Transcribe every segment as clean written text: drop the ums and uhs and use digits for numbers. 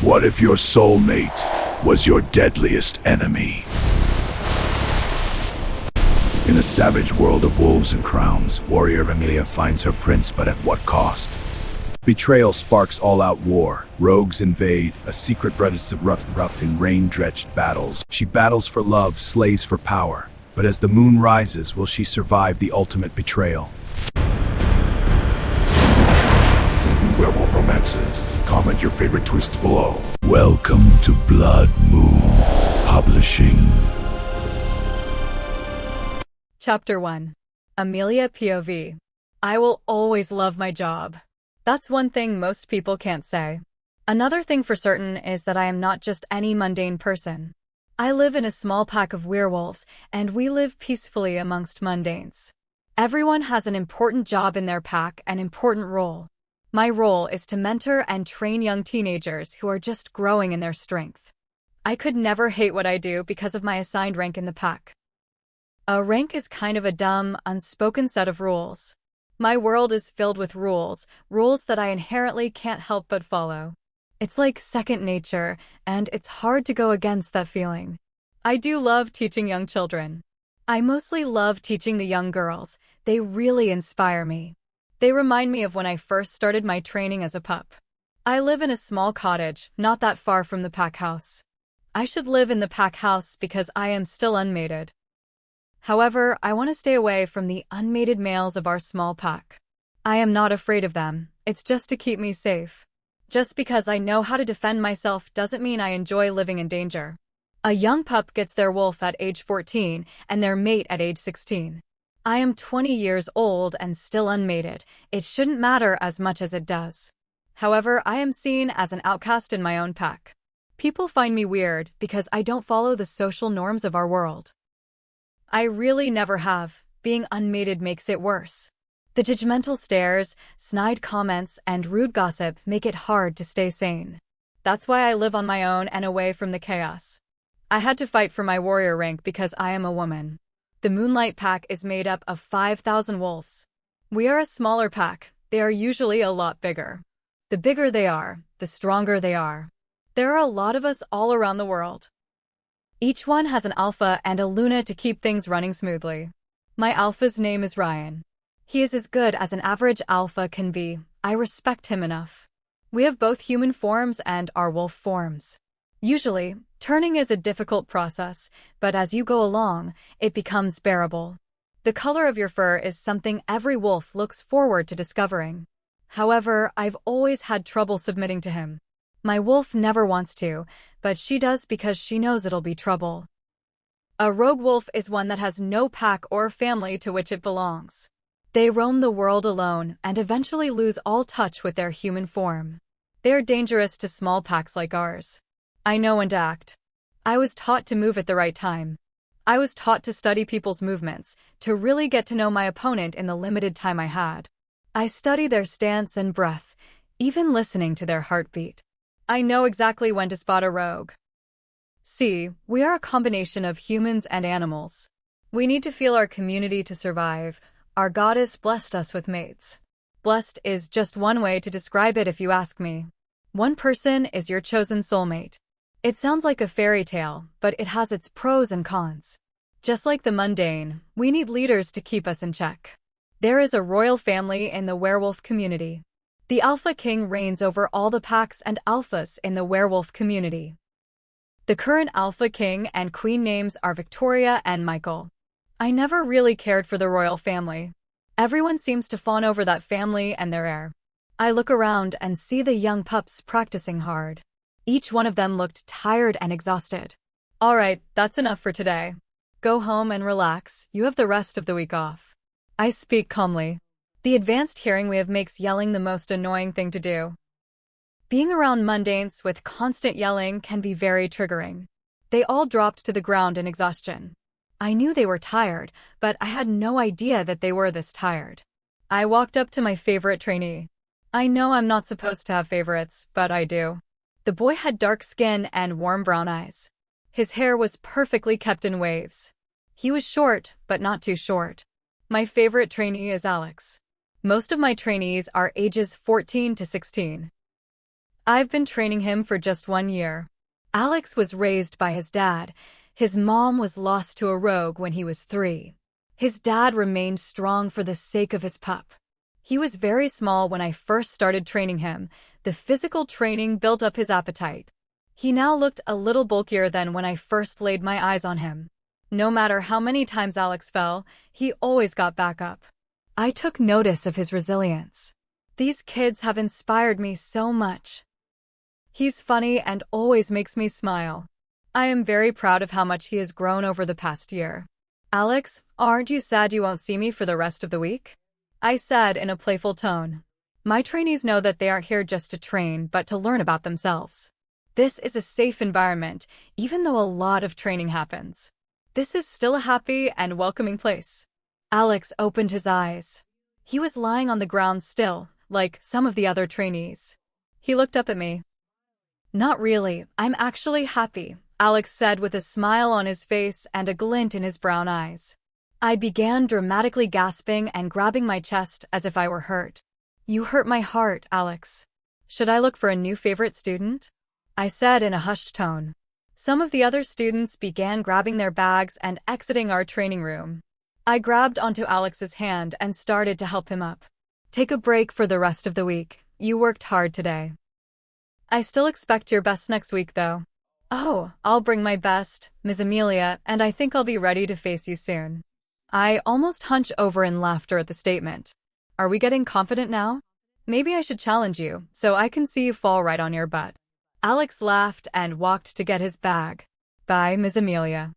What if your soulmate was your deadliest enemy? In a savage world of wolves and crowns, warrior Amelia finds her prince, but at what cost? Betrayal sparks all-out war. Rogues invade. A secret brothers erupt in rain-drenched battles. She battles for love, slays for power. But as the moon rises, will she survive the ultimate betrayal? For new werewolf romances, comment your favorite twists below. Welcome to Blood Moon Publishing. Chapter 1. Amelia POV. I will always love my job. That's one thing most people can't say. Another thing for certain is that I am not just any mundane person. I live in a small pack of werewolves, and we live peacefully amongst mundanes. Everyone has an important job in their pack, an important role. My role is to mentor and train young teenagers who are just growing in their strength. I could never hate what I do because of my assigned rank in the pack. A rank is kind of a dumb, unspoken set of rules. My world is filled with rules that I inherently can't help but follow. It's like second nature, and it's hard to go against that feeling. I do love teaching young children. I mostly love teaching the young girls. They really inspire me. They remind me of when I first started my training as a pup. I live in a small cottage, not that far from the pack house. I should live in the pack house because I am still unmated. However, I want to stay away from the unmated males of our small pack. I am not afraid of them. It's just to keep me safe. Just because I know how to defend myself doesn't mean I enjoy living in danger. A young pup gets their wolf at age 14 and their mate at age 16. I am 20 years old and still unmated. It shouldn't matter as much as it does. However, I am seen as an outcast in my own pack. People find me weird because I don't follow the social norms of our world. I really never have. Being unmated makes it worse. The judgmental stares, snide comments, and rude gossip make it hard to stay sane. That's why I live on my own and away from the chaos. I had to fight for my warrior rank because I am a woman. The Moonlight Pack is made up of 5,000 wolves. We are a smaller pack. They are usually a lot bigger. The bigger they are, the stronger they are. There are a lot of us all around the world. Each one has an alpha and a luna to keep things running smoothly. My alpha's name is Ryan. He is as good as an average alpha can be. I respect him enough. We have both human forms and our wolf forms. Usually, turning is a difficult process, but as you go along, it becomes bearable. The color of your fur is something every wolf looks forward to discovering. However, I've always had trouble submitting to him. My wolf never wants to, but she does because she knows it'll be trouble. A rogue wolf is one that has no pack or family to which it belongs. They roam the world alone and eventually lose all touch with their human form. They are dangerous to small packs like ours. I know when to act. I was taught to move at the right time. I was taught to study people's movements, to really get to know my opponent in the limited time I had. I study their stance and breath, even listening to their heartbeat. I know exactly when to spot a rogue. See, we are a combination of humans and animals. We need to feel our community to survive. Our goddess blessed us with mates. Blessed is just one way to describe it if you ask me. One person is your chosen soulmate. It sounds like a fairy tale, but it has its pros and cons. Just like the mundane, we need leaders to keep us in check. There is a royal family in the werewolf community. The Alpha King reigns over all the packs and alphas in the werewolf community. The current Alpha King and Queen names are Victoria and Michael. I never really cared for the royal family. Everyone seems to fawn over that family and their heir. I look around and see the young pups practicing hard. Each one of them looked tired and exhausted. All right, that's enough for today. Go home and relax. You have the rest of the week off. I speak calmly. The advanced hearing we have makes yelling the most annoying thing to do. Being around mundanes with constant yelling can be very triggering. They all dropped to the ground in exhaustion. I knew they were tired, but I had no idea that they were this tired. I walked up to my favorite trainee. I know I'm not supposed to have favorites, but I do. The boy had dark skin and warm brown eyes. His hair was perfectly kept in waves. He was short, but not too short. My favorite trainee is Alex. Most of my trainees are ages 14 to 16. I've been training him for just 1 year. Alex was raised by his dad. His mom was lost to a rogue when he was 3. His dad remained strong for the sake of his pup. He was very small when I first started training him. The physical training built up his appetite. He now looked a little bulkier than when I first laid my eyes on him. No matter how many times Alex fell, he always got back up. I took notice of his resilience. These kids have inspired me so much. He's funny and always makes me smile. I am very proud of how much he has grown over the past year. Alex, aren't you sad you won't see me for the rest of the week? I said in a playful tone. My trainees know that they aren't here just to train, but to learn about themselves. This is a safe environment, even though a lot of training happens. This is still a happy and welcoming place. Alex opened his eyes. He was lying on the ground still, like some of the other trainees. He looked up at me. Not really, I'm actually happy, Alex said with a smile on his face and a glint in his brown eyes. I began dramatically gasping and grabbing my chest as if I were hurt. You hurt my heart, Alex. Should I look for a new favorite student? I said in a hushed tone. Some of the other students began grabbing their bags and exiting our training room. I grabbed onto Alex's hand and started to help him up. Take a break for the rest of the week. You worked hard today. I still expect your best next week, though. Oh, I'll bring my best, Ms. Amelia, and I think I'll be ready to face you soon. I almost hunched over in laughter at the statement. Are we getting confident now? Maybe I should challenge you, so I can see you fall right on your butt. Alex laughed and walked to get his bag. Bye, Ms. Amelia.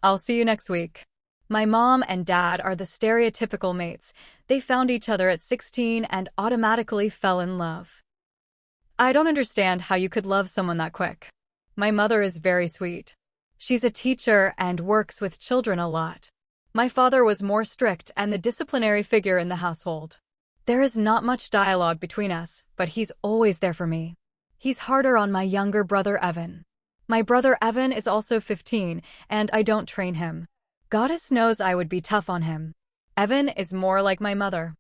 I'll see you next week. My mom and dad are the stereotypical mates. They found each other at 16 and automatically fell in love. I don't understand how you could love someone that quick. My mother is very sweet. She's a teacher and works with children a lot. My father was more strict and the disciplinary figure in the household. There is not much dialogue between us, but he's always there for me. He's harder on my younger brother Evan. My brother Evan is also 15, and I don't train him. Goddess knows I would be tough on him. Evan is more like my mother.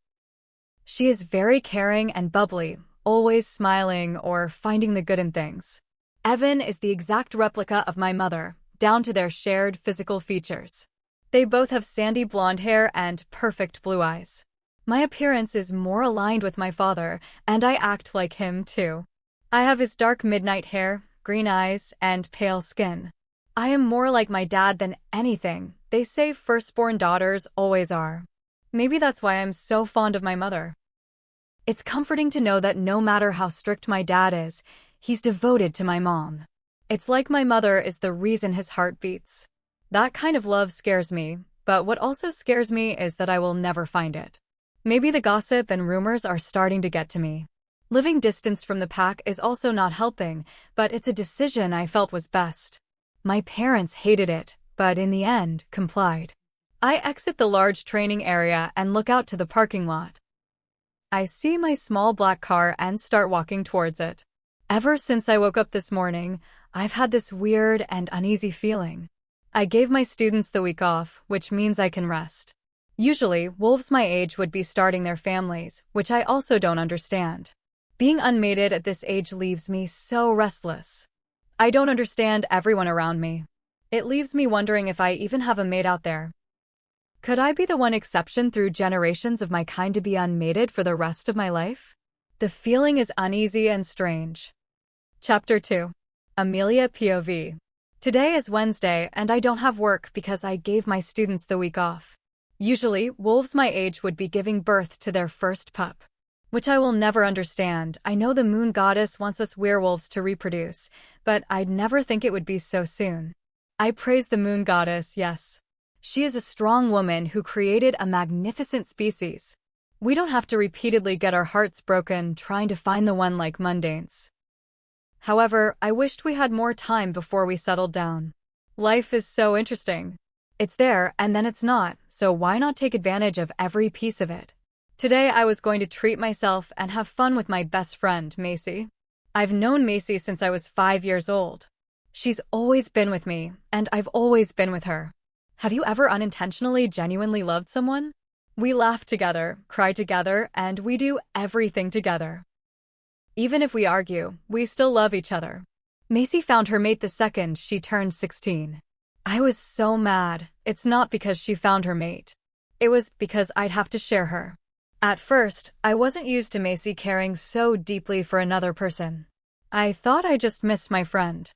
She is very caring and bubbly, always smiling or finding the good in things. Evan is the exact replica of my mother, down to their shared physical features. They both have sandy blonde hair and perfect blue eyes. My appearance is more aligned with my father, and I act like him too. I have his dark midnight hair, green eyes, and pale skin. I am more like my dad than anything. They say firstborn daughters always are. Maybe that's why I'm so fond of my mother. It's comforting to know that no matter how strict my dad is, he's devoted to my mom. It's like my mother is the reason his heart beats. That kind of love scares me, but what also scares me is that I will never find it. Maybe the gossip and rumors are starting to get to me. Living distanced from the pack is also not helping, but it's a decision I felt was best. My parents hated it, but in the end, complied. I exit the large training area and look out to the parking lot. I see my small black car and start walking towards it. Ever since I woke up this morning, I've had this weird and uneasy feeling. I gave my students the week off, which means I can rest. Usually, wolves my age would be starting their families, which I also don't understand. Being unmated at this age leaves me so restless. I don't understand everyone around me. It leaves me wondering if I even have a mate out there. Could I be the one exception through generations of my kind to be unmated for the rest of my life? The feeling is uneasy and strange. Chapter 2. Amelia POV. Today is Wednesday and I don't have work because I gave my students the week off. Usually, wolves my age would be giving birth to their first pup. Which I will never understand. I know the moon goddess wants us werewolves to reproduce, but I'd never think it would be so soon. I praise the moon goddess, yes. She is a strong woman who created a magnificent species. We don't have to repeatedly get our hearts broken trying to find the one like mundanes. However, I wished we had more time before we settled down. Life is so interesting. It's there and then it's not, so why not take advantage of every piece of it? Today I was going to treat myself and have fun with my best friend, Macy. I've known Macy since I was 5 years old. She's always been with me, and I've always been with her. Have you ever unintentionally genuinely loved someone? We laugh together, cry together, and we do everything together. Even if we argue, we still love each other. Macy found her mate the second she turned 16. I was so mad. It's not because she found her mate. It was because I'd have to share her. At first, I wasn't used to Macy caring so deeply for another person. I thought I just missed my friend.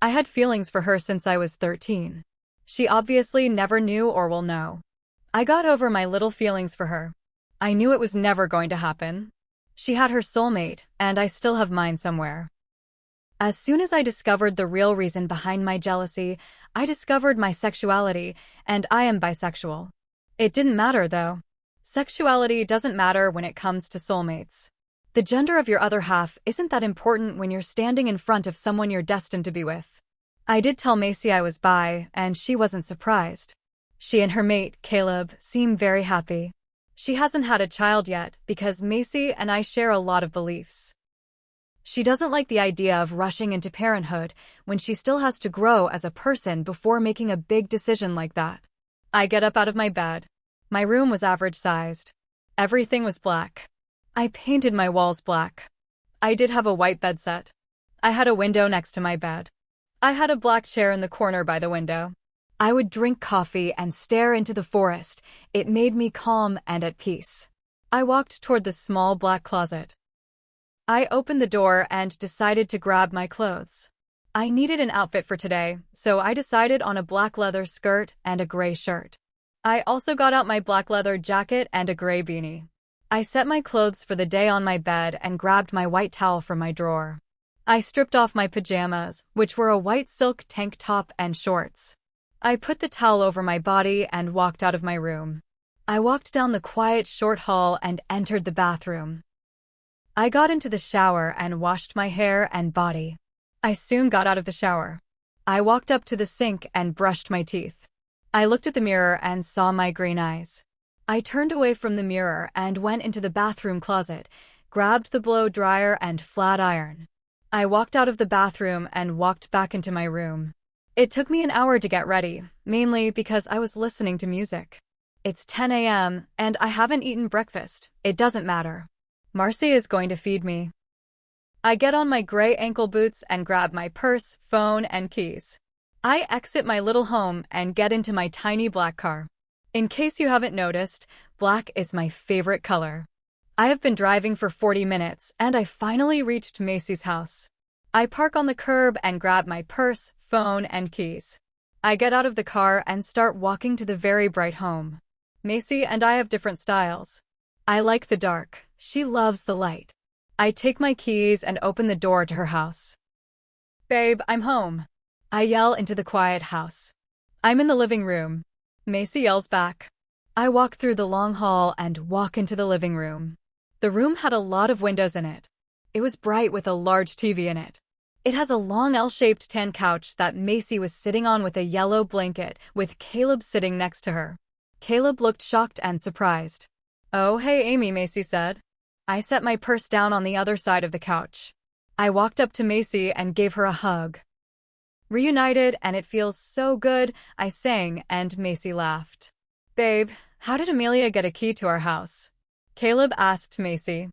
I had feelings for her since I was 13. She obviously never knew or will know. I got over my little feelings for her. I knew it was never going to happen. She had her soulmate, and I still have mine somewhere. As soon as I discovered the real reason behind my jealousy, I discovered my sexuality, and I am bisexual. It didn't matter, though. Sexuality doesn't matter when it comes to soulmates. The gender of your other half isn't that important when you're standing in front of someone you're destined to be with. I did tell Macy I was bi, and she wasn't surprised. She and her mate, Caleb, seem very happy. She hasn't had a child yet because Macy and I share a lot of beliefs. She doesn't like the idea of rushing into parenthood when she still has to grow as a person before making a big decision like that. I get up out of my bed. My room was average-sized. Everything was black. I painted my walls black. I did have a white bed set. I had a window next to my bed. I had a black chair in the corner by the window. I would drink coffee and stare into the forest. It made me calm and at peace. I walked toward the small black closet. I opened the door and decided to grab my clothes. I needed an outfit for today, so I decided on a black leather skirt and a gray shirt. I also got out my black leather jacket and a gray beanie. I set my clothes for the day on my bed and grabbed my white towel from my drawer. I stripped off my pajamas, which were a white silk tank top and shorts. I put the towel over my body and walked out of my room. I walked down the quiet short hall and entered the bathroom. I got into the shower and washed my hair and body. I soon got out of the shower. I walked up to the sink and brushed my teeth. I looked at the mirror and saw my green eyes. I turned away from the mirror and went into the bathroom closet, grabbed the blow dryer and flat iron. I walked out of the bathroom and walked back into my room. It took me an hour to get ready, mainly because I was listening to music. It's 10 a.m. and I haven't eaten breakfast. It doesn't matter. Marcy is going to feed me. I get on my gray ankle boots and grab my purse, phone, and keys. I exit my little home and get into my tiny black car. In case you haven't noticed, black is my favorite color. I have been driving for 40 minutes and I finally reached Macy's house. I park on the curb and grab my purse, phone, and keys. I get out of the car and start walking to the very bright home. Macy and I have different styles. I like the dark. She loves the light. I take my keys and open the door to her house. "Babe, I'm home." I yell into the quiet house. "I'm in the living room." Macy yells back. I walk through the long hall and walk into the living room. The room had a lot of windows in it. It was bright with a large TV in it. It has a long L-shaped tan couch that Macy was sitting on with a yellow blanket, with Caleb sitting next to her. Caleb looked shocked and surprised. "Oh, hey, Amy," Macy said. I set my purse down on the other side of the couch. I walked up to Macy and gave her a hug. "Reunited, and it feels so good," I sang, and Macy laughed. "Babe, how did Amelia get a key to our house?" Caleb asked Macy.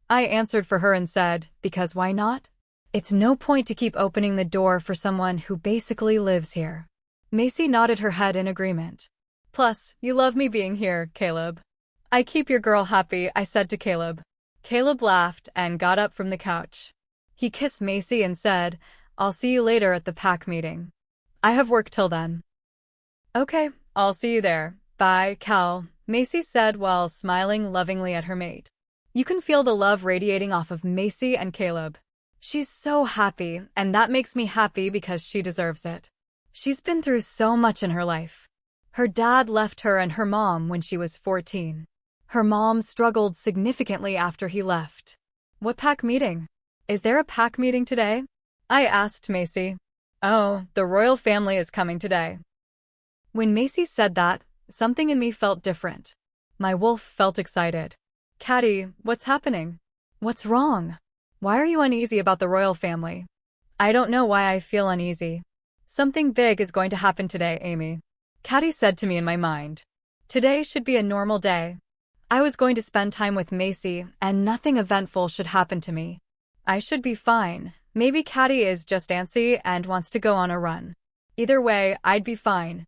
I answered for her and said, "Because why not? It's no point to keep opening the door for someone who basically lives here." Macy nodded her head in agreement. "Plus, you love me being here, Caleb." "I keep your girl happy," I said to Caleb. Caleb laughed and got up from the couch. He kissed Macy and said, "I'll see you later at the pack meeting. I have work till then." "Okay, I'll see you there. Bye, Cal," Macy said while smiling lovingly at her mate. You can feel the love radiating off of Macy and Caleb. She's so happy, and that makes me happy because she deserves it. She's been through so much in her life. Her dad left her and her mom when she was 14. Her mom struggled significantly after he left. "What pack meeting? Is there a pack meeting today?" I asked Macy. "Oh, the royal family is coming today." When Macy said that, something in me felt different. My wolf felt excited. "Catty, what's happening? What's wrong? Why are you uneasy about the royal family?" "I don't know why I feel uneasy. Something big is going to happen today, Amy," Catty said to me in my mind. Today should be a normal day. I was going to spend time with Macy, and nothing eventful should happen to me. I should be fine. Maybe Caddy is just antsy and wants to go on a run. Either way, I'd be fine.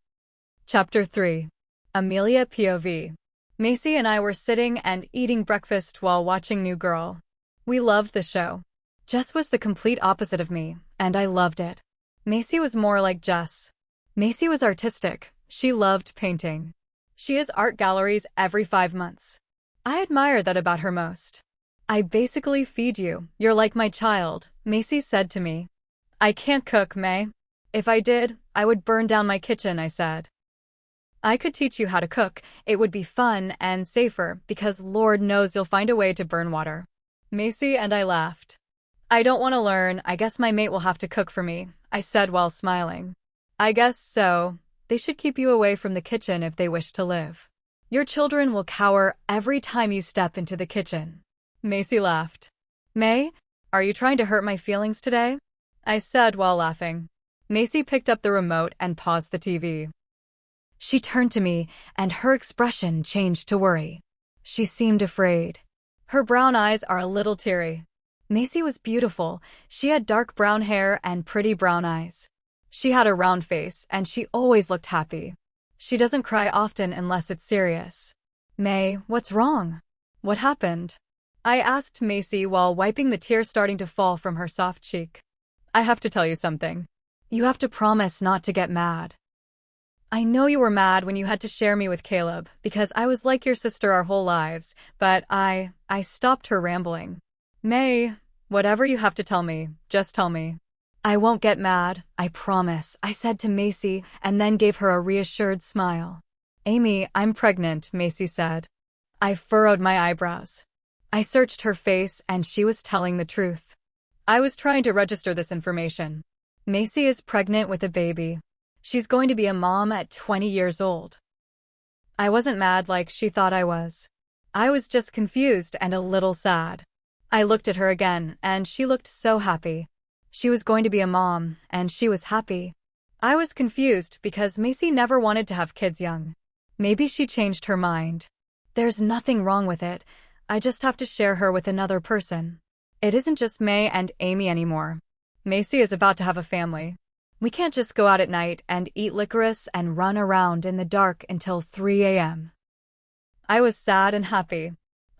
Chapter 3. Amelia POV. Macy and I were sitting and eating breakfast while watching New Girl. We loved the show. Jess was the complete opposite of me, and I loved it. Macy was more like Jess. Macy was artistic. She loved painting. She has art galleries every 5 months. I admire that about her most. I basically feed you. You're like my child, Macy said to me. I can't cook, May. If I did, I would burn down my kitchen, I said. I could teach you how to cook. It would be fun and safer because Lord knows you'll find a way to burn water. Macy and I laughed. I don't want to learn. I guess my mate will have to cook for me, I said while smiling. I guess so. They should keep you away from the kitchen if they wish to live. Your children will cower every time you step into the kitchen. Macy laughed. May, are you trying to hurt my feelings today? I said while laughing. Macy picked up the remote and paused the TV. She turned to me, and her expression changed to worry. She seemed afraid. Her brown eyes are a little teary. Macy was beautiful. She had dark brown hair and pretty brown eyes. She had a round face, and she always looked happy. She doesn't cry often unless it's serious. May, what's wrong? What happened? I asked Macy while wiping the tears starting to fall from her soft cheek. I have to tell you something. You have to promise not to get mad. I know you were mad when you had to share me with Caleb, because I was like your sister our whole lives, but I stopped her rambling. May, whatever you have to tell me, just tell me. I won't get mad, I promise, I said to Macy, and then gave her a reassured smile. Amy, I'm pregnant, Macy said. I furrowed my eyebrows. I searched her face, and she was telling the truth. I was trying to register this information. Macy is pregnant with a baby. She's going to be a mom at 20 years old. I wasn't mad like she thought I was. I was just confused and a little sad. I looked at her again, and she looked so happy. She was going to be a mom, and she was happy. I was confused because Macy never wanted to have kids young. Maybe she changed her mind. There's nothing wrong with it. I just have to share her with another person. It isn't just May and Amy anymore. Macy is about to have a family. We can't just go out at night and eat licorice and run around in the dark until 3 a.m. I was sad and happy.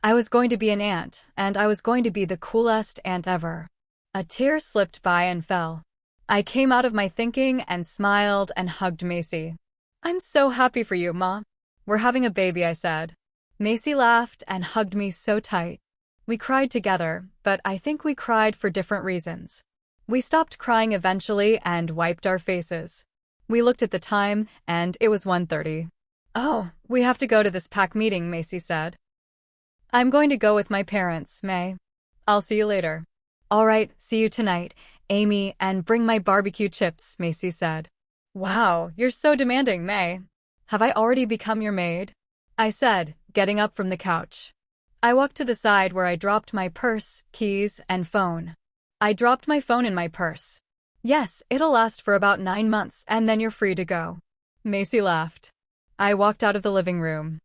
I was going to be an aunt, and I was going to be the coolest aunt ever. A tear slipped by and fell. I came out of my thinking and smiled and hugged Macy. I'm so happy for you, Ma. We're having a baby, I said. Macy laughed and hugged me so tight. We cried together, but I think we cried for different reasons. We stopped crying eventually and wiped our faces. We looked at the time, and it was 1:30. Oh, we have to go to this pack meeting, Macy said. I'm going to go with my parents, May. I'll see you later. All right, see you tonight, Amy, and bring my barbecue chips, Macy said. Wow, you're so demanding, May. Have I already become your maid? I said, getting up from the couch. I walked to the side where I dropped my purse, keys, and phone. I dropped my phone in my purse. Yes, it'll last for about 9 months, and then you're free to go. Macy laughed. I walked out of the living room.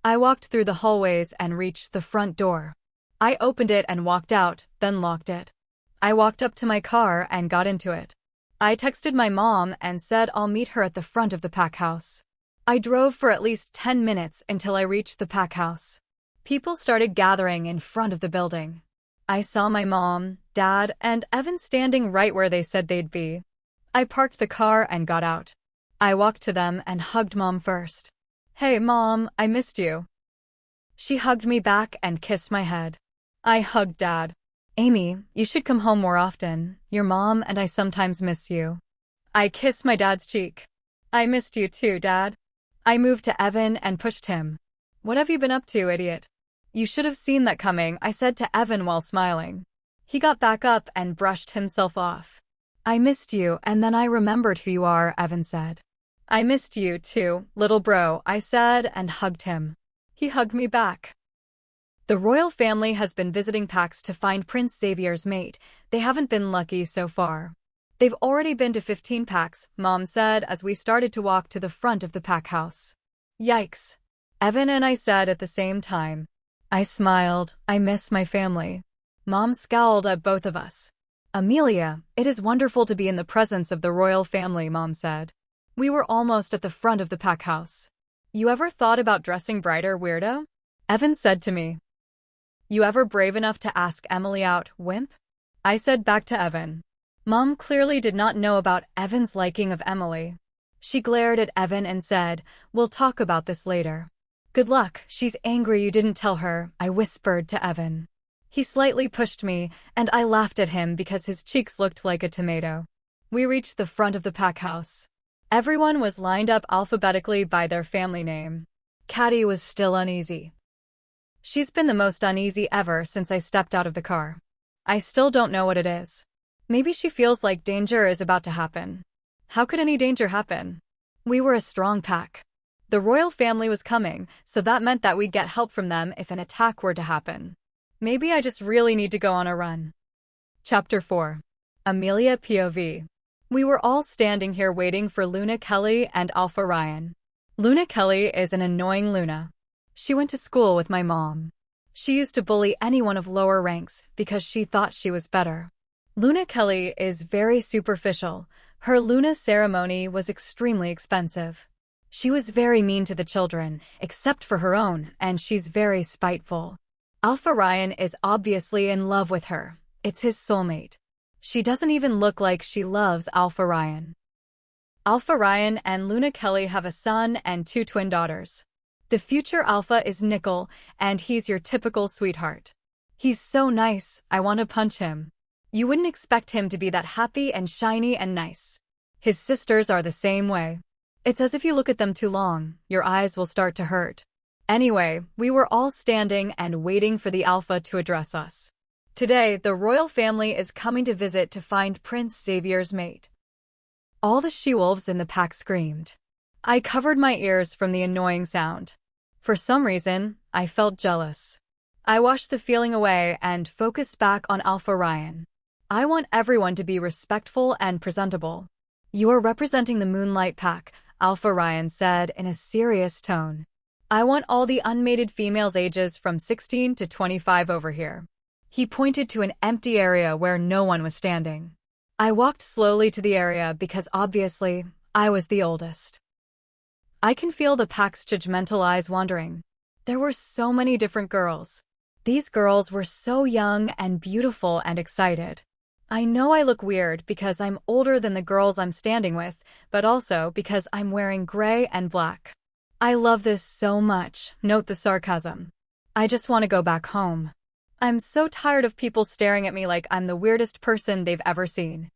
I walked through the hallways and reached the front door. I opened it and walked out, then locked it. I walked up to my car and got into it. I texted my mom and said I'll meet her at the front of the pack house. I drove for at least 10 minutes until I reached the pack house. People started gathering in front of the building. I saw my mom, Dad, and Evan standing right where they said they'd be. I parked the car and got out. I walked to them and hugged Mom first. Hey, Mom, I missed you. She hugged me back and kissed my head. I hugged Dad. Amy, you should come home more often. Your mom and I sometimes miss you. I kissed my dad's cheek. I missed you too, Dad. I moved to Evan and pushed him. What have you been up to, idiot? You should have seen that coming, I said to Evan while smiling. He got back up and brushed himself off. I missed you, and then I remembered who you are, Evan said. I missed you too, little bro, I said and hugged him. He hugged me back. The royal family has been visiting packs to find Prince Xavier's mate. They haven't been lucky so far. They've already been to 15 packs, Mom said as we started to walk to the front of the pack house. Yikes. Evan and I said at the same time. I smiled. I miss my family. Mom scowled at both of us. Amelia, it is wonderful to be in the presence of the royal family, Mom said. We were almost at the front of the pack house. You ever thought about dressing brighter, weirdo? Evan said to me. You ever brave enough to ask Emily out, wimp? I said back to Evan. Mom clearly did not know about Evan's liking of Emily. She glared at Evan and said, we'll talk about this later. Good luck, she's angry you didn't tell her, I whispered to Evan. He slightly pushed me, and I laughed at him because his cheeks looked like a tomato. We reached the front of the pack house. Everyone was lined up alphabetically by their family name. Caddy was still uneasy. She's been the most uneasy ever since I stepped out of the car. I still don't know what it is. Maybe she feels like danger is about to happen. How could any danger happen? We were a strong pack. The royal family was coming, so that meant that we'd get help from them if an attack were to happen. Maybe I just really need to go on a run. Chapter 4. Amelia POV. We were all standing here waiting for Luna Kelly and Alpha Ryan. Luna Kelly is an annoying Luna. She went to school with my mom. She used to bully anyone of lower ranks because she thought she was better. Luna Kelly is very superficial. Her Luna ceremony was extremely expensive. She was very mean to the children, except for her own, and she's very spiteful. Alpha Ryan is obviously in love with her. It's his soulmate. She doesn't even look like she loves Alpha Ryan. Alpha Ryan and Luna Kelly have a son and 2 twin daughters. The future Alpha is Nickel, and he's your typical sweetheart. He's so nice, I want to punch him. You wouldn't expect him to be that happy and shiny and nice. His sisters are the same way. It's as if you look at them too long, your eyes will start to hurt. Anyway, we were all standing and waiting for the Alpha to address us. Today, the royal family is coming to visit to find Prince Xavier's mate. All the she-wolves in the pack screamed. I covered my ears from the annoying sound. For some reason, I felt jealous. I washed the feeling away and focused back on Alpha Ryan. I want everyone to be respectful and presentable. You are representing the Moonlight Pack, Alpha Ryan said in a serious tone. I want all the unmated females ages from 16 to 25 over here. He pointed to an empty area where no one was standing. I walked slowly to the area because obviously, I was the oldest. I can feel the pack's judgmental eyes wandering. There were so many different girls. These girls were so young and beautiful and excited. I know I look weird because I'm older than the girls I'm standing with, but also because I'm wearing gray and black. I love this so much, note the sarcasm. I just want to go back home. I'm so tired of people staring at me like I'm the weirdest person they've ever seen.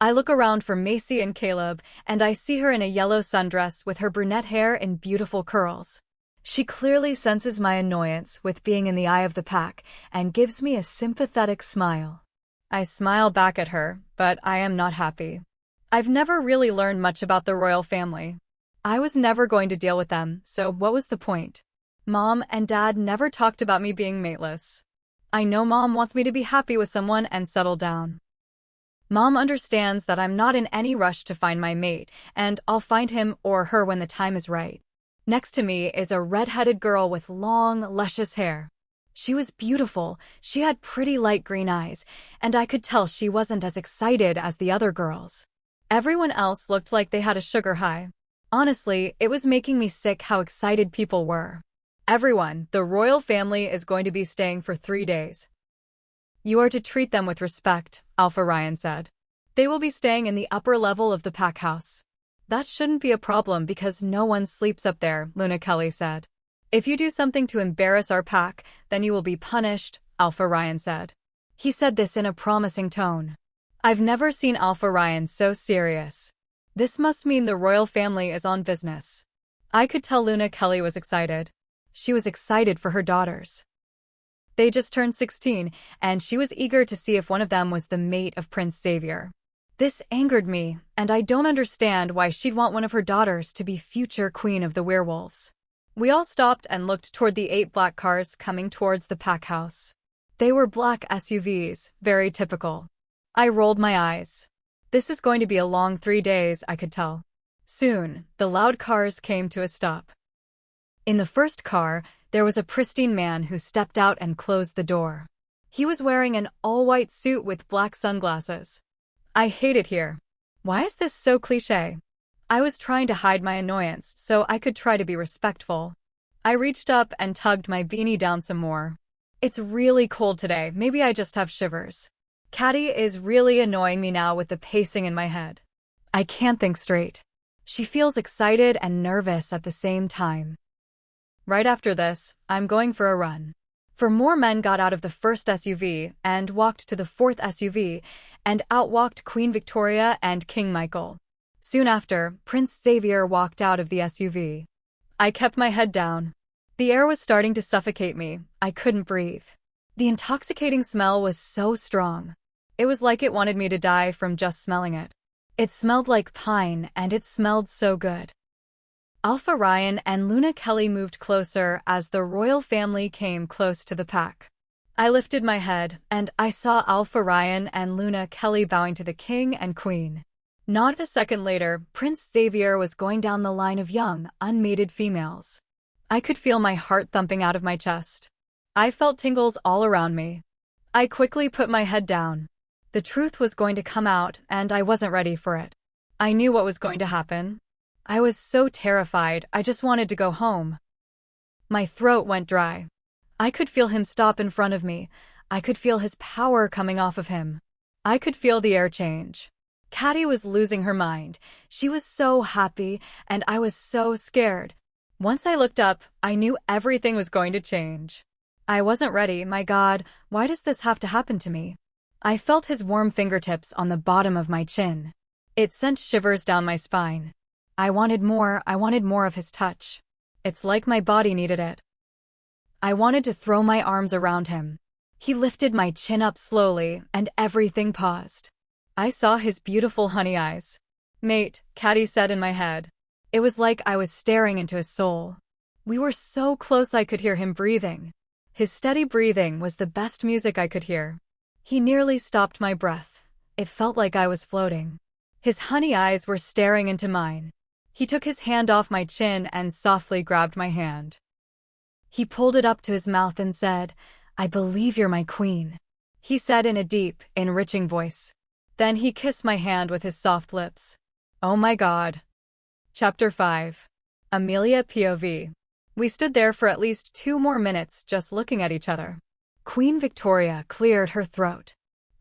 I look around for Macy and Caleb, and I see her in a yellow sundress with her brunette hair in beautiful curls. She clearly senses my annoyance with being in the eye of the pack and gives me a sympathetic smile. I smile back at her, but I am not happy. I've never really learned much about the royal family. I was never going to deal with them, so what was the point? Mom and Dad never talked about me being mateless. I know Mom wants me to be happy with someone and settle down. Mom understands that I'm not in any rush to find my mate, and I'll find him or her when the time is right. Next to me is a red-headed girl with long, luscious hair. She was beautiful, she had pretty light green eyes, and I could tell she wasn't as excited as the other girls. Everyone else looked like they had a sugar high. Honestly, it was making me sick how excited people were. Everyone, the royal family is going to be staying for 3 days. You are to treat them with respect, Alpha Ryan said. They will be staying in the upper level of the pack house. That shouldn't be a problem because no one sleeps up there, Luna Kelly said. If you do something to embarrass our pack, then you will be punished, Alpha Ryan said. He said this in a promising tone. I've never seen Alpha Ryan so serious. This must mean the royal family is on business. I could tell Luna Kelly was excited. She was excited for her daughters. They just turned 16, and she was eager to see if one of them was the mate of Prince Xavier. This angered me, and I don't understand why she'd want one of her daughters to be future queen of the werewolves. We all stopped and looked toward the 8 black cars coming towards the pack house. They were black SUVs, very typical. I rolled my eyes. This is going to be a long 3 days, I could tell. Soon, the loud cars came to a stop. In the first car, there was a pristine man who stepped out and closed the door. He was wearing an all-white suit with black sunglasses. I hate it here. Why is this so cliché? I was trying to hide my annoyance so I could try to be respectful. I reached up and tugged my beanie down some more. It's really cold today, maybe I just have shivers. Caddy is really annoying me now with the pacing in my head. I can't think straight. She feels excited and nervous at the same time. Right after this, I'm going for a run. 4 more men got out of the first SUV and walked to the 4th SUV and outwalked Queen Victoria and King Michael. Soon after, Prince Xavier walked out of the SUV. I kept my head down. The air was starting to suffocate me. I couldn't breathe. The intoxicating smell was so strong. It was like it wanted me to die from just smelling it. It smelled like pine, and it smelled so good. Alpha Ryan and Luna Kelly moved closer as the royal family came close to the pack. I lifted my head, and I saw Alpha Ryan and Luna Kelly bowing to the king and queen. Not a second later, Prince Xavier was going down the line of young, unmated females. I could feel my heart thumping out of my chest. I felt tingles all around me. I quickly put my head down. The truth was going to come out, and I wasn't ready for it. I knew what was going to happen. I was so terrified, I just wanted to go home. My throat went dry. I could feel him stop in front of me. I could feel his power coming off of him. I could feel the air change. Caddy was losing her mind. She was so happy, and I was so scared. Once I looked up, I knew everything was going to change. I wasn't ready, my God, why does this have to happen to me? I felt his warm fingertips on the bottom of my chin. It sent shivers down my spine. I wanted more of his touch. It's like my body needed it. I wanted to throw my arms around him. He lifted my chin up slowly, and everything paused. I saw his beautiful honey eyes. Mate, Caddy said in my head. It was like I was staring into his soul. We were so close I could hear him breathing. His steady breathing was the best music I could hear. He nearly stopped my breath. It felt like I was floating. His honey eyes were staring into mine. He took his hand off my chin and softly grabbed my hand. He pulled it up to his mouth and said, "I believe you're my queen," he said in a deep, enriching voice. Then he kissed my hand with his soft lips. Oh my God. Chapter 5. Amelia POV. We stood there for at least 2 more minutes just looking at each other. Queen Victoria cleared her throat.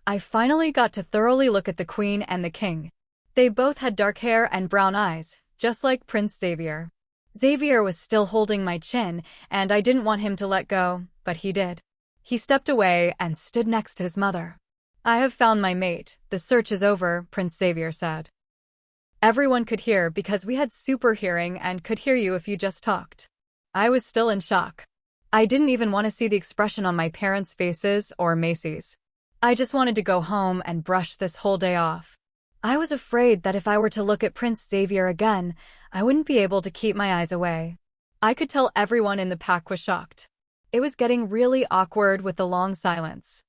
I finally got to thoroughly look at the queen and the king. They both had dark hair and brown eyes, just like Prince Xavier. Xavier was still holding my chin, and I didn't want him to let go, but he did. He stepped away and stood next to his mother. I have found my mate. The search is over, Prince Xavier said. Everyone could hear because we had super hearing and could hear you if you just talked. I was still in shock. I didn't even want to see the expression on my parents' faces or Macy's. I just wanted to go home and brush this whole day off. I was afraid that if I were to look at Prince Xavier again, I wouldn't be able to keep my eyes away. I could tell everyone in the pack was shocked. It was getting really awkward with the long silence.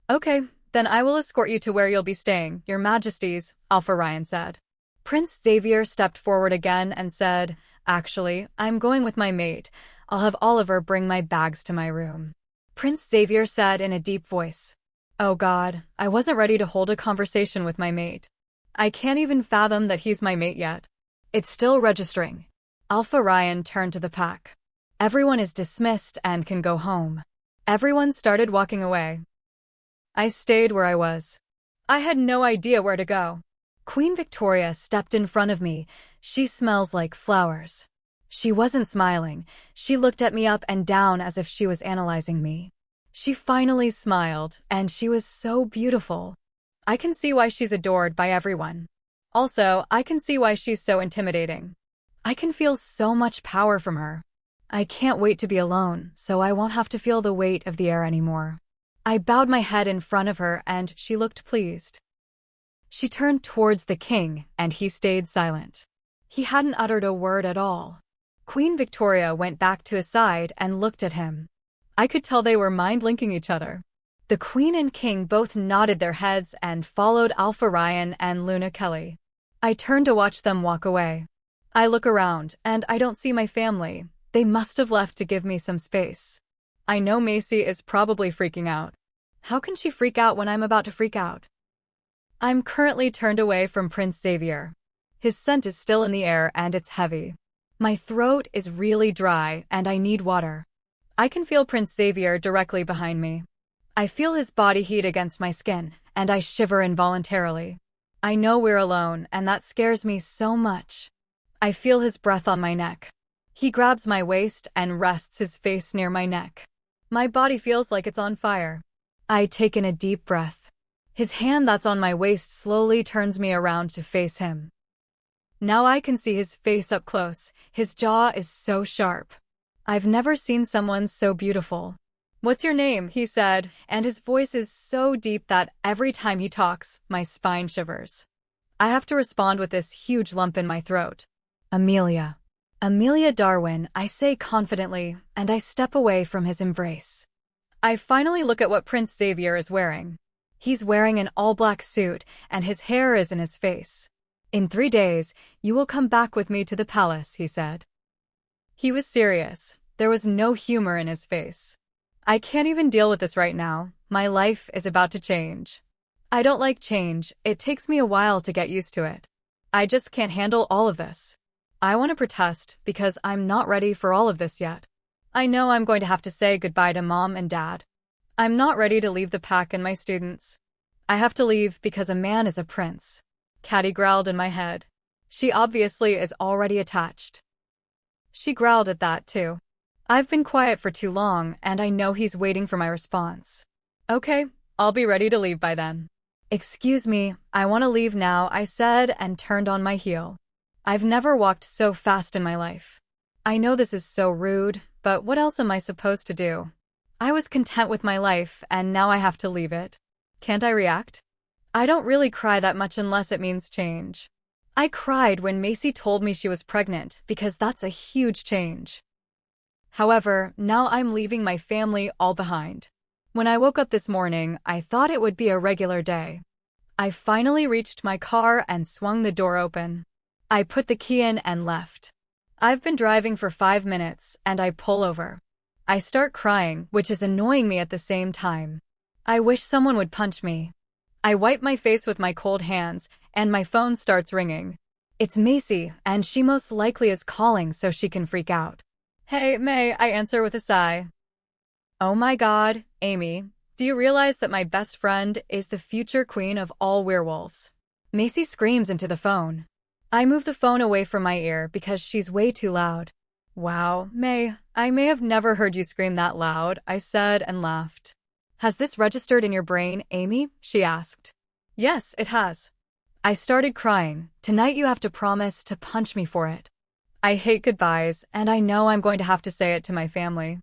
Okay, then I will escort you to where you'll be staying, Your Majesties, Alpha Ryan said. Prince Xavier stepped forward again and said, Actually, I'm going with my mate. I'll have Oliver bring my bags to my room. Prince Xavier said in a deep voice. Oh God, I wasn't ready to hold a conversation with my mate. I can't even fathom that he's my mate yet. It's still registering. Alpha Ryan turned to the pack. Everyone is dismissed and can go home. Everyone started walking away. I stayed where I was. I had no idea where to go. Queen Victoria stepped in front of me. She smells like flowers. She wasn't smiling. She looked at me up and down as if she was analyzing me. She finally smiled, and she was so beautiful. I can see why she's adored by everyone. Also, I can see why she's so intimidating. I can feel so much power from her. I can't wait to be alone, so I won't have to feel the weight of the air anymore. I bowed my head in front of her, and she looked pleased. She turned towards the king, and he stayed silent. He hadn't uttered a word at all. Queen Victoria went back to his side and looked at him. I could tell they were mind-linking each other. The queen and king both nodded their heads and followed Alpha Ryan and Luna Kelly. I turned to watch them walk away. I look around, and I don't see my family. They must have left to give me some space. I know Macy is probably freaking out. How can she freak out when I'm about to freak out? I'm currently turned away from Prince Xavier. His scent is still in the air and it's heavy. My throat is really dry and I need water. I can feel Prince Xavier directly behind me. I feel his body heat against my skin, and I shiver involuntarily. I know we're alone, and that scares me so much. I feel his breath on my neck. He grabs my waist and rests his face near my neck. My body feels like it's on fire. I take in a deep breath. His hand that's on my waist slowly turns me around to face him. Now I can see his face up close. His jaw is so sharp. I've never seen someone so beautiful. "What's your name?" he said, and his voice is so deep that every time he talks, my spine shivers. I have to respond with this huge lump in my throat. "Amelia. Amelia Darwin," I say confidently, and I step away from his embrace. I finally look at what Prince Xavier is wearing. He's wearing an all-black suit, and his hair is in his face. "In 3 days, you will come back with me to the palace," he said. He was serious. There was no humor in his face. I can't even deal with this right now. My life is about to change. I don't like change. It takes me a while to get used to it. I just can't handle all of this. I want to protest because I'm not ready for all of this yet. I know I'm going to have to say goodbye to Mom and Dad. I'm not ready to leave the pack and my students. I have to leave because a man is a prince. Caddy growled in my head. She obviously is already attached. She growled at that too. I've been quiet for too long, and I know he's waiting for my response. "Okay, I'll be ready to leave by then." "Excuse me, I want to leave now," I said and turned on my heel. I've never walked so fast in my life. I know this is so rude, but what else am I supposed to do? I was content with my life, and now I have to leave it. Can't I react? I don't really cry that much unless it means change. I cried when Macy told me she was pregnant, because that's a huge change. However, now I'm leaving my family all behind. When I woke up this morning, I thought it would be a regular day. I finally reached my car and swung the door open. I put the key in and left. I've been driving for 5 minutes, and I pull over. I start crying, which is annoying me at the same time. I wish someone would punch me. I wipe my face with my cold hands, and my phone starts ringing. It's Macy, and she most likely is calling so she can freak out. "Hey, May," I answer with a sigh. "Oh my God, Amy, do you realize that my best friend is the future queen of all werewolves?" Macy screams into the phone. I move the phone away from my ear because she's way too loud. "Wow, May, I may have never heard you scream that loud," I said and laughed. "Has this registered in your brain, Amy?" she asked. "Yes, it has." I started crying. "Tonight you have to promise to punch me for it." I hate goodbyes, and I know I'm going to have to say it to my family.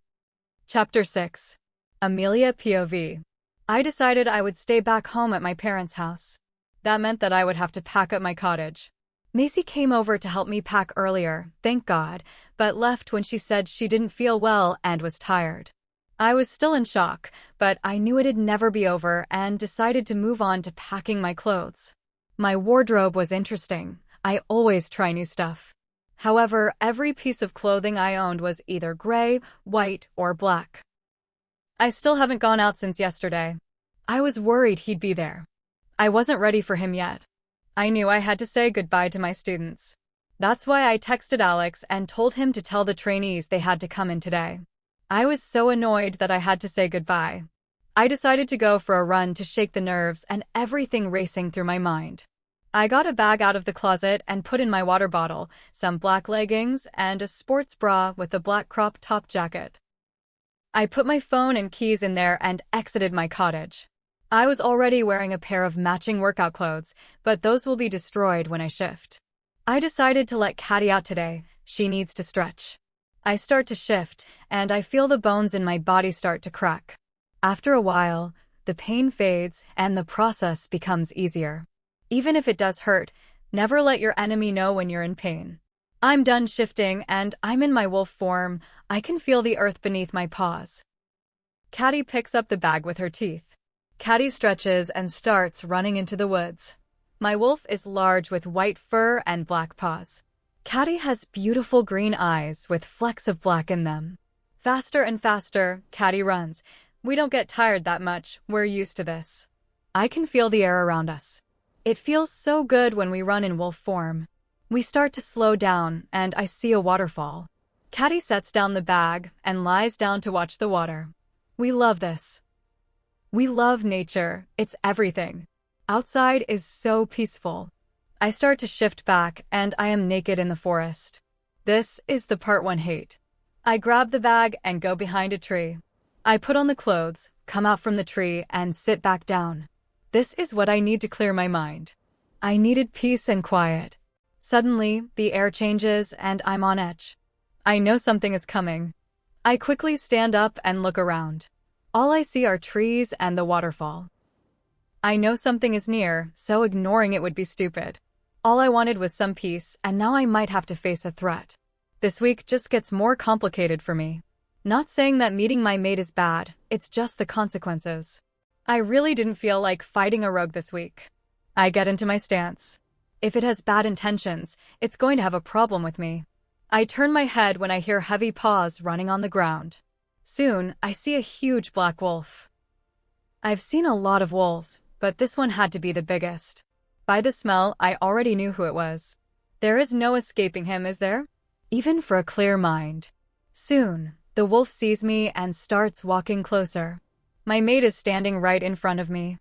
Chapter 6. Amelia POV. I decided I would stay back home at my parents' house. That meant that I would have to pack up my cottage. Macy came over to help me pack earlier, thank God, but left when she said she didn't feel well and was tired. I was still in shock, but I knew it'd never be over and decided to move on to packing my clothes. My wardrobe was interesting. I always try new stuff. However, every piece of clothing I owned was either gray, white, or black. I still haven't gone out since yesterday. I was worried he'd be there. I wasn't ready for him yet. I knew I had to say goodbye to my students. That's why I texted Alex and told him to tell the trainees they had to come in today. I was so annoyed that I had to say goodbye. I decided to go for a run to shake the nerves and everything racing through my mind. I got a bag out of the closet and put in my water bottle, some black leggings, and a sports bra with a black crop top jacket. I put my phone and keys in there and exited my cottage. I was already wearing a pair of matching workout clothes, but those will be destroyed when I shift. I decided to let Caddy out today. She needs to stretch. I start to shift, and I feel the bones in my body start to crack. After a while, the pain fades and the process becomes easier. Even if it does hurt, never let your enemy know when you're in pain. I'm done shifting and I'm in my wolf form. I can feel the earth beneath my paws. Caddy picks up the bag with her teeth. Caddy stretches and starts running into the woods. My wolf is large with white fur and black paws. Caddy has beautiful green eyes with flecks of black in them. Faster and faster, Caddy runs, We don't get tired that much, we're used to this. I can feel the air around us. It feels so good when we run in wolf form. We start to slow down, and I see a waterfall. Caddy sets down the bag and lies down to watch the water. We love this. We love nature, it's everything. Outside is so peaceful. I start to shift back, and I am naked in the forest. This is the part one hate. I grab the bag and go behind a tree. I put on the clothes, come out from the tree, and sit back down. This is what I need to clear my mind. I needed peace and quiet. Suddenly, the air changes and I'm on edge. I know something is coming. I quickly stand up and look around. All I see are trees and the waterfall. I know something is near, so ignoring it would be stupid. All I wanted was some peace, and now I might have to face a threat. This week just gets more complicated for me. Not saying that meeting my mate is bad, it's just the consequences. I really didn't feel like fighting a rogue this week. I get into my stance. If it has bad intentions, it's going to have a problem with me. I turn my head when I hear heavy paws running on the ground. Soon, I see a huge black wolf. I've seen a lot of wolves, but this one had to be the biggest. By the smell, I already knew who it was. There is no escaping him, is there? Even for a clear mind. Soon, the wolf sees me and starts walking closer. My mate is standing right in front of me.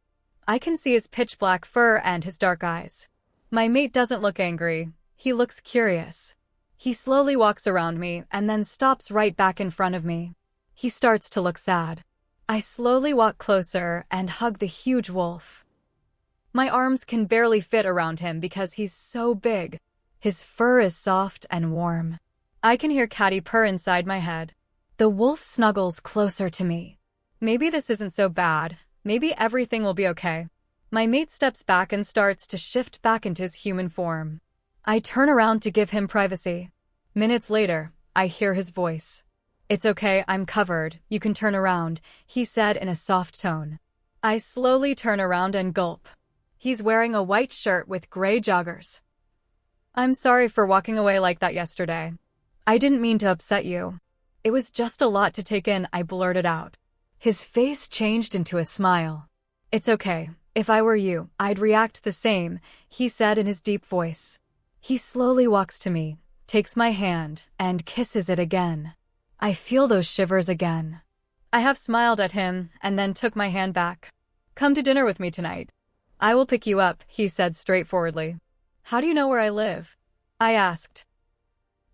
I can see his pitch-black fur and his dark eyes. My mate doesn't look angry. He looks curious. He slowly walks around me and then stops right back in front of me. He starts to look sad. I slowly walk closer and hug the huge wolf. My arms can barely fit around him because he's so big. His fur is soft and warm. I can hear Caddy purr inside my head. The wolf snuggles closer to me. Maybe this isn't so bad. Maybe everything will be okay. My mate steps back and starts to shift back into his human form. I turn around to give him privacy. Minutes later, I hear his voice. "It's okay, I'm covered, you can turn around," he said in a soft tone. I slowly turn around and gulp. He's wearing a white shirt with gray joggers. "I'm sorry for walking away like that yesterday. I didn't mean to upset you. It was just a lot to take in," I blurted out. His face changed into a smile. "It's okay. If I were you, I'd react the same," he said in his deep voice. He slowly walks to me, takes my hand, and kisses it again. I feel those shivers again. I half smiled at him and then took my hand back. "Come to dinner with me tonight. I will pick you up," he said straightforwardly. "How do you know where I live?" I asked.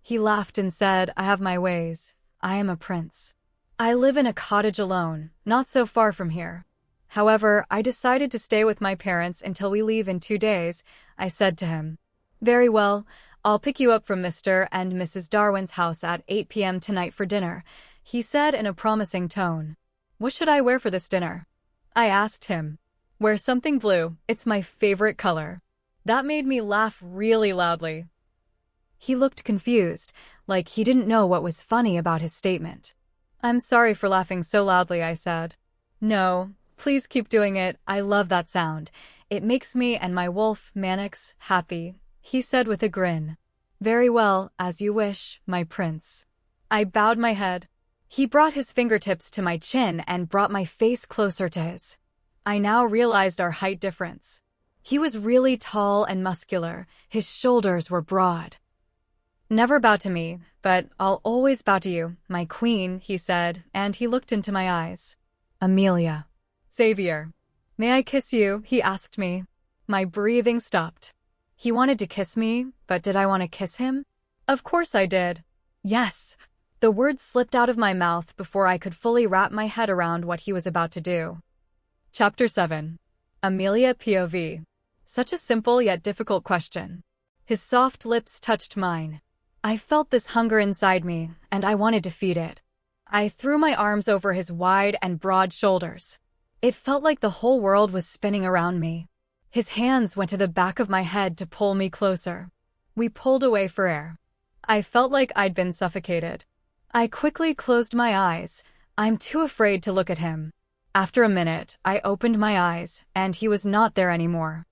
He laughed and said, "I have my ways. I am a prince. I live in a cottage alone, not so far from here. However, I decided to stay with my parents until we leave in 2 days," I said to him. "Very well, I'll pick you up from Mr. and Mrs. Darwin's house at 8 p.m. tonight for dinner," he said in a promising tone. "What should I wear for this dinner?" I asked him. "Wear something blue, it's my favorite color." That made me laugh really loudly. He looked confused, like he didn't know what was funny about his statement. "I'm sorry for laughing so loudly," I said. "No, please keep doing it, I love that sound. It makes me and my wolf, Mannix, happy," he said with a grin. "Very well, as you wish, my prince." I bowed my head. He brought his fingertips to my chin and brought my face closer to his. I now realized our height difference. He was really tall and muscular, his shoulders were broad. "Never bow to me, but I'll always bow to you, my queen," he said, and he looked into my eyes. "Amelia." "Xavier." "May I kiss you?" he asked me. My breathing stopped. He wanted to kiss me, but did I want to kiss him? Of course I did. Yes. The words slipped out of my mouth before I could fully wrap my head around what he was about to do. Chapter 7. Amelia POV. Such a simple yet difficult question. His soft lips touched mine. I felt this hunger inside me, and I wanted to feed it. I threw my arms over his wide and broad shoulders. It felt like the whole world was spinning around me. His hands went to the back of my head to pull me closer. We pulled away for air. I felt like I'd been suffocated. I quickly closed my eyes. I'm too afraid to look at him. After a minute, I opened my eyes, and he was not there anymore.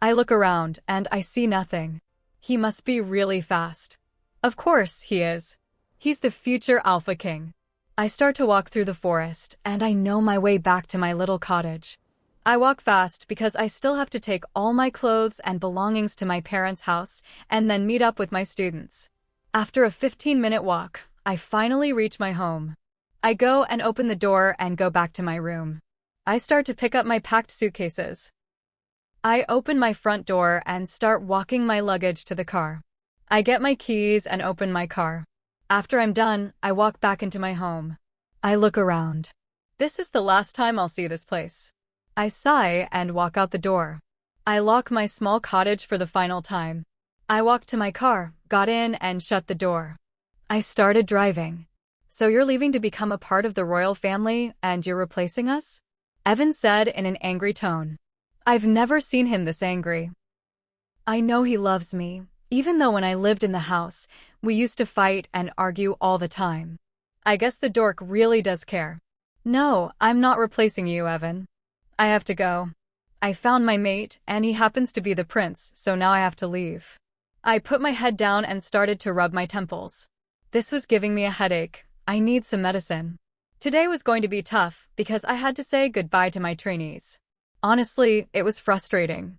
I look around, and I see nothing. He must be really fast. Of course he is. He's the future Alpha King. I start to walk through the forest, and I know my way back to my little cottage. I walk fast because I still have to take all my clothes and belongings to my parents' house and then meet up with my students. After a 15-minute walk, I finally reach my home. I go and open the door and go back to my room. I start to pick up my packed suitcases. I open my front door and start walking my luggage to the car. I get my keys and open my car. After I'm done, I walk back into my home. I look around. This is the last time I'll see this place. I sigh and walk out the door. I lock my small cottage for the final time. I walked to my car, got in, and shut the door. I started driving. So you're leaving to become a part of the royal family, and you're replacing us? Evan said in an angry tone. I've never seen him this angry. I know he loves me, even though when I lived in the house, we used to fight and argue all the time. I guess the dork really does care. No, I'm not replacing you, Evan. I have to go. I found my mate, and he happens to be the prince, so now I have to leave. I put my head down and started to rub my temples. This was giving me a headache. I need some medicine. Today was going to be tough because I had to say goodbye to my trainees. Honestly, it was frustrating.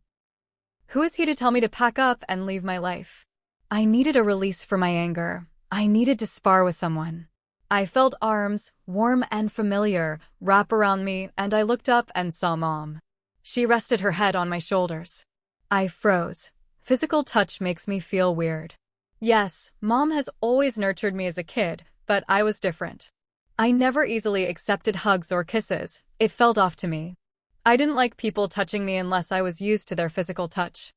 Who is he to tell me to pack up and leave my life? I needed a release for my anger. I needed to spar with someone. I felt arms, warm and familiar, wrap around me, and I looked up and saw Mom. She rested her head on my shoulders. I froze. Physical touch makes me feel weird. Yes, Mom has always nurtured me as a kid, but I was different. I never easily accepted hugs or kisses. It felt off to me. I didn't like people touching me unless I was used to their physical touch.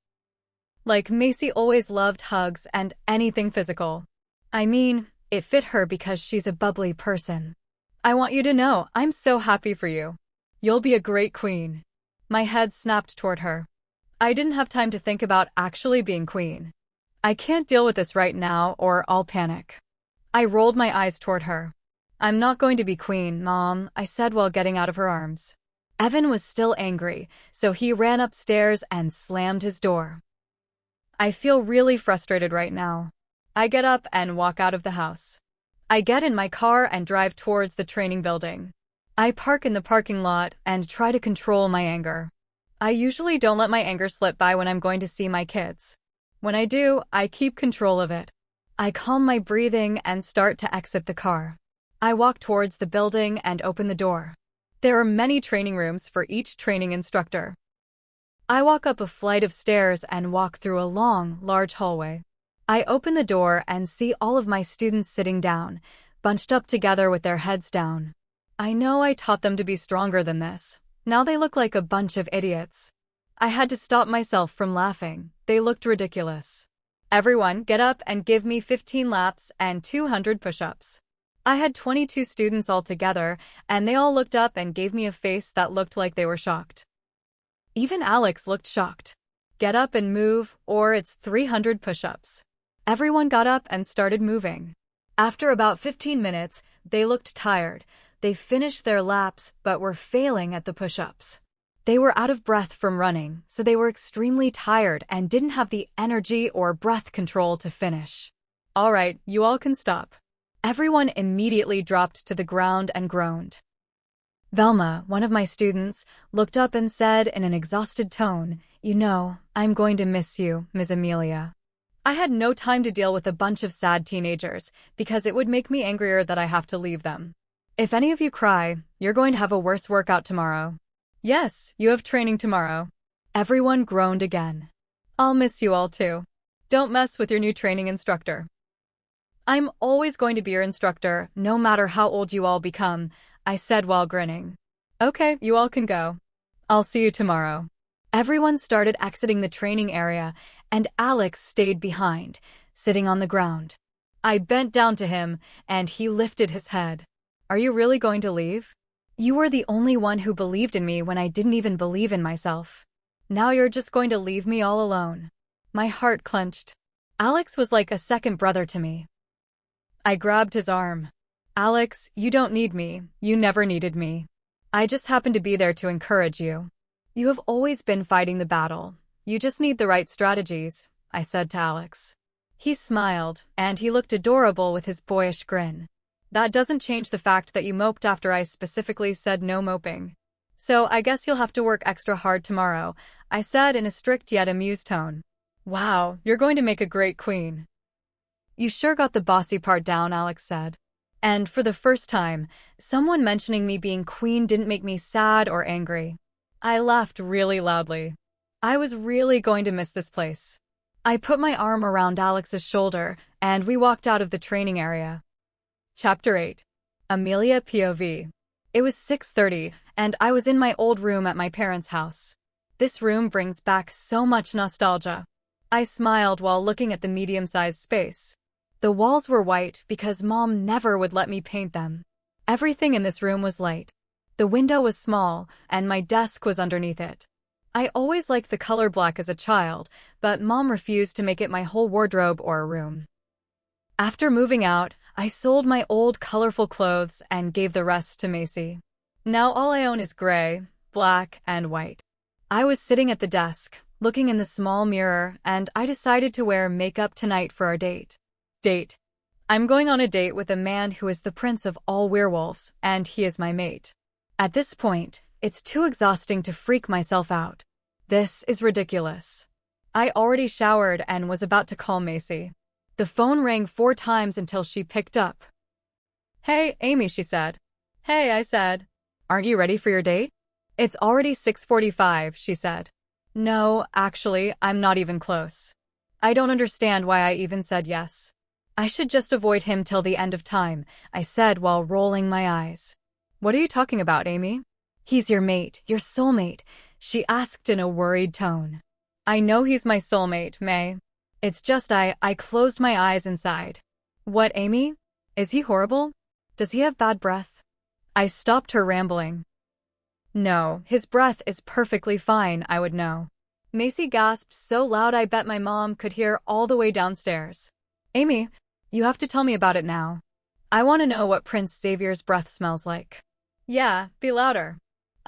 Like Macy always loved hugs and anything physical. I mean, it fit her because she's a bubbly person. I want you to know I'm so happy for you. You'll be a great queen. My head snapped toward her. I didn't have time to think about actually being queen. I can't deal with this right now or I'll panic. I rolled my eyes toward her. I'm not going to be queen, Mom, I said while getting out of her arms. Evan was still angry, so he ran upstairs and slammed his door. I feel really frustrated right now. I get up and walk out of the house. I get in my car and drive towards the training building. I park in the parking lot and try to control my anger. I usually don't let my anger slip by when I'm going to see my kids. When I do, I keep control of it. I calm my breathing and start to exit the car. I walk towards the building and open the door. There are many training rooms for each training instructor. I walk up a flight of stairs and walk through a long, large hallway. I open the door and see all of my students sitting down, bunched up together with their heads down. I know I taught them to be stronger than this. Now they look like a bunch of idiots. I had to stop myself from laughing. They looked ridiculous. Everyone, get up and give me 15 laps and 200 push-ups. I had 22 students altogether, and they all looked up and gave me a face that looked like they were shocked. Even Alex looked shocked. Get up and move, or it's 300 push-ups. Everyone got up and started moving. After about 15 minutes, they looked tired. They finished their laps, but were failing at the push-ups. They were out of breath from running, so they were extremely tired and didn't have the energy or breath control to finish. All right, you all can stop. Everyone immediately dropped to the ground and groaned. Velma, one of my students, looked up and said in an exhausted tone, "You know, I'm going to miss you, Ms. Amelia." I had no time to deal with a bunch of sad teenagers, because it would make me angrier that I have to leave them. If any of you cry, you're going to have a worse workout tomorrow. Yes, you have training tomorrow. Everyone groaned again. I'll miss you all too. Don't mess with your new training instructor. I'm always going to be your instructor, no matter how old you all become, I said while grinning. Okay, you all can go. I'll see you tomorrow. Everyone started exiting the training area, and Alex stayed behind, sitting on the ground. I bent down to him, and he lifted his head. Are you really going to leave? You were the only one who believed in me when I didn't even believe in myself. Now you're just going to leave me all alone. My heart clenched. Alex was like a second brother to me. I grabbed his arm. Alex, you don't need me. You never needed me. I just happened to be there to encourage you. You have always been fighting the battle. You just need the right strategies, I said to Alex. He smiled, and he looked adorable with his boyish grin. That doesn't change the fact that you moped after I specifically said no moping. So I guess you'll have to work extra hard tomorrow, I said in a strict yet amused tone. Wow, you're going to make a great queen. You sure got the bossy part down, Alex said. And for the first time, someone mentioning me being queen didn't make me sad or angry. I laughed really loudly. I was really going to miss this place. I put my arm around Alex's shoulder, and we walked out of the training area. Chapter 8. Amelia POV. It was 6:30, and I was in my old room at my parents' house. This room brings back so much nostalgia. I smiled while looking at the medium-sized space. The walls were white because Mom never would let me paint them. Everything in this room was light. The window was small, and my desk was underneath it. I always liked the color black as a child, but Mom refused to make it my whole wardrobe or a room. After moving out, I sold my old colorful clothes and gave the rest to Macy. Now all I own is gray, black, and white. I was sitting at the desk, looking in the small mirror, and I decided to wear makeup tonight for our date. I'm going on a date with a man who is the prince of all werewolves, and he is my mate. At this point, it's too exhausting to freak myself out. This is ridiculous. I already showered and was about to call Macy. The phone rang 4 times until she picked up. Hey, Amy, she said. Hey, I said. Aren't you ready for your date? It's already 6:45, she said. No, actually, I'm not even close. I don't understand why I even said yes. I should just avoid him till the end of time, I said while rolling my eyes. What are you talking about, Amy? He's your mate, your soulmate, she asked in a worried tone. I know he's my soulmate, May. It's just I closed my eyes inside. What, Amy? Is he horrible? Does he have bad breath? I stopped her rambling. No, his breath is perfectly fine, I would know. Macy gasped so loud I bet my mom could hear all the way downstairs. Amy, you have to tell me about it now. I want to know what Prince Xavier's breath smells like. Yeah, be louder.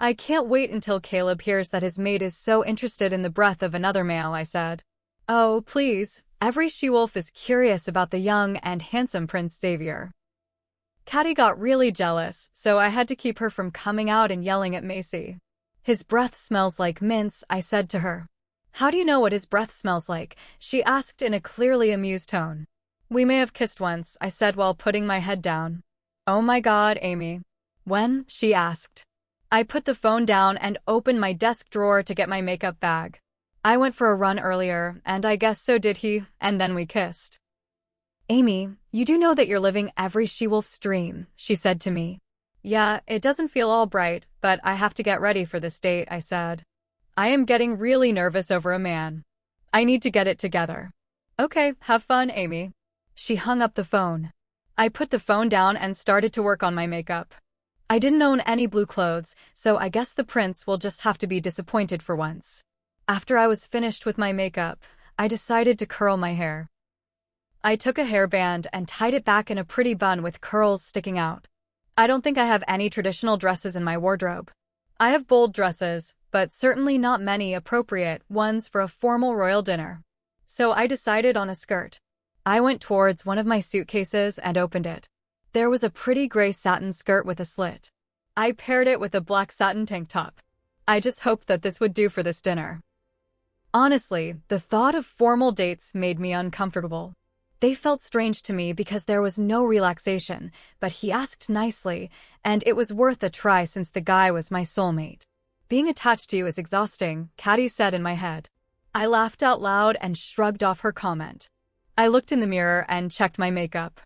I can't wait until Caleb hears that his mate is so interested in the breath of another male, I said. Oh, please, every she-wolf is curious about the young and handsome Prince Xavier. Caddy got really jealous, so I had to keep her from coming out and yelling at Macy. His breath smells like mints, I said to her. How do you know what his breath smells like? She asked in a clearly amused tone. We may have kissed once, I said while putting my head down. Oh my God, Amy. When? She asked. I put the phone down and opened my desk drawer to get my makeup bag. I went for a run earlier, and I guess so did he, and then we kissed. Amy, you do know that you're living every she-wolf's dream, she said to me. Yeah, it doesn't feel all bright, but I have to get ready for this date, I said. I am getting really nervous over a man. I need to get it together. Okay, have fun, Amy. She hung up the phone. I put the phone down and started to work on my makeup. I didn't own any blue clothes, so I guess the prince will just have to be disappointed for once. After I was finished with my makeup, I decided to curl my hair. I took a hairband and tied it back in a pretty bun with curls sticking out. I don't think I have any traditional dresses in my wardrobe. I have bold dresses, but certainly not many appropriate ones for a formal royal dinner. So I decided on a skirt. I went towards one of my suitcases and opened it. There was a pretty gray satin skirt with a slit. I paired it with a black satin tank top. I just hoped that this would do for this dinner. Honestly, the thought of formal dates made me uncomfortable. They felt strange to me because there was no relaxation, but he asked nicely, and it was worth a try since the guy was my soulmate. Being attached to you is exhausting, Caddy said in my head. I laughed out loud and shrugged off her comment. I looked in the mirror and checked my makeup.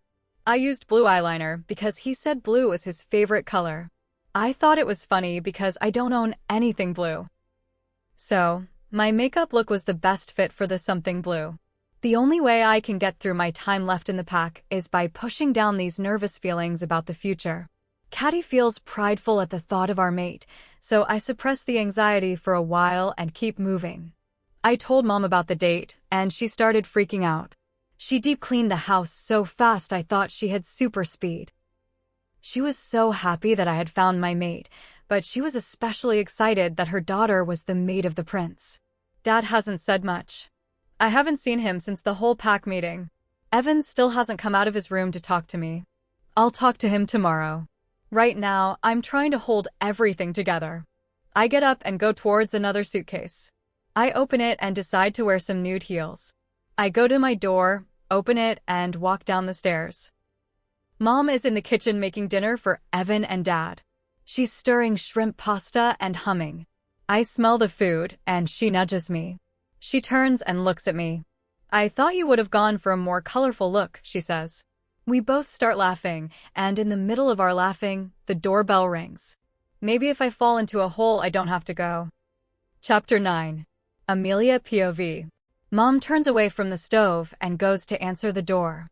I used blue eyeliner because he said blue was his favorite color. I thought it was funny because I don't own anything blue. So, my makeup look was the best fit for the something blue. The only way I can get through my time left in the pack is by pushing down these nervous feelings about the future. Caddy feels prideful at the thought of our mate, so I suppress the anxiety for a while and keep moving. I told Mom about the date, and she started freaking out. She deep cleaned the house so fast I thought she had super speed. She was so happy that I had found my mate, but she was especially excited that her daughter was the mate of the prince. Dad hasn't said much. I haven't seen him since the whole pack meeting. Evan still hasn't come out of his room to talk to me. I'll talk to him tomorrow. Right now, I'm trying to hold everything together. I get up and go towards another suitcase. I open it and decide to wear some nude heels. I go to my door, open it, and walk down the stairs. Mom is in the kitchen making dinner for Evan and Dad. She's stirring shrimp pasta and humming. I smell the food, and she nudges me. She turns and looks at me. I thought you would have gone for a more colorful look, she says. We both start laughing, and in the middle of our laughing, the doorbell rings. Maybe if I fall into a hole, I don't have to go. Chapter 9. Amelia POV. Mom turns away from the stove and goes to answer the door.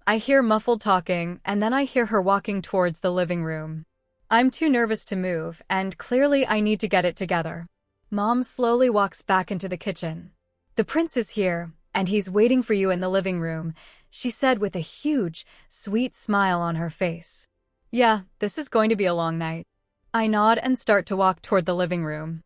I hear muffled talking, and then I hear her walking towards the living room. I'm too nervous to move, and clearly I need to get it together. Mom slowly walks back into the kitchen. The prince is here, and he's waiting for you in the living room, she said with a huge, sweet smile on her face. Yeah, this is going to be a long night. I nod and start to walk toward the living room.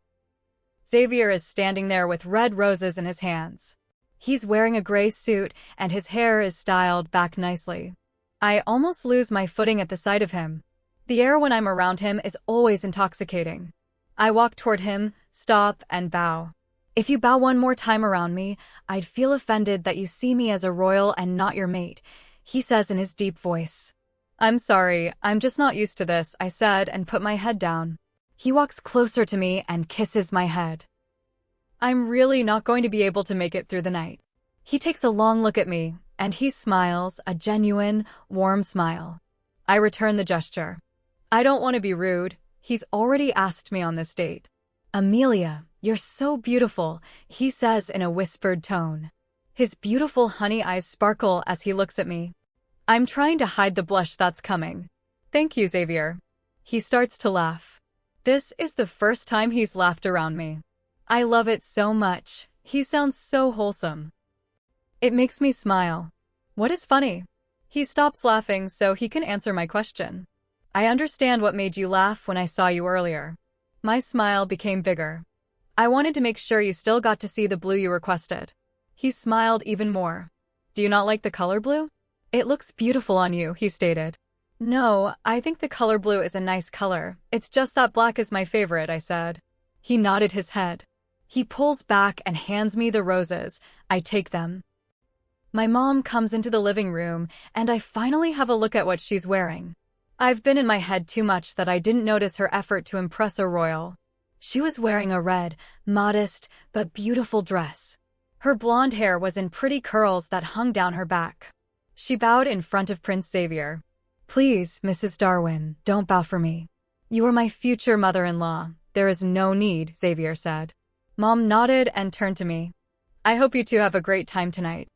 Xavier is standing there with red roses in his hands. He's wearing a gray suit, and his hair is styled back nicely. I almost lose my footing at the sight of him. The air when I'm around him is always intoxicating. I walk toward him, stop, and bow. If you bow one more time around me, I'd feel offended that you see me as a royal and not your mate, he says in his deep voice. I'm sorry, I'm just not used to this, I said and put my head down. He walks closer to me and kisses my head. I'm really not going to be able to make it through the night. He takes a long look at me, and he smiles, a genuine, warm smile. I return the gesture. I don't want to be rude. He's already asked me on this date. Amelia, you're so beautiful, he says in a whispered tone. His beautiful honey eyes sparkle as he looks at me. I'm trying to hide the blush that's coming. Thank you, Xavier. He starts to laugh. This is the first time he's laughed around me. I love it so much. He sounds so wholesome. It makes me smile. What is funny? He stops laughing so he can answer my question. I understand what made you laugh when I saw you earlier. My smile became bigger. I wanted to make sure you still got to see the blue you requested. He smiled even more. Do you not like the color blue? It looks beautiful on you, he stated. No, I think the color blue is a nice color. It's just that black is my favorite, I said. He nodded his head. He pulls back and hands me the roses. I take them. My mom comes into the living room, and I finally have a look at what she's wearing. I've been in my head too much that I didn't notice her effort to impress a royal. She was wearing a red, modest, but beautiful dress. Her blonde hair was in pretty curls that hung down her back. She bowed in front of Prince Xavier. Please, Mrs. Darwin, don't bow for me. You are my future mother-in-law. There is no need, Xavier said. Mom nodded and turned to me. I hope you two have a great time tonight.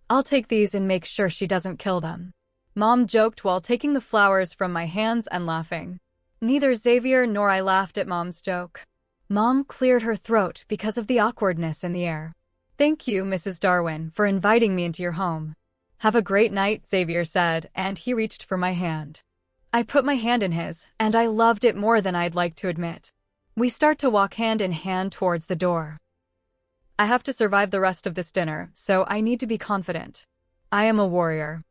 I'll take these and make sure she doesn't kill them. Mom joked while taking the flowers from my hands and laughing. Neither Xavier nor I laughed at Mom's joke. Mom cleared her throat because of the awkwardness in the air. Thank you, Mrs. Darwin, for inviting me into your home. Have a great night, Xavier said, and he reached for my hand. I put my hand in his, and I loved it more than I'd like to admit. We start to walk hand in hand towards the door. I have to survive the rest of this dinner, so I need to be confident. I am a warrior.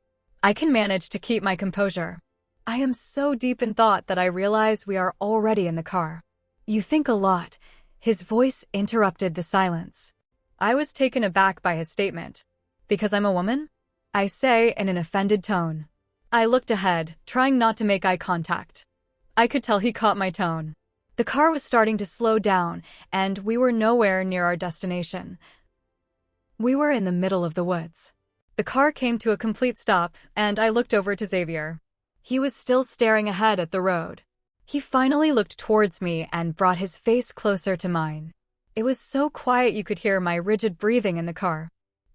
I can manage to keep my composure. I am so deep in thought that I realize we are already in the car. You think a lot. His voice interrupted the silence. I was taken aback by his statement. Because I'm a woman? I say in an offended tone. I looked ahead, trying not to make eye contact. I could tell he caught my tone. The car was starting to slow down, and we were nowhere near our destination. We were in the middle of the woods. The car came to a complete stop, and I looked over to Xavier. He was still staring ahead at the road. He finally looked towards me and brought his face closer to mine. It was so quiet you could hear my rigid breathing in the car.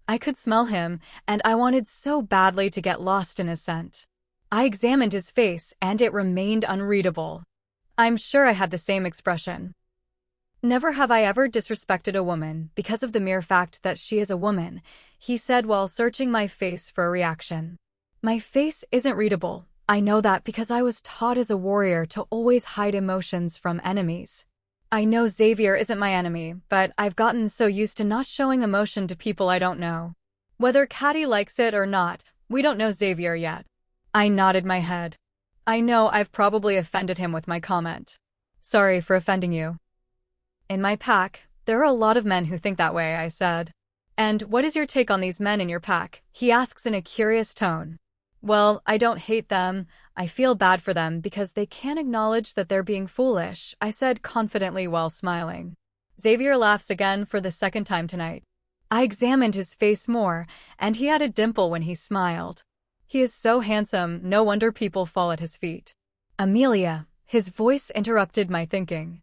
I could smell him, and I wanted so badly to get lost in his scent. I examined his face, and it remained unreadable. I'm sure I had the same expression. Never have I ever disrespected a woman because of the mere fact that she is a woman, he said while searching my face for a reaction. My face isn't readable. I know that because I was taught as a warrior to always hide emotions from enemies. I know Xavier isn't my enemy, but I've gotten so used to not showing emotion to people I don't know. Whether Caddy likes it or not, we don't know Xavier yet. I nodded my head. I know I've probably offended him with my comment. Sorry for offending you. In my pack, there are a lot of men who think that way, I said. And what is your take on these men in your pack? He asks in a curious tone. Well, I don't hate them. I feel bad for them because they can't acknowledge that they're being foolish, I said confidently while smiling. Xavier laughs again for the second time tonight. I examined his face more, and he had a dimple when he smiled. He is so handsome, no wonder people fall at his feet. Amelia, his voice interrupted my thinking.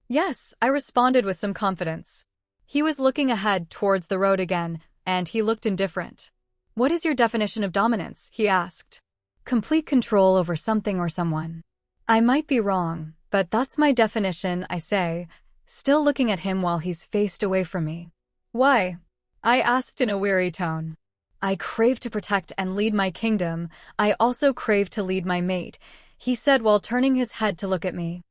Yes, I responded with some confidence. He was looking ahead towards the road again, and he looked indifferent. What is your definition of dominance? He asked. Complete control over something or someone. I might be wrong, but that's my definition, I say, still looking at him while he's faced away from me. Why? I asked in a weary tone. I crave to protect and lead my kingdom. I also crave to lead my mate, he said while turning his head to look at me.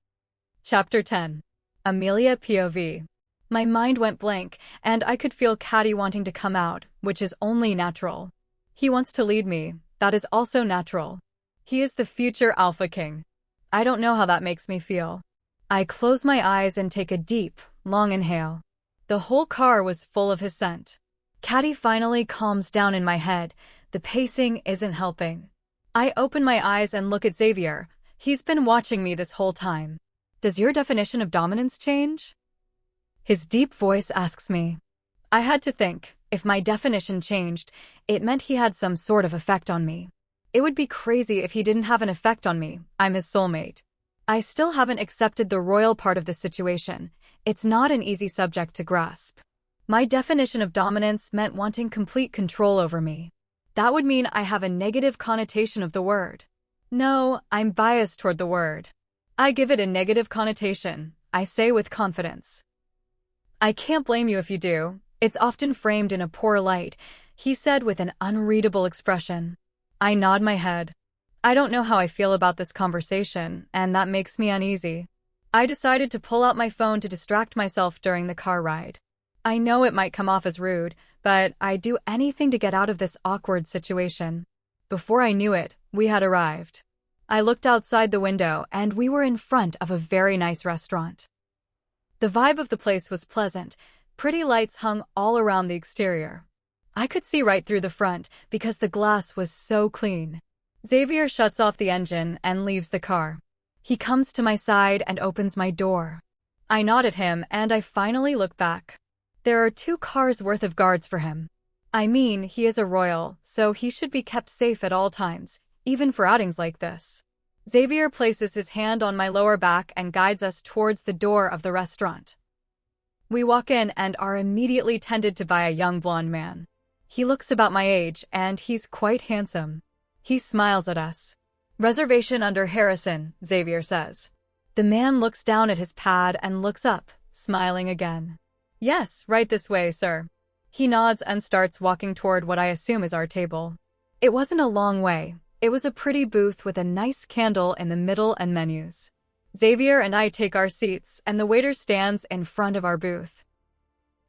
Chapter 10. Amelia POV. My mind went blank, and I could feel Caddy wanting to come out, which is only natural. He wants to lead me, that is also natural. He is the future Alpha King. I don't know how that makes me feel. I close my eyes and take a deep, long inhale. The whole car was full of his scent. Caddy finally calms down in my head. The pacing isn't helping. I open my eyes and look at Xavier. He's been watching me this whole time. Does your definition of dominance change? His deep voice asks me. I had to think. If my definition changed, it meant he had some sort of effect on me. It would be crazy if he didn't have an effect on me. I'm his soulmate. I still haven't accepted the royal part of the situation. It's not an easy subject to grasp. My definition of dominance meant wanting complete control over me. That would mean I have a negative connotation of the word. No, I'm biased toward the word. I give it a negative connotation, I say with confidence. I can't blame you if you do. It's often framed in a poor light, he said with an unreadable expression. I nod my head. I don't know how I feel about this conversation, and that makes me uneasy. I decided to pull out my phone to distract myself during the car ride. I know it might come off as rude, but I'd do anything to get out of this awkward situation. Before I knew it, we had arrived. I looked outside the window, and we were in front of a very nice restaurant. The vibe of the place was pleasant. Pretty lights hung all around the exterior. I could see right through the front because the glass was so clean. Xavier shuts off the engine and leaves the car. He comes to my side and opens my door. I nod at him and I finally look back. There are 2 cars worth of guards for him. I mean, he is a royal, so he should be kept safe at all times, even for outings like this. Xavier places his hand on my lower back and guides us towards the door of the restaurant. We walk in and are immediately tended to by a young blonde man. He looks about my age, and he's quite handsome. He smiles at us. Reservation under Harrison, Xavier says. The man looks down at his pad and looks up, smiling again. Yes, right this way, sir. He nods and starts walking toward what I assume is our table. It wasn't a long way. It was a pretty booth with a nice candle in the middle and menus. Xavier and I take our seats, and the waiter stands in front of our booth.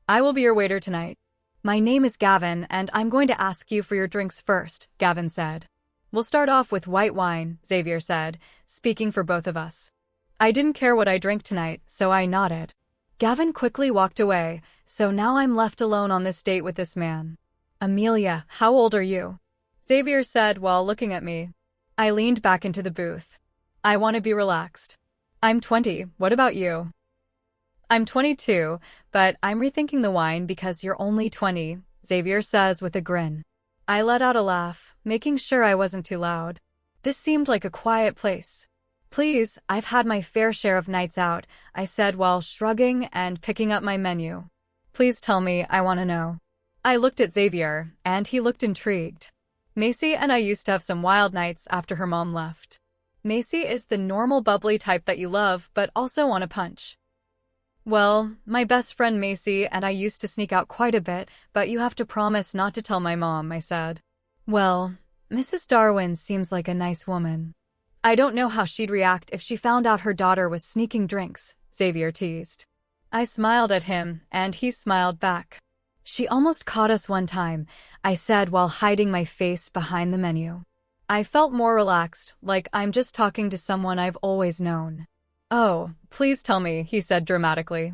I will be your waiter tonight. My name is Gavin, and I'm going to ask you for your drinks first, Gavin said. We'll start off with white wine, Xavier said, speaking for both of us. I didn't care what I drank tonight, so I nodded. Gavin quickly walked away, so now I'm left alone on this date with this man. Amelia, how old are you? Xavier said while looking at me. I leaned back into the booth. I want to be relaxed. I'm 20, what about you? I'm 22, but I'm rethinking the wine because you're only 20, Xavier says with a grin. I let out a laugh, making sure I wasn't too loud. This seemed like a quiet place. Please, I've had my fair share of nights out, I said while shrugging and picking up my menu. Please tell me, I want to know. I looked at Xavier, and he looked intrigued. Macy and I used to have some wild nights after her mom left. Macy is the normal bubbly type that you love, but also want to punch. Well, my best friend Macy and I used to sneak out quite a bit, but you have to promise not to tell my mom, I said. Well, Mrs. Darwin seems like a nice woman. I don't know how she'd react if she found out her daughter was sneaking drinks, Xavier teased. I smiled at him, and he smiled back. She almost caught us one time, I said while hiding my face behind the menu. I felt more relaxed, like I'm just talking to someone I've always known. "Oh, please tell me," he said dramatically.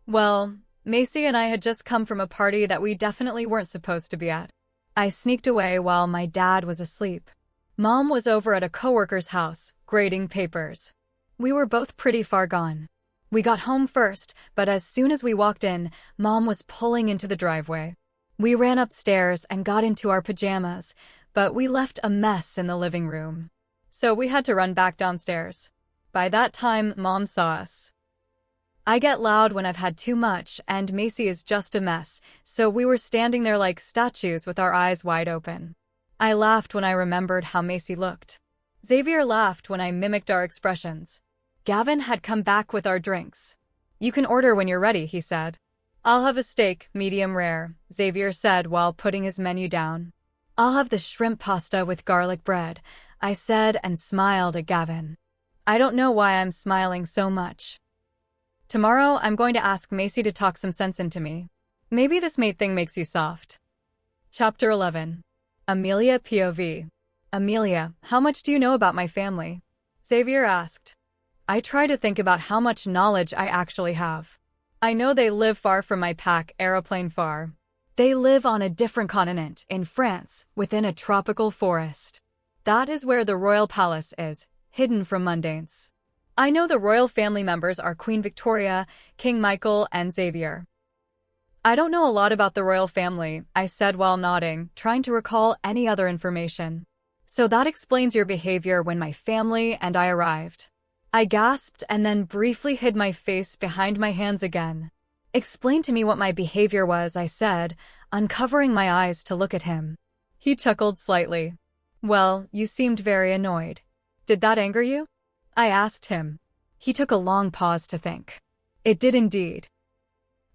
"Well, Macy and I had just come from a party that we definitely weren't supposed to be at. I sneaked away while my dad was asleep. Mom was over at a coworker's house, grading papers. We were both pretty far gone. We got home first, but as soon as we walked in, Mom was pulling into the driveway. We ran upstairs and got into our pajamas, but we left a mess in the living room. So we had to run back downstairs. By that time, Mom saw us. I get loud when I've had too much, and Macy is just a mess, so we were standing there like statues with our eyes wide open. I laughed when I remembered how Macy looked. Xavier laughed when I mimicked our expressions. Gavin had come back with our drinks. "You can order when you're ready," he said. "I'll have a steak, medium rare," Xavier said while putting his menu down. "I'll have the shrimp pasta with garlic bread," I said and smiled at Gavin. I don't know why I'm smiling so much. Tomorrow, I'm going to ask Macy to talk some sense into me. Maybe this mate thing makes you soft. Chapter 11. Amelia POV. "Amelia, how much do you know about my family?" Xavier asked. I try to think about how much knowledge I actually have. I know they live far from my pack, aeroplane far. They live on a different continent, in France, within a tropical forest. That is where the royal palace is, hidden from mundanes. I know the royal family members are Queen Victoria, King Michael, and Xavier. I don't know a lot about the royal family, I said while nodding, trying to recall any other information. So that explains your behavior when my family and I arrived. I gasped and then briefly hid my face behind my hands again. Explain to me what my behavior was, I said, uncovering my eyes to look at him. He chuckled slightly. Well, you seemed very annoyed. Did that anger you? I asked him. He took a long pause to think. It did indeed.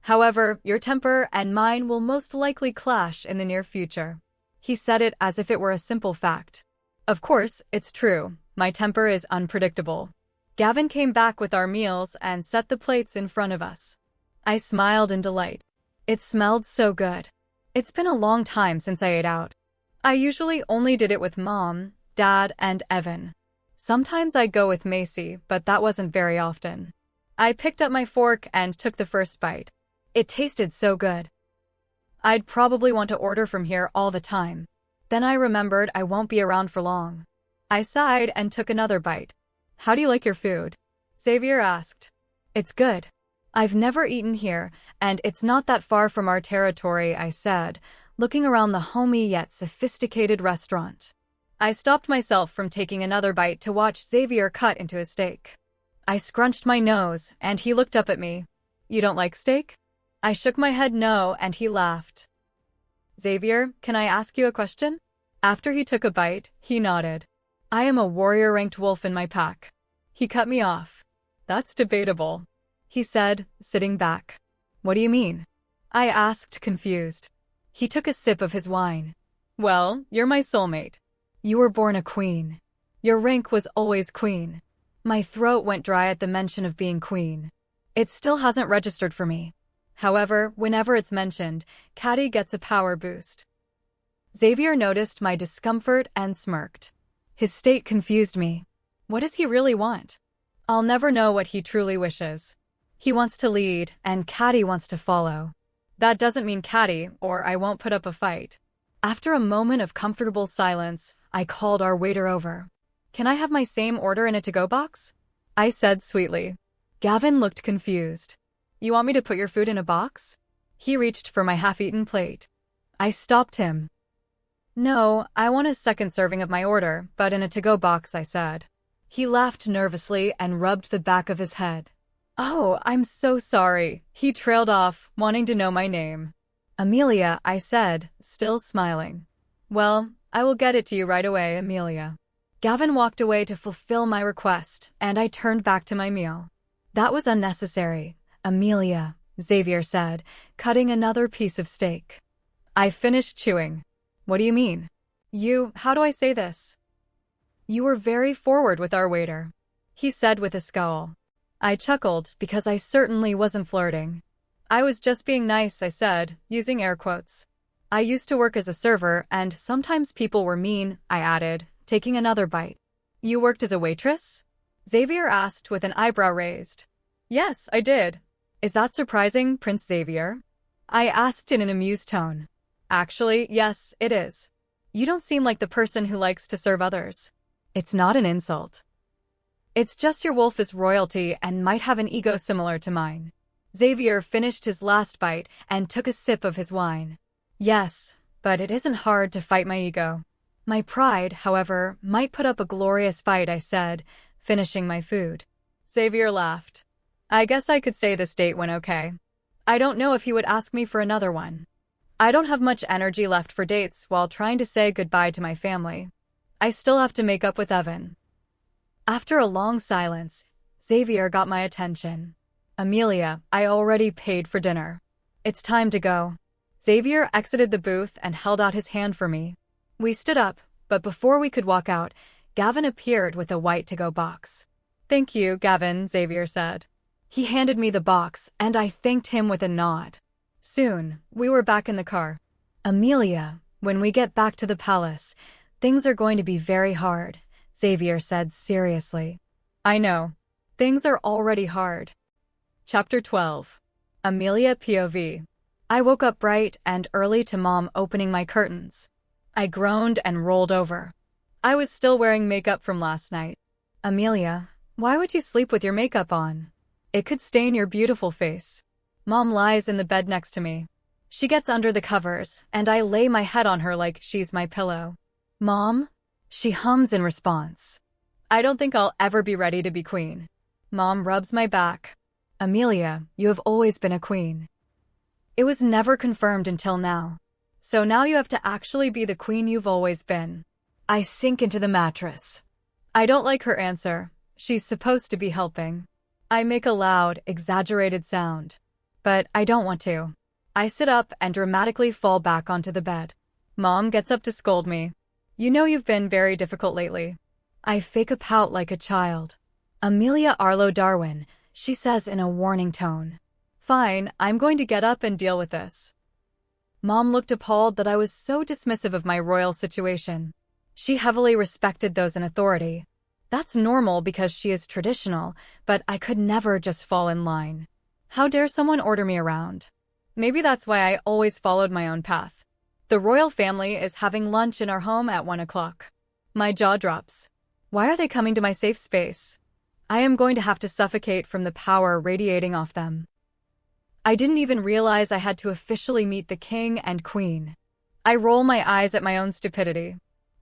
However, your temper and mine will most likely clash in the near future. He said it as if it were a simple fact. Of course, it's true. My temper is unpredictable. Gavin came back with our meals and set the plates in front of us. I smiled in delight. It smelled so good. It's been a long time since I ate out. I usually only did it with Mom, Dad, and Evan. Sometimes I'd go with Macy, but that wasn't very often. I picked up my fork and took the first bite. It tasted so good. I'd probably want to order from here all the time. Then I remembered I won't be around for long. I sighed and took another bite. How do you like your food? Xavier asked. It's good. I've never eaten here, and it's not that far from our territory, I said, looking around the homey yet sophisticated restaurant. I stopped myself from taking another bite to watch Xavier cut into a steak. I scrunched my nose, and he looked up at me. You don't like steak? I shook my head no, and he laughed. Xavier, can I ask you a question? After he took a bite, he nodded. I am a warrior-ranked wolf in my pack. He cut me off. That's debatable, he said, sitting back. What do you mean? I asked, confused. He took a sip of his wine. Well, you're my soulmate. You were born a queen. Your rank was always queen. My throat went dry at the mention of being queen. It still hasn't registered for me. However, whenever it's mentioned, Caddy gets a power boost. Xavier noticed my discomfort and smirked. His state confused me. What does he really want? I'll never know what he truly wishes. He wants to lead, and Caddy wants to follow. That doesn't mean Caddy, or I won't put up a fight. After a moment of comfortable silence, I called our waiter over. Can I have my same order in a to-go box? I said sweetly. Gavin looked confused. You want me to put your food in a box? He reached for my half-eaten plate. I stopped him. No, I want a second serving of my order, but in a to-go box, I said. He laughed nervously and rubbed the back of his head. Oh, I'm so sorry. He trailed off, wanting to know my name. Amelia, I said, still smiling. Well, I will get it to you right away, Amelia. Gavin walked away to fulfill my request, and I turned back to my meal. That was unnecessary, Amelia, Xavier said, cutting another piece of steak. I finished chewing. What do you mean? How do I say this? You were very forward with our waiter, he said with a scowl. I chuckled because I certainly wasn't flirting. I was just being nice, I said, using air quotes. I used to work as a server, and sometimes people were mean, I added, taking another bite. You worked as a waitress? Xavier asked with an eyebrow raised. Yes, I did. Is that surprising, Prince Xavier? I asked in an amused tone. Actually, yes, it is. You don't seem like the person who likes to serve others. It's not an insult. It's just your wolf is royalty and might have an ego similar to mine. Xavier finished his last bite and took a sip of his wine. Yes, but it isn't hard to fight my ego. My pride, however, might put up a glorious fight, I said, finishing my food. Xavier laughed. I guess I could say this date went okay. I don't know if he would ask me for another one. I don't have much energy left for dates while trying to say goodbye to my family. I still have to make up with Evan. After a long silence, Xavier got my attention. Amelia, I already paid for dinner. It's time to go. Xavier exited the booth and held out his hand for me. We stood up, but before we could walk out, Gavin appeared with a white to-go box. Thank you, Gavin, Xavier said. He handed me the box, and I thanked him with a nod. Soon, we were back in the car. Amelia, when we get back to the palace, things are going to be very hard, Xavier said seriously. I know. Things are already hard. Chapter 12. Amelia POV. I woke up bright and early to Mom opening my curtains. I groaned and rolled over. I was still wearing makeup from last night. Amelia, why would you sleep with your makeup on? It could stain your beautiful face. Mom lies in the bed next to me. She gets under the covers, and I lay my head on her like she's my pillow. Mom? She hums in response. I don't think I'll ever be ready to be queen. Mom rubs my back. Amelia, you have always been a queen. It was never confirmed until now. So now you have to actually be the queen you've always been. I sink into the mattress. I don't like her answer. She's supposed to be helping. I make a loud, exaggerated sound. But I don't want to. I sit up and dramatically fall back onto the bed. Mom gets up to scold me. You know you've been very difficult lately. I fake a pout like a child. Amelia Arlo Darwin, she says in a warning tone. Fine, I'm going to get up and deal with this. Mom looked appalled that I was so dismissive of my royal situation. She heavily respected those in authority. That's normal because she is traditional, but I could never just fall in line. How dare someone order me around? Maybe that's why I always followed my own path. The royal family is having lunch in our home at 1 o'clock. My jaw drops. Why are they coming to my safe space? I am going to have to suffocate from the power radiating off them. I didn't even realize I had to officially meet the king and queen. I roll my eyes at my own stupidity.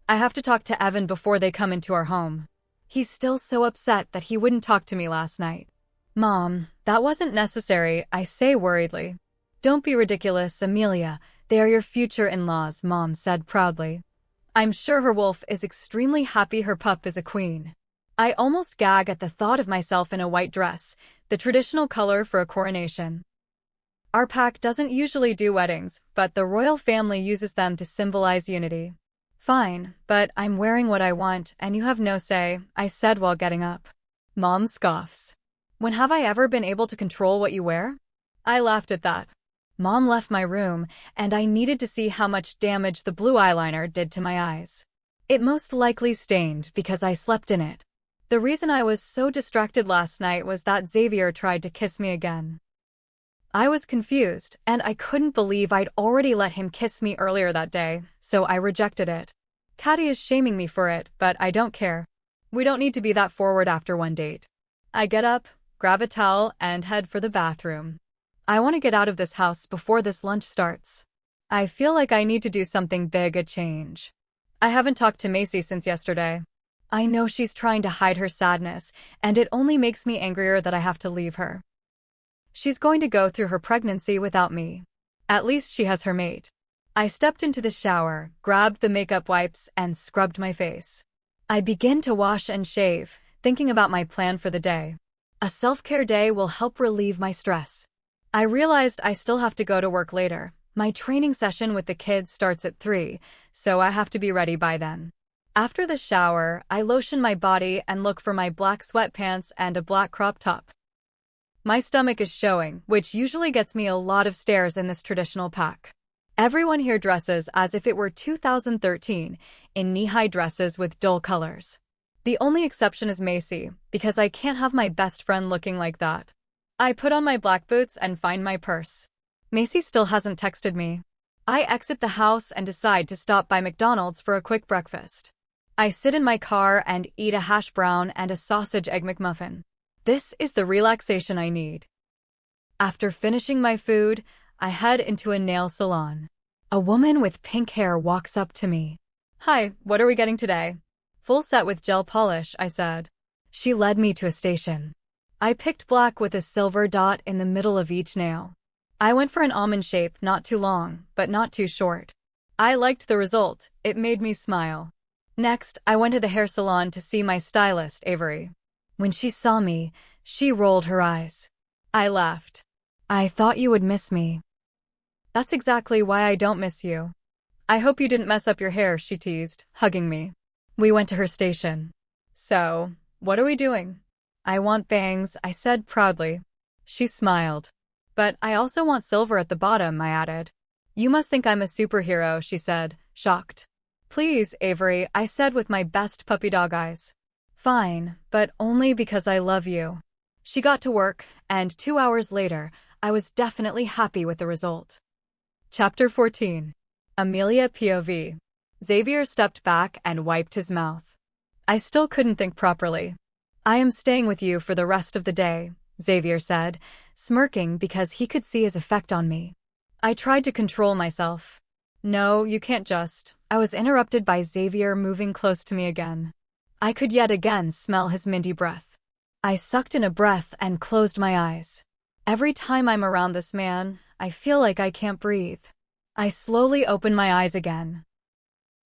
I have to talk to Evan before they come into our home. He's still so upset that he wouldn't talk to me last night. Mom, that wasn't necessary, I say worriedly. Don't be ridiculous, Amelia. They are your future in-laws, Mom said proudly. I'm sure her wolf is extremely happy her pup is a queen. I almost gag at the thought of myself in a white dress, the traditional color for a coronation. Our pack doesn't usually do weddings, but the royal family uses them to symbolize unity. Fine, but I'm wearing what I want, and you have no say, I said while getting up. Mom scoffs. When have I ever been able to control what you wear? I laughed at that. Mom left my room, and I needed to see how much damage the blue eyeliner did to my eyes. It most likely stained because I slept in it. The reason I was so distracted last night was that Xavier tried to kiss me again. I was confused, and I couldn't believe I'd already let him kiss me earlier that day, so I rejected it. Caddy is shaming me for it, but I don't care. We don't need to be that forward after one date. I get up, grab a towel, and head for the bathroom. I want to get out of this house before this lunch starts. I feel like I need to do something big, a change. I haven't talked to Macy since yesterday. I know she's trying to hide her sadness, and it only makes me angrier that I have to leave her. She's going to go through her pregnancy without me. At least she has her mate. I stepped into the shower, grabbed the makeup wipes, and scrubbed my face. I begin to wash and shave, thinking about my plan for the day. A self-care day will help relieve my stress. I realized I still have to go to work later. My training session with the kids starts at 3, so I have to be ready by then. After the shower, I lotion my body and look for my black sweatpants and a black crop top. My stomach is showing, which usually gets me a lot of stares in this traditional pack. Everyone here dresses as if it were 2013, in knee-high dresses with dull colors. The only exception is Macy, because I can't have my best friend looking like that. I put on my black boots and find my purse. Macy still hasn't texted me. I exit the house and decide to stop by McDonald's for a quick breakfast. I sit in my car and eat a hash brown and a sausage egg McMuffin. This is the relaxation I need. After finishing my food, I head into a nail salon. A woman with pink hair walks up to me. "Hi, what are we getting today?" "Full set with gel polish," I said. She led me to a station. I picked black with a silver dot in the middle of each nail. I went for an almond shape, not too long, but not too short. I liked the result. It made me smile. Next, I went to the hair salon to see my stylist, Avery. When she saw me, she rolled her eyes. I laughed. "I thought you would miss me." "That's exactly why I don't miss you." "I hope you didn't mess up your hair," she teased, hugging me. We went to her station. "So, what are we doing?" "I want bangs," I said proudly. She smiled. "But I also want silver at the bottom," I added. "You must think I'm a superhero," she said, shocked. "Please, Avery," I said with my best puppy dog eyes. "Fine, but only because I love you." She got to work, and 2 hours later, I was definitely happy with the result. Chapter 14. Amelia POV. Xavier stepped back and wiped his mouth. I still couldn't think properly. "I am staying with you for the rest of the day," Xavier said, smirking because he could see his effect on me. I tried to control myself. "No, you can't just." I was interrupted by Xavier moving close to me again. I could yet again smell his minty breath. I sucked in a breath and closed my eyes. Every time I'm around this man, I feel like I can't breathe. I slowly open my eyes again.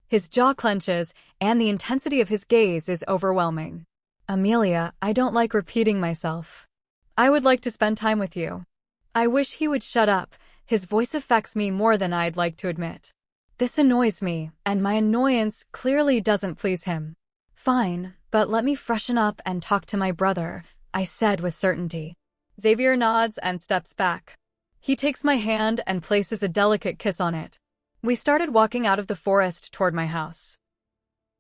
His jaw clenches, and the intensity of his gaze is overwhelming. "Amelia, I don't like repeating myself. I would like to spend time with you." I wish he would shut up. His voice affects me more than I'd like to admit. This annoys me, and my annoyance clearly doesn't please him. "Fine, but let me freshen up and talk to my brother," I said with certainty. Xavier nods and steps back. He takes my hand and places a delicate kiss on it. We started walking out of the forest toward my house.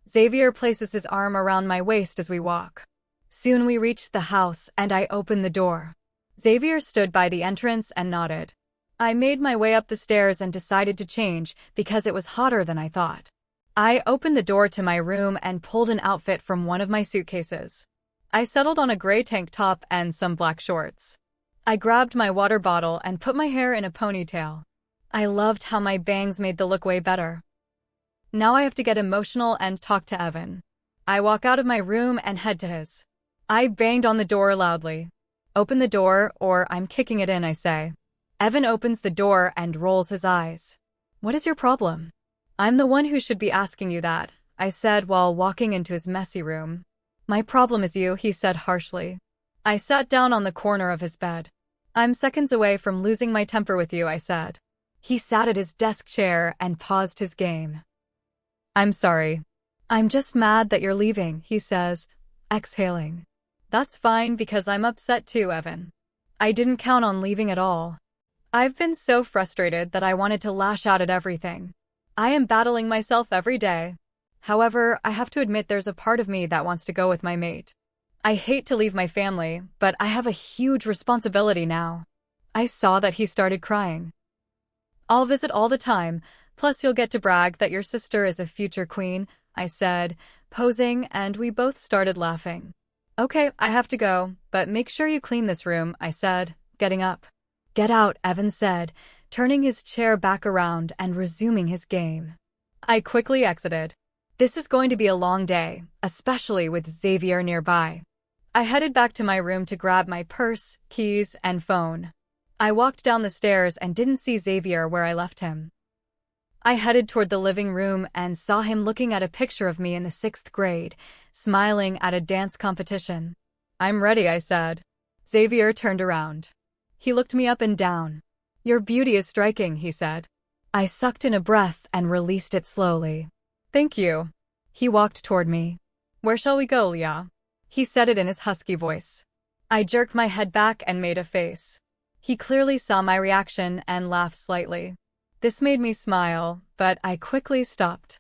Xavier places his arm around my waist as we walk. Soon we reached the house and I opened the door. Xavier stood by the entrance and nodded. I made my way up the stairs and decided to change because it was hotter than I thought. I opened the door to my room and pulled an outfit from one of my suitcases. I settled on a gray tank top and some black shorts. I grabbed my water bottle and put my hair in a ponytail. I loved how my bangs made the look way better. Now I have to get emotional and talk to Evan. I walk out of my room and head to his. I banged on the door loudly. "Open the door, or I'm kicking it in," I say. Evan opens the door and rolls his eyes. "What is your problem?" "I'm the one who should be asking you that," I said while walking into his messy room. "My problem is you," he said harshly. I sat down on the corner of his bed. "I'm seconds away from losing my temper with you," I said. He sat at his desk chair and paused his game. "I'm sorry. I'm just mad that you're leaving," he says, exhaling. "That's fine because I'm upset too, Evan. I didn't count on leaving at all. I've been so frustrated that I wanted to lash out at everything. I am battling myself every day. However, I have to admit there's a part of me that wants to go with my mate. I hate to leave my family, but I have a huge responsibility now." I saw that he started crying. "I'll visit all the time, plus you'll get to brag that your sister is a future queen," I said, posing, and we both started laughing. "Okay, I have to go, but make sure you clean this room," I said, getting up. "Get out," Evan said, turning his chair back around and resuming his game. I quickly exited. This is going to be a long day, especially with Xavier nearby. I headed back to my room to grab my purse, keys, and phone. I walked down the stairs and didn't see Xavier where I left him. I headed toward the living room and saw him looking at a picture of me in the 6th grade, smiling at a dance competition. "I'm ready," I said. Xavier turned around. He looked me up and down. "Your beauty is striking," he said. I sucked in a breath and released it slowly. "Thank you." He walked toward me. "Where shall we go, Leah?" He said it in his husky voice. I jerked my head back and made a face. He clearly saw my reaction and laughed slightly. This made me smile, but I quickly stopped.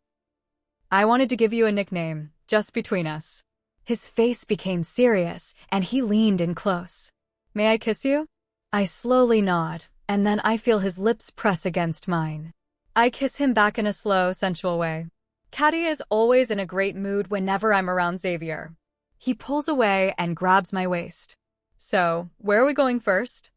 I wanted to give you a nickname, just between us. His face became serious, and he leaned in close. May I kiss you? I slowly nod, and then I feel his lips press against mine. I kiss him back in a slow, sensual way. Caddy is always in a great mood whenever I'm around Xavier. He pulls away and grabs my waist. So, where are we going first?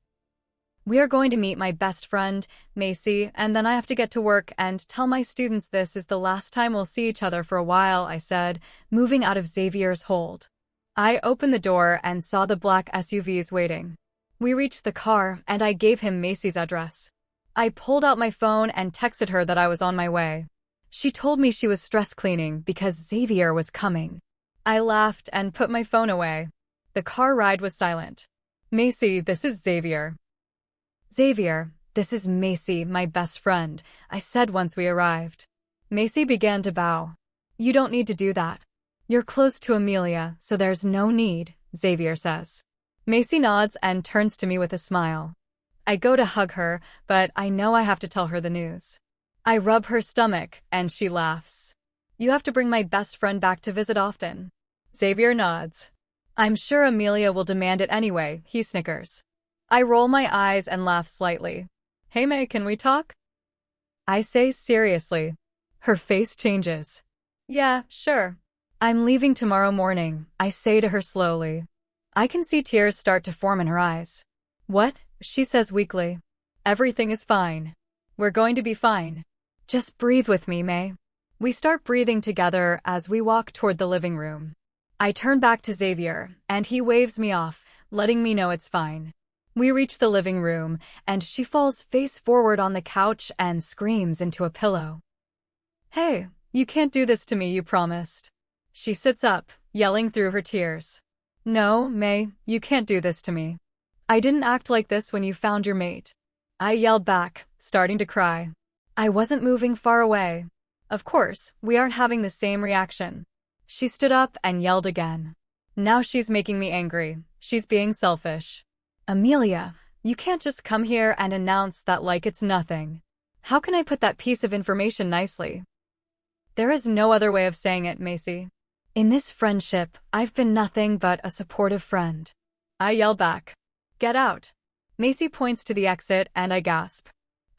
We are going to meet my best friend, Macy, and then I have to get to work and tell my students this is the last time we'll see each other for a while, I said, moving out of Xavier's hold. I opened the door and saw the black SUVs waiting. We reached the car, and I gave him Macy's address. I pulled out my phone and texted her that I was on my way. She told me she was stress cleaning because Xavier was coming. I laughed and put my phone away. The car ride was silent. Macy, this is Xavier. Xavier, this is Macy, my best friend, I said once we arrived. Macy began to bow. You don't need to do that. You're close to Amelia, so there's no need, Xavier says. Macy nods and turns to me with a smile. I go to hug her, but I know I have to tell her the news. I rub her stomach, and she laughs. You have to bring my best friend back to visit often. Xavier nods. I'm sure Amelia will demand it anyway, he snickers. I roll my eyes and laugh slightly. Hey May, can we talk? I say seriously. Her face changes. Yeah, sure. I'm leaving tomorrow morning, I say to her slowly. I can see tears start to form in her eyes. What? She says weakly. Everything is fine. We're going to be fine. Just breathe with me, May. We start breathing together as we walk toward the living room. I turn back to Xavier, and he waves me off, letting me know it's fine. We reach the living room, and she falls face forward on the couch and screams into a pillow. Hey, you can't do this to me, you promised. She sits up, yelling through her tears. No, May, you can't do this to me. I didn't act like this when you found your mate. I yelled back, starting to cry. I wasn't moving far away. Of course, we aren't having the same reaction. She stood up and yelled again. Now she's making me angry. She's being selfish. Amelia, you can't just come here and announce that like it's nothing. How can I put that piece of information nicely? There is no other way of saying it, Macy. In this friendship, I've been nothing but a supportive friend. I yell back. Get out. Macy points to the exit and I gasp.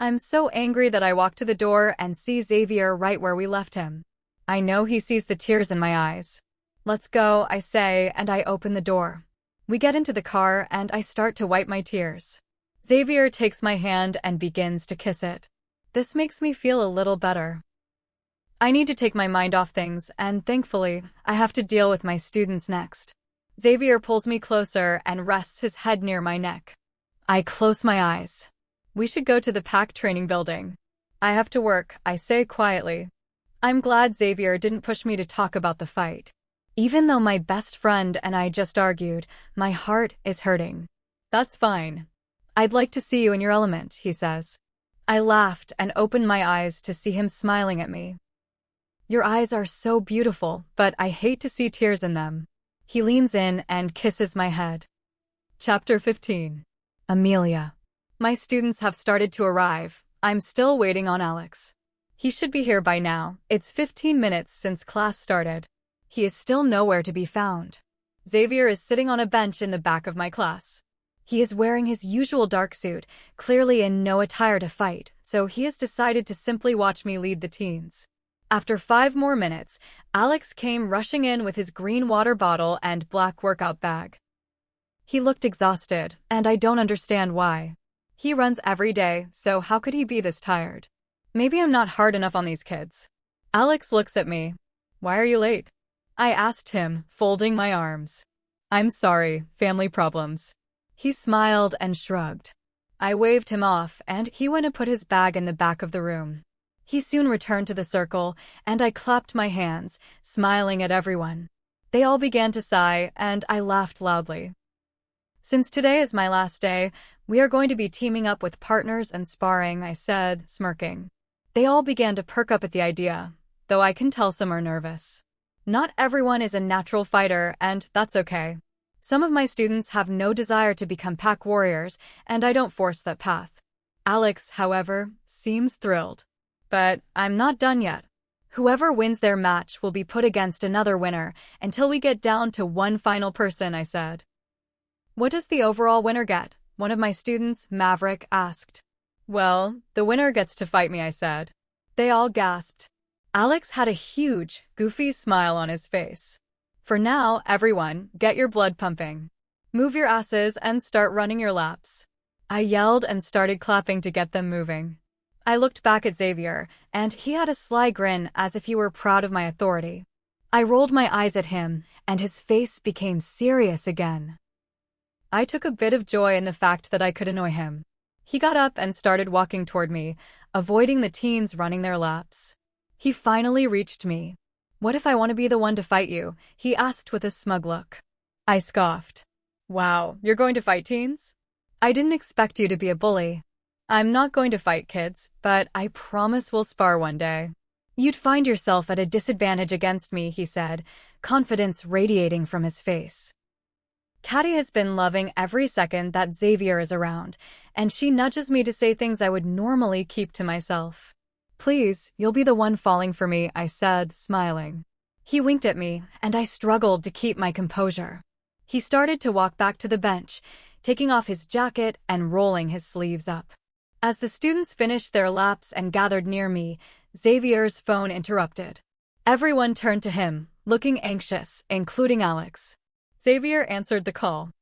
I'm so angry that I walk to the door and see Xavier right where we left him. I know he sees the tears in my eyes. Let's go, I say, and I open the door. We get into the car and I start to wipe my tears. Xavier takes my hand and begins to kiss it. This makes me feel a little better. I need to take my mind off things, and thankfully, I have to deal with my students next. Xavier pulls me closer and rests his head near my neck. I close my eyes. We should go to the Pack training building. I have to work, I say quietly. I'm glad Xavier didn't push me to talk about the fight. Even though my best friend and I just argued, my heart is hurting. That's fine. I'd like to see you in your element, he says. I laughed and opened my eyes to see him smiling at me. Your eyes are so beautiful, but I hate to see tears in them. He leans in and kisses my head. Chapter 15. Amelia. My students have started to arrive. I'm still waiting on Alex. He should be here by now. It's 15 minutes since class started. He is still nowhere to be found. Xavier is sitting on a bench in the back of my class. He is wearing his usual dark suit, clearly in no attire to fight, so he has decided to simply watch me lead the teens. After 5 more minutes, Alex came rushing in with his green water bottle and black workout bag. He looked exhausted, and I don't understand why. He runs every day, so how could he be this tired? Maybe I'm not hard enough on these kids. Alex looks at me. Why are you late? I asked him, folding my arms. I'm sorry, family problems. He smiled and shrugged. I waved him off, and he went and put his bag in the back of the room. He soon returned to the circle, and I clapped my hands, smiling at everyone. They all began to sigh, and I laughed loudly. Since today is my last day, we are going to be teaming up with partners and sparring, I said, smirking. They all began to perk up at the idea, though I can tell some are nervous. Not everyone is a natural fighter, and that's okay. Some of my students have no desire to become pack warriors, and I don't force that path. Alex, however, seems thrilled. But I'm not done yet. Whoever wins their match will be put against another winner until we get down to one final person, I said. What does the overall winner get? One of my students, Maverick, asked. Well, the winner gets to fight me, I said. They all gasped. Alex had a huge, goofy smile on his face. For now, everyone, get your blood pumping. Move your asses and start running your laps. I yelled and started clapping to get them moving. I looked back at Xavier, and he had a sly grin as if he were proud of my authority. I rolled my eyes at him, and his face became serious again. I took a bit of joy in the fact that I could annoy him. He got up and started walking toward me, avoiding the teens running their laps. He finally reached me. What if I want to be the one to fight you? He asked with a smug look. I scoffed. Wow, you're going to fight teens? I didn't expect you to be a bully. I'm not going to fight kids, but I promise we'll spar one day. You'd find yourself at a disadvantage against me, he said, confidence radiating from his face. Caddy has been loving every second that Xavier is around, and she nudges me to say things I would normally keep to myself. Please, you'll be the one falling for me, I said, smiling. He winked at me, and I struggled to keep my composure. He started to walk back to the bench, taking off his jacket and rolling his sleeves up. As the students finished their laps and gathered near me, Xavier's phone interrupted. Everyone turned to him, looking anxious, including Alex. Xavier answered the call.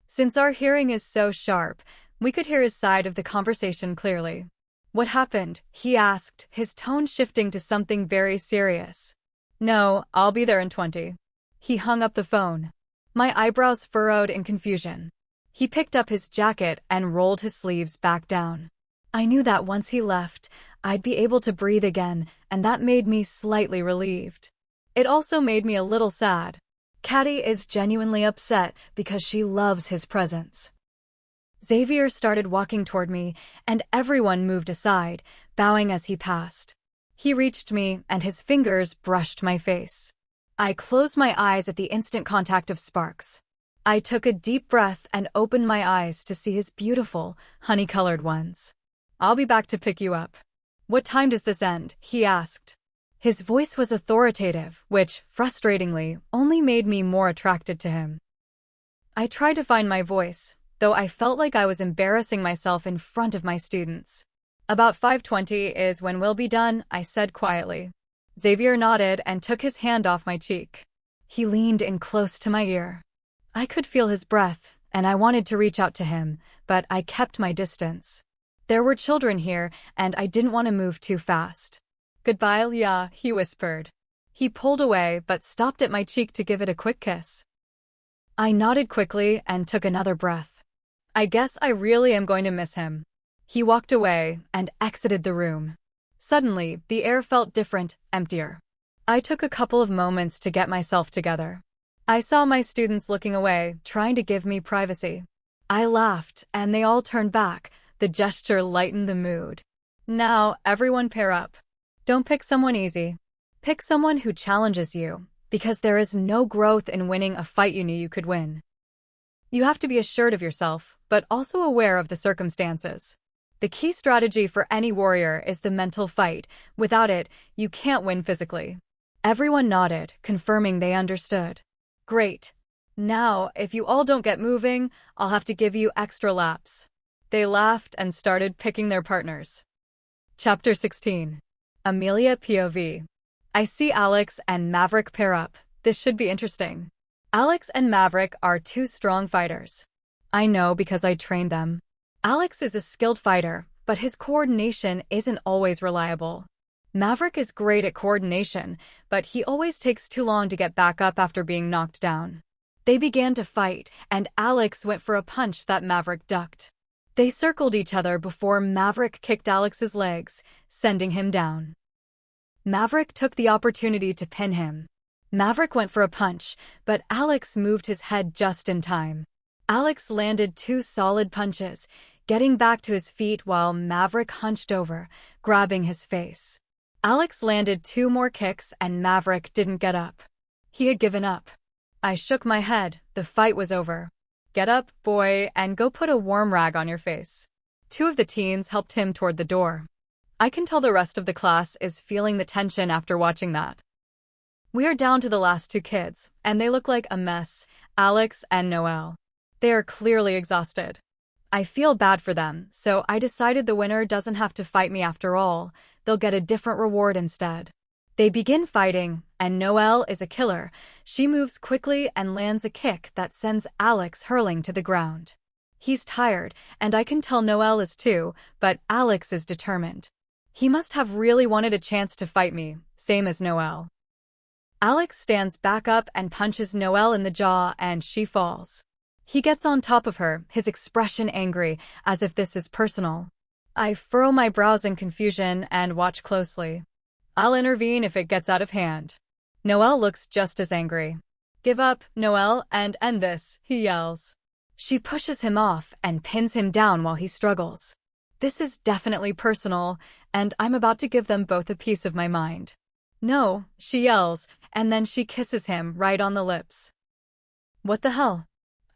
Since our hearing is so sharp, we could hear his side of the conversation clearly. What happened? He asked, his tone shifting to something very serious. No, I'll be there in 20. He hung up the phone. My eyebrows furrowed in confusion. He picked up his jacket and rolled his sleeves back down. I knew that once he left, I'd be able to breathe again, and that made me slightly relieved. It also made me a little sad. Caddy is genuinely upset because she loves his presence. Xavier started walking toward me, and everyone moved aside, bowing as he passed. He reached me, and his fingers brushed my face. I closed my eyes at the instant contact of sparks. I took a deep breath and opened my eyes to see his beautiful, honey-colored ones. I'll be back to pick you up. What time does this end? He asked. His voice was authoritative, which, frustratingly, only made me more attracted to him. I tried to find my voice, though I felt like I was embarrassing myself in front of my students. About 5:20 is when we'll be done, I said quietly. Xavier nodded and took his hand off my cheek. He leaned in close to my ear. I could feel his breath, and I wanted to reach out to him, but I kept my distance. There were children here, and I didn't want to move too fast. Goodbye, Leah, he whispered. He pulled away but stopped at my cheek to give it a quick kiss. I nodded quickly and took another breath. I guess I really am going to miss him. He walked away and exited the room. Suddenly, the air felt different, emptier. I took a couple of moments to get myself together. I saw my students looking away, trying to give me privacy. I laughed, and they all turned back. The gesture lightened the mood. Now, everyone pair up. Don't pick someone easy. Pick someone who challenges you, because there is no growth in winning a fight you knew you could win. You have to be assured of yourself, but also aware of the circumstances. The key strategy for any warrior is the mental fight. Without it, you can't win physically. Everyone nodded, confirming they understood. Great. Now, if you all don't get moving, I'll have to give you extra laps. They laughed and started picking their partners. Chapter 16. Amelia POV. I see Alex and Maverick pair up. This should be interesting. Alex and Maverick are two strong fighters. I know because I trained them. Alex is a skilled fighter, but his coordination isn't always reliable. Maverick is great at coordination, but he always takes too long to get back up after being knocked down. They began to fight, and Alex went for a punch that Maverick ducked. They circled each other before Maverick kicked Alex's legs, sending him down. Maverick took the opportunity to pin him. Maverick went for a punch, but Alex moved his head just in time. Alex landed two solid punches, getting back to his feet while Maverick hunched over, grabbing his face. Alex landed two more kicks and Maverick didn't get up. He had given up. I shook my head. The fight was over. Get up, boy, and go put a warm rag on your face. Two of the teens helped him toward the door. I can tell the rest of the class is feeling the tension after watching that. We are down to the last two kids, and they look like a mess, Alex and Noelle. They are clearly exhausted. I feel bad for them, so I decided the winner doesn't have to fight me after all. They'll get a different reward instead. They begin fighting, and Noelle is a killer. She moves quickly and lands a kick that sends Alex hurling to the ground. He's tired, and I can tell Noelle is too, but Alex is determined. He must have really wanted a chance to fight me, same as Noelle. Alex stands back up and punches Noelle in the jaw, and she falls. He gets on top of her, his expression angry, as if this is personal. I furrow my brows in confusion and watch closely. I'll intervene if it gets out of hand. Noelle looks just as angry. Give up, Noelle, and end this, he yells. She pushes him off and pins him down while he struggles. This is definitely personal, and I'm about to give them both a piece of my mind. No, she yells, and then she kisses him right on the lips. What the hell?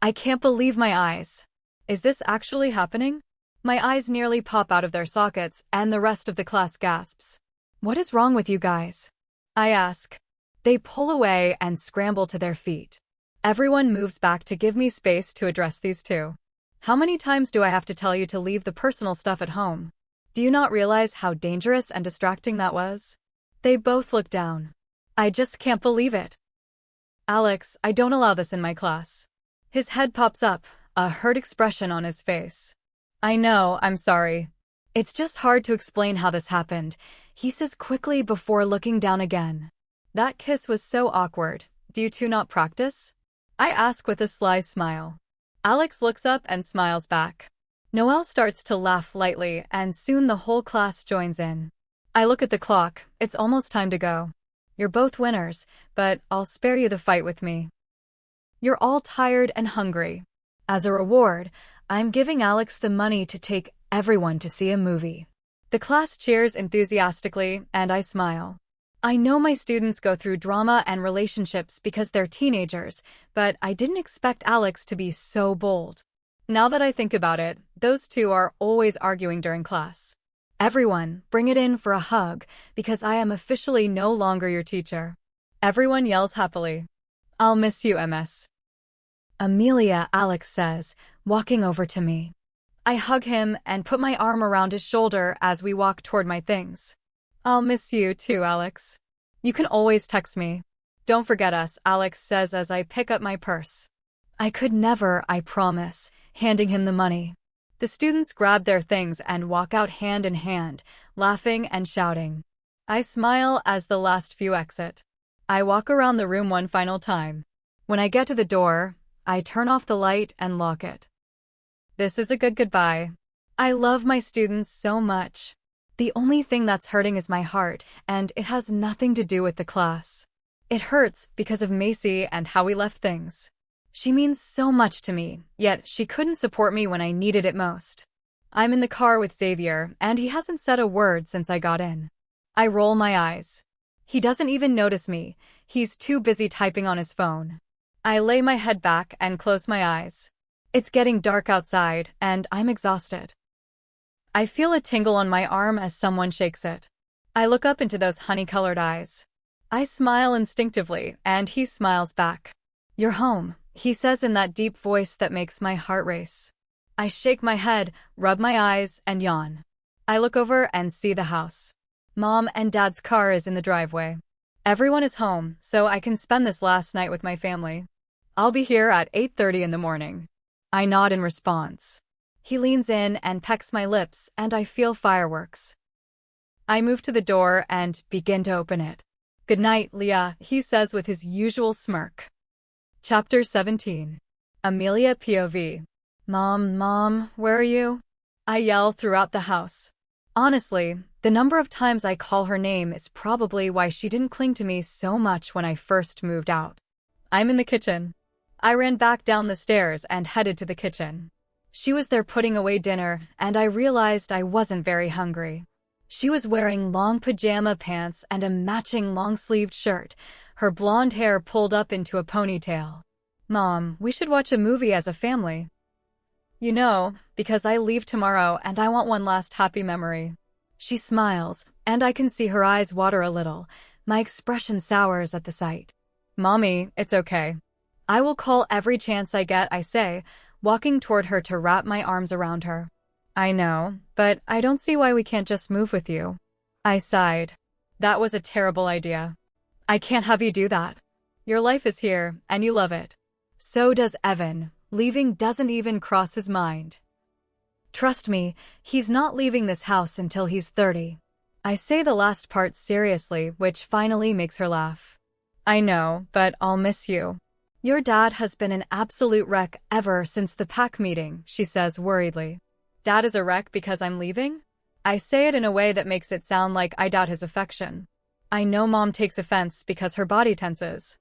I can't believe my eyes. Is this actually happening? My eyes nearly pop out of their sockets, and the rest of the class gasps. What is wrong with you guys? I ask. They pull away and scramble to their feet. Everyone moves back to give me space to address these two. How many times do I have to tell you to leave the personal stuff at home? Do you not realize how dangerous and distracting that was? They both look down. I just can't believe it. Alex, I don't allow this in my class. His head pops up, a hurt expression on his face. I know, I'm sorry. It's just hard to explain how this happened, he says quickly before looking down again. That kiss was so awkward. Do you two not practice? I ask with a sly smile. Alex looks up and smiles back. Noelle starts to laugh lightly, and soon the whole class joins in. I look at the clock. It's almost time to go. You're both winners, but I'll spare you the fight with me. You're all tired and hungry. As a reward, I'm giving Alex the money to take everyone to see a movie. The class cheers enthusiastically, and I smile. I know my students go through drama and relationships because they're teenagers, but I didn't expect Alex to be so bold. Now that I think about it, those two are always arguing during class. Everyone, bring it in for a hug, because I am officially no longer your teacher. Everyone yells happily. I'll miss you, MS. Amelia, Alex says, walking over to me. I hug him and put my arm around his shoulder as we walk toward my things. I'll miss you too, Alex. You can always text me. Don't forget us, Alex says as I pick up my purse. I could never, I promise, handing him the money. The students grab their things and walk out hand in hand, laughing and shouting. I smile as the last few exit. I walk around the room one final time. When I get to the door, I turn off the light and lock it. This is a good goodbye. I love my students so much. The only thing that's hurting is my heart, and it has nothing to do with the class. It hurts because of Macy and how we left things. She means so much to me, yet she couldn't support me when I needed it most. I'm in the car with Xavier, and he hasn't said a word since I got in. I roll my eyes. He doesn't even notice me. He's too busy typing on his phone. I lay my head back and close my eyes. It's getting dark outside, and I'm exhausted. I feel a tingle on my arm as someone shakes it. I look up into those honey-colored eyes. I smile instinctively, and he smiles back. You're home, he says in that deep voice that makes my heart race. I shake my head, rub my eyes, and yawn. I look over and see the house. Mom and Dad's car is in the driveway. Everyone is home, so I can spend this last night with my family. I'll be here at 8:30 in the morning. I nod in response. He leans in and pecks my lips, and I feel fireworks. I move to the door and begin to open it. Good night, Leah, he says with his usual smirk. Chapter 17. Amelia POV. Mom, where are you? I yell throughout the house. Honestly, the number of times I call her name is probably why she didn't cling to me so much when I first moved out. I'm in the kitchen. I ran back down the stairs and headed to the kitchen. She was there putting away dinner, and I realized I wasn't very hungry. She was wearing long pajama pants and a matching long-sleeved shirt, her blonde hair pulled up into a ponytail. Mom, we should watch a movie as a family. Because I leave tomorrow and I want one last happy memory. She smiles, and I can see her eyes water a little. My expression sours at the sight. Mommy, it's okay. I will call every chance I get, I say, walking toward her to wrap my arms around her. I know, but I don't see why we can't just move with you. I sighed. That was a terrible idea. I can't have you do that. Your life is here, and you love it. So does Evan. Leaving doesn't even cross his mind. Trust me, he's not leaving this house until he's 30. I say the last part seriously, which finally makes her laugh. I know, but I'll miss you. Your dad has been an absolute wreck ever since the pack meeting, she says worriedly. Dad is a wreck because I'm leaving? I say it in a way that makes it sound like I doubt his affection. I know Mom takes offense because her body tenses.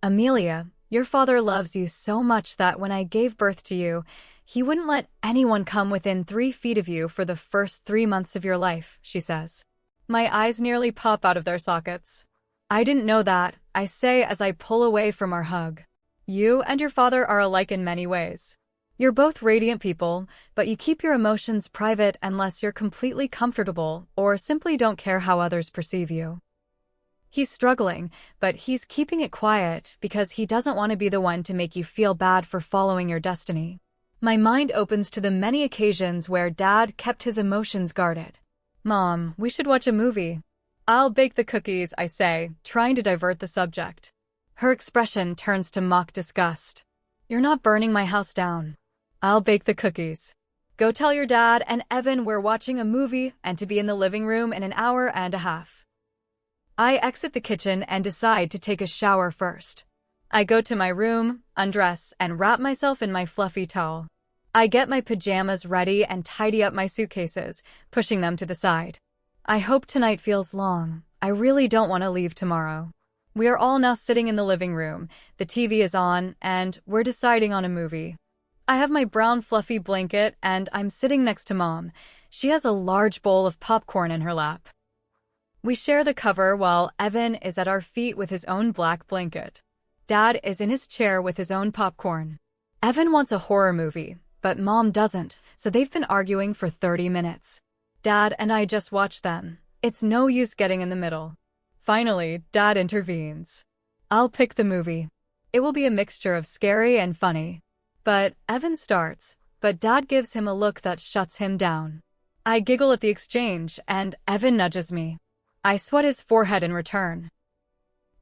Amelia, your father loves you so much that when I gave birth to you, he wouldn't let anyone come within 3 feet of you for the first 3 months of your life, she says. My eyes nearly pop out of their sockets. I didn't know that, I say as I pull away from our hug. You and your father are alike in many ways. You're both radiant people, but you keep your emotions private unless you're completely comfortable or simply don't care how others perceive you. He's struggling, but he's keeping it quiet because he doesn't want to be the one to make you feel bad for following your destiny. My mind opens to the many occasions where Dad kept his emotions guarded. Mom, we should watch a movie. I'll bake the cookies, I say, trying to divert the subject. Her expression turns to mock disgust. You're not burning my house down. I'll bake the cookies. Go tell your dad and Evan we're watching a movie and to be in the living room in an hour and a half. I exit the kitchen and decide to take a shower first. I go to my room, undress, and wrap myself in my fluffy towel. I get my pajamas ready and tidy up my suitcases, pushing them to the side. I hope tonight feels long. I really don't want to leave tomorrow. We are all now sitting in the living room, the TV is on, and we're deciding on a movie. I have my brown fluffy blanket and I'm sitting next to Mom. She has a large bowl of popcorn in her lap. We share the cover while Evan is at our feet with his own black blanket. Dad is in his chair with his own popcorn. Evan wants a horror movie, but Mom doesn't, so they've been arguing for 30 minutes. Dad and I just watch them. It's no use getting in the middle. Finally, Dad intervenes. I'll pick the movie. It will be a mixture of scary and funny. But Evan starts, but Dad gives him a look that shuts him down. I giggle at the exchange, and Evan nudges me. I sweat his forehead in return.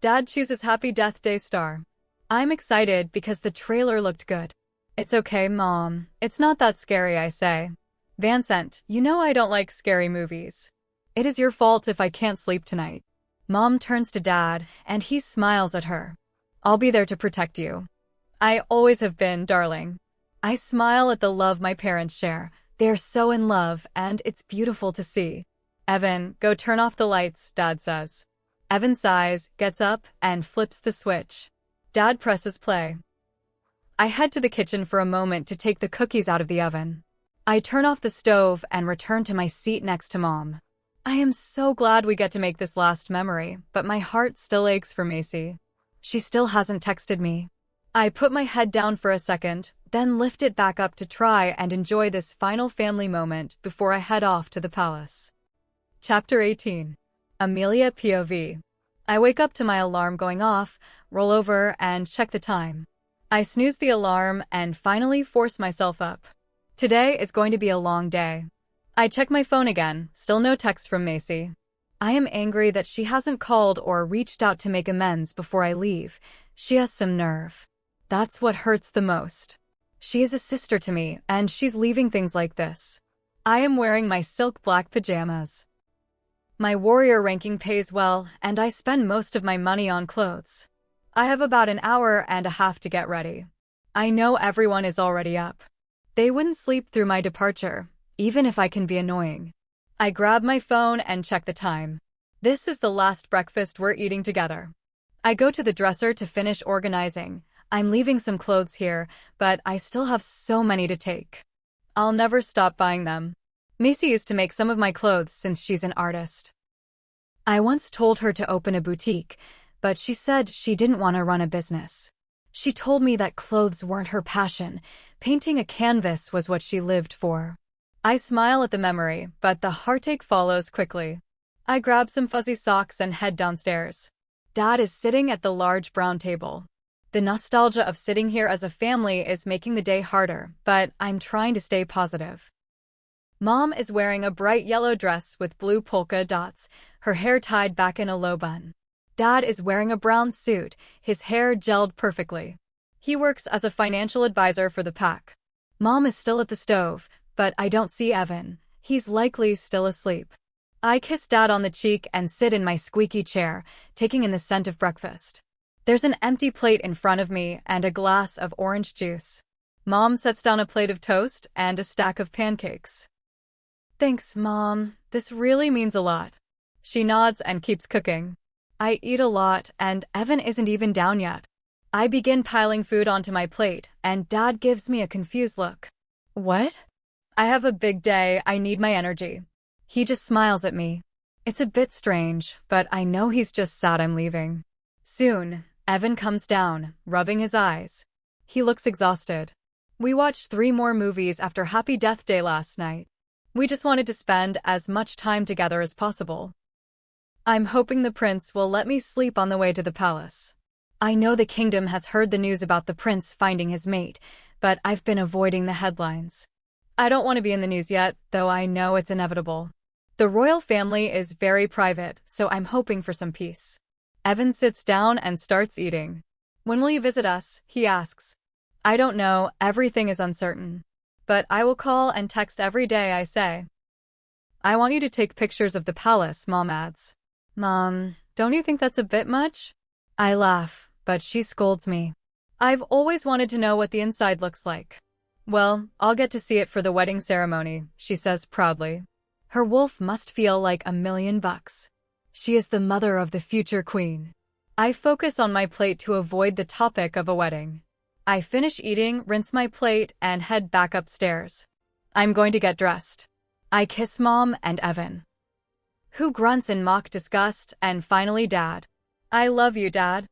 Dad chooses Happy Death Day star. I'm excited because the trailer looked good. It's okay, Mom. It's not that scary, I say. Vincent, you know I don't like scary movies. It is your fault if I can't sleep tonight. Mom turns to Dad, and he smiles at her. I'll be there to protect you. I always have been, darling. I smile at the love my parents share. They're so in love, and it's beautiful to see. Evan, go turn off the lights, Dad says. Evan sighs, gets up, and flips the switch. Dad presses play. I head to the kitchen for a moment to take the cookies out of the oven. I turn off the stove and return to my seat next to Mom. I am so glad we get to make this last memory, but my heart still aches for Macy. She still hasn't texted me. I put my head down for a second, then lift it back up to try and enjoy this final family moment before I head off to the palace. Chapter 18. Amelia POV. I wake up to my alarm going off, roll over, and check the time. I snooze the alarm and finally force myself up. Today is going to be a long day. I check my phone again, still no text from Macy. I am angry that she hasn't called or reached out to make amends before I leave. She has some nerve. That's what hurts the most. She is a sister to me, and she's leaving things like this. I am wearing my silk black pajamas. My warrior ranking pays well, and I spend most of my money on clothes. I have about an hour and a half to get ready. I know everyone is already up. They wouldn't sleep through my departure, even if I can be annoying. I grab my phone and check the time. This is the last breakfast we're eating together. I go to the dresser to finish organizing. I'm leaving some clothes here, but I still have so many to take. I'll never stop buying them. Macy used to make some of my clothes since she's an artist. I once told her to open a boutique, but she said she didn't want to run a business. She told me that clothes weren't her passion. Painting a canvas was what she lived for. I smile at the memory, but the heartache follows quickly. I grab some fuzzy socks and head downstairs. Dad is sitting at the large brown table. The nostalgia of sitting here as a family is making the day harder, but I'm trying to stay positive. Mom is wearing a bright yellow dress with blue polka dots, her hair tied back in a low bun. Dad is wearing a brown suit, his hair gelled perfectly. He works as a financial advisor for the pack. Mom is still at the stove, but I don't see Evan. He's likely still asleep. I kiss Dad on the cheek and sit in my squeaky chair, taking in the scent of breakfast. There's an empty plate in front of me and a glass of orange juice. Mom sets down a plate of toast and a stack of pancakes. Thanks, Mom. This really means a lot. She nods and keeps cooking. I eat a lot, and Evan isn't even down yet. I begin piling food onto my plate, and Dad gives me a confused look. What? I have a big day. I need my energy. He just smiles at me. It's a bit strange, but I know he's just sad I'm leaving. Soon, Evan comes down, rubbing his eyes. He looks exhausted. We watched 3 more movies after Happy Death Day last night. We just wanted to spend as much time together as possible. I'm hoping the prince will let me sleep on the way to the palace. I know the kingdom has heard the news about the prince finding his mate, but I've been avoiding the headlines. I don't want to be in the news yet, though I know it's inevitable. The royal family is very private, so I'm hoping for some peace. Evan sits down and starts eating. When will you visit us? He asks. I don't know, everything is uncertain. But I will call and text every day, I say. I want you to take pictures of the palace, Mom adds. Mom, don't you think that's a bit much? I laugh, but she scolds me. I've always wanted to know what the inside looks like. Well, I'll get to see it for the wedding ceremony, she says proudly. Her wolf must feel like $1,000,000. She is the mother of the future queen. I focus on my plate to avoid the topic of a wedding. I finish eating, rinse my plate, and head back upstairs. I'm going to get dressed. I kiss Mom and Evan, who grunts in mock disgust, and finally Dad. I love you, Dad.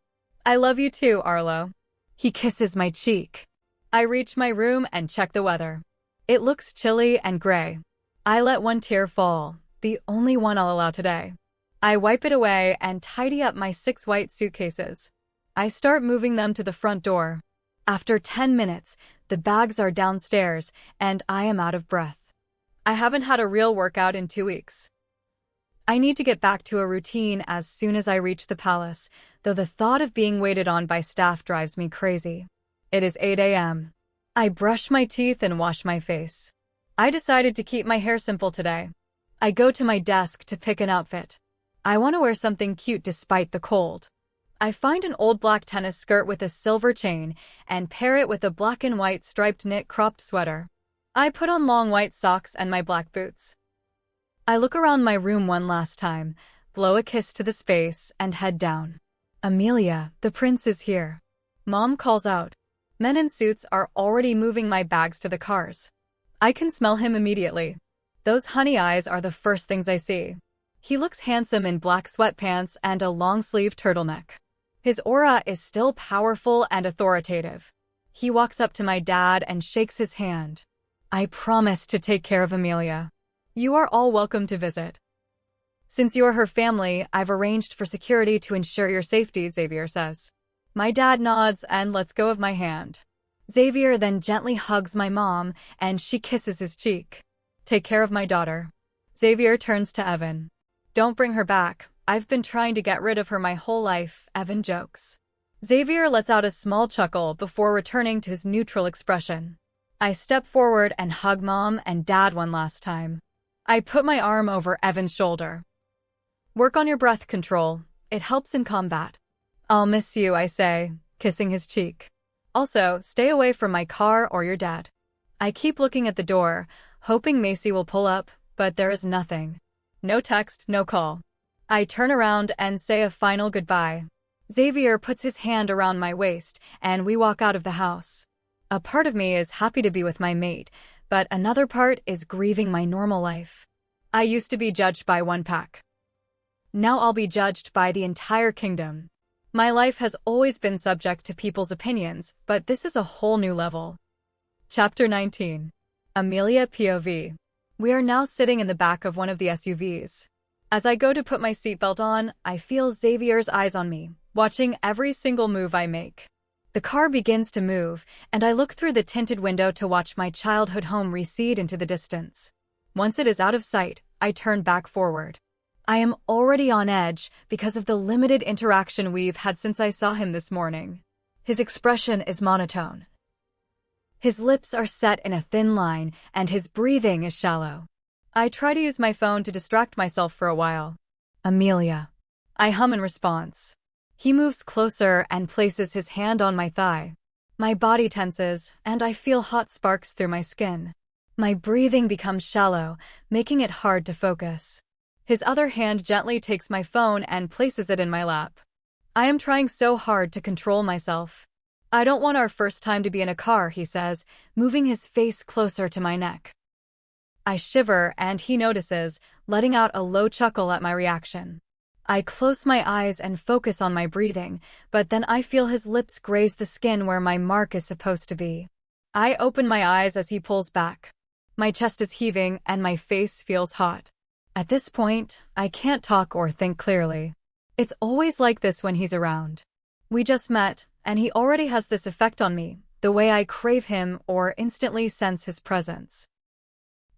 I love you too, Arlo. He kisses my cheek. I reach my room and check the weather. It looks chilly and gray. I let one tear fall, the only one I'll allow today. I wipe it away and tidy up my 6 white suitcases. I start moving them to the front door. After 10 minutes, the bags are downstairs, and I am out of breath. I haven't had a real workout in 2 weeks. I need to get back to a routine as soon as I reach the palace, though the thought of being waited on by staff drives me crazy. It is 8 a.m. I brush my teeth and wash my face. I decided to keep my hair simple today. I go to my desk to pick an outfit. I want to wear something cute despite the cold. I find an old black tennis skirt with a silver chain and pair it with a black and white striped knit cropped sweater. I put on long white socks and my black boots. I look around my room one last time, blow a kiss to the space, and head down. Amelia, the prince is here. Mom calls out. Men in suits are already moving my bags to the cars. I can smell him immediately. Those honey eyes are the first things I see. He looks handsome in black sweatpants and a long-sleeved turtleneck. His aura is still powerful and authoritative. He walks up to my dad and shakes his hand. I promise to take care of Amelia. You are all welcome to visit. Since you are her family, I've arranged for security to ensure your safety, Xavier says. My dad nods and lets go of my hand. Xavier then gently hugs my mom, and she kisses his cheek. Take care of my daughter. Xavier turns to Evan. Don't bring her back. I've been trying to get rid of her my whole life, Evan jokes. Xavier lets out a small chuckle before returning to his neutral expression. I step forward and hug Mom and Dad one last time. I put my arm over Evan's shoulder. Work on your breath control. It helps in combat. I'll miss you, I say, kissing his cheek. Also, stay away from my car or your dad. I keep looking at the door, hoping Macy will pull up, but there is nothing. No text, no call. I turn around and say a final goodbye. Xavier puts his hand around my waist, and we walk out of the house. A part of me is happy to be with my mate, but another part is grieving my normal life. I used to be judged by one pack. Now I'll be judged by the entire kingdom. My life has always been subject to people's opinions, but this is a whole new level. Chapter 19. Amelia POV. We are now sitting in the back of one of the SUVs. As I go to put my seatbelt on, I feel Xavier's eyes on me, watching every single move I make. The car begins to move, and I look through the tinted window to watch my childhood home recede into the distance. Once it is out of sight, I turn back forward. I am already on edge because of the limited interaction we've had since I saw him this morning. His expression is monotone. His lips are set in a thin line, and his breathing is shallow. I try to use my phone to distract myself for a while. Amelia. I hum in response. He moves closer and places his hand on my thigh. My body tenses, and I feel hot sparks through my skin. My breathing becomes shallow, making it hard to focus. His other hand gently takes my phone and places it in my lap. I am trying so hard to control myself. I don't want our first time to be in a car, he says, moving his face closer to my neck. I shiver, and he notices, letting out a low chuckle at my reaction. I close my eyes and focus on my breathing, but then I feel his lips graze the skin where my mark is supposed to be. I open my eyes as he pulls back. My chest is heaving, and my face feels hot. At this point, I can't talk or think clearly. It's always like this when he's around. We just met, and he already has this effect on me, the way I crave him or instantly sense his presence.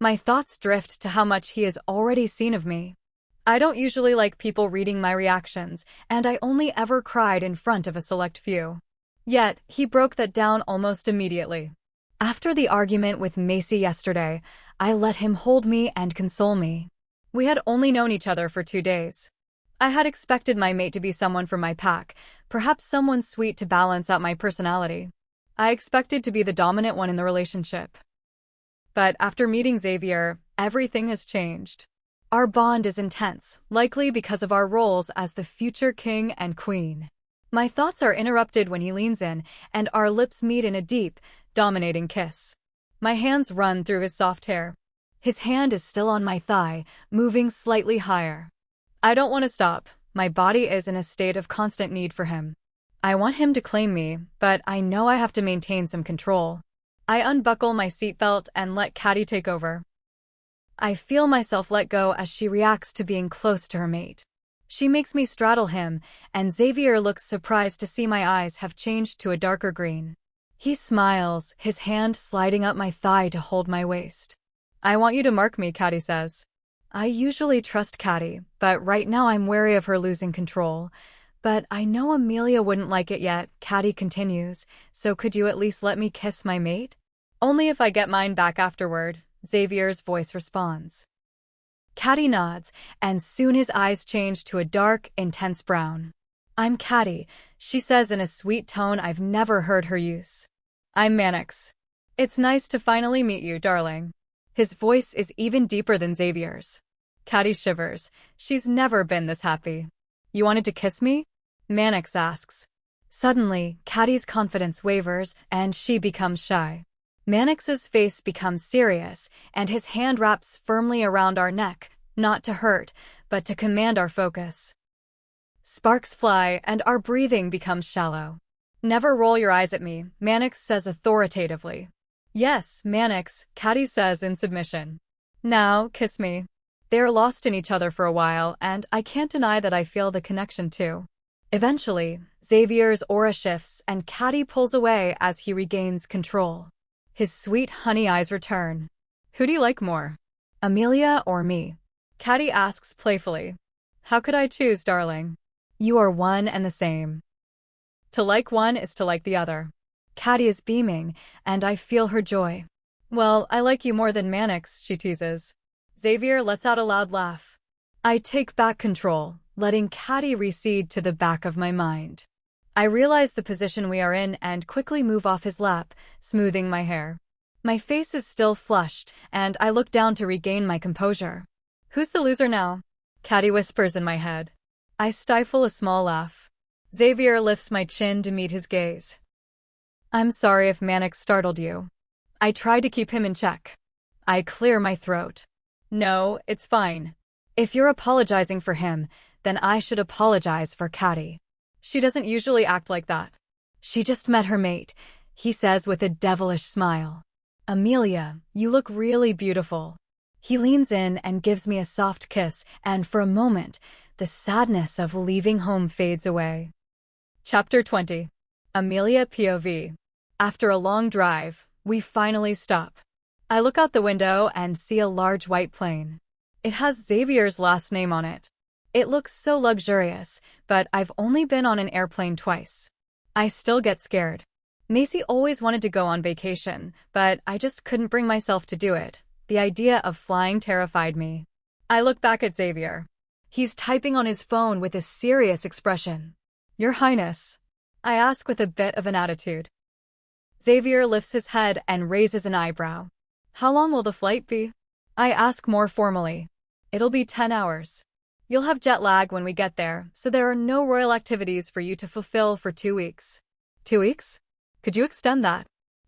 My thoughts drift to how much he has already seen of me. I don't usually like people reading my reactions, and I only ever cried in front of a select few. Yet, he broke that down almost immediately. After the argument with Macy yesterday, I let him hold me and console me. We had only known each other for 2 days. I had expected my mate to be someone from my pack, perhaps someone sweet to balance out my personality. I expected to be the dominant one in the relationship. But after meeting Xavier, everything has changed. Our bond is intense, likely because of our roles as the future king and queen. My thoughts are interrupted when he leans in, and our lips meet in a deep, dominating kiss. My hands run through his soft hair. His hand is still on my thigh, moving slightly higher. I don't want to stop. My body is in a state of constant need for him. I want him to claim me, but I know I have to maintain some control. I unbuckle my seatbelt and let Caddy take over. I feel myself let go as she reacts to being close to her mate. She makes me straddle him, and Xavier looks surprised to see my eyes have changed to a darker green. He smiles, his hand sliding up my thigh to hold my waist. I want you to mark me, Caddy says. I usually trust Caddy, but right now I'm wary of her losing control. But I know Amelia wouldn't like it yet, Caddy continues, so could you at least let me kiss my mate? Only if I get mine back afterward, Xavier's voice responds. Caddy nods, and soon his eyes change to a dark, intense brown. I'm Caddy, she says in a sweet tone I've never heard her use. I'm Mannix. It's nice to finally meet you, darling. His voice is even deeper than Xavier's. Caddy shivers. She's never been this happy. You wanted to kiss me? Mannix asks. Suddenly, Caddy's confidence wavers, and she becomes shy. Mannix's face becomes serious, and his hand wraps firmly around our neck, not to hurt, but to command our focus. Sparks fly, and our breathing becomes shallow. Never roll your eyes at me, Mannix says authoritatively. Yes, Mannix, Caddy says in submission. Now, kiss me. They're lost in each other for a while, and I can't deny that I feel the connection too. Eventually, Xavier's aura shifts, and Caddy pulls away as he regains control. His sweet honey eyes return. Who do you like more? Amelia or me? Caddy asks playfully. How could I choose, darling? You are one and the same. To like one is to like the other. Caddy is beaming, and I feel her joy. Well, I like you more than Mannix, she teases. Xavier lets out a loud laugh. I take back control, letting Caddy recede to the back of my mind. I realize the position we are in and quickly move off his lap, smoothing my hair. My face is still flushed, and I look down to regain my composure. Who's the loser now? Caddy whispers in my head. I stifle a small laugh. Xavier lifts my chin to meet his gaze. I'm sorry if Mannix startled you. I try to keep him in check. I clear my throat. No, it's fine. If you're apologizing for him, then I should apologize for Caddy. She doesn't usually act like that. She just met her mate, he says with a devilish smile. Amelia, you look really beautiful. He leans in and gives me a soft kiss, and for a moment, the sadness of leaving home fades away. Chapter 20. Amelia POV. After a long drive, we finally stop. I look out the window and see a large white plane. It has Xavier's last name on it. It looks so luxurious, but I've only been on an airplane twice. I still get scared. Macy always wanted to go on vacation, but I just couldn't bring myself to do it. The idea of flying terrified me. I look back at Xavier. He's typing on his phone with a serious expression. Your Highness, I ask with a bit of an attitude. Xavier lifts his head and raises an eyebrow. How long will the flight be? I ask more formally. It'll be 10 hours. You'll have jet lag when we get there, so there are no royal activities for you to fulfill for 2 weeks. 2 weeks? Could you extend that?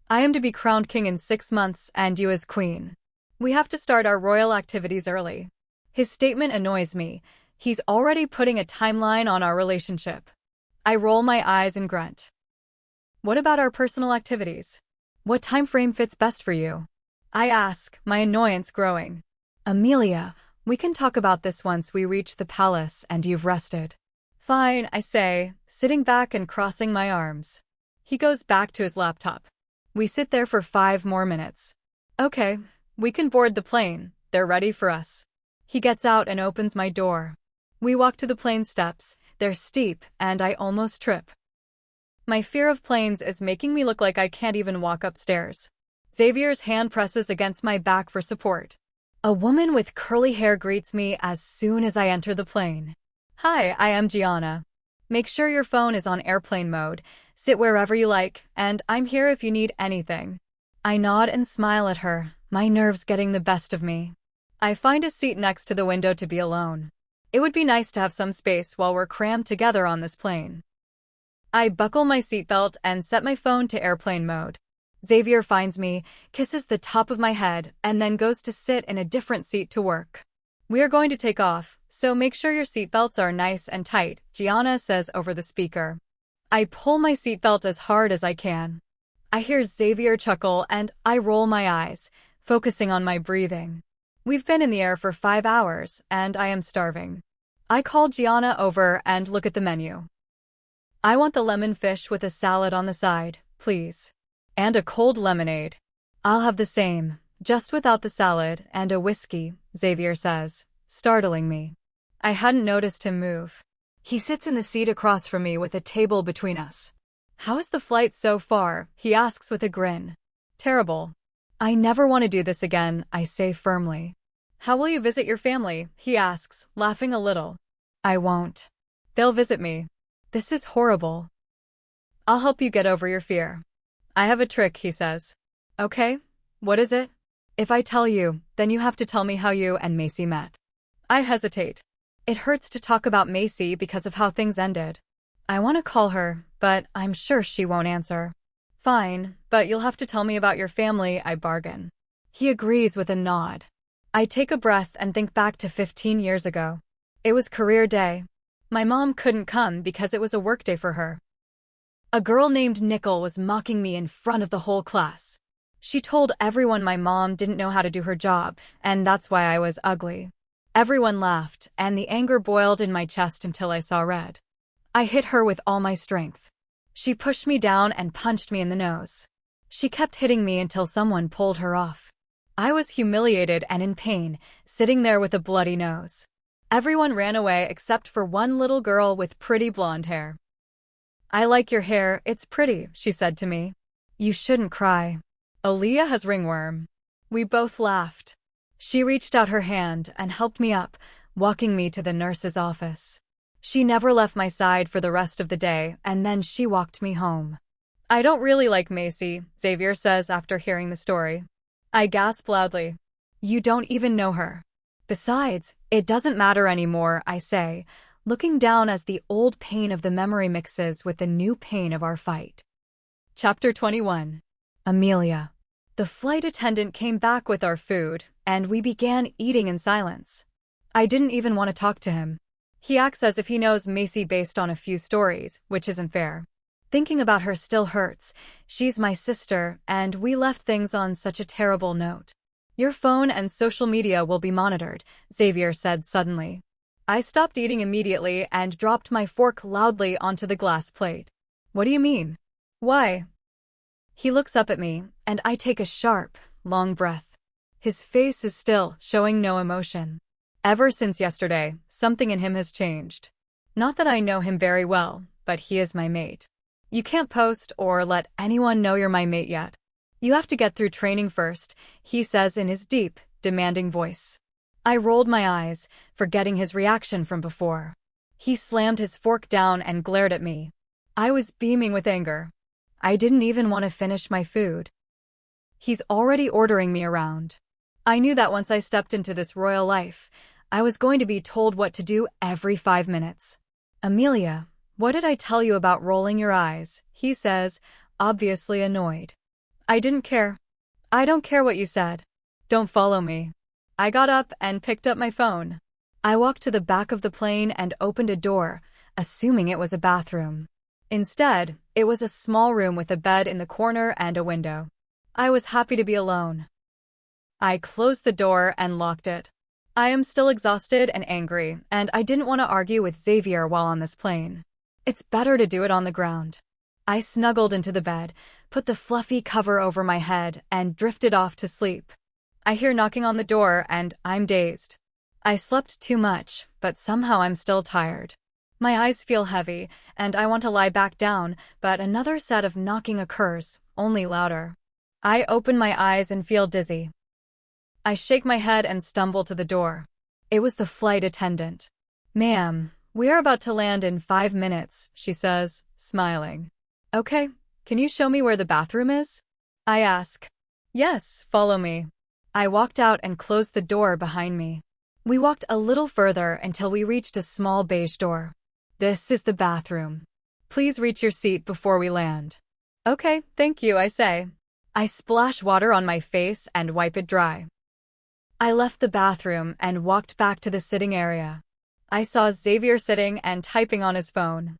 I am to be crowned king in 6 months and you as queen. We have to start our royal activities early. His statement annoys me. He's already putting a timeline on our relationship. I roll my eyes and grunt. What about our personal activities? What time frame fits best for you? I ask, my annoyance growing. Amelia, we can talk about this once we reach the palace and you've rested. Fine, I say, sitting back and crossing my arms. He goes back to his laptop. We sit there for 5 more minutes. Okay, we can board the plane. They're ready for us. He gets out and opens my door. We walk to the plane steps. They're steep, and I almost trip. My fear of planes is making me look like I can't even walk upstairs. Xavier's hand presses against my back for support. A woman with curly hair greets me as soon as I enter the plane. Hi, I am Gianna. Make sure your phone is on airplane mode. Sit wherever you like, and I'm here if you need anything. I nod and smile at her, my nerves getting the best of me. I find a seat next to the window to be alone. It would be nice to have some space while we're crammed together on this plane. I buckle my seatbelt and set my phone to airplane mode. Xavier finds me, kisses the top of my head, and then goes to sit in a different seat to work. We are going to take off, so make sure your seatbelts are nice and tight, Gianna says over the speaker. I pull my seatbelt as hard as I can. I hear Xavier chuckle and I roll my eyes, focusing on my breathing. We've been in the air for 5 hours, and I am starving. I call Gianna over and look at the menu. I want the lemon fish with a salad on the side, please. And a cold lemonade. I'll have the same, just without the salad, and a whiskey, Xavier says, startling me. I hadn't noticed him move. He sits in the seat across from me with a table between us. How is the flight so far? He asks with a grin. Terrible. I never want to do this again, I say firmly. How will you visit your family? He asks, laughing a little. I won't. They'll visit me. This is horrible. I'll help you get over your fear. I have a trick, he says. Okay, what is it? If I tell you, then you have to tell me how you and Macy met. I hesitate. It hurts to talk about Macy because of how things ended. I want to call her, but I'm sure she won't answer. Fine, but you'll have to tell me about your family, I bargain. He agrees with a nod. I take a breath and think back to 15 years ago. It was career day. My mom couldn't come because it was a work day for her. A girl named Nicole was mocking me in front of the whole class. She told everyone my mom didn't know how to do her job, and that's why I was ugly. Everyone laughed, and the anger boiled in my chest until I saw red. I hit her with all my strength. She pushed me down and punched me in the nose. She kept hitting me until someone pulled her off. I was humiliated and in pain, sitting there with a bloody nose. Everyone ran away except for one little girl with pretty blonde hair. I like your hair, it's pretty, she said to me. You shouldn't cry. Aaliyah has ringworm. We both laughed. She reached out her hand and helped me up, walking me to the nurse's office. She never left my side for the rest of the day, and then she walked me home. I don't really like Macy, Xavier says after hearing the story. I gasp loudly. You don't even know her. Besides, it doesn't matter anymore, I say, looking down as the old pain of the memory mixes with the new pain of our fight. Chapter 21. Amelia. The flight attendant came back with our food, and we began eating in silence. I didn't even want to talk to him. He acts as if he knows Macy based on a few stories, which isn't fair. Thinking about her still hurts. She's my sister, and we left things on such a terrible note. Your phone and social media will be monitored, Xavier said suddenly. I stopped eating immediately and dropped my fork loudly onto the glass plate. What do you mean? Why? He looks up at me, and I take a sharp, long breath. His face is still, showing no emotion. Ever since yesterday, something in him has changed. Not that I know him very well, but he is my mate. You can't post or let anyone know you're my mate yet. You have to get through training first, he says in his deep, demanding voice. I rolled my eyes, forgetting his reaction from before. He slammed his fork down and glared at me. I was beaming with anger. I didn't even want to finish my food. He's already ordering me around. I knew that once I stepped into this royal life, I was going to be told what to do every 5 minutes. Amelia, what did I tell you about rolling your eyes? He says, obviously annoyed. I didn't care. I don't care what you said. Don't follow me. I got up and picked up my phone. I walked to the back of the plane and opened a door, assuming it was a bathroom. Instead, it was a small room with a bed in the corner and a window. I was happy to be alone. I closed the door and locked it. I am still exhausted and angry, and I didn't want to argue with Xavier while on this plane. It's better to do it on the ground. I snuggled into the bed, put the fluffy cover over my head, and drifted off to sleep. I hear knocking on the door, and I'm dazed. I slept too much, but somehow I'm still tired. My eyes feel heavy, and I want to lie back down, but another set of knocking occurs, only louder. I open my eyes and feel dizzy. I shake my head and stumble to the door. It was the flight attendant. Ma'am, we are about to land in 5 minutes, she says, smiling. Okay, can you show me where the bathroom is? I ask. Yes, follow me. I walked out and closed the door behind me. We walked a little further until we reached a small beige door. This is the bathroom. Please reach your seat before we land. Okay, thank you, I say. I splash water on my face and wipe it dry. I left the bathroom and walked back to the sitting area. I saw Xavier sitting and typing on his phone.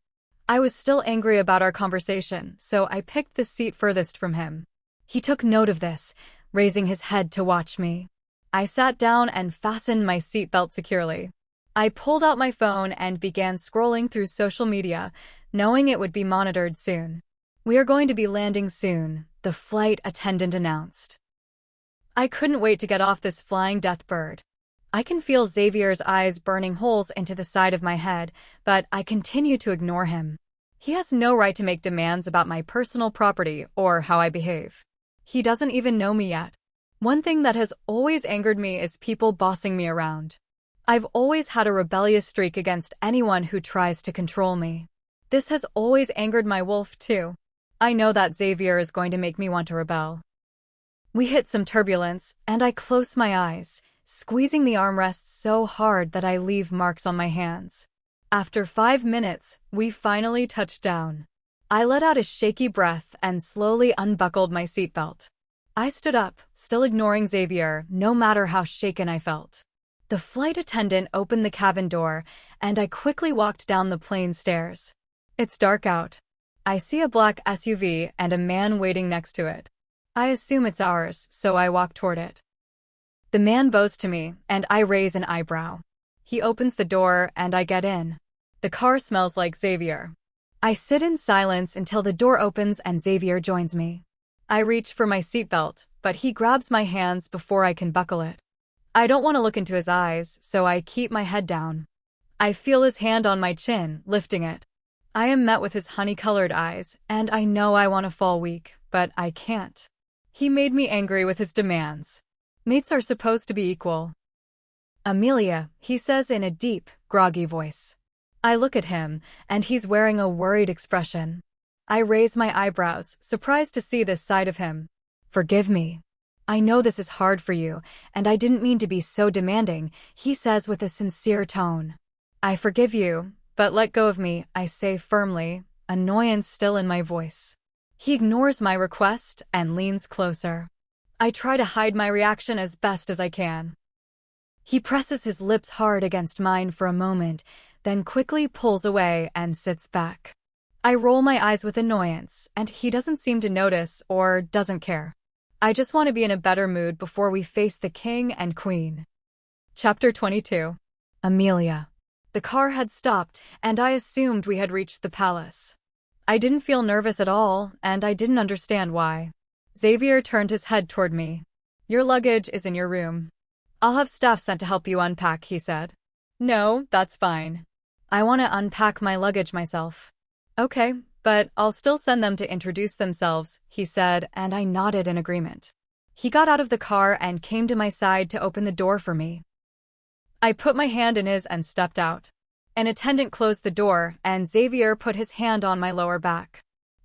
I was still angry about our conversation, so I picked the seat furthest from him. He took note of this, raising his head to watch me. I sat down and fastened my seatbelt securely. I pulled out my phone and began scrolling through social media, knowing it would be monitored soon. We are going to be landing soon, the flight attendant announced. I couldn't wait to get off this flying death bird. I can feel Xavier's eyes burning holes into the side of my head, but I continue to ignore him. He has no right to make demands about my personal property or how I behave. He doesn't even know me yet. One thing that has always angered me is people bossing me around. I've always had a rebellious streak against anyone who tries to control me. This has always angered my wolf, too. I know that Xavier is going to make me want to rebel. We hit some turbulence, and I close my eyes, squeezing the armrests so hard that I leave marks on my hands. After 5 minutes, we finally touched down. I let out a shaky breath and slowly unbuckled my seatbelt. I stood up, still ignoring Xavier, no matter how shaken I felt. The flight attendant opened the cabin door, and I quickly walked down the plane stairs. It's dark out. I see a black SUV and a man waiting next to it. I assume it's ours, so I walk toward it. The man bows to me, and I raise an eyebrow. He opens the door, and I get in. The car smells like Xavier. I sit in silence until the door opens and Xavier joins me. I reach for my seatbelt, but he grabs my hands before I can buckle it. I don't want to look into his eyes, so I keep my head down. I feel his hand on my chin, lifting it. I am met with his honey-colored eyes, and I know I want to fall weak, but I can't. He made me angry with his demands. Mates are supposed to be equal. Amelia, he says in a deep, groggy voice. I look at him, and he's wearing a worried expression. I raise my eyebrows, surprised to see this side of him. Forgive me. I know this is hard for you, and I didn't mean to be so demanding, he says with a sincere tone. I forgive you, but let go of me, I say firmly, annoyance still in my voice. He ignores my request and leans closer. I try to hide my reaction as best as I can. He presses his lips hard against mine for a moment, then quickly pulls away and sits back. I roll my eyes with annoyance, and he doesn't seem to notice or doesn't care. I just want to be in a better mood before we face the king and queen. Chapter 22. Amelia. The car had stopped, and I assumed we had reached the palace. I didn't feel nervous at all, and I didn't understand why. Xavier turned his head toward me. "Your luggage is in your room. I'll have staff sent to help you unpack," he said. "No, that's fine. I want to unpack my luggage myself." "Okay, but I'll still send them to introduce themselves," he said, and I nodded in agreement. He got out of the car and came to my side to open the door for me. I put my hand in his and stepped out. An attendant closed the door, and Xavier put his hand on my lower back.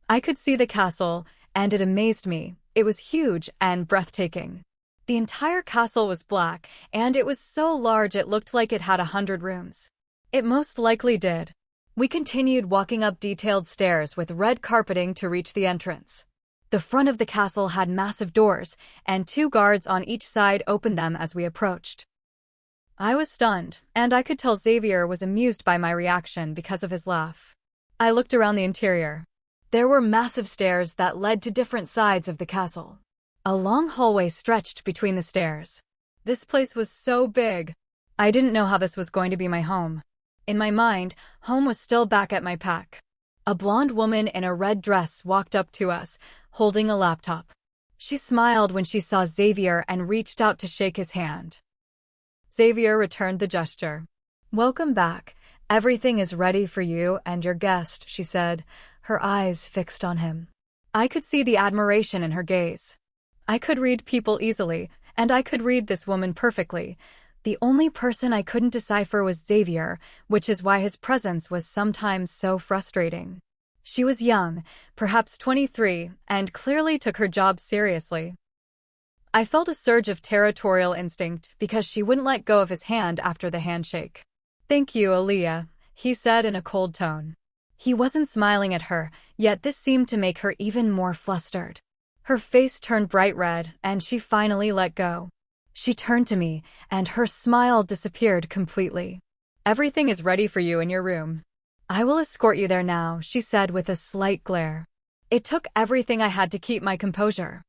I could see the castle, and it amazed me. It was huge and breathtaking. The entire castle was black, and it was so large it looked like it had 100 rooms. It most likely did. We continued walking up detailed stairs with red carpeting to reach the entrance. The front of the castle had massive doors, and 2 guards on each side opened them as we approached. I was stunned, and I could tell Xavier was amused by my reaction because of his laugh. I looked around the interior. There were massive stairs that led to different sides of the castle. A long hallway stretched between the stairs. This place was so big. I didn't know how this was going to be my home. In my mind, home was still back at my pack. A blonde woman in a red dress walked up to us, holding a laptop. She smiled when she saw Xavier and reached out to shake his hand. Xavier returned the gesture. "Welcome back. Everything is ready for you and your guest," she said, her eyes fixed on him. I could see the admiration in her gaze. I could read people easily, and I could read this woman perfectly. The only person I couldn't decipher was Xavier, which is why his presence was sometimes so frustrating. She was young, perhaps 23, and clearly took her job seriously. I felt a surge of territorial instinct because she wouldn't let go of his hand after the handshake. "Thank you, Amelia," he said in a cold tone. He wasn't smiling at her, yet this seemed to make her even more flustered. Her face turned bright red, and she finally let go. She turned to me, and her smile disappeared completely. "Everything is ready for you in your room. I will escort you there now," she said with a slight glare. It took everything I had to keep my composure.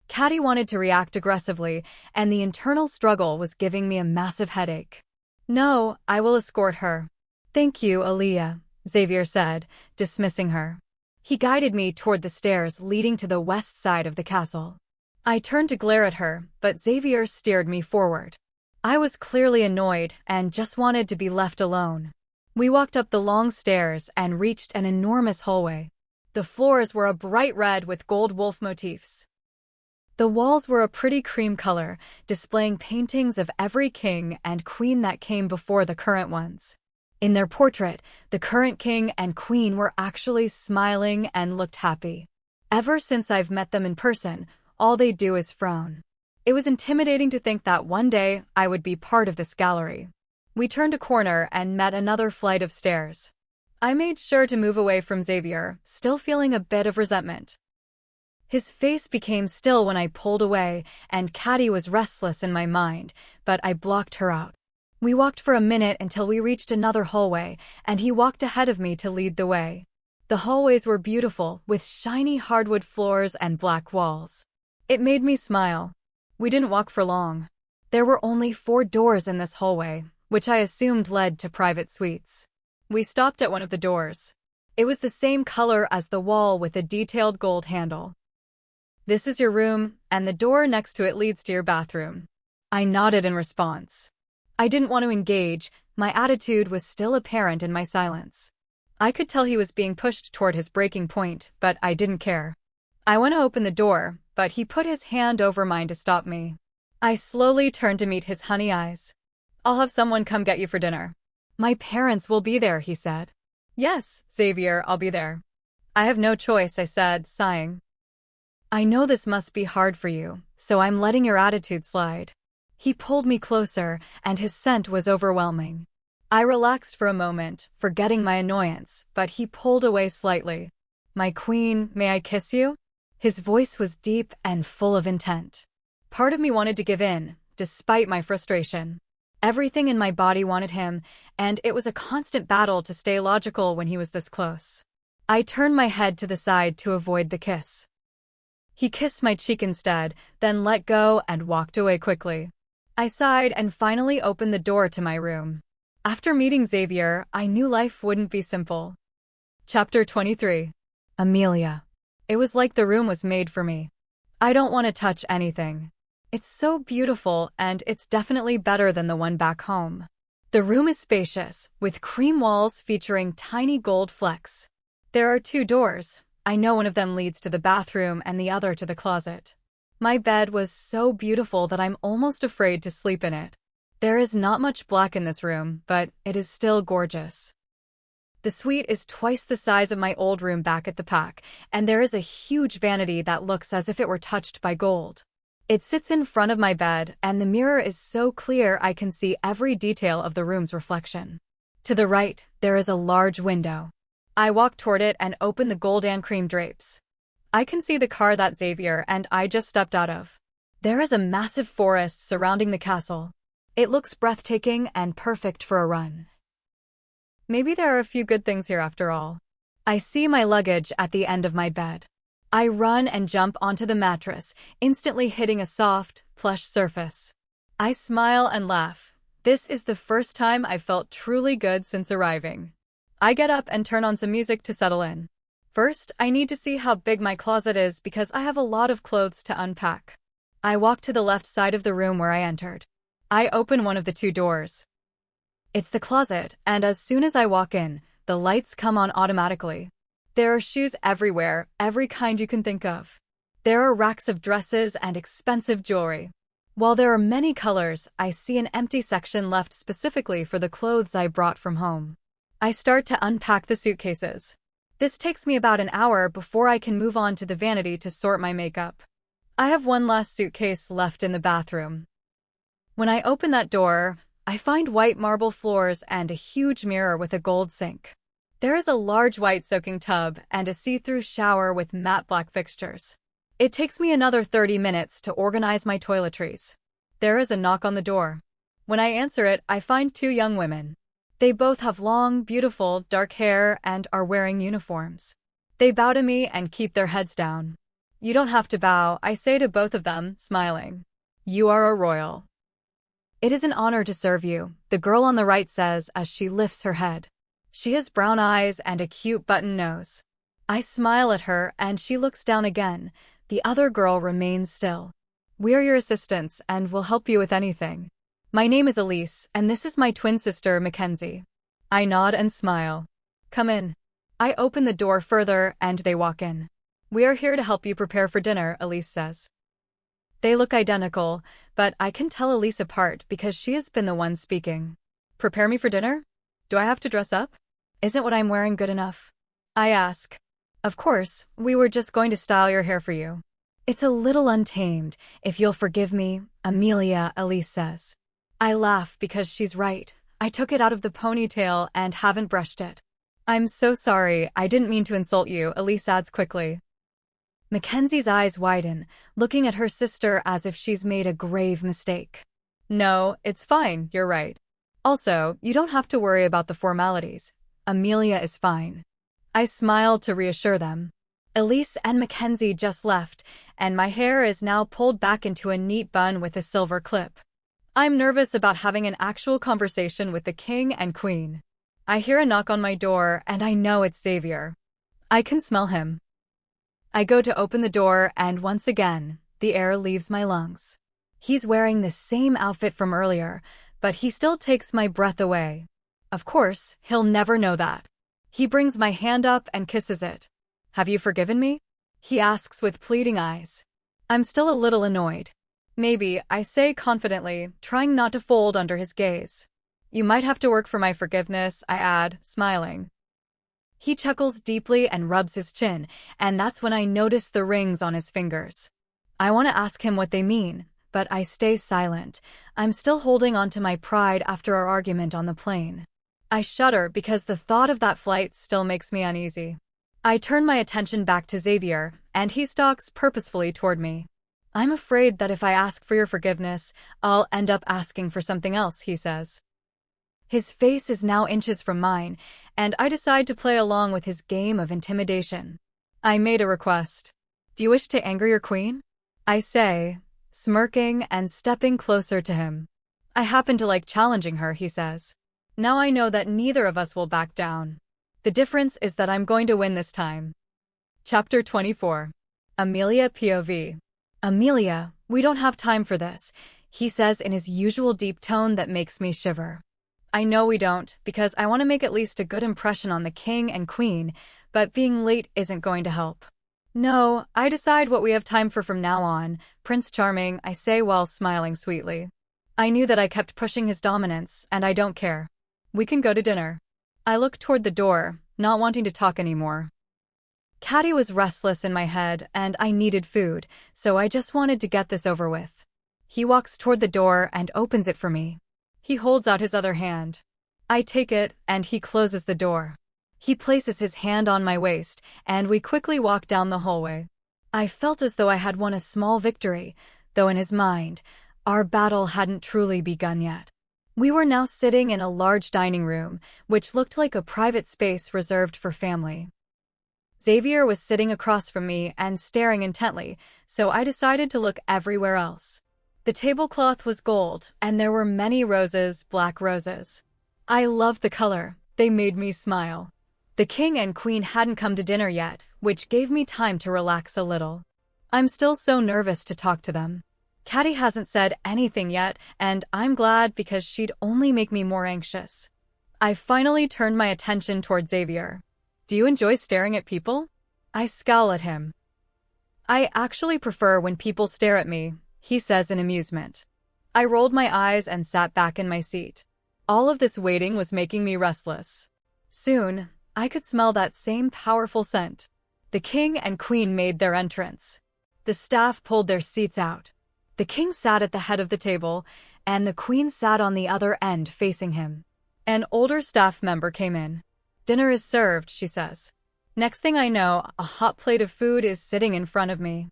Caddy wanted to react aggressively, and the internal struggle was giving me a massive headache. "No, I will escort her." "Thank you, Amelia," Xavier said, dismissing her. He guided me toward the stairs leading to the west side of the castle. I turned to glare at her, but Xavier steered me forward. I was clearly annoyed and just wanted to be left alone. We walked up the long stairs and reached an enormous hallway. The floors were a bright red with gold wolf motifs. The walls were a pretty cream color, displaying paintings of every king and queen that came before the current ones. In their portrait, the current king and queen were actually smiling and looked happy. Ever since I've met them in person, all they do is frown. It was intimidating to think that one day I would be part of this gallery. We turned a corner and met another flight of stairs. I made sure to move away from Xavier, still feeling a bit of resentment. His face became still when I pulled away, and Caddy was restless in my mind, but I blocked her out. We walked for a minute until we reached another hallway, and he walked ahead of me to lead the way. The hallways were beautiful, with shiny hardwood floors and black walls. It made me smile. We didn't walk for long. There were only 4 doors in this hallway, which I assumed led to private suites. We stopped at one of the doors. It was the same color as the wall with a detailed gold handle. "This is your room, and the door next to it leads to your bathroom." I nodded in response. I didn't want to engage. My attitude was still apparent in my silence. I could tell he was being pushed toward his breaking point, but I didn't care. I went to open the door, but he put his hand over mine to stop me. I slowly turned to meet his honey eyes. "I'll have someone come get you for dinner." "My parents will be there," he said. "Yes, Xavier, I'll be there." "I have no choice," I said, sighing. "I know this must be hard for you, so I'm letting your attitude slide." He pulled me closer, and his scent was overwhelming. I relaxed for a moment, forgetting my annoyance, but he pulled away slightly. "My queen, may I kiss you?" His voice was deep and full of intent. Part of me wanted to give in, despite my frustration. Everything in my body wanted him, and it was a constant battle to stay logical when he was this close. I turned my head to the side to avoid the kiss. He kissed my cheek instead, then let go and walked away quickly. I sighed and finally opened the door to my room. After meeting Xavier, I knew life wouldn't be simple. Chapter 23. Amelia. It was like the room was made for me. I don't want to touch anything. It's so beautiful, and it's definitely better than the one back home. The room is spacious, with cream walls featuring tiny gold flecks. There are 2 doors. I know one of them leads to the bathroom and the other to the closet. My bed was so beautiful that I'm almost afraid to sleep in it. There is not much black in this room, but it is still gorgeous. The suite is twice the size of my old room back at the Pack, and there is a huge vanity that looks as if it were touched by gold. It sits in front of my bed, and the mirror is so clear I can see every detail of the room's reflection. To the right, there is a large window. I walk toward it and open the gold and cream drapes. I can see the car that Xavier and I just stepped out of. There is a massive forest surrounding the castle. It looks breathtaking and perfect for a run. Maybe there are a few good things here after all. I see my luggage at the end of my bed. I run and jump onto the mattress, instantly hitting a soft, plush surface. I smile and laugh. This is the first time I've felt truly good since arriving. I get up and turn on some music to settle in. First, I need to see how big my closet is because I have a lot of clothes to unpack. I walk to the left side of the room where I entered. I open one of the 2 doors. It's the closet, and as soon as I walk in, the lights come on automatically. There are shoes everywhere, every kind you can think of. There are racks of dresses and expensive jewelry. While there are many colors, I see an empty section left specifically for the clothes I brought from home. I start to unpack the suitcases. This takes me about an hour before I can move on to the vanity to sort my makeup. I have one last suitcase left in the bathroom. When I open that door, I find white marble floors and a huge mirror with a gold sink. There is a large white soaking tub and a see-through shower with matte black fixtures. It takes me another 30 minutes to organize my toiletries. There is a knock on the door. When I answer it, I find 2 young women. They both have long, beautiful, dark hair and are wearing uniforms. They bow to me and keep their heads down. "You don't have to bow," I say to both of them, smiling. "You are a royal." "It is an honor to serve you," the girl on the right says as she lifts her head. She has brown eyes and a cute button nose. I smile at her and she looks down again. The other girl remains still. "We're your assistants and will help you with anything. My name is Elise, and this is my twin sister, Mackenzie." I nod and smile. "Come in." I open the door further and they walk in. "We are here to help you prepare for dinner," Elise says. They look identical, but I can tell Elise apart because she has been the one speaking. "Prepare me for dinner? Do I have to dress up? Isn't what I'm wearing good enough?" I ask. "Of course, we were just going to style your hair for you. It's a little untamed, if you'll forgive me, Amelia," Elise says. I laugh because she's right. I took it out of the ponytail and haven't brushed it. "I'm so sorry, I didn't mean to insult you," Elise adds quickly. Mackenzie's eyes widen, looking at her sister as if she's made a grave mistake. "No, it's fine, you're right. Also, you don't have to worry about the formalities. Amelia is fine." I smile to reassure them. Elise and Mackenzie just left, and my hair is now pulled back into a neat bun with a silver clip. I'm nervous about having an actual conversation with the king and queen. I hear a knock on my door, and I know it's Xavier. I can smell him. I go to open the door, and once again, the air leaves my lungs. He's wearing the same outfit from earlier, but he still takes my breath away. Of course, he'll never know that. He brings my hand up and kisses it. "Have you forgiven me?" he asks with pleading eyes. I'm still a little annoyed. "Maybe," I say confidently, trying not to fold under his gaze. "You might have to work for my forgiveness," I add, smiling. He chuckles deeply and rubs his chin, and that's when I notice the rings on his fingers. I want to ask him what they mean, but I stay silent. I'm still holding on to my pride after our argument on the plane. I shudder because the thought of that flight still makes me uneasy. I turn my attention back to Xavier, and he stalks purposefully toward me. I'm afraid that if I ask for your forgiveness, I'll end up asking for something else, he says. His face is now inches from mine, and I decide to play along with his game of intimidation. I made a request. Do you wish to anger your queen? I say, smirking and stepping closer to him. I happen to like challenging her, he says. Now I know that neither of us will back down. The difference is that I'm going to win this time. Chapter 24. Amelia POV. Amelia, we don't have time for this, he says in his usual deep tone that makes me shiver. I know we don't, because I want to make at least a good impression on the king and queen, but being late isn't going to help. No, I decide what we have time for from now on, Prince Charming, I say while smiling sweetly. I knew that I kept pushing his dominance, and I don't care. We can go to dinner. I look toward the door, not wanting to talk anymore. Caddy was restless in my head, and I needed food, so I just wanted to get this over with. He walks toward the door and opens it for me. He holds out his other hand. I take it, and he closes the door. He places his hand on my waist, and we quickly walk down the hallway. I felt as though I had won a small victory, though in his mind, our battle hadn't truly begun yet. We were now sitting in a large dining room, which looked like a private space reserved for family. Xavier was sitting across from me and staring intently, so I decided to look everywhere else. The tablecloth was gold, and there were many roses, black roses. I loved the color. They made me smile. The king and queen hadn't come to dinner yet, which gave me time to relax a little. I'm still so nervous to talk to them. Caddy hasn't said anything yet, and I'm glad because she'd only make me more anxious. I finally turned my attention toward Xavier. Do you enjoy staring at people? I scowl at him. I actually prefer when people stare at me, he says in amusement. I rolled my eyes and sat back in my seat. All of this waiting was making me restless. Soon, I could smell that same powerful scent. The king and queen made their entrance. The staff pulled their seats out. The king sat at the head of the table, and the queen sat on the other end facing him. An older staff member came in. Dinner is served, she says. Next thing I know, a hot plate of food is sitting in front of me.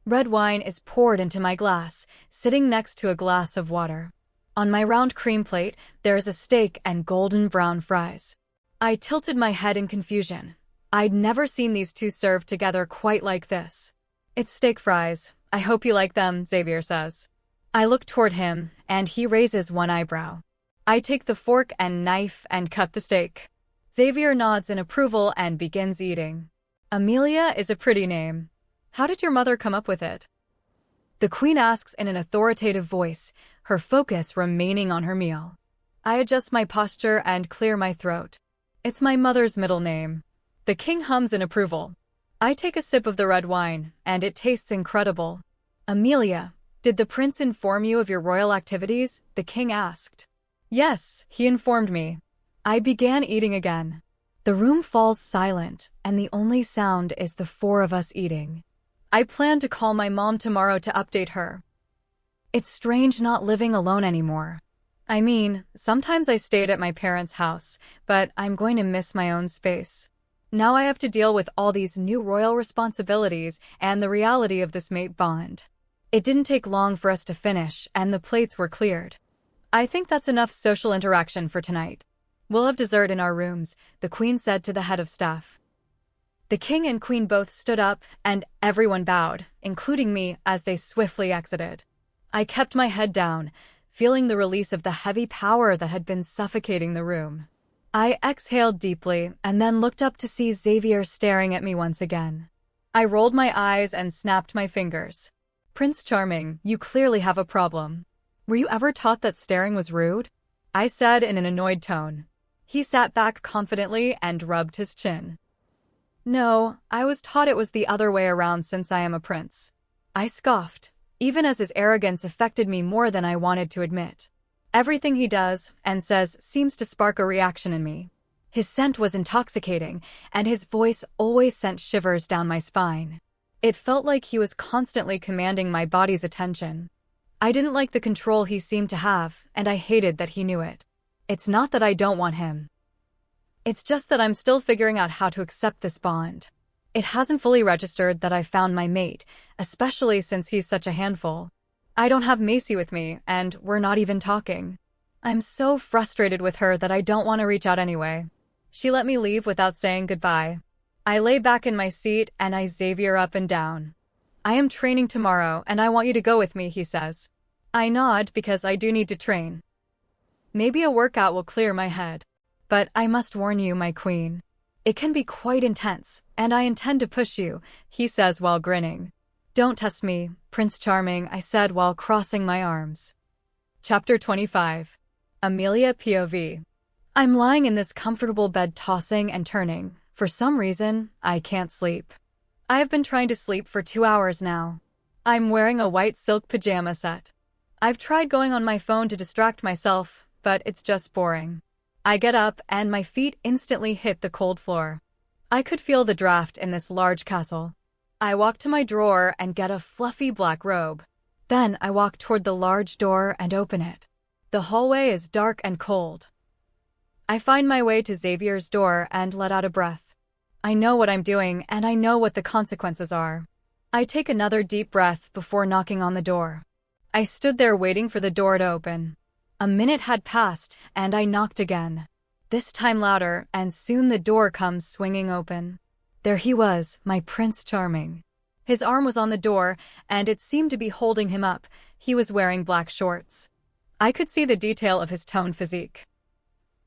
Red wine is poured into my glass, sitting next to a glass of water. On my round cream plate, there is a steak and golden brown fries. I tilted my head in confusion. I'd never seen these two served together quite like this. It's steak fries. I hope you like them, Xavier says. I look toward him, and he raises one eyebrow. I take the fork and knife and cut the steak. Xavier nods in approval and begins eating. Amelia is a pretty name. How did your mother come up with it? The queen asks in an authoritative voice, her focus remaining on her meal. I adjust my posture and clear my throat. It's my mother's middle name. The king hums in approval. I take a sip of the red wine, and it tastes incredible. Amelia, did the prince inform you of your royal activities? The king asked. Yes, he informed me. I began eating again. The room falls silent, and the only sound is the four of us eating. I plan to call my mom tomorrow to update her. It's strange not living alone anymore. I mean, sometimes I stayed at my parents' house, but I'm going to miss my own space. Now I have to deal with all these new royal responsibilities and the reality of this mate bond. It didn't take long for us to finish, and the plates were cleared. I think that's enough social interaction for tonight. We'll have dessert in our rooms, the queen said to the head of staff. The king and queen both stood up, and everyone bowed, including me, as they swiftly exited. I kept my head down, feeling the release of the heavy power that had been suffocating the room. I exhaled deeply, and then looked up to see Xavier staring at me once again. I rolled my eyes and snapped my fingers. Prince Charming, you clearly have a problem. Were you ever taught that staring was rude? I said in an annoyed tone. He sat back confidently and rubbed his chin. No, I was taught it was the other way around since I am a prince. I scoffed, even as his arrogance affected me more than I wanted to admit. Everything he does and says seems to spark a reaction in me. His scent was intoxicating, and his voice always sent shivers down my spine. It felt like he was constantly commanding my body's attention. I didn't like the control he seemed to have, and I hated that he knew it. It's not that I don't want him. It's just that I'm still figuring out how to accept this bond. It hasn't fully registered that I found my mate, especially since he's such a handful. I don't have Macy with me, and we're not even talking. I'm so frustrated with her that I don't want to reach out anyway. She let me leave without saying goodbye. I lay back in my seat and I Xavier up and down. I am training tomorrow and I want you to go with me, he says. I nod because I do need to train. Maybe a workout will clear my head. But I must warn you, my queen. It can be quite intense, and I intend to push you, he says while grinning. Don't test me, Prince Charming, I said while crossing my arms. Chapter 25. Amelia POV. I'm lying in this comfortable bed tossing and turning. For some reason, I can't sleep. I have been trying to sleep for 2 hours now. I'm wearing a white silk pajama set. I've tried going on my phone to distract myself, but it's just boring. I get up and my feet instantly hit the cold floor. I could feel the draft in this large castle. I walk to my drawer and get a fluffy black robe. Then I walk toward the large door and open it. The hallway is dark and cold. I find my way to Xavier's door and let out a breath. I know what I'm doing and I know what the consequences are. I take another deep breath before knocking on the door. I stood there waiting for the door to open. A minute had passed and I knocked again. This time louder, and soon the door comes swinging open. There he was, my Prince Charming. His arm was on the door and it seemed to be holding him up. He was wearing black shorts. I could see the detail of his toned physique.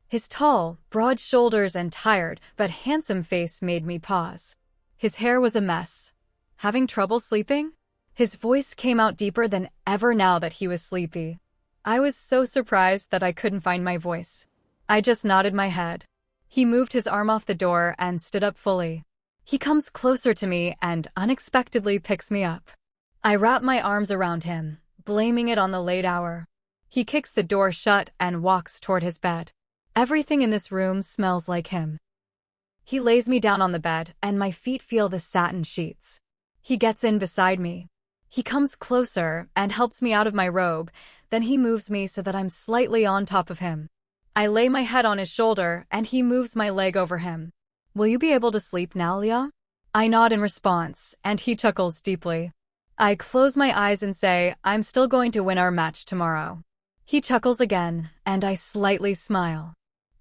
His tall, broad shoulders and tired but handsome face made me pause. His hair was a mess. Having trouble sleeping? His voice came out deeper than ever now that he was sleepy. I was so surprised that I couldn't find my voice. I just nodded my head. He moved his arm off the door and stood up fully. He comes closer to me and unexpectedly picks me up. I wrap my arms around him, blaming it on the late hour. He kicks the door shut and walks toward his bed. Everything in this room smells like him. He lays me down on the bed and my feet feel the satin sheets. He gets in beside me. He comes closer and helps me out of my robe, then he moves me so that I'm slightly on top of him. I lay my head on his shoulder and he moves my leg over him. Will you be able to sleep now, Leah? I nod in response and he chuckles deeply. I close my eyes and say, I'm still going to win our match tomorrow. He chuckles again and I slightly smile.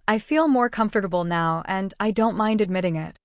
I feel more comfortable now and I don't mind admitting it.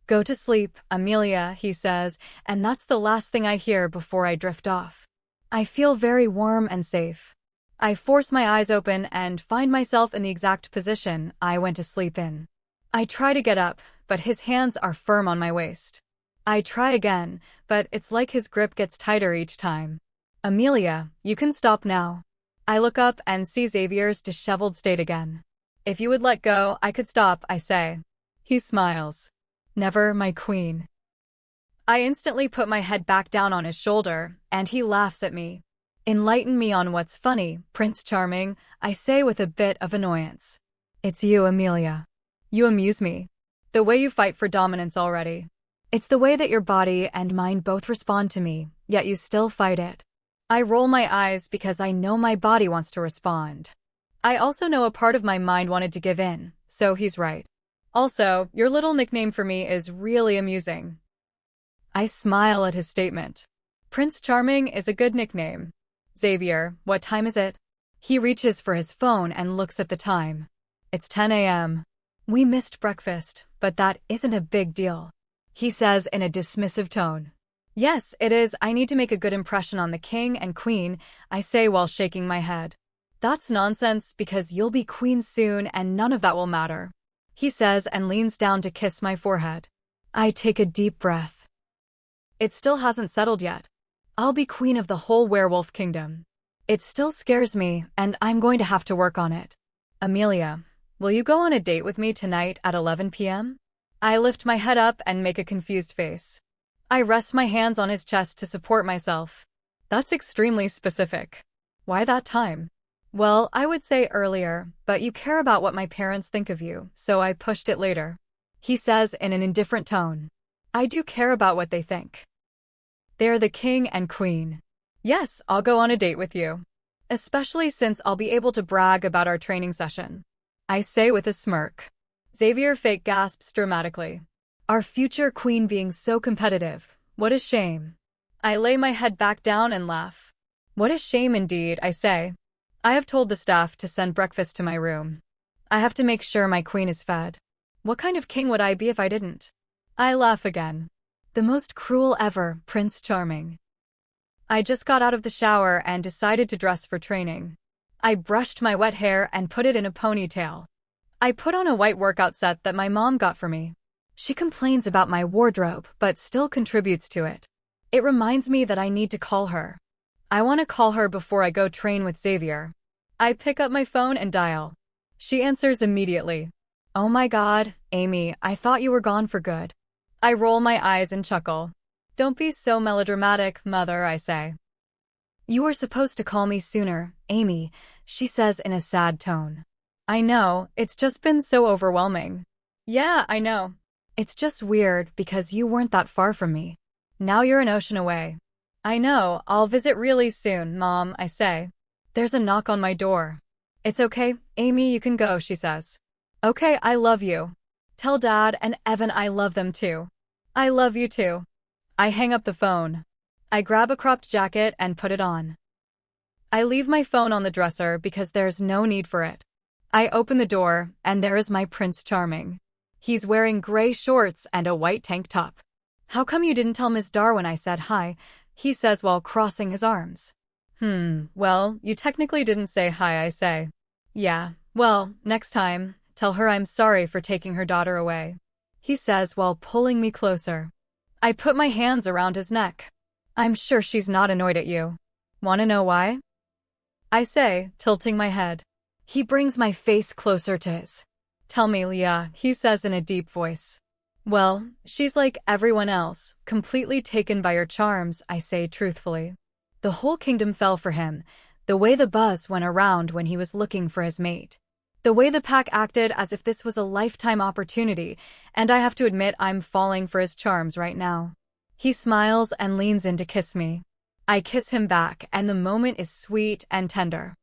Go to sleep, Amelia, he says, and that's the last thing I hear before I drift off. I feel very warm and safe. I force my eyes open and find myself in the exact position I went to sleep in. I try to get up, but his hands are firm on my waist. I try again, but it's like his grip gets tighter each time. Amelia, you can stop now. I look up and see Xavier's disheveled state again. If you would let go, I could stop, I say. He smiles. Never, my queen. I instantly put my head back down on his shoulder, and he laughs at me. Enlighten me on what's funny, Prince Charming, I say with a bit of annoyance. It's you, Amelia. You amuse me. The way you fight for dominance already. It's the way that your body and mind both respond to me, yet you still fight it. I roll my eyes because I know my body wants to respond. I also know a part of my mind wanted to give in, so he's right. Also, your little nickname for me is really amusing. I smile at his statement. Prince Charming is a good nickname. Xavier, what time is it? He reaches for his phone and looks at the time. It's 10 a.m. We missed breakfast, but that isn't a big deal. He says in a dismissive tone. Yes, it is. I need to make a good impression on the king and queen, I say while shaking my head. That's nonsense because you'll be queen soon and none of that will matter. He says and leans down to kiss my forehead. I take a deep breath. It still hasn't settled yet. I'll be queen of the whole werewolf kingdom. It still scares me and I'm going to have to work on it. Amelia, will you go on a date with me tonight at 11 p.m.? I lift my head up and make a confused face. I rest my hands on his chest to support myself. That's extremely specific. Why that time? Well, I would say earlier, but you care about what my parents think of you, so I pushed it later. He says in an indifferent tone. I do care about what they think. They're the king and queen. Yes, I'll go on a date with you. Especially since I'll be able to brag about our training session. I say with a smirk. Xavier fake gasps dramatically. Our future queen being so competitive. What a shame. I lay my head back down and laugh. What a shame indeed, I say. I have told the staff to send breakfast to my room. I have to make sure my queen is fed. What kind of king would I be if I didn't? I laugh again. The most cruel ever, Prince Charming. I just got out of the shower and decided to dress for training. I brushed my wet hair and put it in a ponytail. I put on a white workout set that my mom got for me. She complains about my wardrobe, but still contributes to it. It reminds me that I need to call her. I want to call her before I go train with Xavier. I pick up my phone and dial. She answers immediately. Oh my God, Amy, I thought you were gone for good. I roll my eyes and chuckle. Don't be so melodramatic, mother, I say. You were supposed to call me sooner, Amy, she says in a sad tone. I know, it's just been so overwhelming. Yeah, I know. It's just weird because you weren't that far from me. Now you're an ocean away. I know, I'll visit really soon, Mom, I say. There's a knock on my door. It's okay, Amy, you can go, she says. Okay, I love you. Tell Dad and Evan I love them too. I love you too. I hang up the phone. I grab a cropped jacket and put it on. I leave my phone on the dresser because there's no need for it. I open the door, and there is my Prince Charming. He's wearing gray shorts and a white tank top. How come you didn't tell Miss Darwin I said hi? He says while crossing his arms. Well, you technically didn't say hi, I say. Yeah, well, next time, tell her I'm sorry for taking her daughter away. He says while pulling me closer. I put my hands around his neck. I'm sure she's not annoyed at you. Wanna know why? I say, tilting my head. He brings my face closer to his. Tell me, Leah, he says in a deep voice. Well, she's like everyone else, completely taken by your charms, I say truthfully. The whole kingdom fell for him, the way the buzz went around when he was looking for his mate. The way the pack acted as if this was a lifetime opportunity, and I have to admit I'm falling for his charms right now. He smiles and leans in to kiss me. I kiss him back, and the moment is sweet and tender.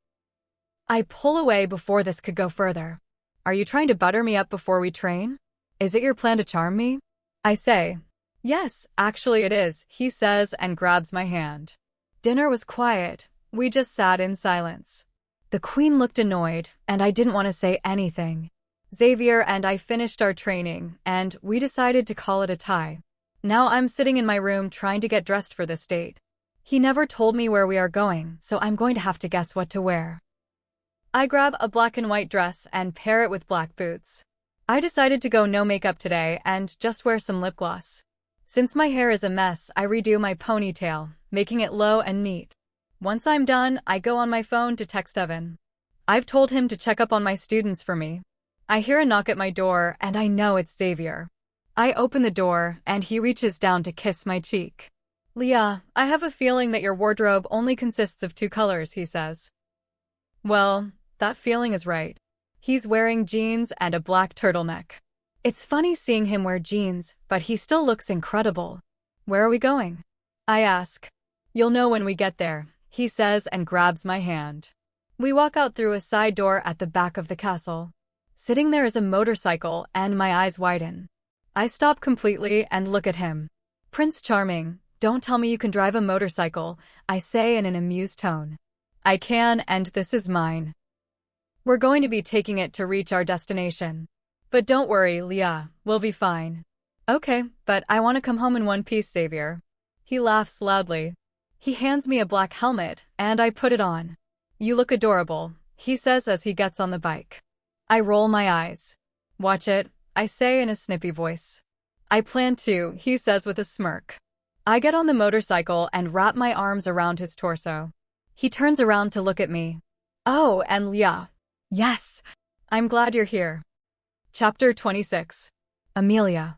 I pull away before this could go further. Are you trying to butter me up before we train? Is it your plan to charm me? I say. Yes, actually it is, he says and grabs my hand. Dinner was quiet. We just sat in silence. The queen looked annoyed, and I didn't want to say anything. Xavier and I finished our training, and we decided to call it a tie. Now I'm sitting in my room trying to get dressed for this date. He never told me where we are going, so I'm going to have to guess what to wear. I grab a black and white dress and pair it with black boots. I decided to go no makeup today and just wear some lip gloss. Since my hair is a mess, I redo my ponytail, making it low and neat. Once I'm done, I go on my phone to text Evan. I've told him to check up on my students for me. I hear a knock at my door, and I know it's Xavier. I open the door, and he reaches down to kiss my cheek. Leah, I have a feeling that your wardrobe only consists of 2 colors, he says. Well, that feeling is right. He's wearing jeans and a black turtleneck. It's funny seeing him wear jeans, but he still looks incredible. Where are we going? I ask. You'll know when we get there, he says and grabs my hand. We walk out through a side door at the back of the castle. Sitting there is a motorcycle, and my eyes widen. I stop completely and look at him. Prince Charming, don't tell me you can drive a motorcycle, I say in an amused tone. I can, and this is mine. We're going to be taking it to reach our destination. But don't worry, Leah, we'll be fine. Okay, but I want to come home in one piece, Xavier. He laughs loudly. He hands me a black helmet, and I put it on. You look adorable, he says as he gets on the bike. I roll my eyes. Watch it, I say in a snippy voice. I plan to, he says with a smirk. I get on the motorcycle and wrap my arms around his torso. He turns around to look at me. Oh, and Leah. Yes, I'm glad you're here. Chapter 26. Amelia.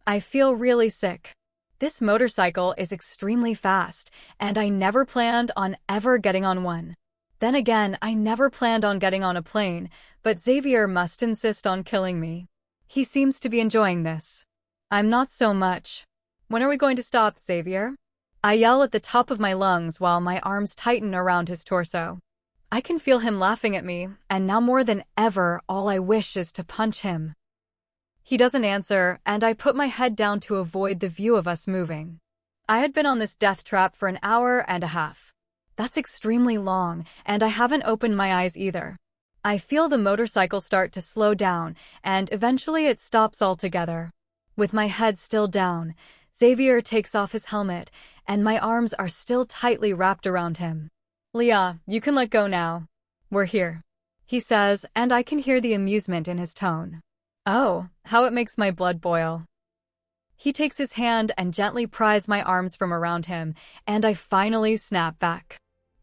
I feel really sick. This motorcycle is extremely fast, and I never planned on ever getting on one. Then again, I never planned on getting on a plane, but Xavier must insist on killing me. He seems to be enjoying this. I'm not so much. When are we going to stop, Xavier? I yell at the top of my lungs while my arms tighten around his torso. I can feel him laughing at me, and now more than ever, all I wish is to punch him. He doesn't answer, and I put my head down to avoid the view of us moving. I had been on this death trap for an hour and a half. That's extremely long, and I haven't opened my eyes either. I feel the motorcycle start to slow down, and eventually it stops altogether. With my head still down, Xavier takes off his helmet, and my arms are still tightly wrapped around him. "Leah, you can let go now. We're here," he says, and I can hear the amusement in his tone. Oh, how it makes my blood boil. He takes his hand and gently pries my arms from around him, and I finally snap back.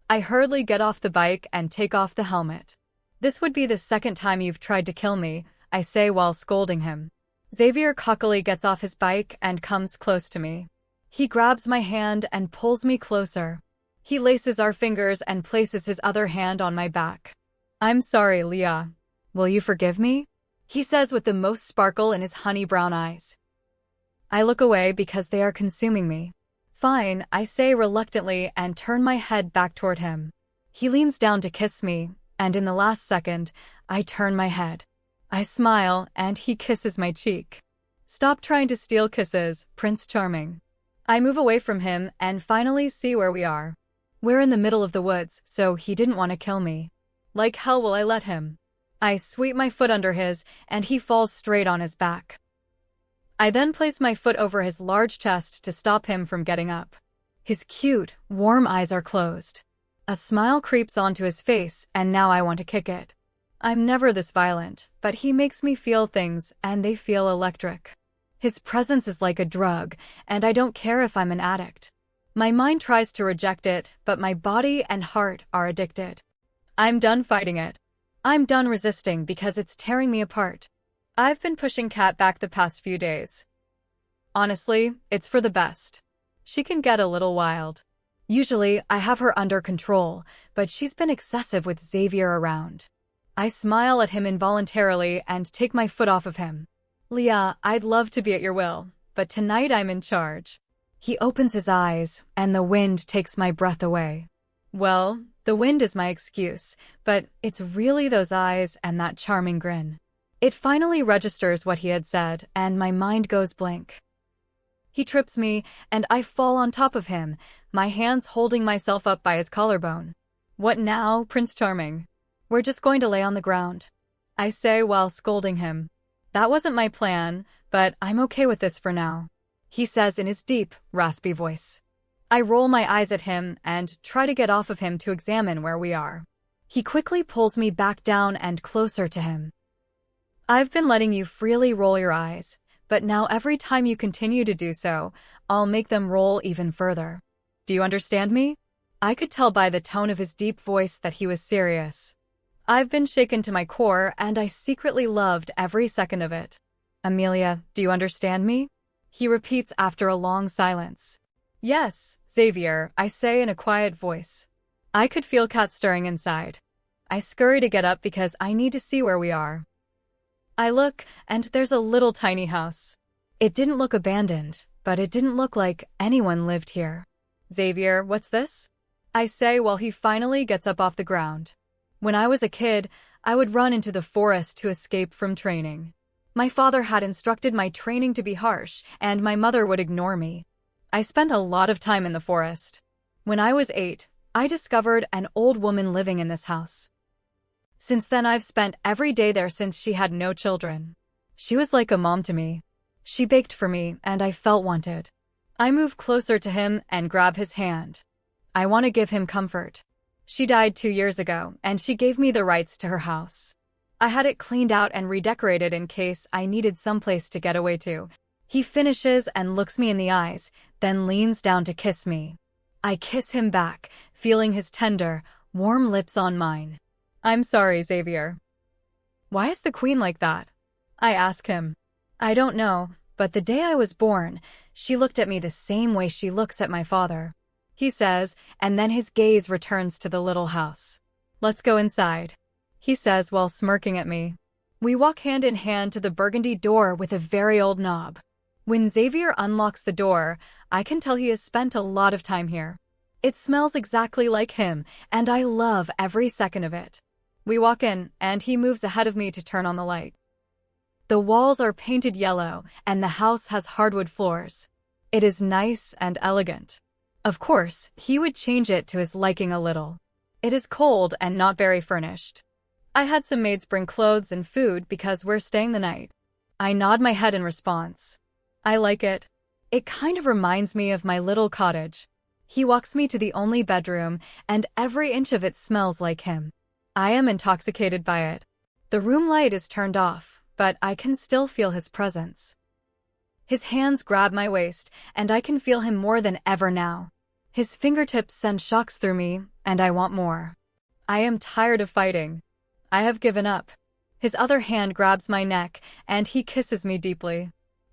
I hurriedly get off the bike and take off the helmet. "This would be the second time you've tried to kill me," I say while scolding him. Xavier cockily gets off his bike and comes close to me. He grabs my hand and pulls me closer. He laces our fingers and places his other hand on my back. "I'm sorry, Leah. Will you forgive me?" he says with the most sparkle in his honey brown eyes. I look away because they are consuming me. "Fine," I say reluctantly and turn my head back toward him. He leans down to kiss me, and in the last second, I turn my head. I smile, and he kisses my cheek. "Stop trying to steal kisses, Prince Charming." I move away from him and finally see where we are. We're in the middle of the woods, so he didn't want to kill me. Like hell will I let him. I sweep my foot under his, and he falls straight on his back. I then place my foot over his large chest to stop him from getting up. His cute, warm eyes are closed. A smile creeps onto his face, and now I want to kick it. I'm never this violent, but he makes me feel things, and they feel electric. His presence is like a drug, and I don't care if I'm an addict. My mind tries to reject it, but my body and heart are addicted. I'm done fighting it. I'm done resisting because it's tearing me apart. I've been pushing Kat back the past few days. Honestly, it's for the best. She can get a little wild. Usually, I have her under control, but she's been excessive with Xavier around. I smile at him involuntarily and take my foot off of him. "Leah, I'd love to be at your will, but tonight I'm in charge." He opens his eyes, and the wind takes my breath away. Well, the wind is my excuse, but it's really those eyes and that charming grin. It finally registers what he had said, and my mind goes blank. He trips me, and I fall on top of him, my hands holding myself up by his collarbone. "What now, Prince Charming? We're just going to lay on the ground," I say while scolding him. "That wasn't my plan, but I'm okay with this for now," he says in his deep, raspy voice. I roll my eyes at him and try to get off of him to examine where we are. He quickly pulls me back down and closer to him. "I've been letting you freely roll your eyes, but now every time you continue to do so, I'll make them roll even further. Do you understand me?" I could tell by the tone of his deep voice that he was serious. I've been shaken to my core, and I secretly loved every second of it. "Amelia, do you understand me?" he repeats after a long silence. "Yes, Xavier," I say in a quiet voice. I could feel Kat stirring inside. I scurry to get up because I need to see where we are. I look, and there's a little tiny house. It didn't look abandoned, but it didn't look like anyone lived here. "Xavier, what's this?" I say while he finally gets up off the ground. When I was a kid, I would run into the forest to escape from training. My father had instructed my training to be harsh, and my mother would ignore me. I spent a lot of time in the forest. When I was 8, I discovered an old woman living in this house. Since then, I've spent every day there since she had no children. She was like a mom to me. She baked for me, and I felt wanted. I move closer to him and grab his hand. I want to give him comfort. She died 2 years ago, and she gave me the rights to her house. I had it cleaned out and redecorated in case I needed someplace to get away to. He finishes and looks me in the eyes, then leans down to kiss me. I kiss him back, feeling his tender, warm lips on mine. "I'm sorry, Xavier." "Why is the queen like that?" I ask him. "I don't know, but the day I was born, she looked at me the same way she looks at my father," he says, and then his gaze returns to the little house. "Let's go inside," he says while smirking at me. We walk hand in hand to the burgundy door with a very old knob. When Xavier unlocks the door, I can tell he has spent a lot of time here. It smells exactly like him, and I love every second of it. We walk in, and he moves ahead of me to turn on the light. The walls are painted yellow, and the house has hardwood floors. It is nice and elegant. Of course, he would change it to his liking a little. It is cold and not very furnished. I had some maids bring clothes and food because we're staying the night. I nod my head in response. I like it. It kind of reminds me of my little cottage. He walks me to the only bedroom, and every inch of it smells like him. I am intoxicated by it. The room light is turned off, but I can still feel his presence. His hands grab my waist, and I can feel him more than ever now. His fingertips send shocks through me, and I want more. I am tired of fighting. I have given up. His other hand grabs my neck, and he kisses me deeply.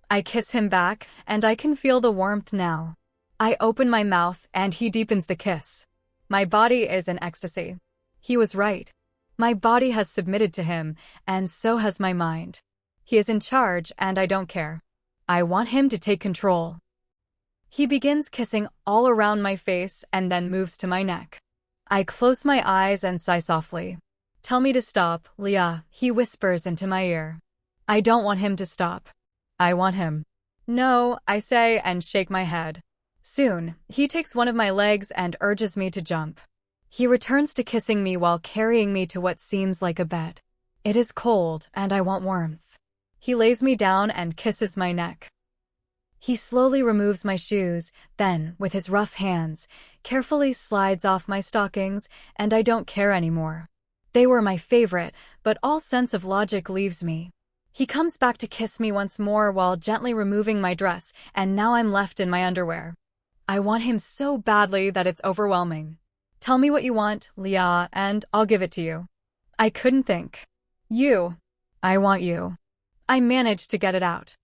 I kiss him back, and I can feel the warmth now. I open my mouth, and he deepens the kiss. My body is in ecstasy. He was right. My body has submitted to him, and so has my mind. He is in charge, and I don't care. I want him to take control. He begins kissing all around my face and then moves to my neck. I close my eyes and sigh softly. Tell me to stop, Leah, he whispers into my ear. I don't want him to stop. I want him. No, I say and shake my head. Soon, he takes one of my legs and urges me to jump. He returns to kissing me while carrying me to what seems like a bed. It is cold, and I want warmth. He lays me down and kisses my neck. He slowly removes my shoes, then, with his rough hands, carefully slides off my stockings, and I don't care anymore. They were my favorite, but all sense of logic leaves me. He comes back to kiss me once more while gently removing my dress, and now I'm left in my underwear. I want him so badly that it's overwhelming. Tell me what you want, Leah, and I'll give it to you. I couldn't think. You. I want you. I managed to get it out.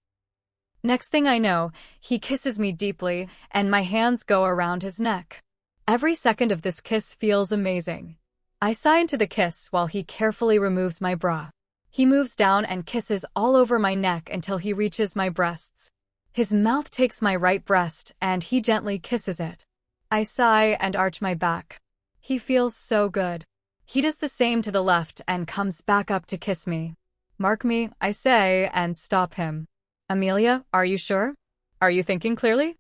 Next thing I know, he kisses me deeply, and my hands go around his neck. Every second of this kiss feels amazing. I sigh into the kiss while he carefully removes my bra. He moves down and kisses all over my neck until he reaches my breasts. His mouth takes my right breast, and he gently kisses it. I sigh and arch my back. He feels so good. He does the same to the left and comes back up to kiss me. Mark me, I say, and stop him. Amelia, are you sure? Are you thinking clearly?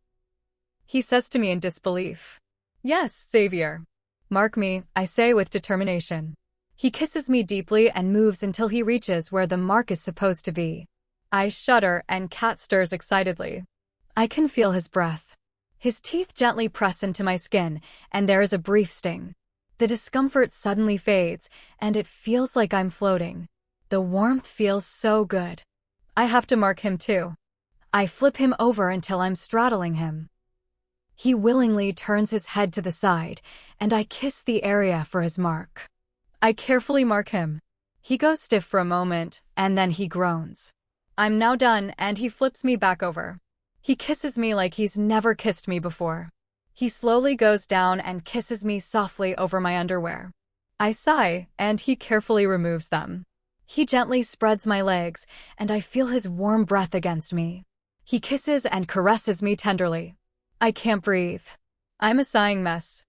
He says to me in disbelief. Yes, Xavier. Mark me, I say with determination. He kisses me deeply and moves until he reaches where the mark is supposed to be. I shudder and Cat stirs excitedly. I can feel his breath. His teeth gently press into my skin, and there is a brief sting. The discomfort suddenly fades, and it feels like I'm floating. The warmth feels so good. I have to mark him too. I flip him over until I'm straddling him. He willingly turns his head to the side, and I kiss the area for his mark. I carefully mark him. He goes stiff for a moment, and then he groans. I'm now done, and he flips me back over. He kisses me like he's never kissed me before. He slowly goes down and kisses me softly over my underwear. I sigh, and he carefully removes them. He gently spreads my legs, and I feel his warm breath against me. He kisses and caresses me tenderly. I can't breathe. I'm a sighing mess.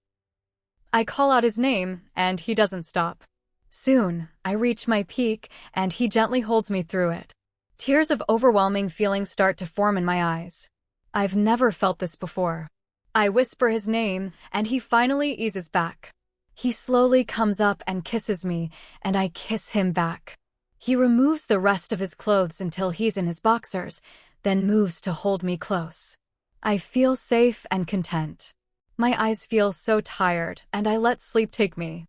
I call out his name, and he doesn't stop. Soon, I reach my peak, and he gently holds me through it. Tears of overwhelming feelings start to form in my eyes. I've never felt this before. I whisper his name, and he finally eases back. He slowly comes up and kisses me, and I kiss him back. He removes the rest of his clothes until he's in his boxers, then moves to hold me close. I feel safe and content. My eyes feel so tired, and I let sleep take me.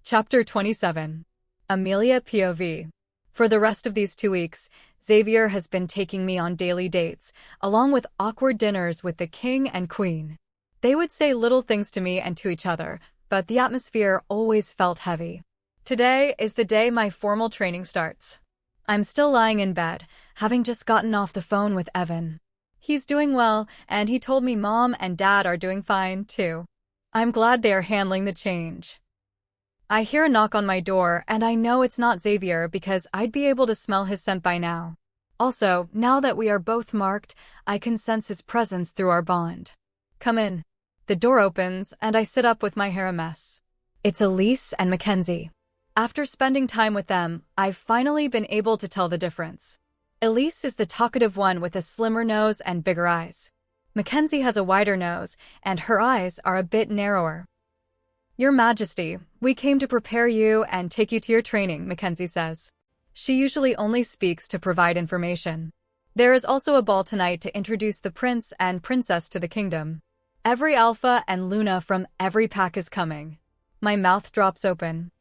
Chapter 27. Amelia POV. For the rest of these 2 weeks, Xavier has been taking me on daily dates, along with awkward dinners with the king and queen. They would say little things to me and to each other, but the atmosphere always felt heavy. Today is the day my formal training starts. I'm still lying in bed, having just gotten off the phone with Evan. He's doing well, and he told me Mom and Dad are doing fine, too. I'm glad they are handling the change. I hear a knock on my door, and I know it's not Xavier because I'd be able to smell his scent by now. Also, now that we are both marked, I can sense his presence through our bond. Come in. The door opens, and I sit up with my hair a mess. It's Elise and Mackenzie. After spending time with them, I've finally been able to tell the difference. Elise is the talkative one with a slimmer nose and bigger eyes. Mackenzie has a wider nose, and her eyes are a bit narrower. Your Majesty, we came to prepare you and take you to your training, Mackenzie says. She usually only speaks to provide information. There is also a ball tonight to introduce the prince and princess to the kingdom. Every Alpha and Luna from every pack is coming. My mouth drops open.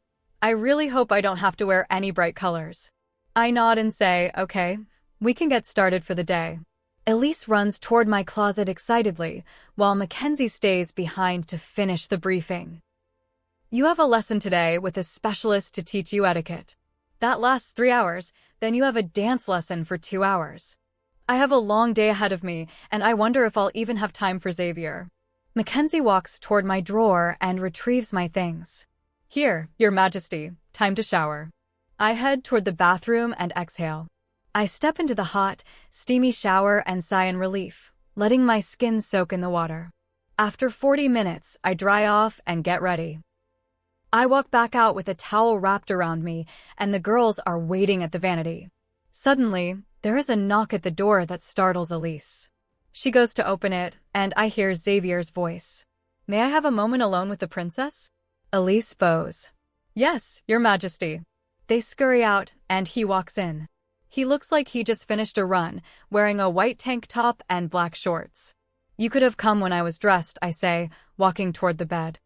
I really hope I don't have to wear any bright colors. I nod and say, okay, we can get started for the day. Elise runs toward my closet excitedly, while Mackenzie stays behind to finish the briefing. You have a lesson today with a specialist to teach you etiquette. That lasts 3 hours, then you have a dance lesson for 2 hours. I have a long day ahead of me, and I wonder if I'll even have time for Xavier. Mackenzie walks toward my drawer and retrieves my things. Here, Your Majesty, time to shower. I head toward the bathroom and exhale. I step into the hot, steamy shower and sigh in relief, letting my skin soak in the water. After 40 minutes, I dry off and get ready. I walk back out with a towel wrapped around me, and the girls are waiting at the vanity. Suddenly, there is a knock at the door that startles Elise. She goes to open it, and I hear Xavier's voice. May I have a moment alone with the princess? Elise bows. Yes, Your Majesty. They scurry out, and he walks in. He looks like he just finished a run, wearing a white tank top and black shorts. You could have come when I was dressed, I say, walking toward the bed.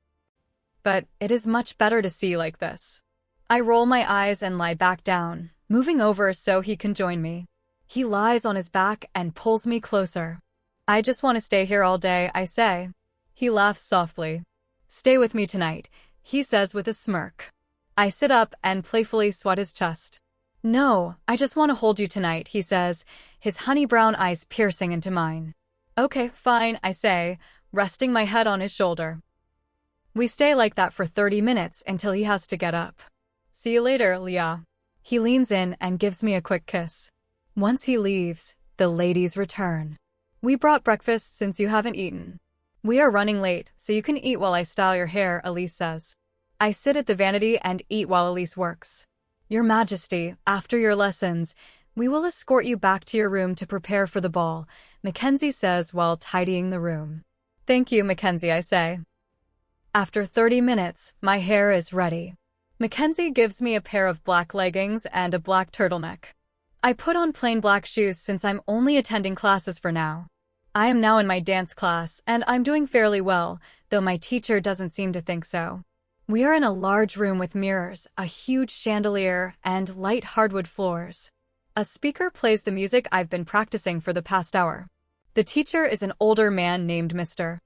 But it is much better to see like this. I roll my eyes and lie back down, moving over so he can join me. He lies on his back and pulls me closer. I just want to stay here all day, I say. He laughs softly. Stay with me tonight, he says with a smirk. I sit up and playfully swat his chest. No, I just want to hold you tonight, he says, his honey brown eyes piercing into mine. Okay, fine, I say, resting my head on his shoulder. We stay like that for 30 minutes until he has to get up. See you later, Leah. He leans in and gives me a quick kiss. Once he leaves, the ladies return. We brought breakfast since you haven't eaten. We are running late, so you can eat while I style your hair, Elise says. I sit at the vanity and eat while Elise works. Your Majesty, after your lessons, we will escort you back to your room to prepare for the ball, Mackenzie says while tidying the room. Thank you, Mackenzie, I say. After 30 minutes, my hair is ready. Mackenzie gives me a pair of black leggings and a black turtleneck. I put on plain black shoes since I'm only attending classes for now. I am now in my dance class, and I'm doing fairly well, though my teacher doesn't seem to think so. We are in a large room with mirrors, a huge chandelier, and light hardwood floors. A speaker plays the music I've been practicing for the past hour. The teacher is an older man named Mr.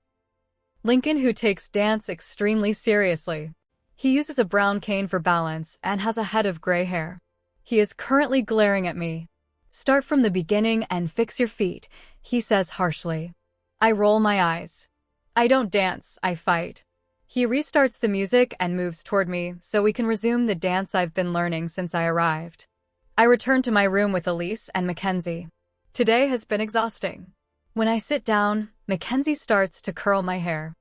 Lincoln who takes dance extremely seriously. He uses a brown cane for balance and has a head of gray hair. He is currently glaring at me. Start from the beginning and fix your feet, he says harshly. I roll my eyes. I don't dance, I fight. He restarts the music and moves toward me so we can resume the dance I've been learning since I arrived. I return to my room with Elise and Mackenzie. Today has been exhausting. When I sit down, Mackenzie starts to curl my hair.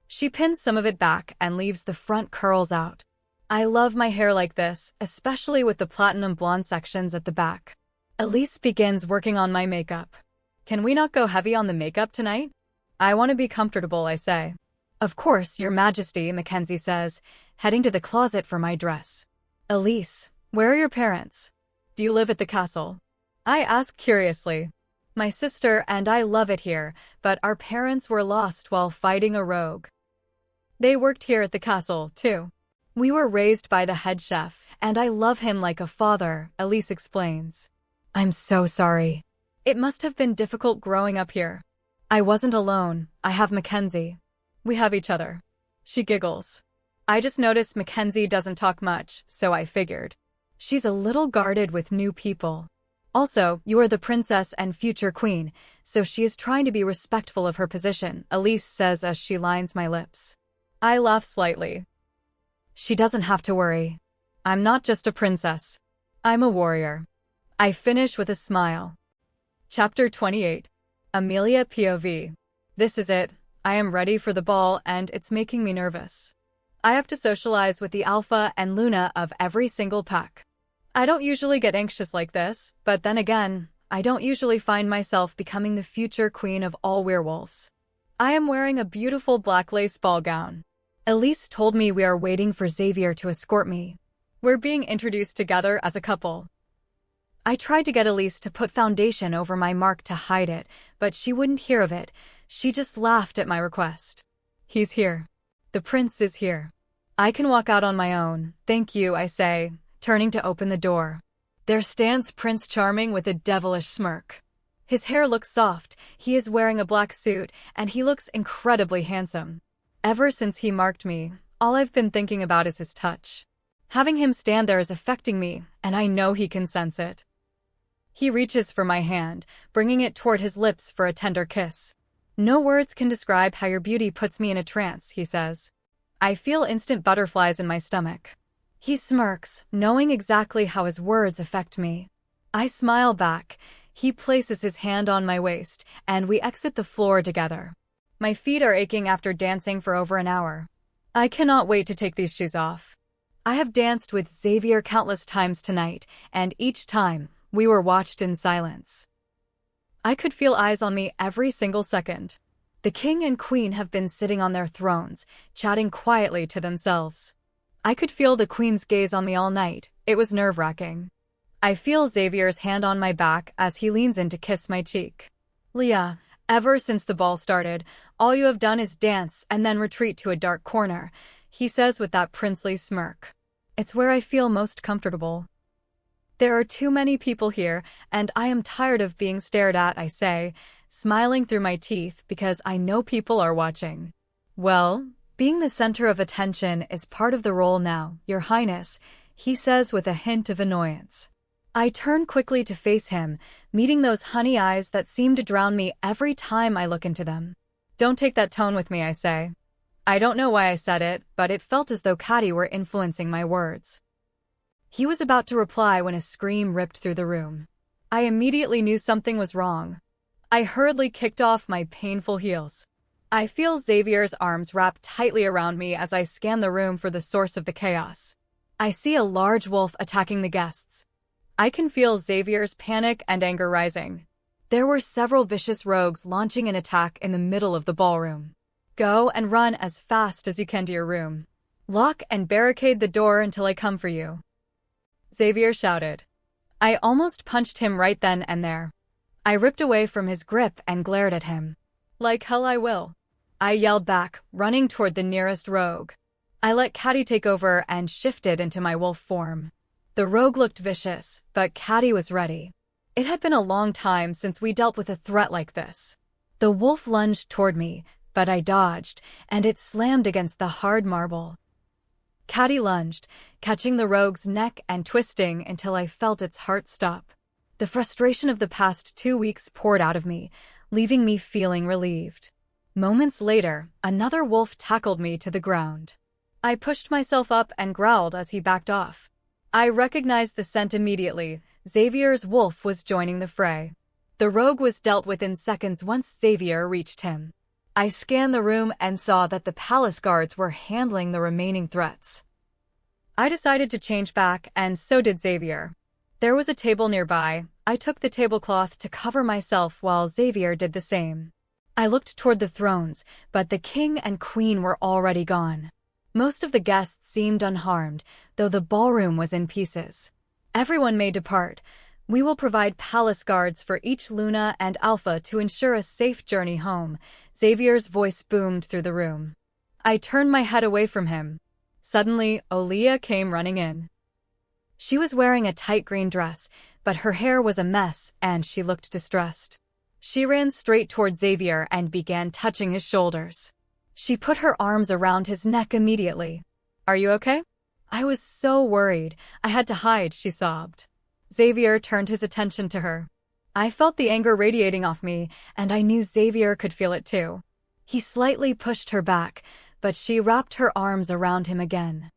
She pins some of it back and leaves the front curls out. I love my hair like this, especially with the platinum blonde sections at the back. Elise begins working on my makeup. Can we not go heavy on the makeup tonight? I want to be comfortable, I say. Of course, Your Majesty, Mackenzie says, heading to the closet for my dress. Elise, where are your parents? Do you live at the castle? I ask curiously. My sister and I love it here, but our parents were lost while fighting a rogue. They worked here at the castle, too. We were raised by the head chef, and I love him like a father, Elise explains. I'm so sorry. It must have been difficult growing up here. I wasn't alone. I have Mackenzie. We have each other. She giggles. I just noticed Mackenzie doesn't talk much, so I figured. She's a little guarded with new people. Also, you are the princess and future queen, so she is trying to be respectful of her position, Elise says as she lines my lips. I laugh slightly. She doesn't have to worry. I'm not just a princess. I'm a warrior. I finish with a smile. Chapter 28. Amelia POV. This is it. I am ready for the ball and it's making me nervous. I have to socialize with the Alpha and Luna of every single pack. I don't usually get anxious like this, but then again, I don't usually find myself becoming the future queen of all werewolves. I am wearing a beautiful black lace ball gown. Elise told me we are waiting for Xavier to escort me. We're being introduced together as a couple. I tried to get Elise to put foundation over my mark to hide it, but she wouldn't hear of it. She just laughed at my request. He's here. The prince is here. I can walk out on my own. Thank you, I say, turning to open the door. There stands Prince Charming with a devilish smirk. His hair looks soft, he is wearing a black suit, and he looks incredibly handsome. Ever since he marked me, all I've been thinking about is his touch. Having him stand there is affecting me, and I know he can sense it. He reaches for my hand, bringing it toward his lips for a tender kiss. No words can describe how your beauty puts me in a trance, he says. I feel instant butterflies in my stomach. He smirks, knowing exactly how his words affect me. I smile back. He places his hand on my waist, and we exit the floor together. My feet are aching after dancing for over an hour. I cannot wait to take these shoes off. I have danced with Xavier countless times tonight, and each time, we were watched in silence. I could feel eyes on me every single second. The king and queen have been sitting on their thrones, chatting quietly to themselves. I could feel the queen's gaze on me all night. It was nerve-wracking. I feel Xavier's hand on my back as he leans in to kiss my cheek. Leah, ever since the ball started, all you have done is dance and then retreat to a dark corner, he says with that princely smirk. It's where I feel most comfortable. There are too many people here, and I am tired of being stared at, I say, smiling through my teeth because I know people are watching. Well, being the center of attention is part of the role now, Your Highness, he says with a hint of annoyance. I turn quickly to face him, meeting those honey eyes that seem to drown me every time I look into them. Don't take that tone with me, I say. I don't know why I said it, but it felt as though Caddy were influencing my words. He was about to reply when a scream ripped through the room. I immediately knew something was wrong. I hurriedly kicked off my painful heels. I feel Xavier's arms wrap tightly around me as I scan the room for the source of the chaos. I see a large wolf attacking the guests. I can feel Xavier's panic and anger rising. There were several vicious rogues launching an attack in the middle of the ballroom. Go and run as fast as you can to your room. Lock and barricade the door until I come for you, Xavier shouted. I almost punched him right then and there. I ripped away from his grip and glared at him. Like hell I will, I yelled back, running toward the nearest rogue. I let Caddy take over and shifted into my wolf form. The rogue looked vicious, but Caddy was ready. It had been a long time since we dealt with a threat like this. The wolf lunged toward me, but I dodged, and it slammed against the hard marble. Caddy lunged, catching the rogue's neck and twisting until I felt its heart stop. The frustration of the past 2 weeks poured out of me, leaving me feeling relieved. Moments later, another wolf tackled me to the ground. I pushed myself up and growled as he backed off. I recognized the scent immediately. Xavier's wolf was joining the fray. The rogue was dealt with in seconds once Xavier reached him. I scanned the room and saw that the palace guards were handling the remaining threats. I decided to change back, and so did Xavier. There was a table nearby. I took the tablecloth to cover myself while Xavier did the same. I looked toward the thrones, but the king and queen were already gone. Most of the guests seemed unharmed, though the ballroom was in pieces. Everyone may depart. We will provide palace guards for each Luna and Alpha to ensure a safe journey home, Xavier's voice boomed through the room. I turned my head away from him. Suddenly, Amelia came running in. She was wearing a tight green dress, but her hair was a mess and she looked distressed. She ran straight toward Xavier and began touching his shoulders. She put her arms around his neck immediately. Are you okay? I was so worried. I had to hide, she sobbed. Xavier turned his attention to her. I felt the anger radiating off me, and I knew Xavier could feel it too. He slightly pushed her back, but she wrapped her arms around him again.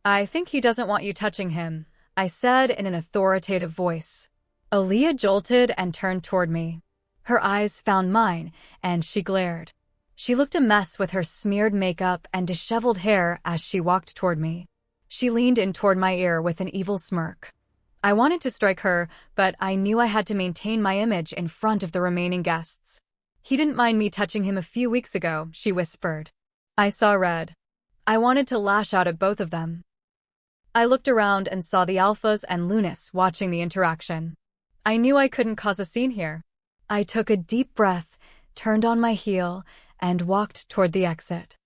I think he doesn't want you touching him, I said in an authoritative voice. Aaliyah jolted and turned toward me. Her eyes found mine, and she glared. She looked a mess with her smeared makeup and disheveled hair as she walked toward me. She leaned in toward my ear with an evil smirk. I wanted to strike her, but I knew I had to maintain my image in front of the remaining guests. He didn't mind me touching him a few weeks ago, she whispered. I saw red. I wanted to lash out at both of them. I looked around and saw the Alphas and Lunas watching the interaction. I knew I couldn't cause a scene here. I took a deep breath, turned on my heel, and walked toward the exit.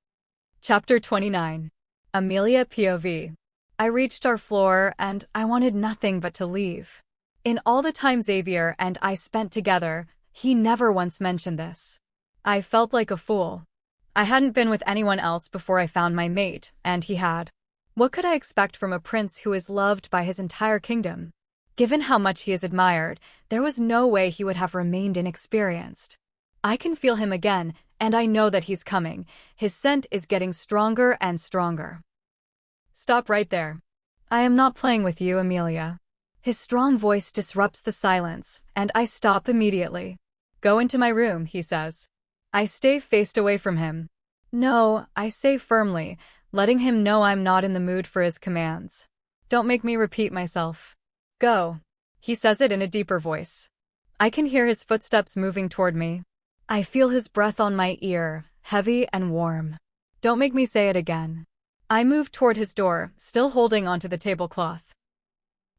Chapter 29. Amelia POV. I reached our floor, and I wanted nothing but to leave. In all the time Xavier and I spent together, he never once mentioned this. I felt like a fool. I hadn't been with anyone else before I found my mate, and he had. What could I expect from a prince who is loved by his entire kingdom? Given how much he is admired, there was no way he would have remained inexperienced. I can feel him again, and I know that he's coming. His scent is getting stronger and stronger. Stop right there. I am not playing with you, Amelia. His strong voice disrupts the silence, and I stop immediately. Go into my room, he says. I stay faced away from him. No, I say firmly, letting him know I'm not in the mood for his commands. Don't make me repeat myself. Go. He says it in a deeper voice. I can hear his footsteps moving toward me. I feel his breath on my ear, heavy and warm. Don't make me say it again. I move toward his door, still holding onto the tablecloth.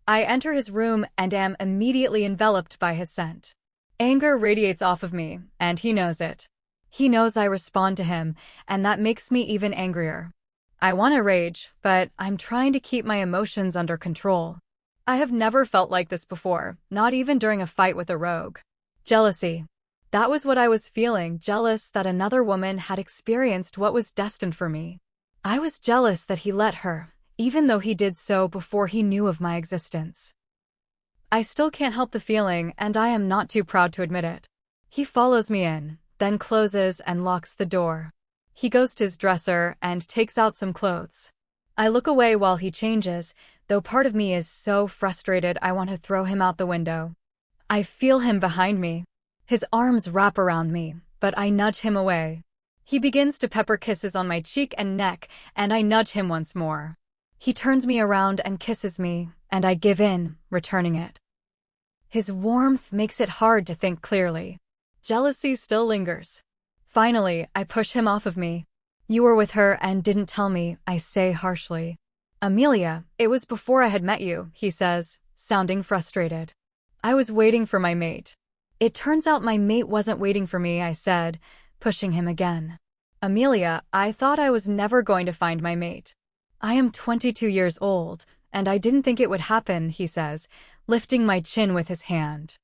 I enter his room and am immediately enveloped by his scent. Anger radiates off of me, and he knows it. He knows I respond to him, and that makes me even angrier. I want to rage, but I'm trying to keep my emotions under control. I have never felt like this before, not even during a fight with a rogue. Jealousy. That was what I was feeling, jealous that another woman had experienced what was destined for me. I was jealous that he let her, even though he did so before he knew of my existence. I still can't help the feeling, and I am not too proud to admit it. He follows me in, then closes and locks the door. He goes to his dresser and takes out some clothes. I look away while he changes, though part of me is so frustrated I want to throw him out the window. I feel him behind me. His arms wrap around me, but I nudge him away. He begins to pepper kisses on my cheek and neck, and I nudge him once more. He turns me around and kisses me, and I give in, returning it. His warmth makes it hard to think clearly. Jealousy still lingers. Finally, I push him off of me. You were with her and didn't tell me, I say harshly. Amelia, it was before I had met you, he says, sounding frustrated. I was waiting for my mate. It turns out my mate wasn't waiting for me, I said, pushing him again. Amelia, I thought I was never going to find my mate. I am 22 years old, and I didn't think it would happen, he says, lifting my chin with his hand.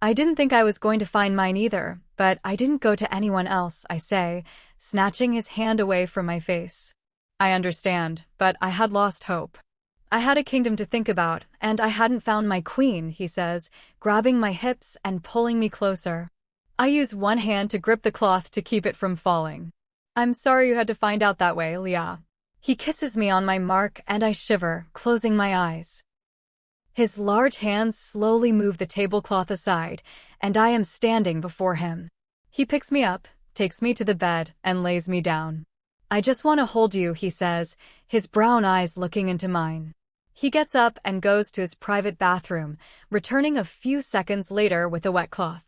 I didn't think I was going to find mine either, but I didn't go to anyone else, I say, snatching his hand away from my face. I understand, but I had lost hope. I had a kingdom to think about, and I hadn't found my queen, he says, grabbing my hips and pulling me closer. I use one hand to grip the cloth to keep it from falling. I'm sorry you had to find out that way, Leah. He kisses me on my mark and I shiver, closing my eyes. His large hands slowly move the tablecloth aside, and I am standing before him. He picks me up, takes me to the bed, and lays me down. I just want to hold you, he says, his brown eyes looking into mine. He gets up and goes to his private bathroom, returning a few seconds later with a wet cloth.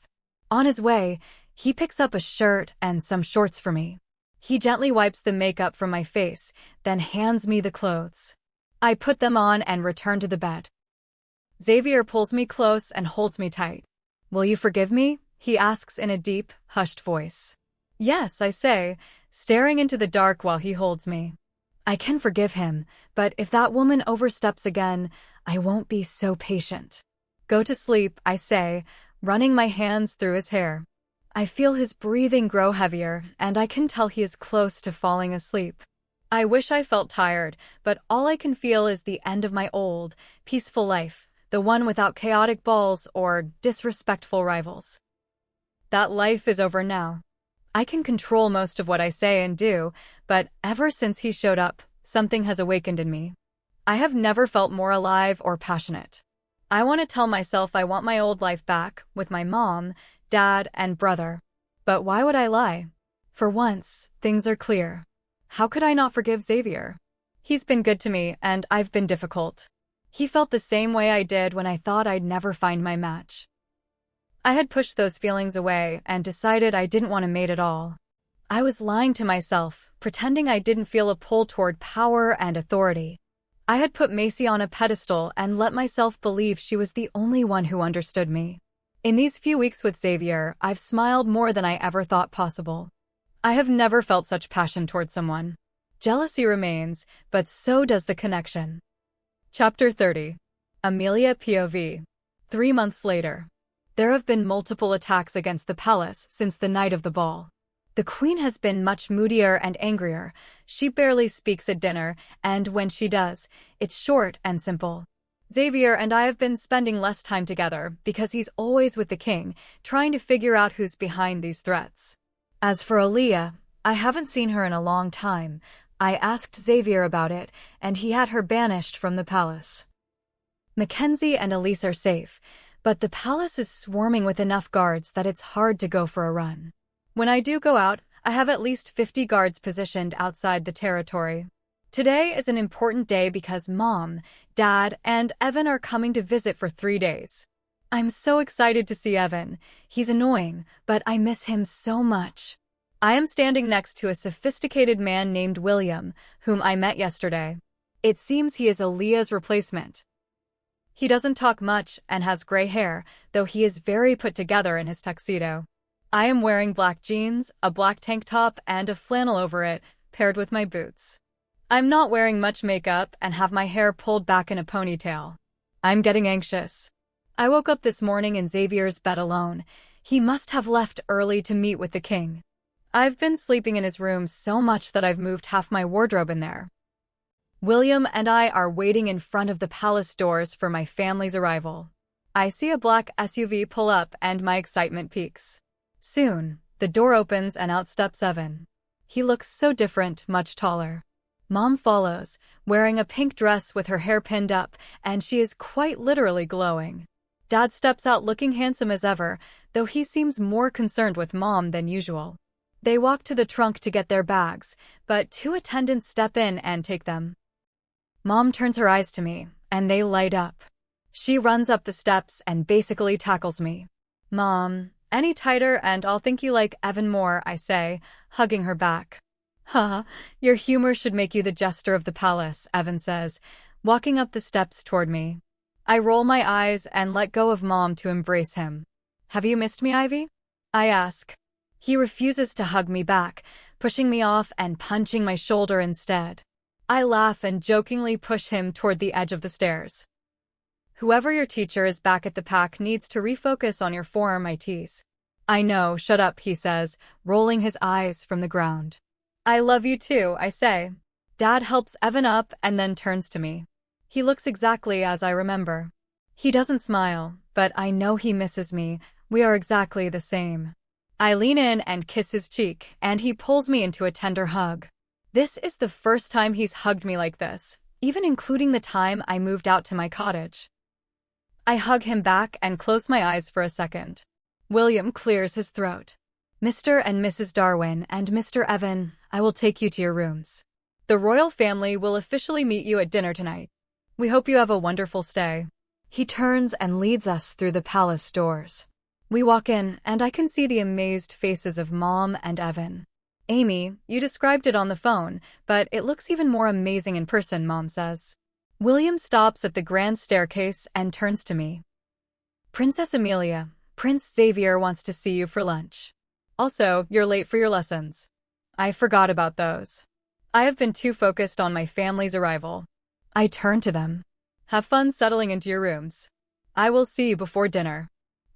On his way, he picks up a shirt and some shorts for me. He gently wipes the makeup from my face, then hands me the clothes. I put them on and return to the bed. Xavier pulls me close and holds me tight. Will you forgive me? He asks in a deep, hushed voice. Yes, I say, staring into the dark while he holds me. I can forgive him, but if that woman oversteps again, I won't be so patient. Go to sleep, I say, running my hands through his hair. I feel his breathing grow heavier, and I can tell he is close to falling asleep. I wish I felt tired, but all I can feel is the end of my old, peaceful life, the one without chaotic balls or disrespectful rivals. That life is over now. I can control most of what I say and do, but ever since he showed up, something has awakened in me. I have never felt more alive or passionate. I want to tell myself I want my old life back, with my mom, dad, and brother. But why would I lie? For once, things are clear. How could I not forgive Xavier? He's been good to me, and I've been difficult. He felt the same way I did when I thought I'd never find my match. I had pushed those feelings away and decided I didn't want a mate at all. I was lying to myself, pretending I didn't feel a pull toward power and authority. I had put Macy on a pedestal and let myself believe she was the only one who understood me. In these few weeks with Xavier, I've smiled more than I ever thought possible. I have never felt such passion toward someone. Jealousy remains, but so does the connection. Chapter 30. Amelia POV. 3 months later. There have been multiple attacks against the palace since the night of the ball. The queen has been much moodier and angrier. She barely speaks at dinner, and when she does, it's short and simple. Xavier and I have been spending less time together because he's always with the king, trying to figure out who's behind these threats. As for Aaliyah, I haven't seen her in a long time. I asked Xavier about it, and he had her banished from the palace. Mackenzie and Elise are safe, but the palace is swarming with enough guards that it's hard to go for a run. When I do go out, I have at least 50 guards positioned outside the territory. Today is an important day because Mom, Dad, and Evan are coming to visit for 3 days. I'm so excited to see Evan. He's annoying, but I miss him so much. I am standing next to a sophisticated man named William, whom I met yesterday. It seems he is Aaliyah's replacement. He doesn't talk much and has gray hair, though he is very put together in his tuxedo. I am wearing black jeans, a black tank top, and a flannel over it, paired with my boots. I'm not wearing much makeup and have my hair pulled back in a ponytail. I'm getting anxious. I woke up this morning in Xavier's bed alone. He must have left early to meet with the king. I've been sleeping in his room so much that I've moved half my wardrobe in there. William and I are waiting in front of the palace doors for my family's arrival. I see a black SUV pull up and my excitement peaks. Soon, the door opens and out steps Evan. He looks so different, much taller. Mom follows, wearing a pink dress with her hair pinned up, and she is quite literally glowing. Dad steps out looking handsome as ever, though he seems more concerned with Mom than usual. They walk to the trunk to get their bags, but 2 attendants step in and take them. Mom turns her eyes to me, and they light up. She runs up the steps and basically tackles me. Mom, any tighter and I'll think you like Evan more, I say, hugging her back. Haha, your humor should make you the jester of the palace, Evan says, walking up the steps toward me. I roll my eyes and let go of Mom to embrace him. Have you missed me, Ivy? I ask. He refuses to hug me back, pushing me off and punching my shoulder instead. I laugh and jokingly push him toward the edge of the stairs. Whoever your teacher is back at the pack needs to refocus on your form, I tease. I know, shut up, he says, rolling his eyes from the ground. I love you too, I say. Dad helps Evan up and then turns to me. He looks exactly as I remember. He doesn't smile, but I know he misses me. We are exactly the same. I lean in and kiss his cheek, and he pulls me into a tender hug. This is the first time he's hugged me like this, even including the time I moved out to my cottage. I hug him back and close my eyes for a second. William clears his throat. Mr. and Mrs. Darwin and Mr. Evan, I will take you to your rooms. The royal family will officially meet you at dinner tonight. We hope you have a wonderful stay. He turns and leads us through the palace doors. We walk in, and I can see the amazed faces of Mom and Evan. Amy, you described it on the phone, but it looks even more amazing in person, Mom says. William stops at the grand staircase and turns to me. Princess Amelia, Prince Xavier wants to see you for lunch. Also, you're late for your lessons. I forgot about those. I have been too focused on my family's arrival. I turn to them. Have fun settling into your rooms. I will see you before dinner.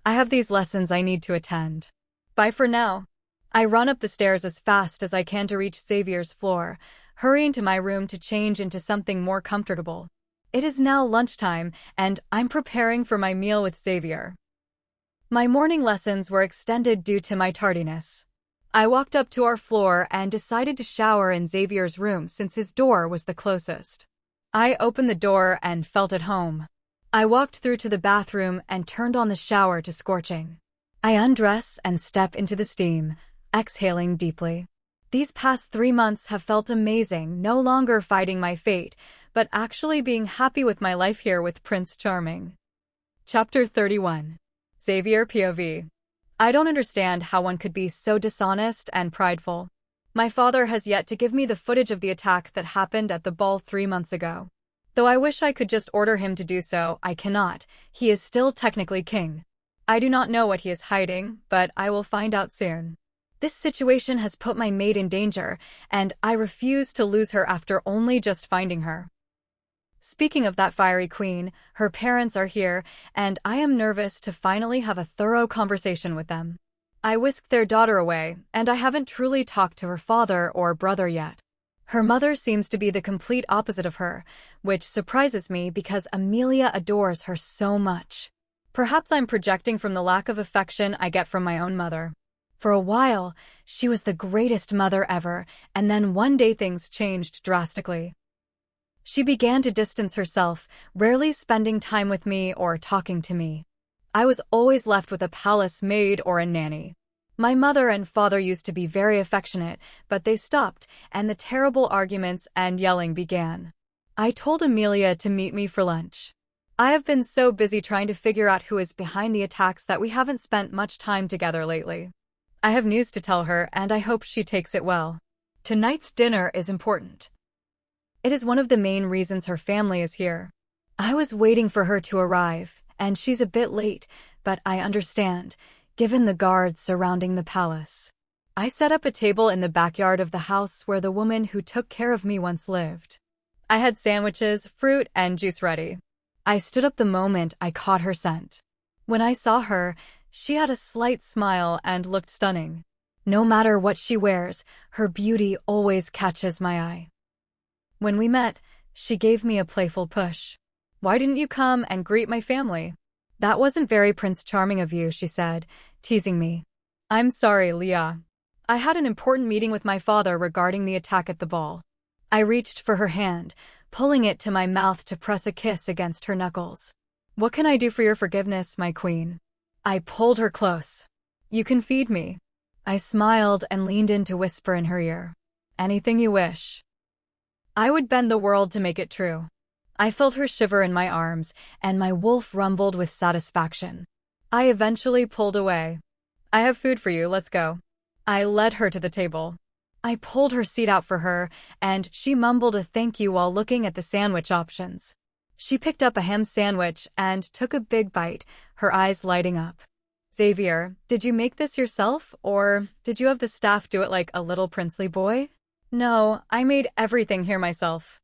I have these lessons I need to attend. Bye for now. I run up the stairs as fast as I can to reach Xavier's floor, hurrying to my room to change into something more comfortable. It is now lunchtime, and I'm preparing for my meal with Xavier. My morning lessons were extended due to my tardiness. I walked up to our floor and decided to shower in Xavier's room since his door was the closest. I opened the door and felt at home. I walked through to the bathroom and turned on the shower to scorching. I undress and step into the steam, exhaling deeply. These past 3 months have felt amazing, no longer fighting my fate, but actually being happy with my life here with Prince Charming. Chapter 31. Xavier POV. I don't understand how one could be so dishonest and prideful. My father has yet to give me the footage of the attack that happened at the ball 3 months ago. Though I wish I could just order him to do so, I cannot. He is still technically king. I do not know what he is hiding, but I will find out soon. This situation has put my maid in danger, and I refuse to lose her after only just finding her. Speaking of that fiery queen, her parents are here, and I am nervous to finally have a thorough conversation with them. I whisked their daughter away, and I haven't truly talked to her father or brother yet. Her mother seems to be the complete opposite of her, which surprises me because Amelia adores her so much. Perhaps I'm projecting from the lack of affection I get from my own mother. For a while, she was the greatest mother ever, and then one day things changed drastically. She began to distance herself, rarely spending time with me or talking to me. I was always left with a palace maid or a nanny. My mother and father used to be very affectionate, but they stopped, and the terrible arguments and yelling began. I told Amelia to meet me for lunch. I have been so busy trying to figure out who is behind the attacks that we haven't spent much time together lately. I have news to tell her, and I hope she takes it well. Tonight's dinner is important. It is one of the main reasons her family is here. I was waiting for her to arrive, and she's a bit late, but I understand, given the guards surrounding the palace. I set up a table in the backyard of the house where the woman who took care of me once lived. I had sandwiches, fruit, and juice ready. I stood up the moment I caught her scent. When I saw her, she had a slight smile and looked stunning. No matter what she wears, her beauty always catches my eye. When we met, she gave me a playful push. "Why didn't you come and greet my family?" "That wasn't very Prince Charming of you," she said, teasing me. "I'm sorry, Leah. I had an important meeting with my father regarding the attack at the ball." I reached for her hand, pulling it to my mouth to press a kiss against her knuckles. "What can I do for your forgiveness, my queen?" I pulled her close. "You can feed me." I smiled and leaned in to whisper in her ear. "Anything you wish." I would bend the world to make it true. I felt her shiver in my arms, and my wolf rumbled with satisfaction. I eventually pulled away. "I have food for you, let's go." I led her to the table. I pulled her seat out for her, and she mumbled a thank you while looking at the sandwich options. She picked up a ham sandwich and took a big bite, her eyes lighting up. "Xavier, did you make this yourself, or did you have the staff do it like a little princely boy?" "No, I made everything here myself.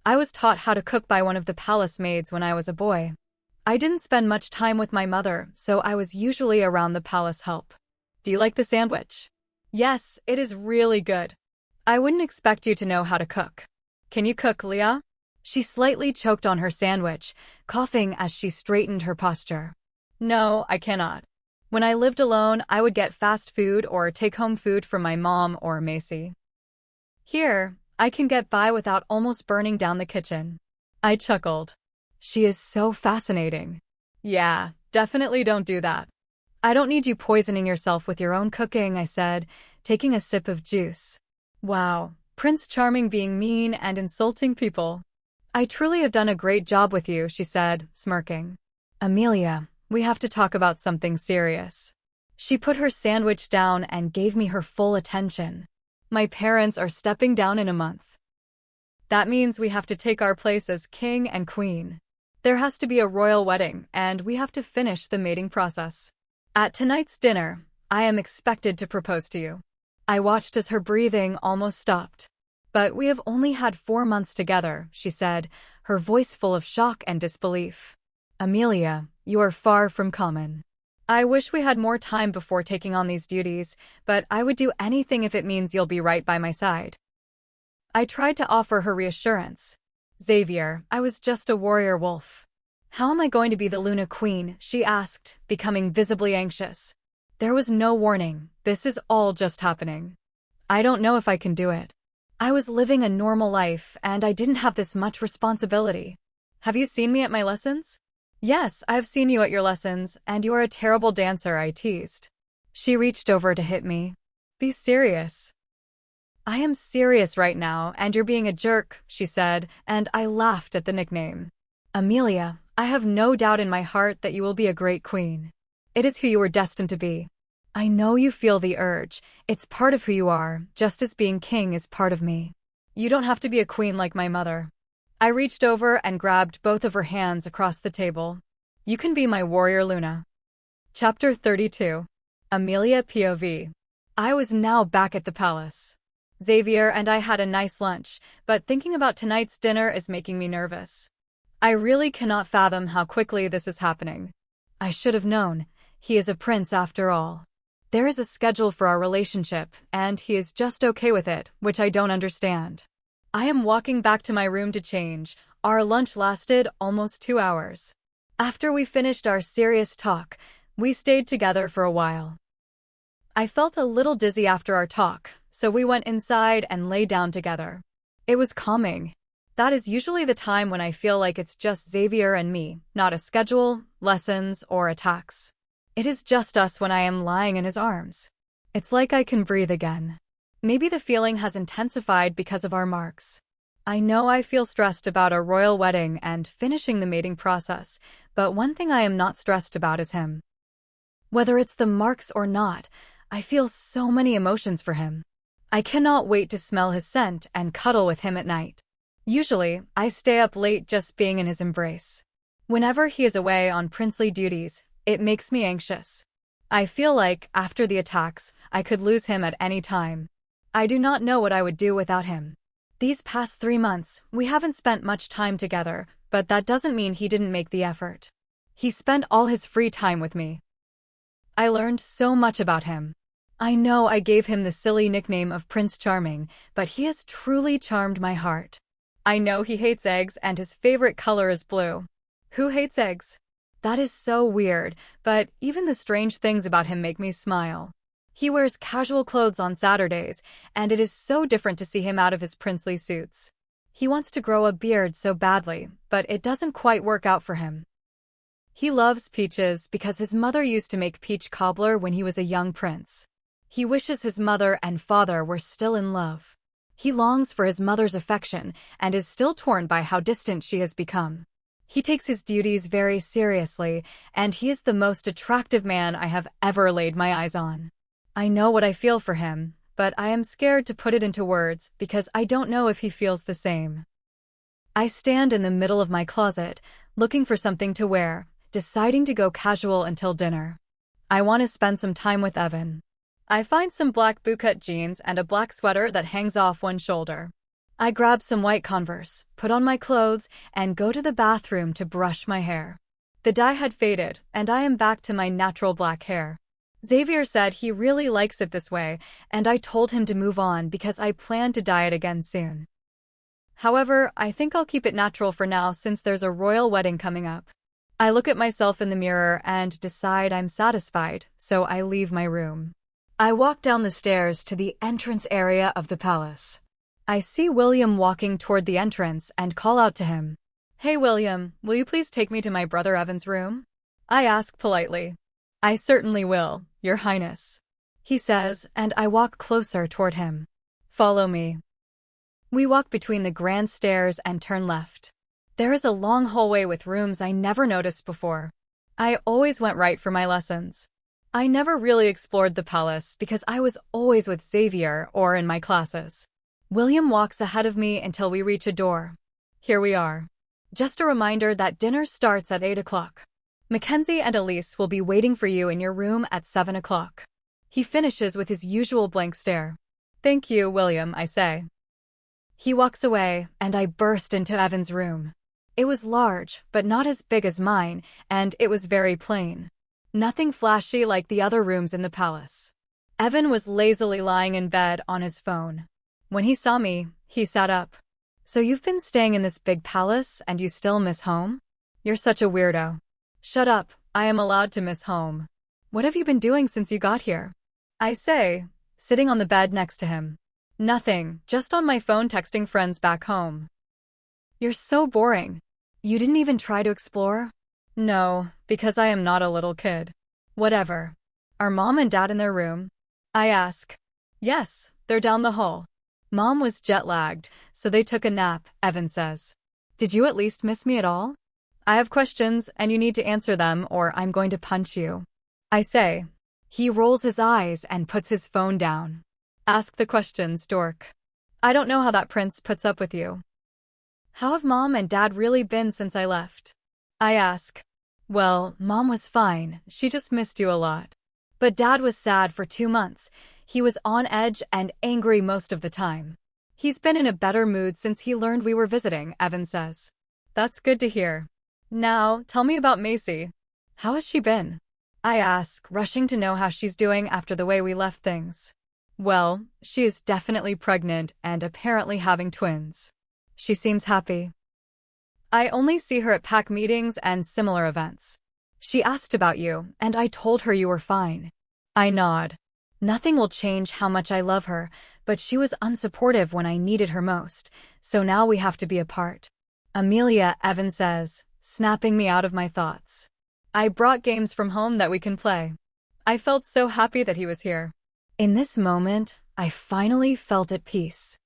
I was taught how to cook by one of the palace maids when I was a boy. I didn't spend much time with my mother, so I was usually around the palace help." "Do you like the sandwich?" "Yes, it is really good." "I wouldn't expect you to know how to cook." "Can you cook, Leah?" She slightly choked on her sandwich, coughing as she straightened her posture. "No, I cannot. When I lived alone, I would get fast food or take home food from my mom or Macy. Here, I can get by without almost burning down the kitchen." I chuckled. "She is so fascinating." "Yeah, definitely don't do that." "I don't need you poisoning yourself with your own cooking," I said, taking a sip of juice. Wow, Prince Charming being mean and insulting people. "I truly have done a great job with you," she said, smirking. "Amelia, we have to talk about something serious." She put her sandwich down and gave me her full attention. "My parents are stepping down in a month. That means we have to take our place as king and queen. There has to be a royal wedding, and we have to finish the mating process. At tonight's dinner, I am expected to propose to you." I watched as her breathing almost stopped. "But we have only had 4 months together," she said, her voice full of shock and disbelief. "Amelia, you are far from common. I wish we had more time before taking on these duties, but I would do anything if it means you'll be right by my side." I tried to offer her reassurance. "Xavier, I was just a warrior wolf." "How am I going to be the Luna Queen?" she asked, becoming visibly anxious. There was no warning. This is all just happening. "I don't know if I can do it. I was living a normal life, and I didn't have this much responsibility." "Have you seen me at my lessons?" "Yes, I've seen you at your lessons, and you are a terrible dancer," I teased. She reached over to hit me. "Be serious." I am serious right now, and you're being a jerk, she said, and I laughed at the nickname. Amelia, I have no doubt in my heart that you will be a great queen. It is who you were destined to be. I know you feel the urge. It's part of who you are, just as being king is part of me. You don't have to be a queen like my mother. I reached over and grabbed both of her hands across the table. You can be my warrior Luna. Chapter 32. Amelia POV. I was now back at the palace. Xavier and I had a nice lunch, but thinking about tonight's dinner is making me nervous. I really cannot fathom how quickly this is happening. I should have known. He is a prince after all. There is a schedule for our relationship, and he is just okay with it, which I don't understand. I am walking back to my room to change. Our lunch lasted almost 2 hours. After we finished our serious talk, we stayed together for a while. I felt a little dizzy after our talk, so we went inside and lay down together. It was calming. That is usually the time when I feel like it's just Xavier and me, not a schedule, lessons, or attacks. It is just us when I am lying in his arms. It's like I can breathe again. Maybe the feeling has intensified because of our marks. I know I feel stressed about a royal wedding and finishing the mating process, but one thing I am not stressed about is him. Whether it's the marks or not, I feel so many emotions for him. I cannot wait to smell his scent and cuddle with him at night. Usually, I stay up late just being in his embrace. Whenever he is away on princely duties, it makes me anxious. I feel like, after the attacks, I could lose him at any time. I do not know what I would do without him. These past 3 months, we haven't spent much time together, but that doesn't mean he didn't make the effort. He spent all his free time with me. I learned so much about him. I know I gave him the silly nickname of Prince Charming, but he has truly charmed my heart. I know he hates eggs and his favorite color is blue. Who hates eggs? That is so weird, but even the strange things about him make me smile. He wears casual clothes on Saturdays, and it is so different to see him out of his princely suits. He wants to grow a beard so badly, but it doesn't quite work out for him. He loves peaches because his mother used to make peach cobbler when he was a young prince. He wishes his mother and father were still in love. He longs for his mother's affection and is still torn by how distant she has become. He takes his duties very seriously, and he is the most attractive man I have ever laid my eyes on. I know what I feel for him, but I am scared to put it into words because I don't know if he feels the same. I stand in the middle of my closet, looking for something to wear, deciding to go casual until dinner. I want to spend some time with Evan. I find some black bootcut jeans and a black sweater that hangs off one shoulder. I grab some white Converse, put on my clothes, and go to the bathroom to brush my hair. The dye had faded, and I am back to my natural black hair. Xavier said he really likes it this way, and I told him to move on because I plan to dye it again soon. However, I think I'll keep it natural for now since there's a royal wedding coming up. I look at myself in the mirror and decide I'm satisfied, so I leave my room. I walk down the stairs to the entrance area of the palace. I see William walking toward the entrance and call out to him. "Hey William, will you please take me to my brother Evan's room?" I ask politely. "I certainly will, Your Highness," he says, and I walk closer toward him. "Follow me." We walk between the grand stairs and turn left. There is a long hallway with rooms I never noticed before. I always went right for my lessons. I never really explored the palace because I was always with Xavier or in my classes. William walks ahead of me until we reach a door. Here we are. Just a reminder that dinner starts at 8 o'clock. Mackenzie and Elise will be waiting for you in your room at 7 o'clock. He finishes with his usual blank stare. "Thank you, William," I say. He walks away, and I burst into Evan's room. It was large, but not as big as mine, and it was very plain. Nothing flashy like the other rooms in the palace. Evan was lazily lying in bed on his phone. When he saw me, he sat up. "So you've been staying in this big palace and you still miss home? You're such a weirdo." "Shut up, I am allowed to miss home." "What have you been doing since you got here?" I say, sitting on the bed next to him. "Nothing, just on my phone texting friends back home." "You're so boring. You didn't even try to explore?" "No, because I am not a little kid." "Whatever. Are Mom and Dad in their room?" I ask. "Yes, they're down the hall." Mom was jet-lagged, so they took a nap, Evan says. Did you at least miss me at all? I have questions, and you need to answer them, or I'm going to punch you. I say. He rolls his eyes and puts his phone down. Ask the questions, dork. I don't know how that prince puts up with you. How have Mom and Dad really been since I left? I ask. Well, Mom was fine, she just missed you a lot. But Dad was sad for 2 months. He was on edge and angry most of the time. He's been in a better mood since he learned we were visiting, Evan says. That's good to hear. Now, tell me about Macy. How has she been? I ask, rushing to know how she's doing after the way we left things. Well, she is definitely pregnant and apparently having twins. She seems happy. I only see her at pack meetings and similar events. She asked about you, and I told her you were fine. I nod. Nothing will change how much I love her, but she was unsupportive when I needed her most, so now we have to be apart. Amelia, Evan says, snapping me out of my thoughts. I brought games from home that we can play. I felt so happy that he was here. In this moment, I finally felt at peace.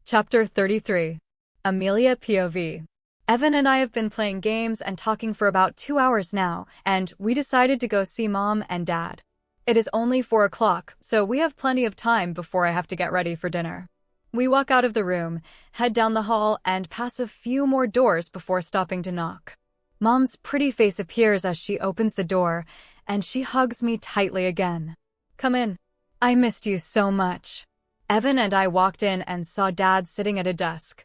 Chapter 33. Amelia POV. Evan and I have been playing games and talking for about 2 hours now, and we decided to go see Mom and Dad. It is only 4 o'clock, so we have plenty of time before I have to get ready for dinner. We walk out of the room, head down the hall, and pass a few more doors before stopping to knock. Mom's pretty face appears as she opens the door, and she hugs me tightly again. Come in. I missed you so much. Evan and I walked in and saw Dad sitting at a desk.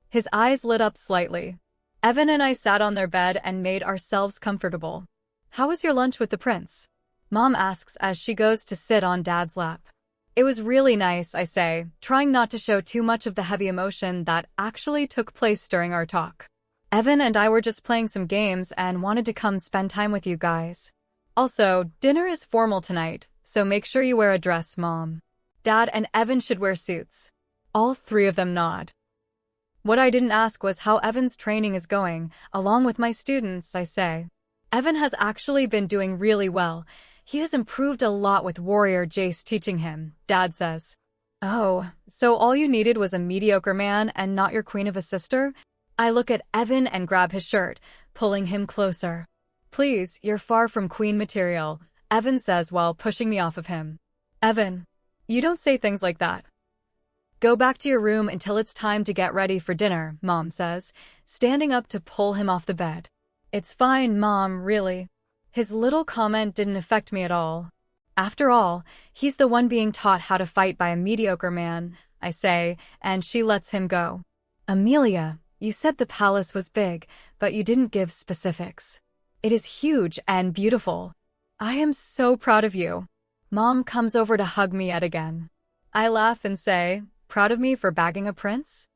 His eyes lit up slightly. Evan and I sat on their bed and made ourselves comfortable. How was your lunch with the prince? Mom asks as she goes to sit on Dad's lap. It was really nice, I say, trying not to show too much of the heavy emotion that actually took place during our talk. Evan and I were just playing some games and wanted to come spend time with you guys. Also, dinner is formal tonight, so make sure you wear a dress, Mom. Dad and Evan should wear suits. All 3 of them nod. What I didn't ask was how Evan's training is going, along with my students, I say. Evan has actually been doing really well. He has improved a lot with Warrior Jace teaching him, Dad says. Oh, so all you needed was a mediocre man and not your queen of a sister? I look at Evan and grab his shirt, pulling him closer. Please, you're far from queen material, Evan says while pushing me off of him. Evan, you don't say things like that. Go back to your room until it's time to get ready for dinner, Mom says, standing up to pull him off the bed. It's fine, Mom, really. His little comment didn't affect me at all. After all, he's the one being taught how to fight by a mediocre man, I say, and she lets him go. Amelia, you said the palace was big, but you didn't give specifics. It is huge and beautiful. I am so proud of you. Mom comes over to hug me yet again. I laugh and say, proud of me for bagging a prince?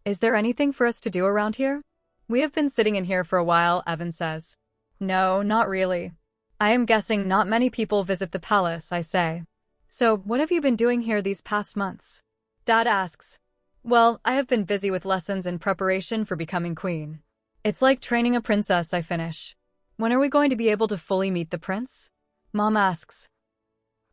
Is there anything for us to do around here? We have been sitting in here for a while, Evan says. No, not really. I am guessing not many people visit the palace, I say. So, what have you been doing here these past months? Dad asks. Well, I have been busy with lessons in preparation for becoming queen. It's like training a princess, I finish. When are we going to be able to fully meet the prince? Mom asks.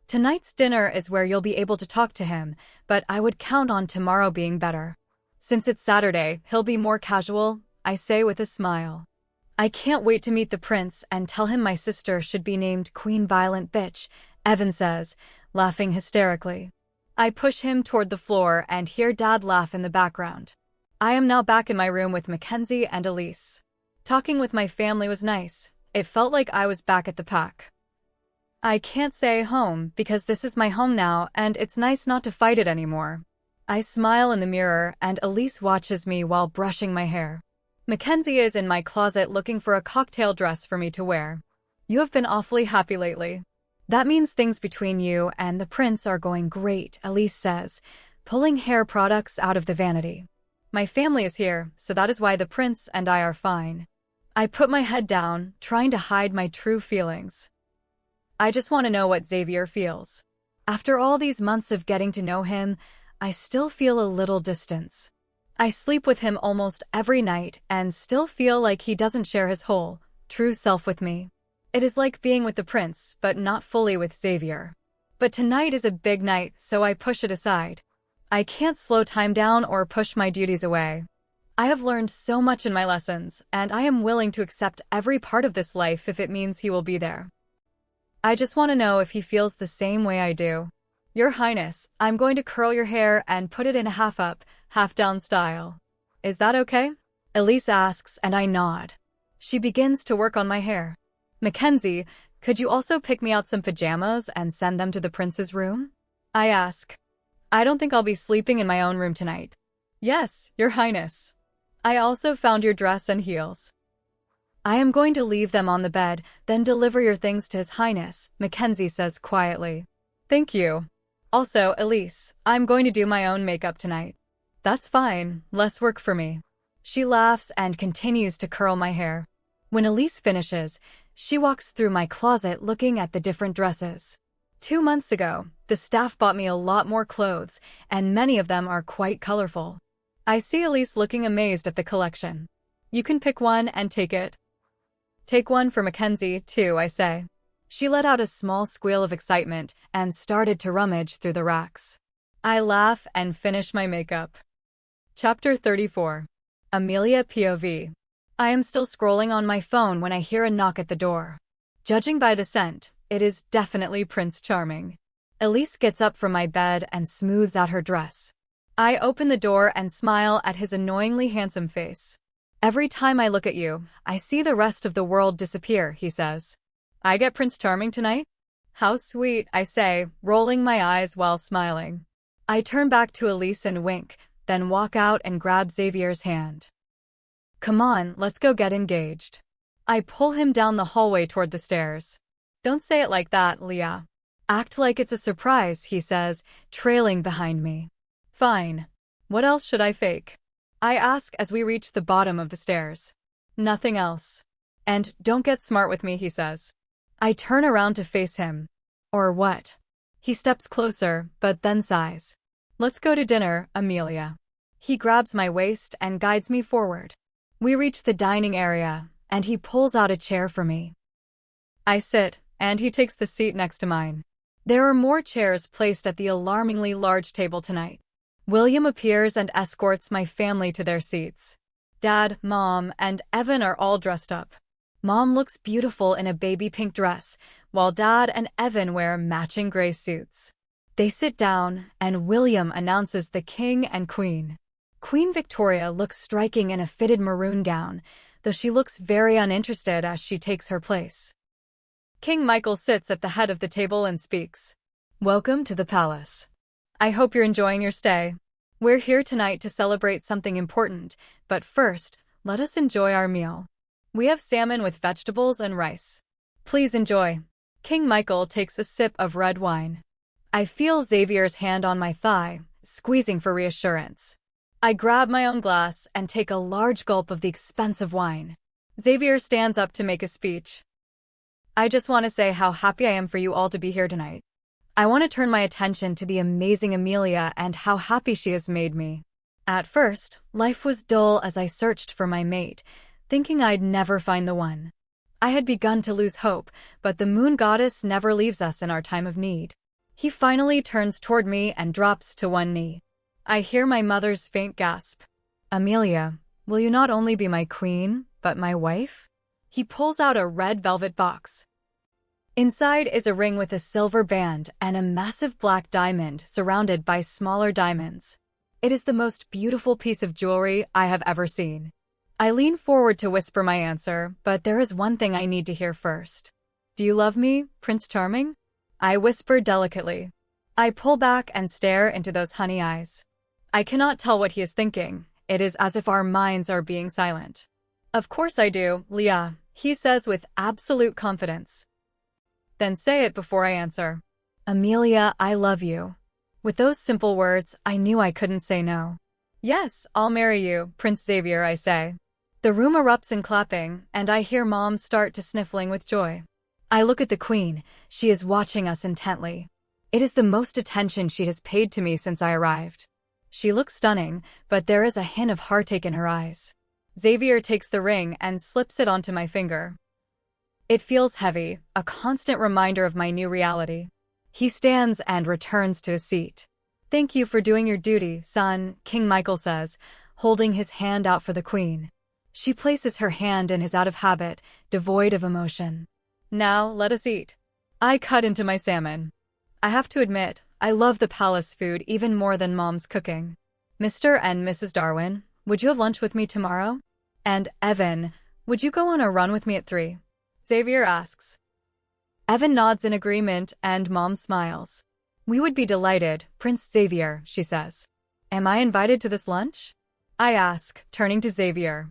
Tonight's dinner is where you'll be able to talk to him, but I would count on tomorrow being better. Since it's Saturday, he'll be more casual, I say with a smile. I can't wait to meet the prince and tell him my sister should be named Queen Violent Bitch, Evan says, laughing hysterically. I push him toward the floor and hear Dad laugh in the background. I am now back in my room with Mackenzie and Elise. Talking with my family was nice. It felt like I was back at the pack. I can't say home because this is my home now and it's nice not to fight it anymore. I smile in the mirror and Elise watches me while brushing my hair. Mackenzie is in my closet looking for a cocktail dress for me to wear. You have been awfully happy lately. That means things between you and the prince are going great, Elise says, pulling hair products out of the vanity. My family is here, so that is why the prince and I are fine. I put my head down, trying to hide my true feelings. I just want to know what Xavier feels. After all these months of getting to know him, I still feel a little distance. I sleep with him almost every night and still feel like he doesn't share his whole, true self with me. It is like being with the prince, but not fully with Xavier. But tonight is a big night, so I push it aside. I can't slow time down or push my duties away. I have learned so much in my lessons, and I am willing to accept every part of this life if it means he will be there. I just want to know if he feels the same way I do. Your Highness, I'm going to curl your hair and put it in a half up, half down style. Is that okay? Elise asks, and I nod. She begins to work on my hair. Mackenzie, could you also pick me out some pajamas and send them to the prince's room? I ask. I don't think I'll be sleeping in my own room tonight. Yes, Your Highness. I also found your dress and heels. I am going to leave them on the bed, then deliver your things to His Highness, Mackenzie says quietly. Thank you. Also, Elise, I'm going to do my own makeup tonight. That's fine, less work for me. She laughs and continues to curl my hair. When Elise finishes, she walks through my closet looking at the different dresses. 2 months ago, the staff bought me a lot more clothes, and many of them are quite colorful. I see Elise looking amazed at the collection. You can pick one and take it. Take one for Mackenzie, too, I say. She let out a small squeal of excitement and started to rummage through the racks. I laugh and finish my makeup. Chapter 34. Amelia POV. I am still scrolling on my phone when I hear a knock at the door. Judging by the scent, it is definitely Prince Charming. Elise gets up from my bed and smooths out her dress. I open the door and smile at his annoyingly handsome face. Every time I look at you, I see the rest of the world disappear, he says. I get Prince Charming tonight? How sweet, I say, rolling my eyes while smiling. I turn back to Elise and wink, then walk out and grab Xavier's hand. Come on, let's go get engaged. I pull him down the hallway toward the stairs. Don't say it like that, Leah. Act like it's a surprise, he says, trailing behind me. Fine. What else should I fake? I ask as we reach the bottom of the stairs. Nothing else. And don't get smart with me, he says. I turn around to face him. Or what? He steps closer, but then sighs. Let's go to dinner, Amelia. He grabs my waist and guides me forward. We reach the dining area, and he pulls out a chair for me. I sit, and he takes the seat next to mine. There are more chairs placed at the alarmingly large table tonight. William appears and escorts my family to their seats. Dad, Mom, and Evan are all dressed up. Mom looks beautiful in a baby pink dress, while Dad and Evan wear matching gray suits. They sit down, and William announces the king and queen. Queen Victoria looks striking in a fitted maroon gown, though she looks very uninterested as she takes her place. King Michael sits at the head of the table and speaks. Welcome to the palace. I hope you're enjoying your stay. We're here tonight to celebrate something important, but first, let us enjoy our meal. We have salmon with vegetables and rice. Please enjoy. King Michael takes a sip of red wine. I feel Xavier's hand on my thigh, squeezing for reassurance. I grab my own glass and take a large gulp of the expensive wine. Xavier stands up to make a speech. I just want to say how happy I am for you all to be here tonight. I want to turn my attention to the amazing Amelia and how happy she has made me. At first, life was dull as I searched for my mate, thinking I'd never find the one. I had begun to lose hope, but the moon goddess never leaves us in our time of need. He finally turns toward me and drops to one knee. I hear my mother's faint gasp. Amelia, will you not only be my queen, but my wife? He pulls out a red velvet box. Inside is a ring with a silver band and a massive black diamond surrounded by smaller diamonds. It is the most beautiful piece of jewelry I have ever seen. I lean forward to whisper my answer, but there is one thing I need to hear first. Do you love me, Prince Charming? I whisper delicately. I pull back and stare into those honey eyes. I cannot tell what he is thinking. It is as if our minds are being silent. Of course I do, Leah, he says with absolute confidence. Then say it before I answer. Amelia, I love you. With those simple words, I knew I couldn't say no. Yes, I'll marry you, Prince Xavier, I say. The room erupts in clapping, and I hear Mom start to sniffling with joy. I look at the Queen. She is watching us intently. It is the most attention she has paid to me since I arrived. She looks stunning, but there is a hint of heartache in her eyes. Xavier takes the ring and slips it onto my finger. It feels heavy, a constant reminder of my new reality. He stands and returns to his seat. Thank you for doing your duty, son, King Michael says, holding his hand out for the queen. She places her hand in his out of habit, devoid of emotion. Now, let us eat. I cut into my salmon. I have to admit, I love the palace food even more than Mom's cooking. Mr. and Mrs. Darwin, would you have lunch with me tomorrow? And Evan, would you go on a run with me at 3? Xavier asks. Evan nods in agreement and Mom smiles. We would be delighted, Prince Xavier, she says. Am I invited to this lunch? I ask, turning to Xavier.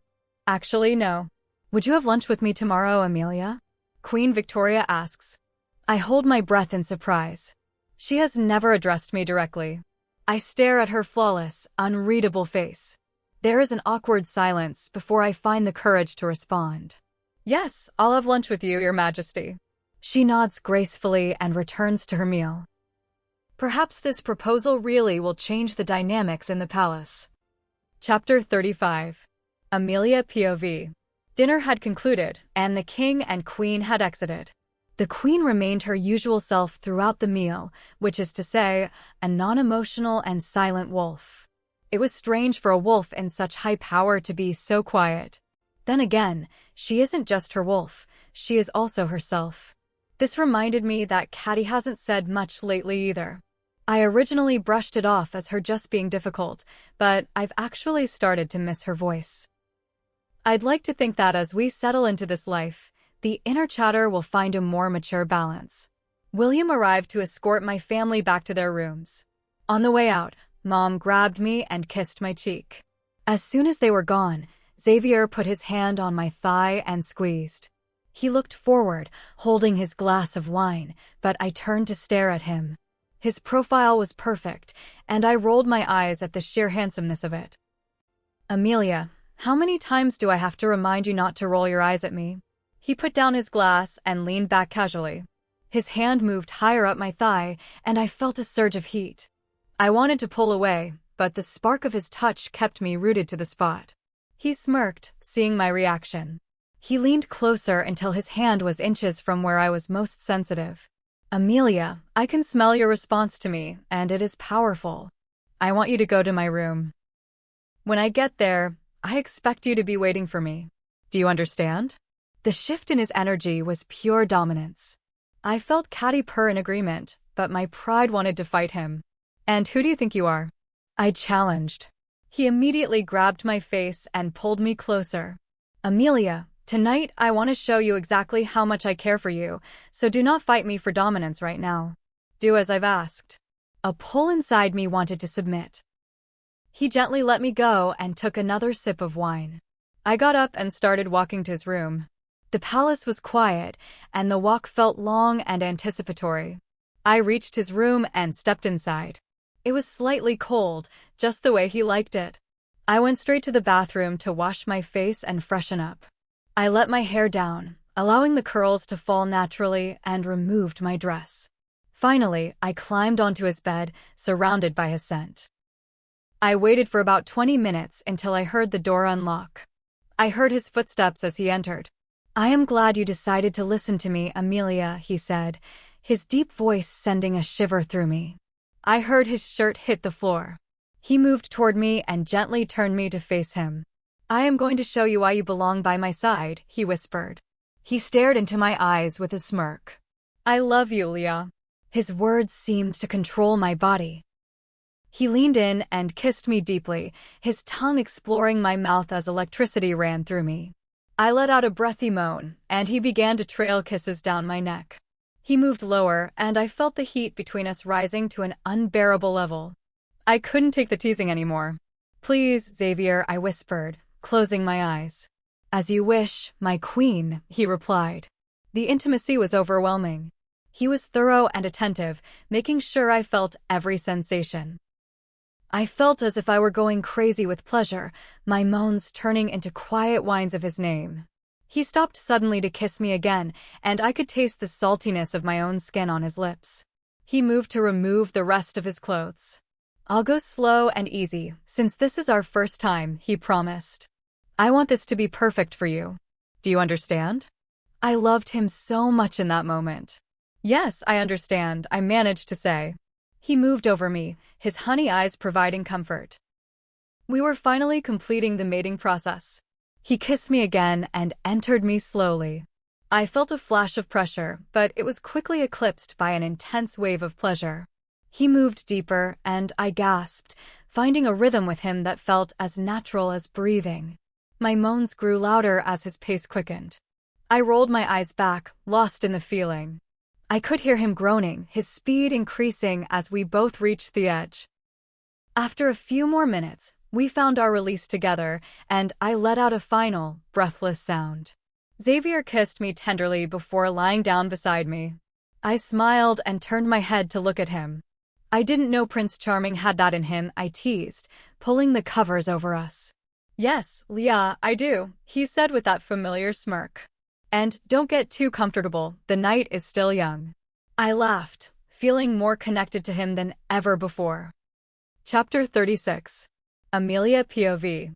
Actually, no. Would you have lunch with me tomorrow, Amelia? Queen Victoria asks. I hold my breath in surprise. She has never addressed me directly. I stare at her flawless, unreadable face. There is an awkward silence before I find the courage to respond. Yes, I'll have lunch with you, Your Majesty. She nods gracefully and returns to her meal. Perhaps this proposal really will change the dynamics in the palace. Chapter 35. Amelia POV. Dinner had concluded, and the king and queen had exited. The queen remained her usual self throughout the meal, which is to say, a non-emotional and silent wolf. It was strange for a wolf in such high power to be so quiet. Then again, she isn't just her wolf, she is also herself. This reminded me that Caddy hasn't said much lately either. I originally brushed it off as her just being difficult, but I've actually started to miss her voice. I'd like to think that as we settle into this life, the inner chatter will find a more mature balance. William arrived to escort my family back to their rooms. On the way out, Mom grabbed me and kissed my cheek. As soon as they were gone, Xavier put his hand on my thigh and squeezed. He looked forward, holding his glass of wine, but I turned to stare at him. His profile was perfect, and I rolled my eyes at the sheer handsomeness of it. Amelia, how many times do I have to remind you not to roll your eyes at me? He put down his glass and leaned back casually. His hand moved higher up my thigh, and I felt a surge of heat. I wanted to pull away, but the spark of his touch kept me rooted to the spot. He smirked, seeing my reaction. He leaned closer until his hand was inches from where I was most sensitive. Amelia, I can smell your response to me, and it is powerful. I want you to go to my room. When I get there, I expect you to be waiting for me. Do you understand? The shift in his energy was pure dominance. I felt Caddy purr in agreement, but my pride wanted to fight him. And who do you think you are? I challenged. He immediately grabbed my face and pulled me closer. Amelia, tonight I want to show you exactly how much I care for you, so do not fight me for dominance right now. Do as I've asked. A pull inside me wanted to submit. He gently let me go and took another sip of wine. I got up and started walking to his room. The palace was quiet, and the walk felt long and anticipatory. I reached his room and stepped inside. It was slightly cold, just the way he liked it. I went straight to the bathroom to wash my face and freshen up. I let my hair down, allowing the curls to fall naturally, and removed my dress. Finally, I climbed onto his bed, surrounded by his scent. I waited for about 20 minutes until I heard the door unlock. I heard his footsteps as he entered. I am glad you decided to listen to me, Amelia, he said, his deep voice sending a shiver through me. I heard his shirt hit the floor. He moved toward me and gently turned me to face him. I am going to show you why you belong by my side, he whispered. He stared into my eyes with a smirk. I love you, Leah. His words seemed to control my body. He leaned in and kissed me deeply, his tongue exploring my mouth as electricity ran through me. I let out a breathy moan, and he began to trail kisses down my neck. He moved lower, and I felt the heat between us rising to an unbearable level. I couldn't take the teasing anymore. Please, Xavier, I whispered, closing my eyes. As you wish, my queen, he replied. The intimacy was overwhelming. He was thorough and attentive, making sure I felt every sensation. I felt as if I were going crazy with pleasure, my moans turning into quiet whines of his name. He stopped suddenly to kiss me again, and I could taste the saltiness of my own skin on his lips. He moved to remove the rest of his clothes. I'll go slow and easy, since this is our first time, he promised. I want this to be perfect for you. Do you understand? I loved him so much in that moment. Yes, I understand, I managed to say. He moved over me, his honey eyes providing comfort. We were finally completing the mating process. He kissed me again and entered me slowly. I felt a flash of pressure, but it was quickly eclipsed by an intense wave of pleasure. He moved deeper, and I gasped, finding a rhythm with him that felt as natural as breathing. My moans grew louder as his pace quickened. I rolled my eyes back, lost in the feeling. I could hear him groaning, his speed increasing as we both reached the edge. After a few more minutes, we found our release together, and I let out a final, breathless sound. Xavier kissed me tenderly before lying down beside me. I smiled and turned my head to look at him. I didn't know Prince Charming had that in him, I teased, pulling the covers over us. Yes, Leah, I do, he said with that familiar smirk. And don't get too comfortable, the night is still young. I laughed, feeling more connected to him than ever before. Chapter 36. Amelia POV.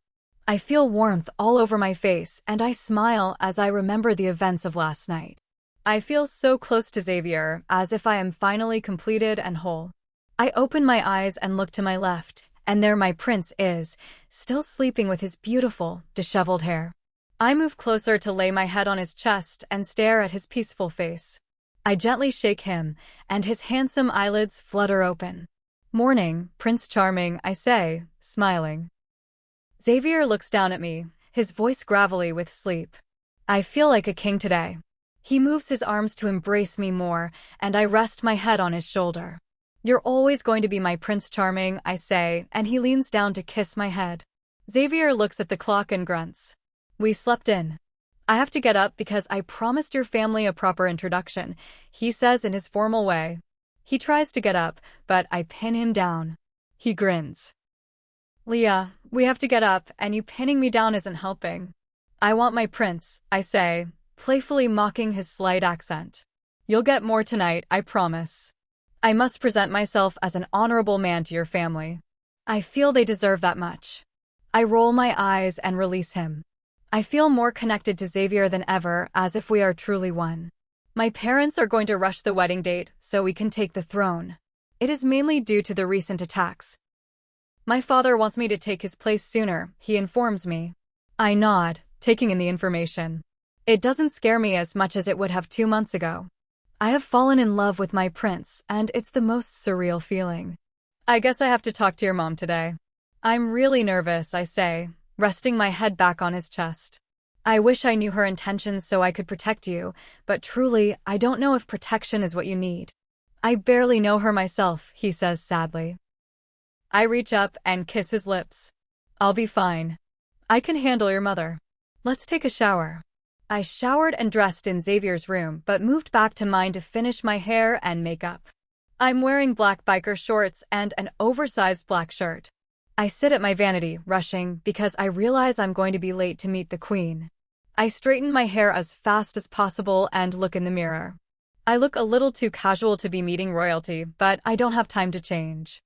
I feel warmth all over my face, and I smile as I remember the events of last night. I feel so close to Xavier, as if I am finally completed and whole. I open my eyes and look to my left, and there my prince is, still sleeping with his beautiful, disheveled hair. I move closer to lay my head on his chest and stare at his peaceful face. I gently shake him, and his handsome eyelids flutter open. Morning, Prince Charming, I say, smiling. Xavier looks down at me, his voice gravelly with sleep. I feel like a king today. He moves his arms to embrace me more, and I rest my head on his shoulder. You're always going to be my Prince Charming, I say, and he leans down to kiss my head. Xavier looks at the clock and grunts. We slept in. I have to get up because I promised your family a proper introduction, he says in his formal way. He tries to get up, but I pin him down. He grins. Leah, we have to get up, and you pinning me down isn't helping. I want my prince, I say, playfully mocking his slight accent. You'll get more tonight, I promise. I must present myself as an honorable man to your family. I feel they deserve that much. I roll my eyes and release him. I feel more connected to Xavier than ever, as if we are truly one. My parents are going to rush the wedding date so we can take the throne. It is mainly due to the recent attacks. My father wants me to take his place sooner, he informs me. I nod, taking in the information. It doesn't scare me as much as it would have 2 months ago. I have fallen in love with my prince, and it's the most surreal feeling. I guess I have to talk to your mom today. I'm really nervous, I say, resting my head back on his chest. I wish I knew her intentions so I could protect you, but truly, I don't know if protection is what you need. I barely know her myself, he says sadly. I reach up and kiss his lips. I'll be fine. I can handle your mother. Let's take a shower. I showered and dressed in Xavier's room, but moved back to mine to finish my hair and makeup. I'm wearing black biker shorts and an oversized black shirt. I sit at my vanity, rushing, because I realize I'm going to be late to meet the queen. I straighten my hair as fast as possible and look in the mirror. I look a little too casual to be meeting royalty, but I don't have time to change.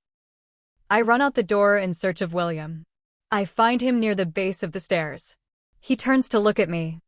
I run out the door in search of William. I find him near the base of the stairs. He turns to look at me.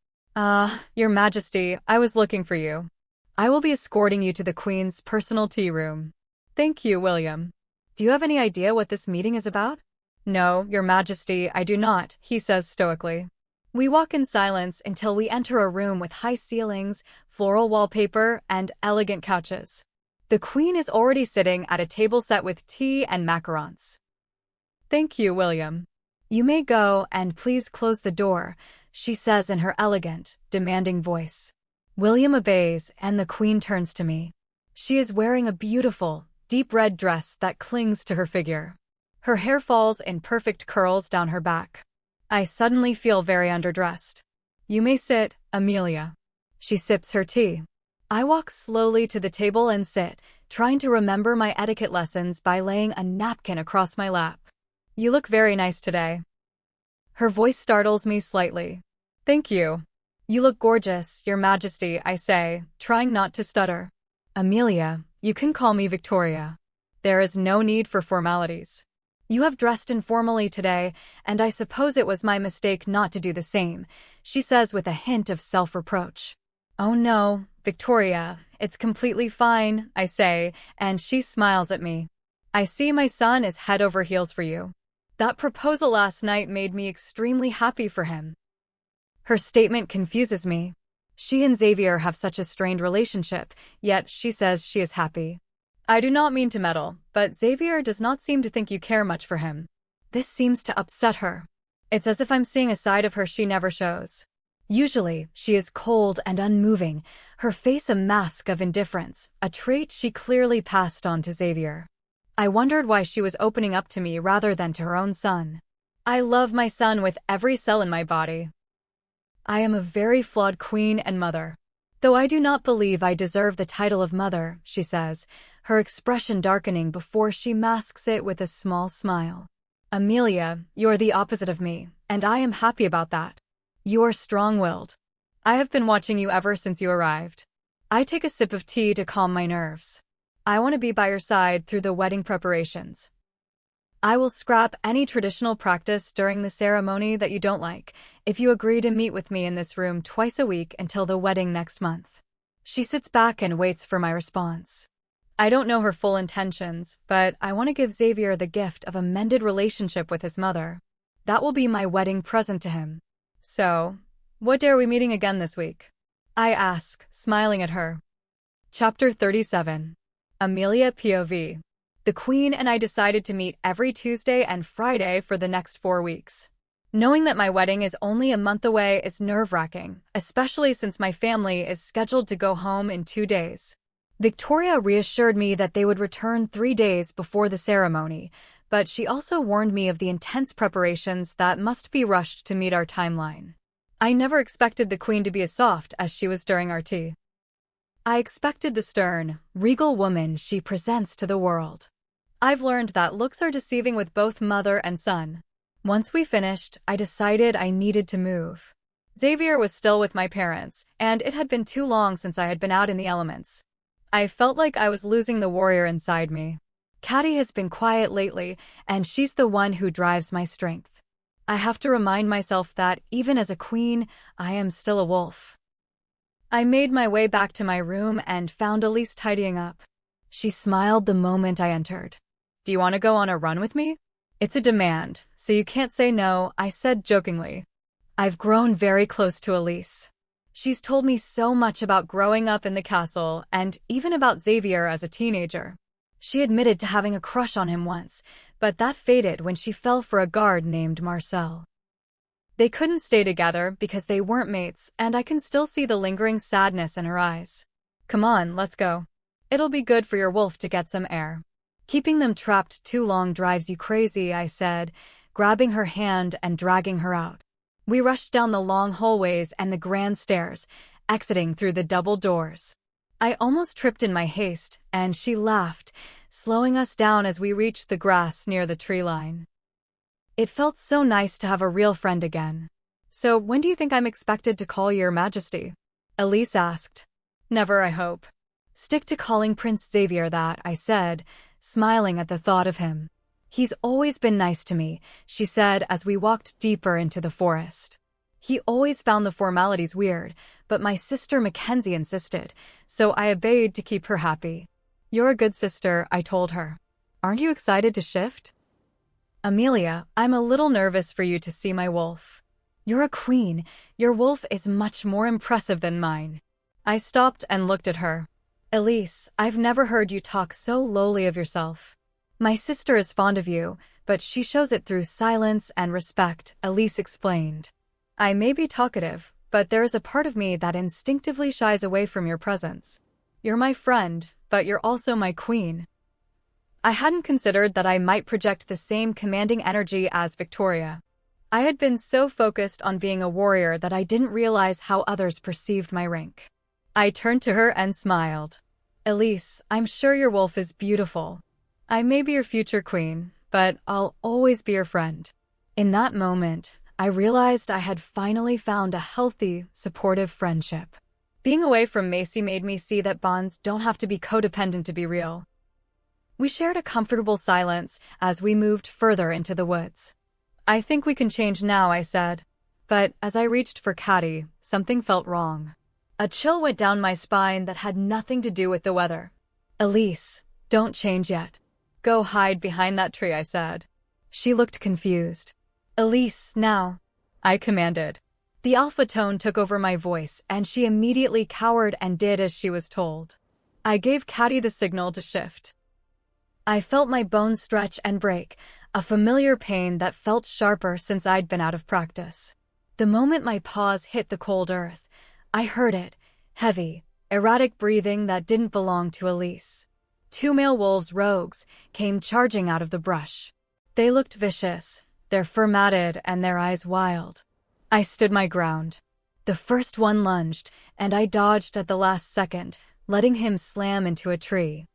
Your Majesty, I was looking for you. I will be escorting you to the Queen's personal tea room. Thank you, William. Do you have any idea what this meeting is about? No, Your Majesty, I do not, he says stoically. We walk in silence until we enter a room with high ceilings, floral wallpaper, and elegant couches. The Queen is already sitting at a table set with tea and macarons. Thank you, William. You may go, and please close the door, she says in her elegant, demanding voice. William obeys, and the Queen turns to me. She is wearing a beautiful, deep red dress that clings to her figure. Her hair falls in perfect curls down her back. I suddenly feel very underdressed. You may sit, Amelia. She sips her tea. I walk slowly to the table and sit, trying to remember my etiquette lessons by laying a napkin across my lap. You look very nice today. Her voice startles me slightly. Thank you. You look gorgeous, Your Majesty, I say, trying not to stutter. Amelia, you can call me Victoria. There is no need for formalities. You have dressed informally today, and I suppose it was my mistake not to do the same, she says with a hint of self-reproach. Oh no, Victoria, it's completely fine, I say, and she smiles at me. I see my son is head over heels for you. That proposal last night made me extremely happy for him. Her statement confuses me. She and Xavier have such a strained relationship, yet she says she is happy. I do not mean to meddle, but Xavier does not seem to think you care much for him. This seems to upset her. It's as if I'm seeing a side of her she never shows. Usually, she is cold and unmoving, her face a mask of indifference, a trait she clearly passed on to Xavier. I wondered why she was opening up to me rather than to her own son. I love my son with every cell in my body. I am a very flawed queen and mother. Though I do not believe I deserve the title of mother, she says, her expression darkening before she masks it with a small smile. Amelia, you're the opposite of me, and I am happy about that. You're strong-willed. I have been watching you ever since you arrived. I take a sip of tea to calm my nerves. I want to be by your side through the wedding preparations. I will scrap any traditional practice during the ceremony that you don't like, if you agree to meet with me in this room twice a week until the wedding next month. She sits back and waits for my response. I don't know her full intentions, but I want to give Xavier the gift of a mended relationship with his mother. That will be my wedding present to him. So, what day are we meeting again this week? I ask, smiling at her. Chapter 37. Amelia POV. The Queen and I decided to meet every Tuesday and Friday for the next 4 weeks. Knowing that my wedding is only a month away is nerve-wracking, especially since my family is scheduled to go home in 2 days. Victoria reassured me that they would return 3 days before the ceremony, but she also warned me of the intense preparations that must be rushed to meet our timeline. I never expected the Queen to be as soft as she was during our tea. I expected the stern, regal woman she presents to the world. I've learned that looks are deceiving with both mother and son. Once we finished, I decided I needed to move. Xavier was still with my parents, and it had been too long since I had been out in the elements. I felt like I was losing the warrior inside me. Caddy has been quiet lately, and she's the one who drives my strength. I have to remind myself that, even as a queen, I am still a wolf. I made my way back to my room and found Elise tidying up. She smiled the moment I entered. "Do you want to go on a run with me?" "It's a demand, so you can't say no," I said jokingly. I've grown very close to Elise. She's told me so much about growing up in the castle, and even about Xavier as a teenager. She admitted to having a crush on him once, but that faded when she fell for a guard named Marcel. They couldn't stay together because they weren't mates, and I can still see the lingering sadness in her eyes. "Come on, let's go. It'll be good for your wolf to get some air." "Keeping them trapped too long drives you crazy," I said, grabbing her hand and dragging her out. We rushed down the long hallways and the grand stairs, exiting through the double doors. I almost tripped in my haste, and she laughed, slowing us down as we reached the grass near the tree line. It felt so nice to have a real friend again. "So when do you think I'm expected to call Your Majesty?" Elise asked. "Never, I hope." "Stick to calling Prince Xavier that," I said, smiling at the thought of him. "He's always been nice to me," she said as we walked deeper into the forest. "He always found the formalities weird, but my sister Mackenzie insisted, so I obeyed to keep her happy." "You're a good sister," I told her. "Aren't you excited to shift?" "Amelia, I'm a little nervous for you to see my wolf." "You're a queen. Your wolf is much more impressive than mine." I stopped and looked at her. "Elise, I've never heard you talk so lowly of yourself." "My sister is fond of you, but she shows it through silence and respect," Elise explained. "I may be talkative, but there is a part of me that instinctively shies away from your presence. You're my friend, but you're also my queen." I hadn't considered that I might project the same commanding energy as Victoria. I had been so focused on being a warrior that I didn't realize how others perceived my rank. I turned to her and smiled. "Elise, I'm sure your wolf is beautiful. I may be your future queen, but I'll always be your friend." In that moment, I realized I had finally found a healthy, supportive friendship. Being away from Macy made me see that bonds don't have to be codependent to be real. We shared a comfortable silence as we moved further into the woods. "I think we can change now," I said. But as I reached for Caddy, something felt wrong. A chill went down my spine that had nothing to do with the weather. "Elise, don't change yet." Go hide behind that tree, I said. She looked confused. Elise, now, I commanded. The alpha tone took over my voice, and she immediately cowered and did as she was told. I gave Caddy the signal to shift. I felt my bones stretch and break, a familiar pain that felt sharper since I'd been out of practice. The moment my paws hit the cold earth, I heard it, heavy, erratic breathing that didn't belong to Elise. 2 male wolves, rogues, came charging out of the brush. They looked vicious, their fur matted and their eyes wild. I stood my ground. The first one lunged, and I dodged at the last second, letting him slam into a tree.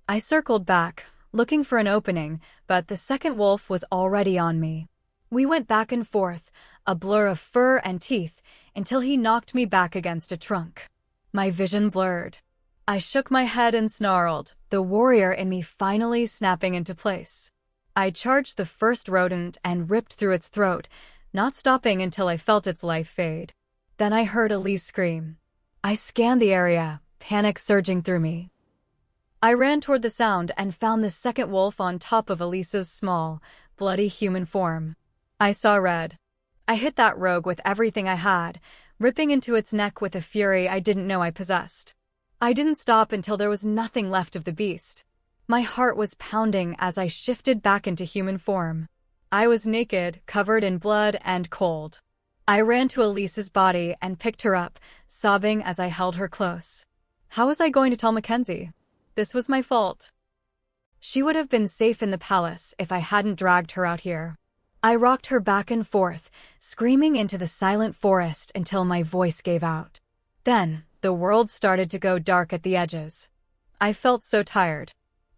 I circled back, looking for an opening, but the second wolf was already on me. We went back and forth, a blur of fur and teeth, until he knocked me back against a trunk. My vision blurred. I shook my head and snarled, the warrior in me finally snapping into place. I charged the first rodent and ripped through its throat, not stopping until I felt its life fade. Then I heard Elise scream. I scanned the area, panic surging through me. I ran toward the sound and found the second wolf on top of Elise's small, bloody human form. I saw red. I hit that rogue with everything I had, ripping into its neck with a fury I didn't know I possessed. I didn't stop until there was nothing left of the beast. My heart was pounding as I shifted back into human form. I was naked, covered in blood, and cold. I ran to Elise's body and picked her up, sobbing as I held her close. How was I going to tell Mackenzie? This was my fault. She would have been safe in the palace if I hadn't dragged her out here. I rocked her back and forth, screaming into the silent forest until my voice gave out. Then, the world started to go dark at the edges. I felt so tired.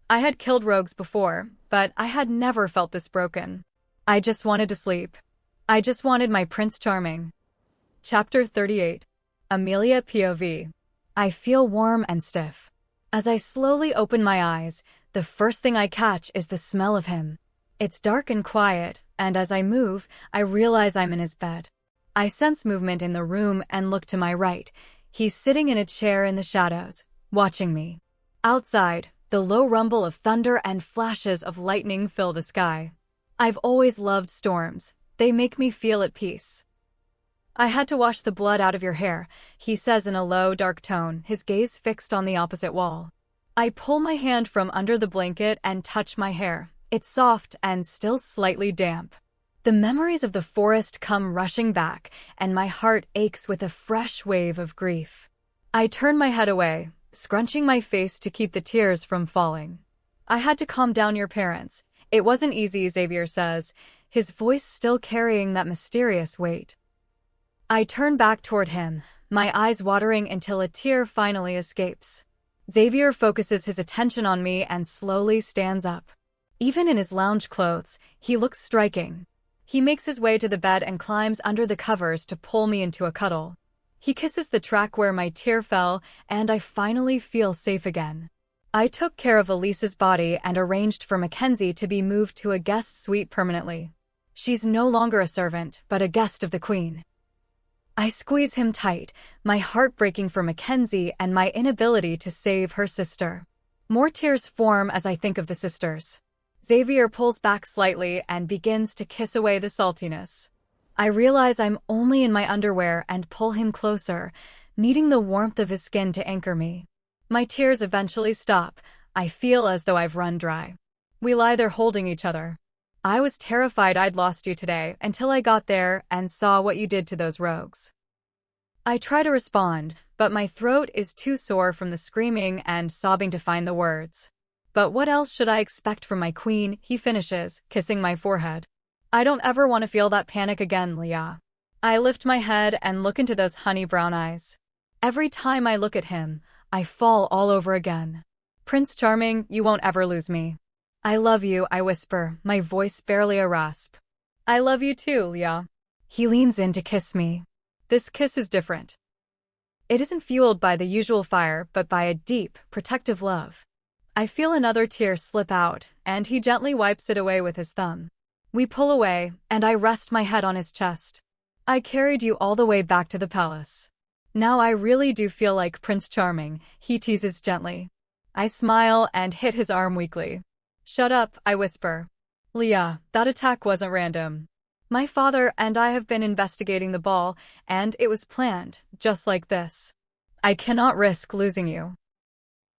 I had killed rogues before, but I had never felt this broken. I just wanted to sleep. I just wanted my Prince Charming. Chapter 38. Amelia POV. I feel warm and stiff. As I slowly open my eyes, the first thing I catch is the smell of him. It's dark and quiet, and as I move, I realize I'm in his bed. I sense movement in the room and look to my right. He's sitting in a chair in the shadows, watching me. Outside, the low rumble of thunder and flashes of lightning fill the sky. I've always loved storms. They make me feel at peace. I had to wash the blood out of your hair, he says in a low, dark tone, his gaze fixed on the opposite wall. I pull my hand from under the blanket and touch my hair. It's soft and still slightly damp. The memories of the forest come rushing back, and my heart aches with a fresh wave of grief. I turn my head away, scrunching my face to keep the tears from falling. I had to calm down your parents. It wasn't easy, Xavier says, his voice still carrying that mysterious weight. I turn back toward him, my eyes watering until a tear finally escapes. Xavier focuses his attention on me and slowly stands up. Even in his lounge clothes, he looks striking. He makes his way to the bed and climbs under the covers to pull me into a cuddle. He kisses the track where my tear fell, and I finally feel safe again. I took care of Elise's body and arranged for Mackenzie to be moved to a guest suite permanently. She's no longer a servant, but a guest of the Queen. I squeeze him tight, my heart breaking for Mackenzie and my inability to save her sister. More tears form as I think of the sisters. Xavier pulls back slightly and begins to kiss away the saltiness. I realize I'm only in my underwear and pull him closer, needing the warmth of his skin to anchor me. My tears eventually stop. I feel as though I've run dry. We lie there holding each other. I was terrified I'd lost you today until I got there and saw what you did to those rogues. I try to respond, but my throat is too sore from the screaming and sobbing to find the words. But what else should I expect from my queen, he finishes, kissing my forehead. I don't ever want to feel that panic again, Leah. I lift my head and look into those honey brown eyes. Every time I look at him, I fall all over again. Prince Charming, you won't ever lose me. I love you, I whisper, my voice barely a rasp. I love you too, Leah. He leans in to kiss me. This kiss is different. It isn't fueled by the usual fire, but by a deep, protective love. I feel another tear slip out, and he gently wipes it away with his thumb. We pull away, and I rest my head on his chest. I carried you all the way back to the palace. Now I really do feel like Prince Charming, he teases gently. I smile and hit his arm weakly. Shut up, I whisper. Leah, that attack wasn't random. My father and I have been investigating the ball, and it was planned, just like this. I cannot risk losing you.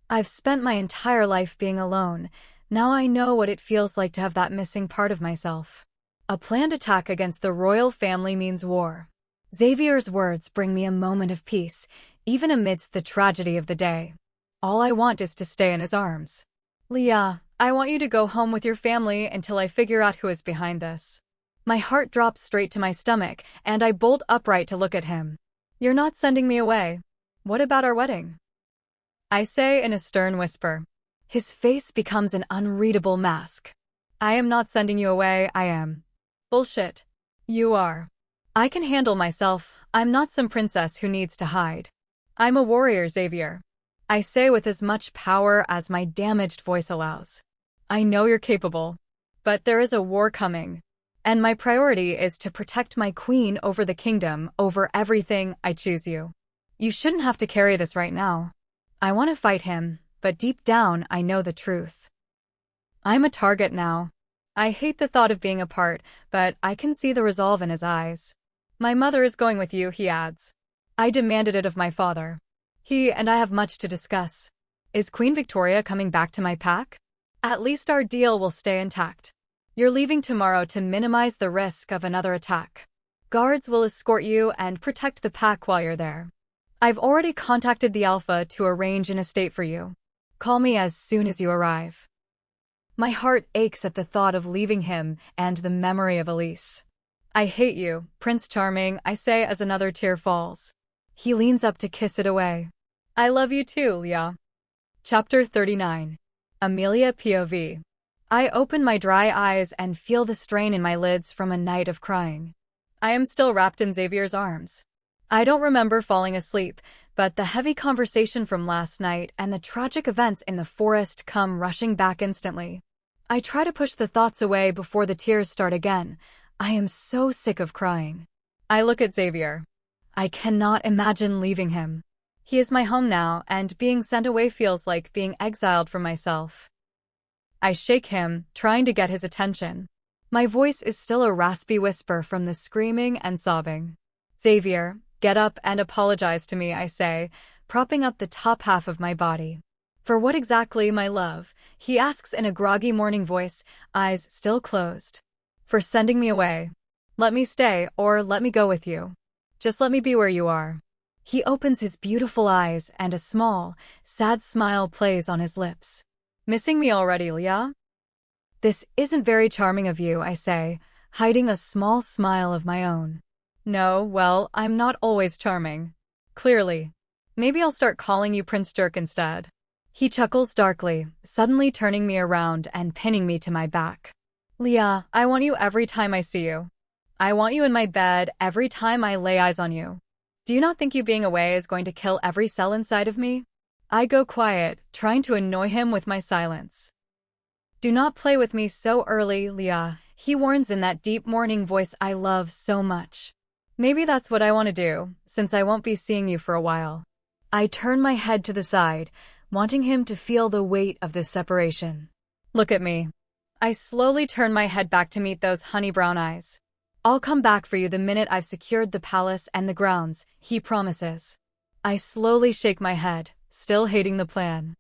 I've spent my entire life being alone. Now I know what it feels like to have that missing part of myself. A planned attack against the royal family means war. Xavier's words bring me a moment of peace, even amidst the tragedy of the day. All I want is to stay in his arms. Leah, I want you to go home with your family until I figure out who is behind this. My heart drops straight to my stomach, and I bolt upright to look at him. You're not sending me away. What about our wedding? I say in a stern whisper. His face becomes an unreadable mask. I am not sending you away, I am. Bullshit. You are. I can handle myself. I'm not some princess who needs to hide. I'm a warrior, Xavier. I say with as much power as my damaged voice allows. I know you're capable. But there is a war coming. And my priority is to protect my queen over the kingdom, over everything. I choose you. You shouldn't have to carry this right now. I want to fight him, but deep down I know the truth. I'm a target now. I hate the thought of being apart, but I can see the resolve in his eyes. My mother is going with you, he adds. I demanded it of my father. He and I have much to discuss. Is Queen Victoria coming back to my pack? At least our deal will stay intact. You're leaving tomorrow to minimize the risk of another attack. Guards will escort you and protect the pack while you're there. I've already contacted the Alpha to arrange an estate for you. Call me as soon as you arrive. My heart aches at the thought of leaving him and the memory of Elise. I hate you, Prince Charming, I say as another tear falls. He leans up to kiss it away. I love you too, Leah. Chapter 39. Amelia POV. I open my dry eyes and feel the strain in my lids from a night of crying. I am still wrapped in Xavier's arms. I don't remember falling asleep, but the heavy conversation from last night and the tragic events in the forest come rushing back instantly. I try to push the thoughts away before the tears start again. I am so sick of crying. I look at Xavier. I cannot imagine leaving him. He is my home now, and being sent away feels like being exiled from myself. I shake him, trying to get his attention. My voice is still a raspy whisper from the screaming and sobbing. Xavier, get up and apologize to me, I say, propping up the top half of my body. For what exactly, my love? He asks in a groggy morning voice, eyes still closed. For sending me away. Let me stay, or let me go with you. Just let me be where you are. He opens his beautiful eyes, and a small, sad smile plays on his lips. Missing me already, Leah? This isn't very charming of you, I say, hiding a small smile of my own. No, well, I'm not always charming. Clearly. Maybe I'll start calling you Prince Dirk instead. He chuckles darkly, suddenly turning me around and pinning me to my back. Leah, I want you every time I see you. I want you in my bed every time I lay eyes on you. Do you not think you being away is going to kill every cell inside of me? I go quiet, trying to annoy him with my silence. Do not play with me so early, Leah, he warns in that deep morning voice I love so much. Maybe that's what I want to do, since I won't be seeing you for a while. I turn my head to the side, wanting him to feel the weight of this separation. Look at me. I slowly turn my head back to meet those honey brown eyes. I'll come back for you the minute I've secured the palace and the grounds, he promises. I slowly shake my head, still hating the plan.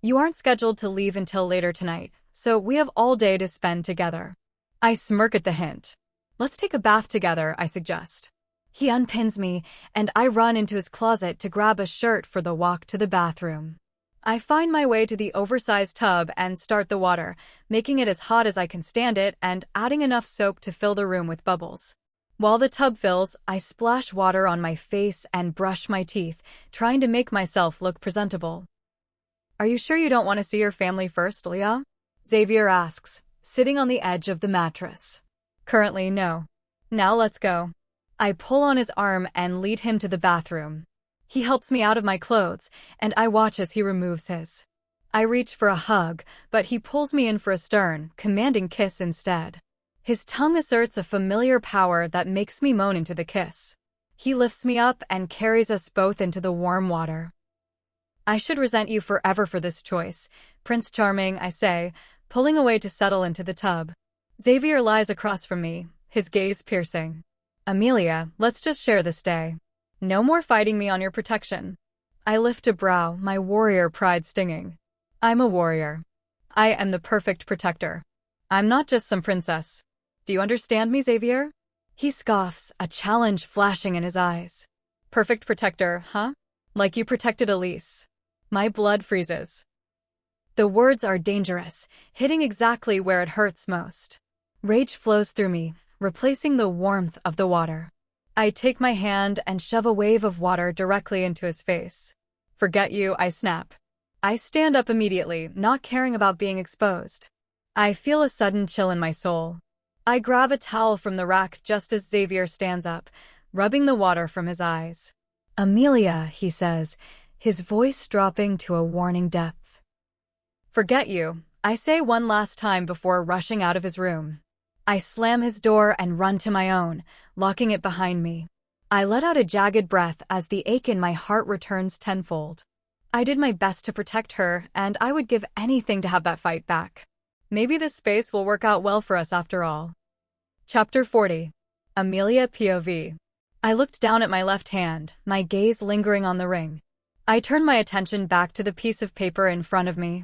You aren't scheduled to leave until later tonight, so we have all day to spend together. I smirk at the hint. Let's take a bath together, I suggest. He unpins me, and I run into his closet to grab a shirt for the walk to the bathroom. I find my way to the oversized tub and start the water, making it as hot as I can stand it and adding enough soap to fill the room with bubbles. While the tub fills, I splash water on my face and brush my teeth, trying to make myself look presentable. Are you sure you don't want to see your family first, Leah? Xavier asks, sitting on the edge of the mattress. Currently, no. Now let's go. I pull on his arm and lead him to the bathroom. He helps me out of my clothes, and I watch as he removes his. I reach for a hug, but he pulls me in for a stern, commanding kiss instead. His tongue asserts a familiar power that makes me moan into the kiss. He lifts me up and carries us both into the warm water. I should resent you forever for this choice, Prince Charming, I say, pulling away to settle into the tub. Xavier lies across from me, his gaze piercing. Amelia, let's just share this day. No more fighting me on your protection. I lift a brow, my warrior pride stinging. I'm a warrior. I am the perfect protector. I'm not just some princess. Do you understand me, Xavier? He scoffs, a challenge flashing in his eyes. Perfect protector, huh? Like you protected Elise. My blood freezes. The words are dangerous, hitting exactly where it hurts most. Rage flows through me, replacing the warmth of the water. I take my hand and shove a wave of water directly into his face. Forget you, I snap. I stand up immediately, not caring about being exposed. I feel a sudden chill in my soul. I grab a towel from the rack just as Xavier stands up, rubbing the water from his eyes. Amelia, he says, his voice dropping to a warning depth. Forget you, I say one last time before rushing out of his room. I slam his door and run to my own, locking it behind me. I let out a jagged breath as the ache in my heart returns tenfold. I did my best to protect her, and I would give anything to have that fight back. Maybe this space will work out well for us after all. Chapter 40. Amelia POV. I looked down at my left hand, my gaze lingering on the ring. I turned my attention back to the piece of paper in front of me.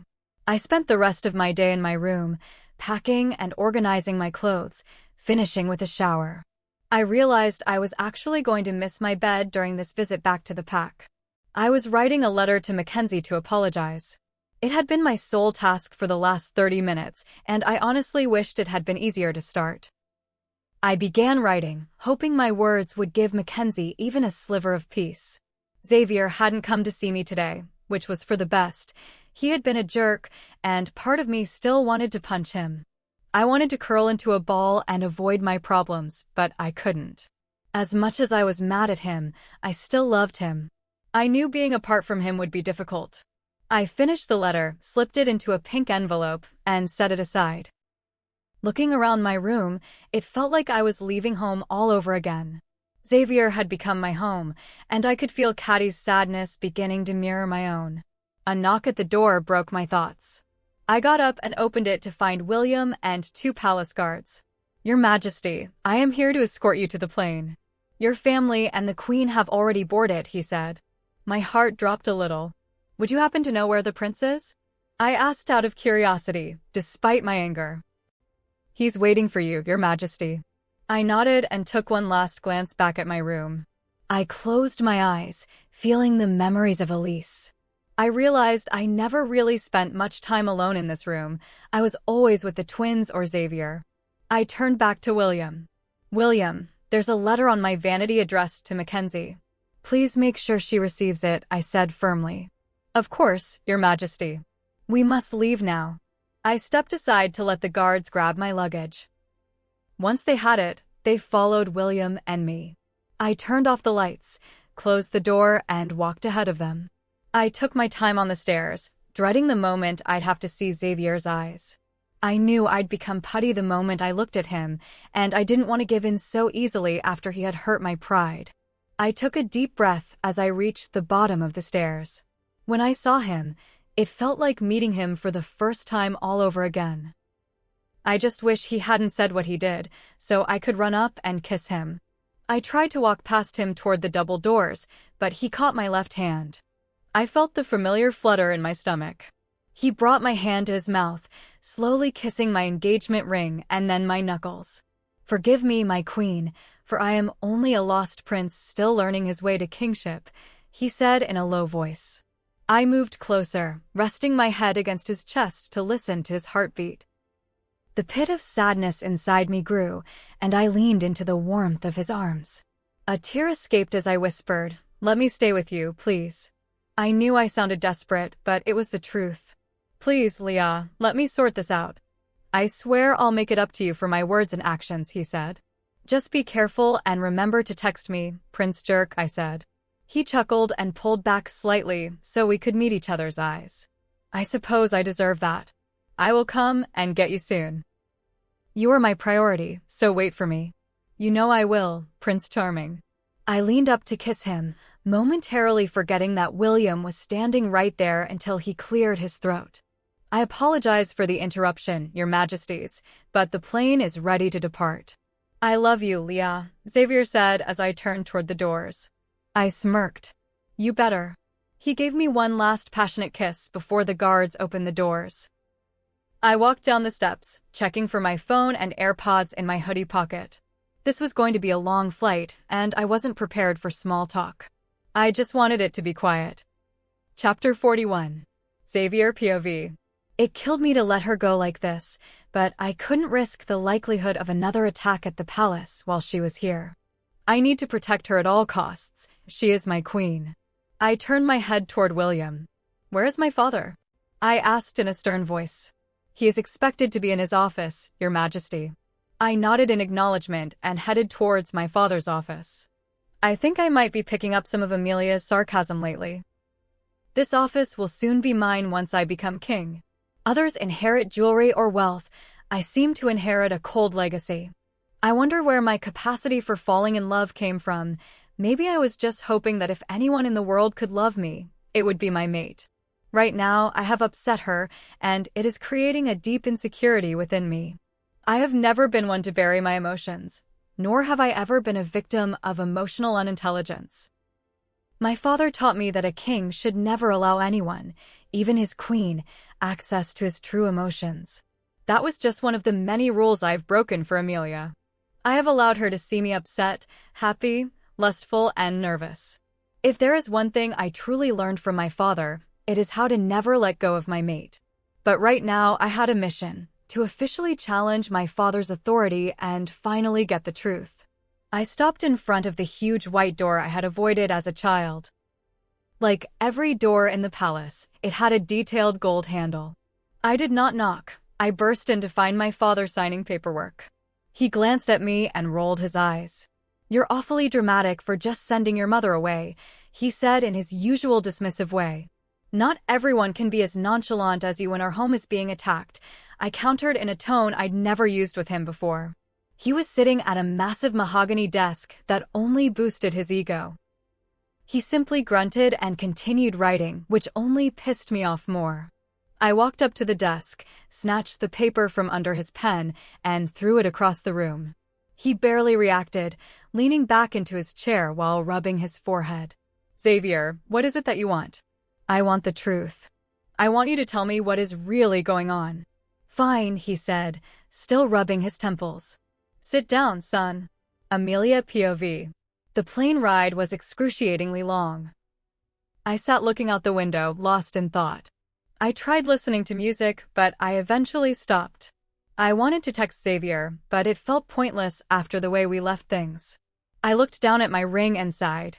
I spent the rest of my day in my room, packing and organizing my clothes, finishing with a shower. I realized I was actually going to miss my bed during this visit back to the pack. I was writing a letter to Mackenzie to apologize. It had been my sole task for the last 30 minutes, and I honestly wished it had been easier to start. I began writing, hoping my words would give Mackenzie even a sliver of peace. Xavier hadn't come to see me today, which was for the best. He had been a jerk, and part of me still wanted to punch him. I wanted to curl into a ball and avoid my problems, but I couldn't. As much as I was mad at him, I still loved him. I knew being apart from him would be difficult. I finished the letter, slipped it into a pink envelope, and set it aside. Looking around my room, it felt like I was leaving home all over again. Xavier had become my home, and I could feel Caddy's sadness beginning to mirror my own. A knock at the door broke my thoughts. I got up and opened it to find William and 2 palace guards. Your Majesty, I am here to escort you to the plane. Your family and the Queen have already boarded, he said. My heart dropped a little. Would you happen to know where the prince is? I asked out of curiosity, despite my anger. He's waiting for you, Your Majesty. I nodded and took one last glance back at my room. I closed my eyes, feeling the memories of Elise. I realized I never really spent much time alone in this room. I was always with the twins or Xavier. I turned back to William. William, there's a letter on my vanity addressed to Mackenzie. Please make sure she receives it, I said firmly. Of course, Your Majesty. We must leave now. I stepped aside to let the guards grab my luggage. Once they had it, they followed William and me. I turned off the lights, closed the door, and walked ahead of them. I took my time on the stairs, dreading the moment I'd have to see Xavier's eyes. I knew I'd become putty the moment I looked at him, and I didn't want to give in so easily after he had hurt my pride. I took a deep breath as I reached the bottom of the stairs. When I saw him, it felt like meeting him for the first time all over again. I just wish he hadn't said what he did, so I could run up and kiss him. I tried to walk past him toward the double doors, but he caught my left hand. I felt the familiar flutter in my stomach. He brought my hand to his mouth, slowly kissing my engagement ring and then my knuckles. Forgive me, my queen, for I am only a lost prince still learning his way to kingship, he said in a low voice. I moved closer, resting my head against his chest to listen to his heartbeat. The pit of sadness inside me grew, and I leaned into the warmth of his arms. A tear escaped as I whispered, "Let me stay with you, please." I knew I sounded desperate, but it was the truth. Please, Leah, let me sort this out. I swear I'll make it up to you for my words and actions, he said. Just be careful and remember to text me, Prince Jerk, I said. He chuckled and pulled back slightly so we could meet each other's eyes. I suppose I deserve that. I will come and get you soon. You are my priority, so wait for me. You know I will, Prince Charming. I leaned up to kiss him, momentarily forgetting that William was standing right there until he cleared his throat. I apologize for the interruption, Your Majesties, but the plane is ready to depart. I love you, Leah, Xavier said as I turned toward the doors. I smirked. You better. He gave me one last passionate kiss before the guards opened the doors. I walked down the steps, checking for my phone and AirPods in my hoodie pocket. This was going to be a long flight, and I wasn't prepared for small talk. I just wanted it to be quiet. Chapter 41. Xavier POV. It killed me to let her go like this, but I couldn't risk the likelihood of another attack at the palace while she was here. I need to protect her at all costs. She is my queen. I turned my head toward William. Where is my father? I asked in a stern voice. He is expected to be in his office, Your Majesty. I nodded in acknowledgement and headed towards my father's office. I think I might be picking up some of Amelia's sarcasm lately. This office will soon be mine once I become king. Others inherit jewelry or wealth. I seem to inherit a cold legacy. I wonder where my capacity for falling in love came from. Maybe I was just hoping that if anyone in the world could love me, it would be my mate. Right now, I have upset her, and it is creating a deep insecurity within me. I have never been one to bury my emotions, nor have I ever been a victim of emotional unintelligence. My father taught me that a king should never allow anyone, even his queen, access to his true emotions. That was just one of the many rules I've broken for Amelia. I have allowed her to see me upset, happy, lustful, and nervous. If there is one thing I truly learned from my father, it is how to never let go of my mate. But right now, I had a mission, to officially challenge my father's authority and finally get the truth. I stopped in front of the huge white door I had avoided as a child. Like every door in the palace, it had a detailed gold handle. I did not knock. I burst in to find my father signing paperwork. He glanced at me and rolled his eyes. You're awfully dramatic for just sending your mother away, he said in his usual dismissive way. Not everyone can be as nonchalant as you when our home is being attacked, I countered in a tone I'd never used with him before. He was sitting at a massive mahogany desk that only boosted his ego. He simply grunted and continued writing, which only pissed me off more. I walked up to the desk, snatched the paper from under his pen, and threw it across the room. He barely reacted, leaning back into his chair while rubbing his forehead. Xavier, what is it that you want? I want the truth. I want you to tell me what is really going on. Fine, he said, still rubbing his temples. Sit down, son. Amelia POV. The plane ride was excruciatingly long. I sat looking out the window, lost in thought. I tried listening to music, but I eventually stopped. I wanted to text Xavier, but it felt pointless after the way we left things. I looked down at my ring and sighed.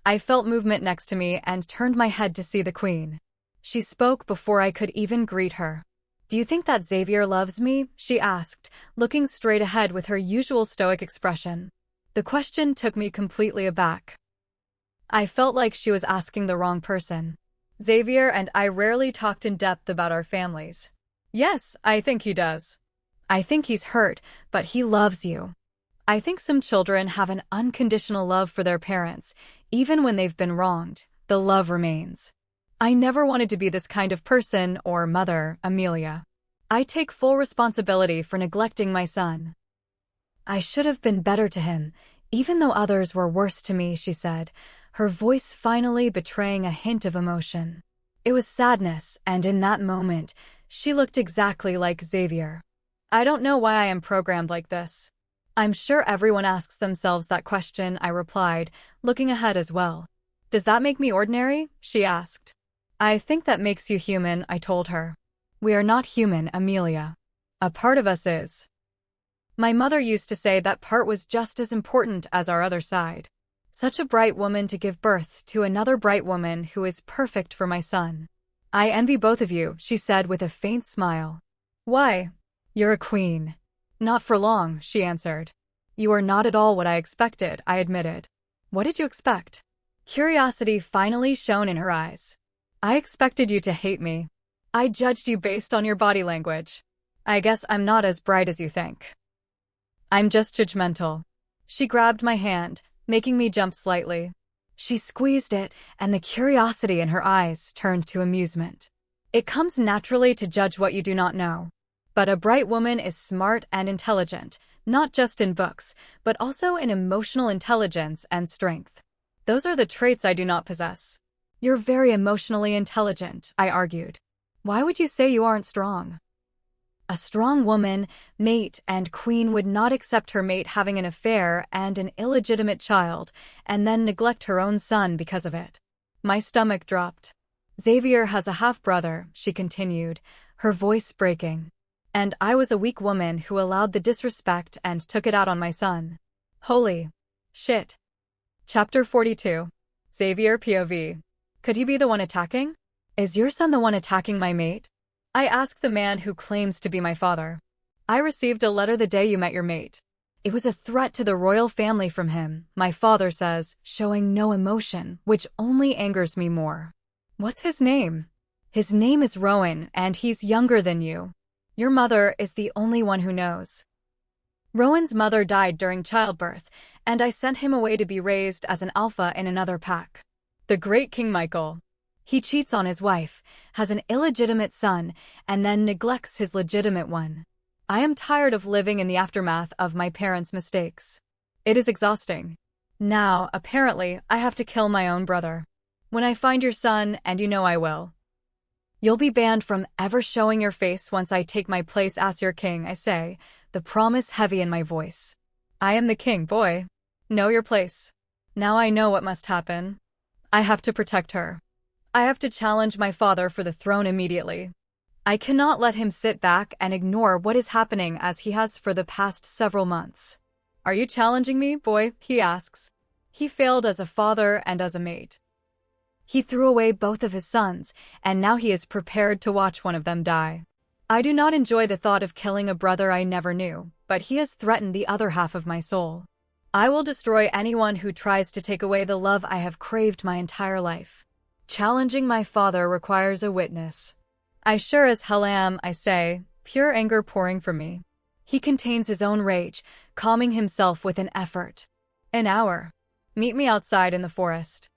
I felt movement next to me and turned my head to see the queen. She spoke before I could even greet her. Do you think that Xavier loves me? She asked, looking straight ahead with her usual stoic expression. The question took me completely aback. I felt like she was asking the wrong person. Xavier and I rarely talked in depth about our families. Yes, I think he does. I think he's hurt, but he loves you. I think some children have an unconditional love for their parents. Even when they've been wronged, the love remains. I never wanted to be this kind of person or mother, Amelia. I take full responsibility for neglecting my son. I should have been better to him, even though others were worse to me, she said, her voice finally betraying a hint of emotion. It was sadness, and in that moment, she looked exactly like Xavier. I don't know why I am programmed like this. I'm sure everyone asks themselves that question, I replied, looking ahead as well. Does that make me ordinary? She asked. I think that makes you human, I told her. We are not human, Amelia. A part of us is. My mother used to say that part was just as important as our other side. Such a bright woman to give birth to another bright woman who is perfect for my son. I envy both of you, she said with a faint smile. Why? You're a queen. Not for long, she answered. You are not at all what I expected, I admitted. What did you expect? Curiosity finally shone in her eyes. I expected you to hate me. I judged you based on your body language. I guess I'm not as bright as you think. I'm just judgmental. She grabbed my hand, making me jump slightly. She squeezed it, and the curiosity in her eyes turned to amusement. It comes naturally to judge what you do not know. But a bright woman is smart and intelligent, not just in books, but also in emotional intelligence and strength. Those are the traits I do not possess. You're very emotionally intelligent, I argued. Why would you say you aren't strong? A strong woman, mate, and queen would not accept her mate having an affair and an illegitimate child, and then neglect her own son because of it. My stomach dropped. Xavier has a half-brother, she continued, her voice breaking. And I was a weak woman who allowed the disrespect and took it out on my son. Holy shit. Chapter 42. Xavier POV. Could he be the one attacking? Is your son the one attacking my mate? I asked the man who claims to be my father. I received a letter the day you met your mate. It was a threat to the royal family from him, my father says, showing no emotion, which only angers me more. What's his name? His name is Rowan, and he's younger than you. Your mother is the only one who knows. Rowan's mother died during childbirth, and I sent him away to be raised as an alpha in another pack. The great King Michael. He cheats on his wife, has an illegitimate son, and then neglects his legitimate one. I am tired of living in the aftermath of my parents' mistakes. It is exhausting. Now, apparently, I have to kill my own brother. When I find your son, and you know I will. You'll be banned from ever showing your face once I take my place as your king, I say, the promise heavy in my voice. I am the king, boy. Know your place. Now I know what must happen. I have to protect her. I have to challenge my father for the throne immediately. I cannot let him sit back and ignore what is happening as he has for the past several months. Are you challenging me, boy? He asks. He failed as a father and as a mate. He threw away both of his sons, and now he is prepared to watch one of them die. I do not enjoy the thought of killing a brother I never knew, but he has threatened the other half of my soul. I will destroy anyone who tries to take away the love I have craved my entire life. Challenging my father requires a witness. I sure as hell am, I say, pure anger pouring from me. He contains his own rage, calming himself with an effort. An hour. Meet me outside in the forest.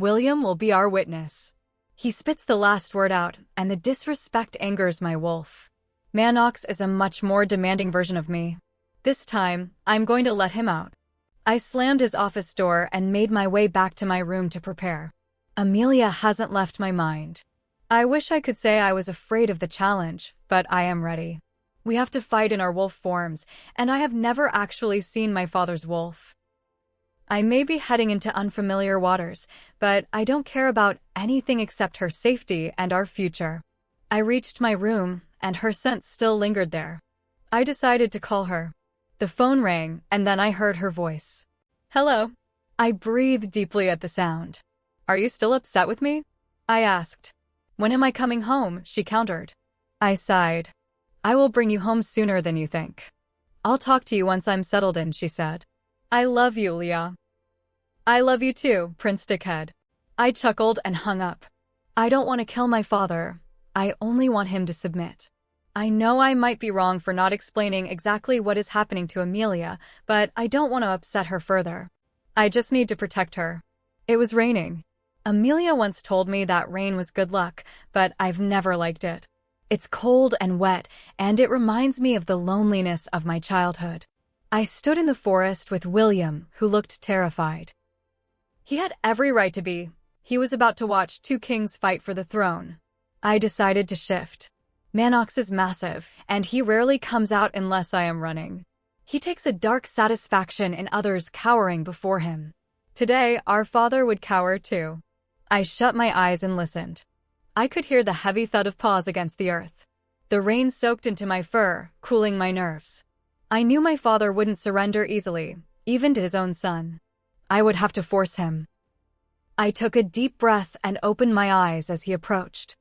William will be our witness. He spits the last word out, and the disrespect angers my wolf. Manox is a much more demanding version of me. This time, I'm going to let him out. I slammed his office door and made my way back to my room to prepare. Amelia hasn't left my mind. I wish I could say I was afraid of the challenge, but I am ready. We have to fight in our wolf forms, and I have never actually seen my father's wolf. I may be heading into unfamiliar waters, but I don't care about anything except her safety and our future. I reached my room, and her scent still lingered there. I decided to call her. The phone rang, and then I heard her voice. Hello. I breathed deeply at the sound. Are you still upset with me? I asked. When am I coming home? She countered. I sighed. I will bring you home sooner than you think. I'll talk to you once I'm settled in, she said. I love you, Leah. I love you too, Prince Dickhead. I chuckled and hung up. I don't want to kill my father. I only want him to submit. I know I might be wrong for not explaining exactly what is happening to Amelia, but I don't want to upset her further. I just need to protect her. It was raining. Amelia once told me that rain was good luck, but I've never liked it. It's cold and wet, and it reminds me of the loneliness of my childhood. I stood in the forest with William, who looked terrified. He had every right to be. He was about to watch two kings fight for the throne. I decided to shift. Manox is massive, and he rarely comes out unless I am running. He takes a dark satisfaction in others cowering before him. Today, our father would cower too. I shut my eyes and listened. I could hear the heavy thud of paws against the earth. The rain soaked into my fur, cooling my nerves. I knew my father wouldn't surrender easily, even to his own son. I would have to force him. I took a deep breath and opened my eyes as he approached.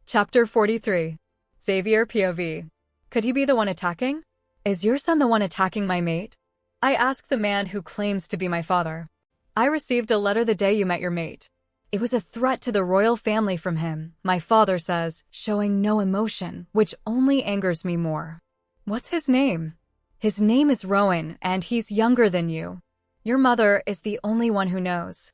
Chapter 43. Xavier POV. Could he be the one attacking? Is your son the one attacking my mate? I asked the man who claims to be my father. I received a letter the day you met your mate. It was a threat to the royal family from him, my father says, showing no emotion, which only angers me more. What's his name? His name is Rowan, and he's younger than you. Your mother is the only one who knows.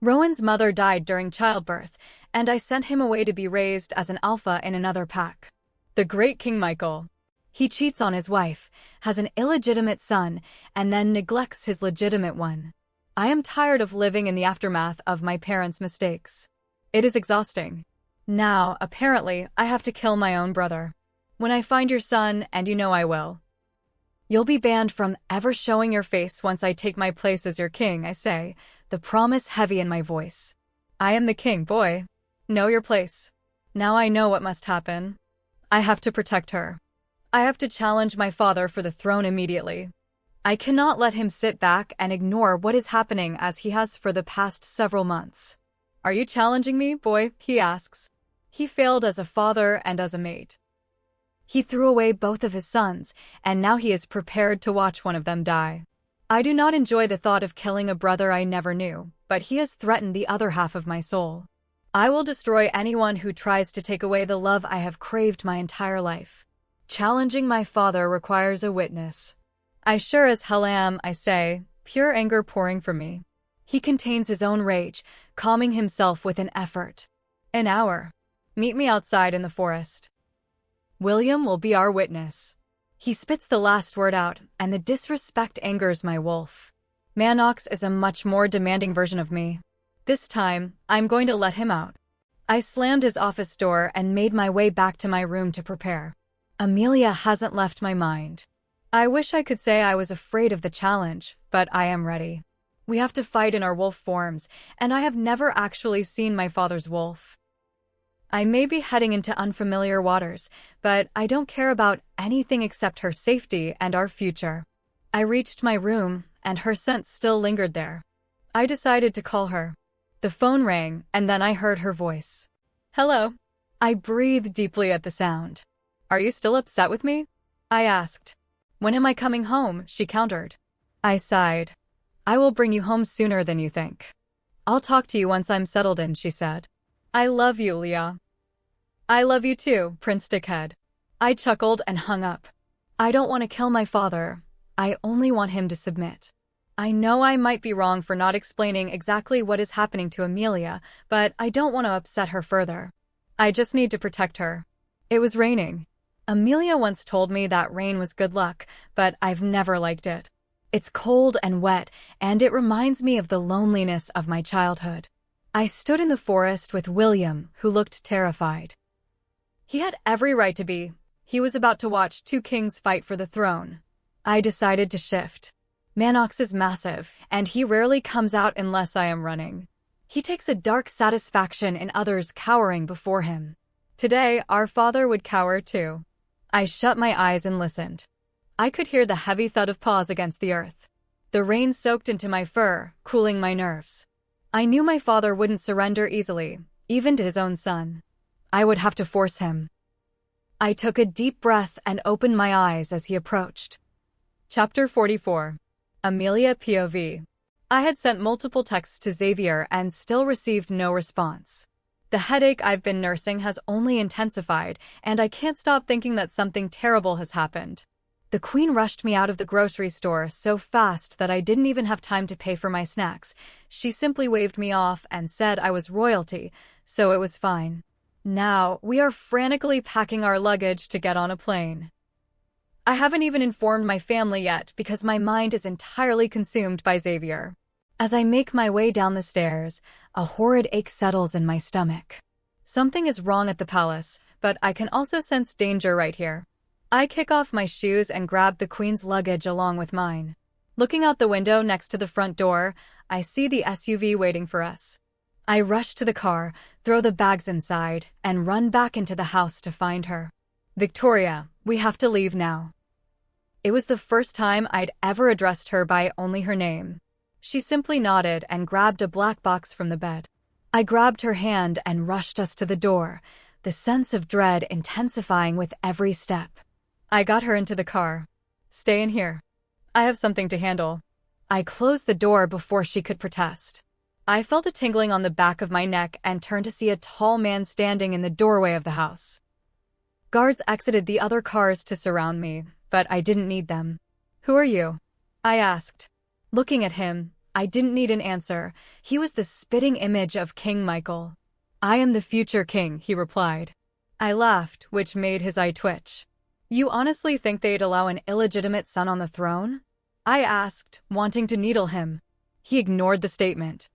Rowan's mother died during childbirth, and I sent him away to be raised as an alpha in another pack. The great King Michael. He cheats on his wife, has an illegitimate son, and then neglects his legitimate one. I am tired of living in the aftermath of my parents' mistakes. It is exhausting. Now, apparently, I have to kill my own brother. When I find your son, and you know I will, you'll be banned from ever showing your face once I take my place as your king, I say, the promise heavy in my voice. I am the king, boy. Know your place. Now I know what must happen. I have to protect her. I have to challenge my father for the throne immediately. I cannot let him sit back and ignore what is happening as he has for the past several months. Are you challenging me, boy? He asks. He failed as a father and as a mate. He threw away both of his sons, and now he is prepared to watch one of them die. I do not enjoy the thought of killing a brother I never knew, but he has threatened the other half of my soul. I will destroy anyone who tries to take away the love I have craved my entire life. Challenging my father requires a witness. I sure as hell am, I say, pure anger pouring from me. He contains his own rage, calming himself with an effort. An hour. Meet me outside in the forest. William will be our witness. He spits the last word out, and the disrespect angers my wolf. Manox is a much more demanding version of me. This time, I'm going to let him out. I slammed his office door and made my way back to my room to prepare. Amelia hasn't left my mind. I wish I could say I was afraid of the challenge, but I am ready. We have to fight in our wolf forms, and I have never actually seen my father's wolf. I may be heading into unfamiliar waters, but I don't care about anything except her safety and our future. I reached my room, and her scent still lingered there. I decided to call her. The phone rang, and then I heard her voice. Hello. I breathed deeply at the sound. Are you still upset with me? I asked. When am I coming home? She countered. I sighed. I will bring you home sooner than you think. I'll talk to you once I'm settled in, she said. I love you, Leah. I love you too, Prince Dickhead. I chuckled and hung up. I don't want to kill my father. I only want him to submit. I know I might be wrong for not explaining exactly what is happening to Amelia, but I don't want to upset her further. I just need to protect her. It was raining. Amelia once told me that rain was good luck, but I've never liked it. It's cold and wet, and it reminds me of the loneliness of my childhood. I stood in the forest with William, who looked terrified. He had every right to be. He was about to watch two kings fight for the throne. I decided to shift. Manox is massive, and he rarely comes out unless I am running. He takes a dark satisfaction in others cowering before him. Today, our father would cower too. I shut my eyes and listened. I could hear the heavy thud of paws against the earth. The rain soaked into my fur, cooling my nerves. I knew my father wouldn't surrender easily, even to his own son. I would have to force him. I took a deep breath and opened my eyes as he approached. Chapter 44. Amelia POV. I had sent multiple texts to Xavier and still received no response. The headache I've been nursing has only intensified, and I can't stop thinking that something terrible has happened. The Queen rushed me out of the grocery store so fast that I didn't even have time to pay for my snacks. She simply waved me off and said I was royalty, so it was fine. Now, we are frantically packing our luggage to get on a plane. I haven't even informed my family yet because my mind is entirely consumed by Xavier. As I make my way down the stairs, a horrid ache settles in my stomach. Something is wrong at the palace, but I can also sense danger right here. I kick off my shoes and grab the Queen's luggage along with mine. Looking out the window next to the front door, I see the SUV waiting for us. I rush to the car, throw the bags inside, and run back into the house to find her. Victoria, we have to leave now. It was the first time I'd ever addressed her by only her name. She simply nodded and grabbed a black box from the bed. I grabbed her hand and rushed us to the door, the sense of dread intensifying with every step. I got her into the car. Stay in here. I have something to handle. I closed the door before she could protest. I felt a tingling on the back of my neck and turned to see a tall man standing in the doorway of the house. Guards exited the other cars to surround me, but I didn't need them. Who are you? I asked. Looking at him, I didn't need an answer. He was the spitting image of King Michael. I am the future king, he replied. I laughed, which made his eye twitch. You honestly think they'd allow an illegitimate son on the throne? I asked, wanting to needle him. He ignored the statement.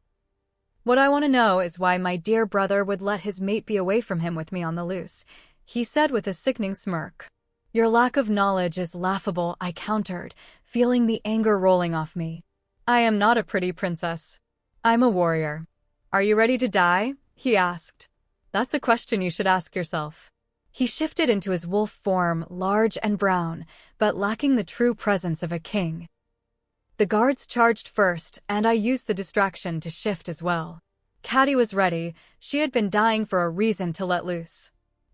What I want to know is why my dear brother would let his mate be away from him with me on the loose, he said with a sickening smirk. Your lack of knowledge is laughable, I countered, feeling the anger rolling off me. I am not a pretty princess. I'm a warrior. Are you ready to die? He asked. That's a question you should ask yourself. He shifted into his wolf form, large and brown, but lacking the true presence of a king. The guards charged first, and I used the distraction to shift as well. Caddy was ready. She had been dying for a reason to let loose.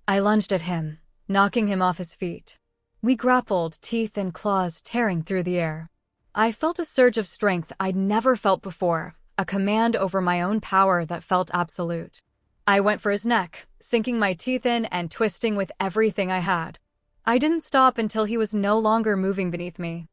I lunged at him, knocking him off his feet. We grappled, teeth and claws tearing through the air. I felt a surge of strength I'd never felt before, a command over my own power that felt absolute. I went for his neck, sinking my teeth in and twisting with everything I had. I didn't stop until he was no longer moving beneath me.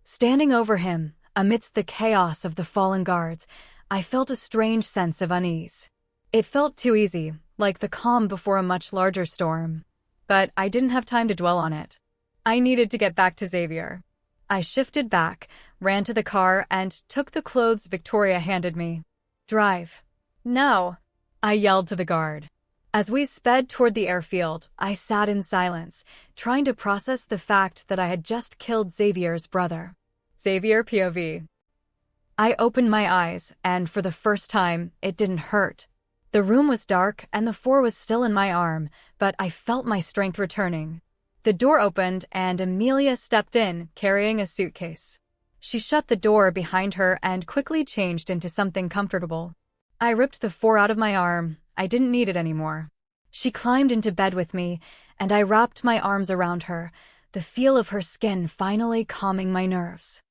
Standing over him, amidst the chaos of the fallen guards, I felt a strange sense of unease. It felt too easy, like the calm before a much larger storm. But I didn't have time to dwell on it. I needed to get back to Xavier. I shifted back, ran to the car, and took the clothes Victoria handed me. Drive. No, I yelled to the guard. As we sped toward the airfield, I sat in silence, trying to process the fact that I had just killed Xavier's brother. Xavier POV. I opened my eyes, and for the first time, it didn't hurt. The room was dark, and the 4 was still in my arm, but I felt my strength returning. The door opened, and Amelia stepped in, carrying a suitcase. She shut the door behind her and quickly changed into something comfortable. I ripped the 4 out of my arm. I didn't need it anymore. She climbed into bed with me, and I wrapped my arms around her, the feel of her skin finally calming my nerves.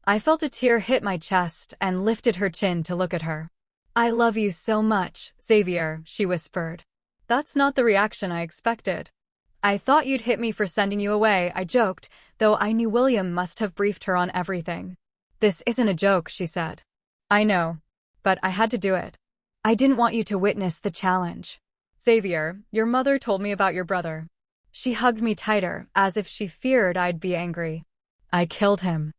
I felt a tear hit my chest and lifted her chin to look at her. I love you so much, Xavier, she whispered. That's not the reaction I expected. I thought you'd hit me for sending you away, I joked, though I knew William must have briefed her on everything. This isn't a joke, she said. I know, but I had to do it. I didn't want you to witness the challenge. Xavier, your mother told me about your brother. She hugged me tighter, as if she feared I'd be angry. I killed him.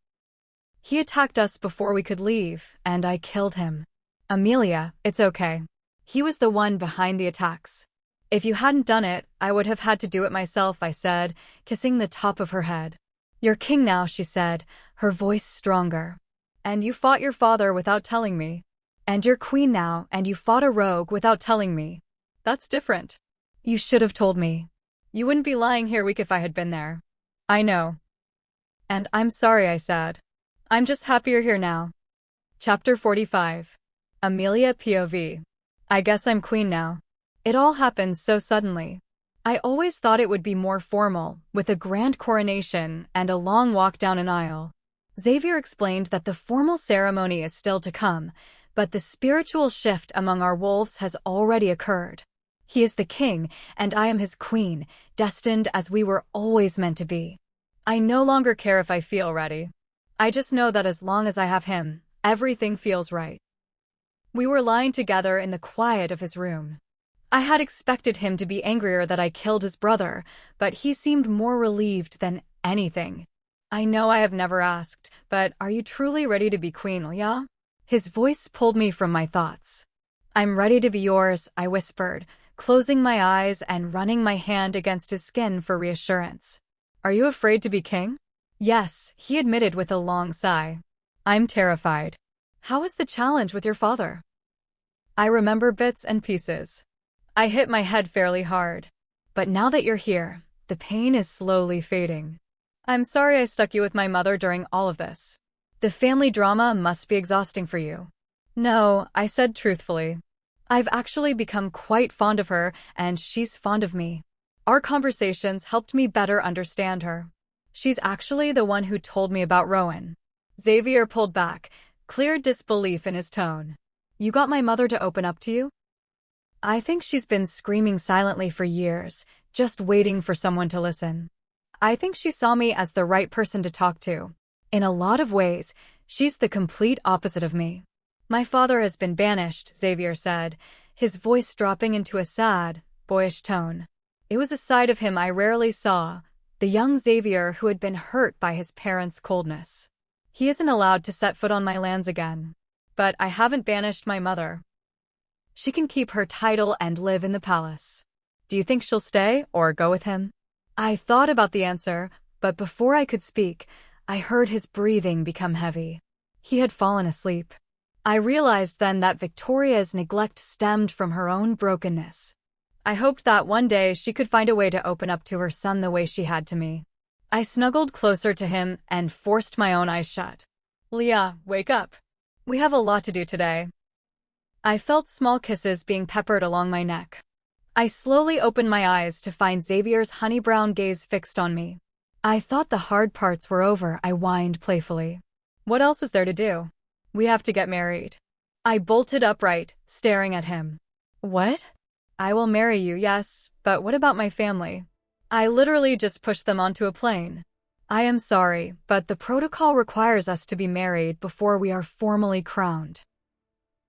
He attacked us before we could leave, and I killed him. Amelia, it's okay. He was the one behind the attacks. If you hadn't done it, I would have had to do it myself, I said, kissing the top of her head. You're king now, she said, her voice stronger. And you fought your father without telling me. And you're queen now, and you fought a rogue without telling me. That's different. You should have told me. You wouldn't be lying here weak if I had been there. I know. And I'm sorry, I said. I'm just happy you're here now. Chapter 45. Amelia POV. I guess I'm queen now. It all happened so suddenly. I always thought it would be more formal, with a grand coronation and a long walk down an aisle. Xavier explained that the formal ceremony is still to come, but the spiritual shift among our wolves has already occurred. He is the king, and I am his queen, destined as we were always meant to be. I no longer care if I feel ready. I just know that as long as I have him, everything feels right. We were lying together in the quiet of his room. I had expected him to be angrier that I killed his brother, but he seemed more relieved than anything. I know I have never asked, but are you truly ready to be queen, yeah? His voice pulled me from my thoughts. I'm ready to be yours, I whispered, closing my eyes and running my hand against his skin for reassurance. Are you afraid to be king? Yes, he admitted with a long sigh. I'm terrified. How was the challenge with your father? I remember bits and pieces. I hit my head fairly hard. But now that you're here, the pain is slowly fading. I'm sorry I stuck you with my mother during all of this. The family drama must be exhausting for you. No, I said truthfully. I've actually become quite fond of her, and she's fond of me. Our conversations helped me better understand her. She's actually the one who told me about Rowan. Xavier pulled back, clear disbelief in his tone. You got my mother to open up to you? I think she's been screaming silently for years, just waiting for someone to listen. I think she saw me as the right person to talk to. In a lot of ways, she's the complete opposite of me. My father has been banished, Xavier said, his voice dropping into a sad, boyish tone. It was a side of him I rarely saw, the young Xavier who had been hurt by his parents' coldness. He isn't allowed to set foot on my lands again. But I haven't banished my mother. She can keep her title and live in the palace. Do you think she'll stay or go with him? I thought about the answer, but before I could speak, I heard his breathing become heavy. He had fallen asleep. I realized then that Victoria's neglect stemmed from her own brokenness. I hoped that one day she could find a way to open up to her son the way she had to me. I snuggled closer to him and forced my own eyes shut. Leah, wake up. We have a lot to do today. I felt small kisses being peppered along my neck. I slowly opened my eyes to find Xavier's honey-brown gaze fixed on me. I thought the hard parts were over, I whined playfully. What else is there to do? We have to get married. I bolted upright, staring at him. What? I will marry you, yes, but what about my family? I literally just pushed them onto a plane. I am sorry, but the protocol requires us to be married before we are formally crowned.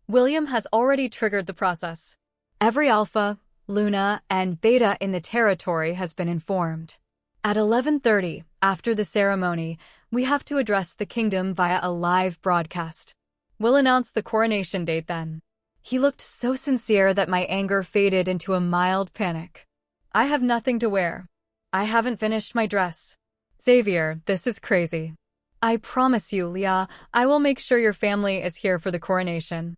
William has already triggered the process. Every Alpha, Luna, and Beta in the territory has been informed. At 11:30, after the ceremony, we have to address the kingdom via a live broadcast. We'll announce the coronation date then. He looked so sincere that my anger faded into a mild panic. I have nothing to wear. I haven't finished my dress. Xavier, this is crazy. I promise you, Leah, I will make sure your family is here for the coronation.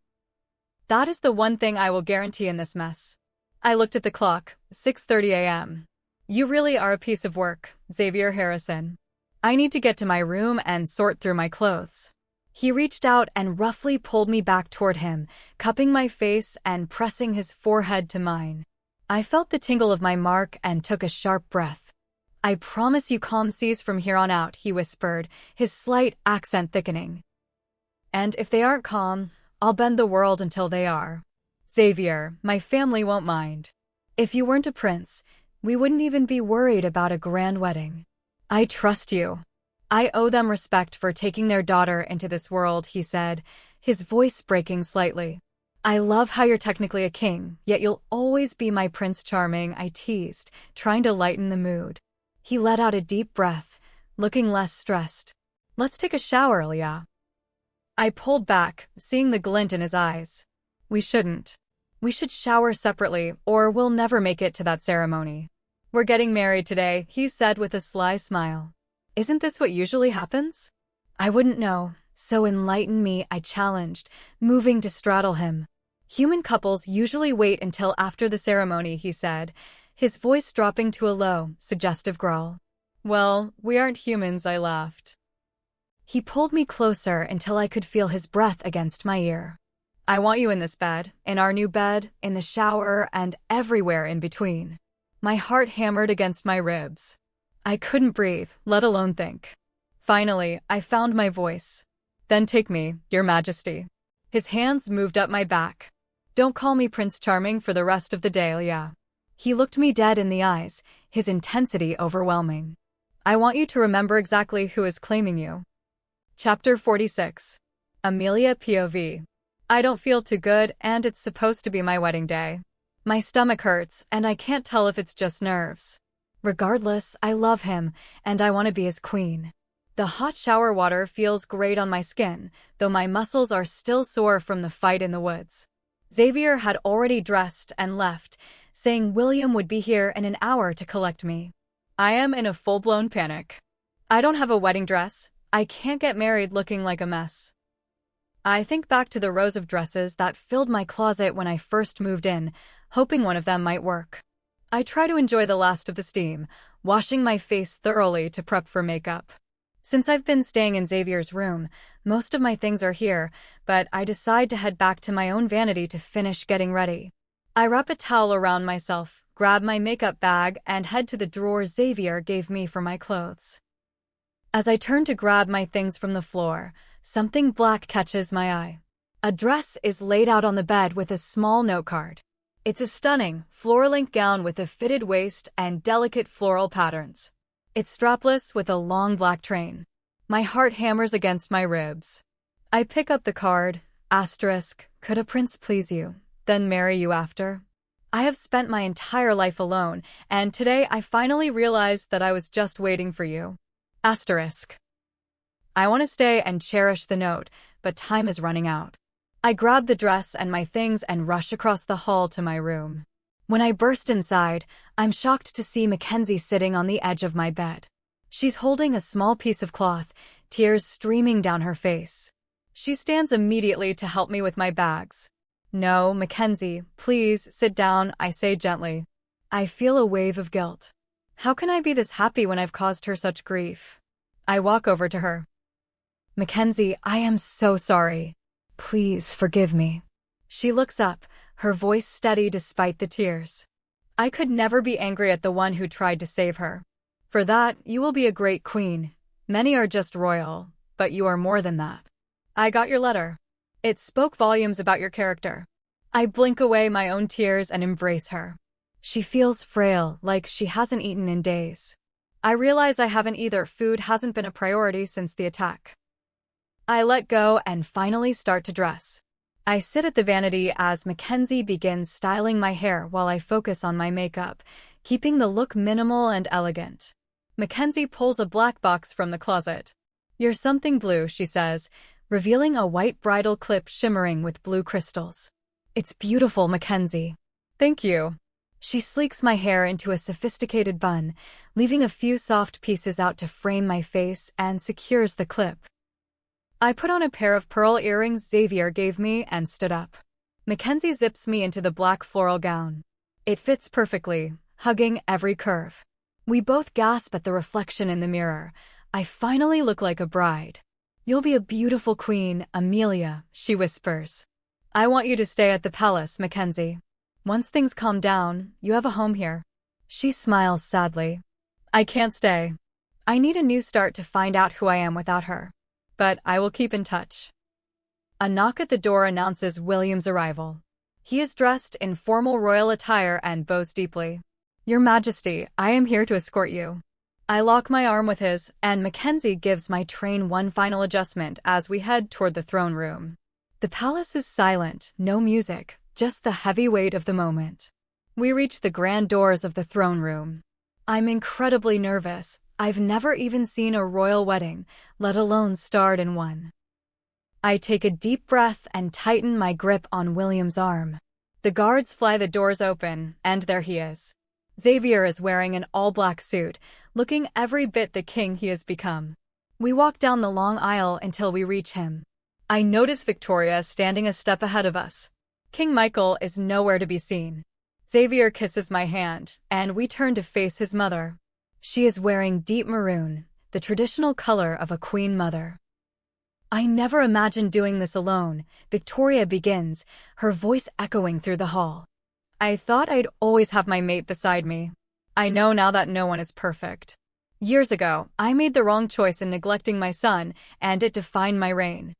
That is the one thing I will guarantee in this mess. I looked at the clock, 6:30 a.m. You really are a piece of work, Xavier Harrison. I need to get to my room and sort through my clothes. He reached out and roughly pulled me back toward him, cupping my face and pressing his forehead to mine. I felt the tingle of my mark and took a sharp breath. I promise you calm seas from here on out, he whispered, his slight accent thickening. And if they aren't calm, I'll bend the world until they are. Xavier, my family won't mind. If you weren't a prince, we wouldn't even be worried about a grand wedding. I trust you. I owe them respect for taking their daughter into this world, he said, his voice breaking slightly. I love how you're technically a king, yet you'll always be my Prince Charming, I teased, trying to lighten the mood. He let out a deep breath, looking less stressed. Let's take a shower, Leah. I pulled back, seeing the glint in his eyes. We shouldn't. We should shower separately, or we'll never make it to that ceremony. We're getting married today, he said with a sly smile. Isn't this what usually happens? I wouldn't know, so enlighten me, I challenged, moving to straddle him. Human couples usually wait until after the ceremony, he said, his voice dropping to a low, suggestive growl. Well, we aren't humans, I laughed. He pulled me closer until I could feel his breath against my ear. I want you in this bed, in our new bed, in the shower, and everywhere in between. My heart hammered against my ribs. I couldn't breathe, let alone think. Finally, I found my voice. Then take me, Your Majesty. His hands moved up my back. Don't call me Prince Charming for the rest of the day, Leah. He looked me dead in the eyes, his intensity overwhelming. I want you to remember exactly who is claiming you. Chapter 46. Amelia POV. I don't feel too good, and it's supposed to be my wedding day. My stomach hurts, and I can't tell if it's just nerves. Regardless, I love him, and I want to be his queen. The hot shower water feels great on my skin, though my muscles are still sore from the fight in the woods. Xavier had already dressed and left, saying William would be here in an hour to collect me. I am in a full-blown panic. I don't have a wedding dress. I can't get married looking like a mess. I think back to the rows of dresses that filled my closet when I first moved in, hoping one of them might work. I try to enjoy the last of the steam, washing my face thoroughly to prep for makeup. Since I've been staying in Xavier's room, most of my things are here, but I decide to head back to my own vanity to finish getting ready. I wrap a towel around myself, grab my makeup bag, and head to the drawer Xavier gave me for my clothes. As I turn to grab my things from the floor, something black catches my eye. A dress is laid out on the bed with a small note card. It's a stunning, floor-length gown with a fitted waist and delicate floral patterns. It's strapless with a long black train. My heart hammers against my ribs. I pick up the card, *, could a prince please you? then marry you after? I have spent my entire life alone, and today I finally realized that I was just waiting for you. Asterisk. I want to stay and cherish the note, but time is running out. I grab the dress and my things and rush across the hall to my room. When I burst inside, I'm shocked to see Mackenzie sitting on the edge of my bed. She's holding a small piece of cloth, tears streaming down her face. She stands immediately to help me with my bags. No, Mackenzie, please sit down, I say gently. I feel a wave of guilt. How can I be this happy when I've caused her such grief? I walk over to her. Mackenzie, I am so sorry. Please forgive me. She looks up, her voice steady despite the tears. I could never be angry at the one who tried to save her. For that, you will be a great queen. Many are just royal, but you are more than that. I got your letter. It spoke volumes about your character. I blink away my own tears and embrace her. She feels frail, like she hasn't eaten in days. I realize I haven't either. Food hasn't been a priority since the attack. I let go and finally start to dress. I sit at the vanity as Mackenzie begins styling my hair while I focus on my makeup, keeping the look minimal and elegant. Mackenzie pulls a black box from the closet. You're something blue, she says, revealing a white bridal clip shimmering with blue crystals. It's beautiful, Mackenzie. Thank you. She sleeks my hair into a sophisticated bun, leaving a few soft pieces out to frame my face and secures the clip. I put on a pair of pearl earrings Xavier gave me and stood up. Mackenzie zips me into the black floral gown. It fits perfectly, hugging every curve. We both gasp at the reflection in the mirror. I finally look like a bride. You'll be a beautiful queen, Amelia, she whispers. I want you to stay at the palace, Mackenzie. Once things calm down, you have a home here. She smiles sadly. I can't stay. I need a new start to find out who I am without her. But I will keep in touch. A knock at the door announces William's arrival. He is dressed in formal royal attire and bows deeply. Your Majesty, I am here to escort you. I lock my arm with his, and Mackenzie gives my train one final adjustment as we head toward the throne room. The palace is silent, no music, just the heavy weight of the moment. We reach the grand doors of the throne room. I'm incredibly nervous. I've never even seen a royal wedding, let alone starred in one. I take a deep breath and tighten my grip on William's arm. The guards fly the doors open, and there he is. Xavier is wearing an all-black suit, looking every bit the king he has become. We walk down the long aisle until we reach him. I notice Victoria standing a step ahead of us. King Michael is nowhere to be seen. Xavier kisses my hand, and we turn to face his mother. She is wearing deep maroon, the traditional color of a queen mother. I never imagined doing this alone, Victoria begins, her voice echoing through the hall. I thought I'd always have my mate beside me. I know now that no one is perfect. Years ago, I made the wrong choice in neglecting my son, and it defined my reign.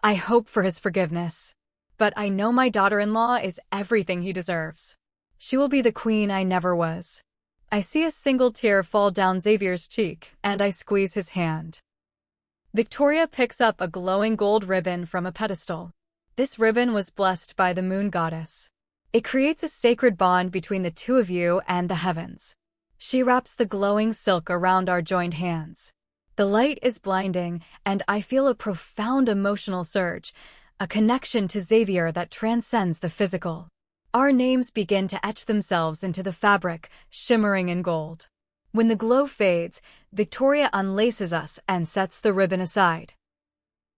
I hope for his forgiveness. But I know my daughter-in-law is everything he deserves. She will be the queen I never was. I see a single tear fall down Xavier's cheek, and I squeeze his hand. Victoria picks up a glowing gold ribbon from a pedestal. This ribbon was blessed by the moon goddess. It creates a sacred bond between the two of you and the heavens. She wraps the glowing silk around our joined hands. The light is blinding, and I feel a profound emotional surge, a connection to Xavier that transcends the physical. Our names begin to etch themselves into the fabric, shimmering in gold. When the glow fades, Victoria unlaces us and sets the ribbon aside.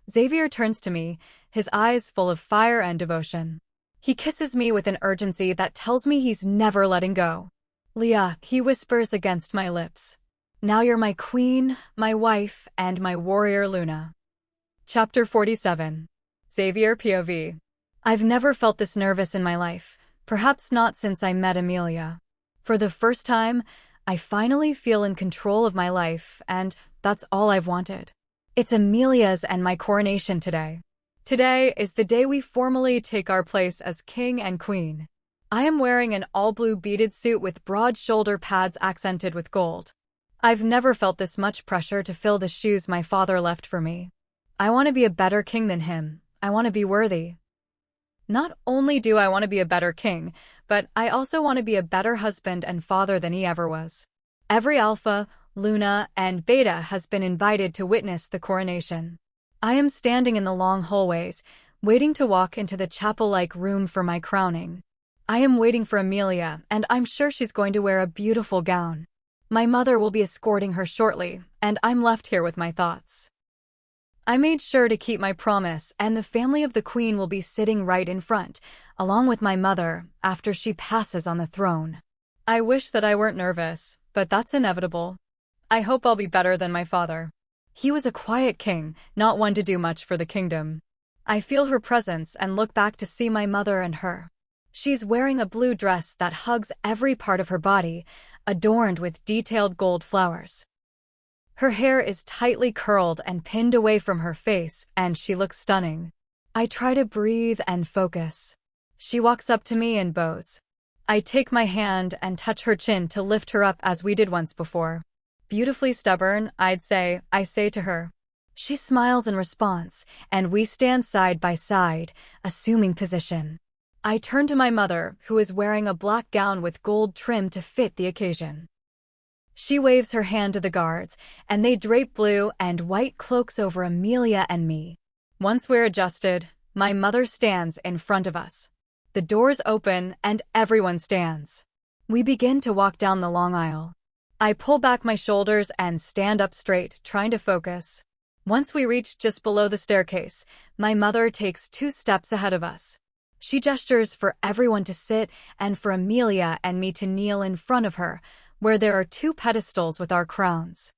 Xavier turns to me, his eyes full of fire and devotion. He kisses me with an urgency that tells me he's never letting go. Leah, he whispers against my lips. Now you're my queen, my wife, and my warrior Luna. Chapter 47. Xavier POV. I've never felt this nervous in my life, perhaps not since I met Amelia. For the first time, I finally feel in control of my life, and that's all I've wanted. It's Amelia's and my coronation today. Today is the day we formally take our place as king and queen. I am wearing an all-blue beaded suit with broad shoulder pads accented with gold. I've never felt this much pressure to fill the shoes my father left for me. I want to be a better king than him. I want to be worthy. Not only do I want to be a better king, but I also want to be a better husband and father than he ever was. Every Alpha, Luna, and Beta has been invited to witness the coronation. I am standing in the long hallways, waiting to walk into the chapel-like room for my crowning. I am waiting for Amelia, and I'm sure she's going to wear a beautiful gown. My mother will be escorting her shortly, and I'm left here with my thoughts. I made sure to keep my promise, and the family of the queen will be sitting right in front, along with my mother, after she passes on the throne. I wish that I weren't nervous, but that's inevitable. I hope I'll be better than my father. He was a quiet king, not one to do much for the kingdom. I feel her presence and look back to see my mother and her. She's wearing a blue dress that hugs every part of her body, adorned with detailed gold flowers. Her hair is tightly curled and pinned away from her face, and she looks stunning. I try to breathe and focus. She walks up to me and bows. I take my hand and touch her chin to lift her up as we did once before. Beautifully stubborn, I say to her. She smiles in response, and we stand side by side, assuming position. I turn to my mother, who is wearing a black gown with gold trim to fit the occasion. She waves her hand to the guards, and they drape blue and white cloaks over Amelia and me. Once we're adjusted, my mother stands in front of us. The doors open, and everyone stands. We begin to walk down the long aisle. I pull back my shoulders and stand up straight, trying to focus. Once we reach just below the staircase, my mother takes 2 steps ahead of us. She gestures for everyone to sit and for Amelia and me to kneel in front of her, where there are 2 pedestals with our crowns.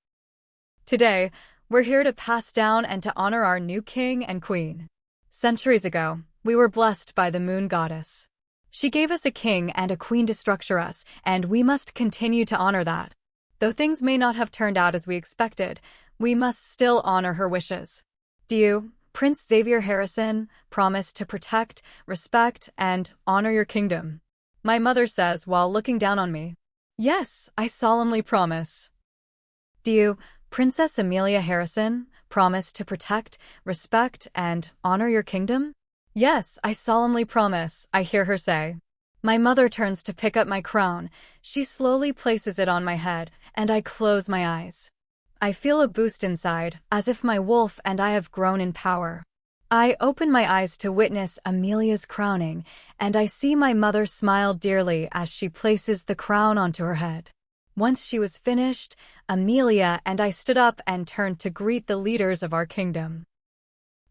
Today, we're here to pass down and to honor our new king and queen. Centuries ago, we were blessed by the moon goddess. She gave us a king and a queen to structure us, and we must continue to honor that. Though things may not have turned out as we expected, we must still honor her wishes. Do you, Prince Xavier Harrison, promise to protect, respect, and honor your kingdom? My mother says while looking down on me. Yes, I solemnly promise. Do you, Princess Amelia Harrison, promise to protect, respect, and honor your kingdom? Yes, I solemnly promise, I hear her say. My mother turns to pick up my crown. She slowly places it on my head, and I close my eyes. I feel a boost inside, as if my wolf and I have grown in power. I open my eyes to witness Amelia's crowning, and I see my mother smile dearly as she places the crown onto her head. Once she was finished, Amelia and I stood up and turned to greet the leaders of our kingdom.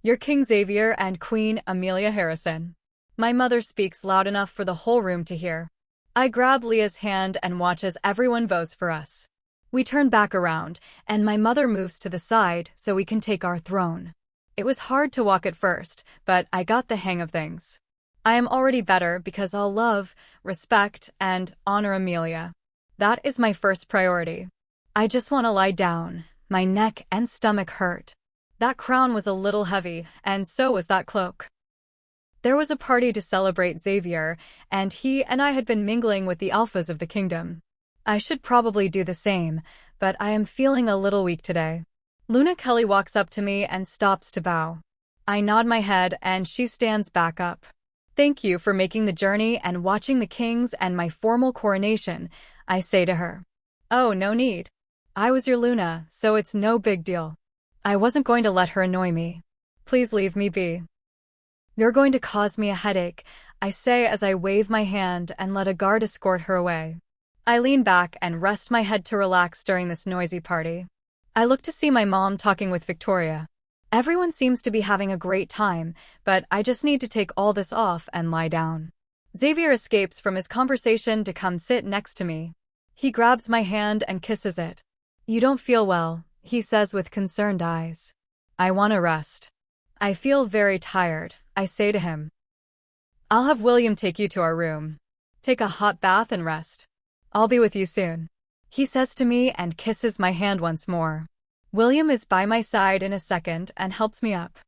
Your King Xavier and Queen Amelia Harrison. My mother speaks loud enough for the whole room to hear. I grab Leah's hand and watch as everyone vows for us. We turn back around, and my mother moves to the side so we can take our throne. It was hard to walk at first, but I got the hang of things. I am already better because I'll love, respect, and honor Amelia. That is my first priority. I just want to lie down. My neck and stomach hurt. That crown was a little heavy, and so was that cloak. There was a party to celebrate Xavier, and he and I had been mingling with the alphas of the kingdom. I should probably do the same, but I am feeling a little weak today. Luna Kelly walks up to me and stops to bow. I nod my head and she stands back up. Thank you for making the journey and watching the kings and my formal coronation, I say to her. Oh, no need. I was your Luna, so it's no big deal. I wasn't going to let her annoy me. Please leave me be. You're going to cause me a headache, I say as I wave my hand and let a guard escort her away. I lean back and rest my head to relax during this noisy party. I look to see my mom talking with Victoria. Everyone seems to be having a great time, but I just need to take all this off and lie down. Xavier escapes from his conversation to come sit next to me. He grabs my hand and kisses it. You don't feel well, he says with concerned eyes. I want to rest. I feel very tired, I say to him. I'll have William take you to our room. Take a hot bath and rest. I'll be with you soon, he says to me and kisses my hand once more. William is by my side in a second and helps me up.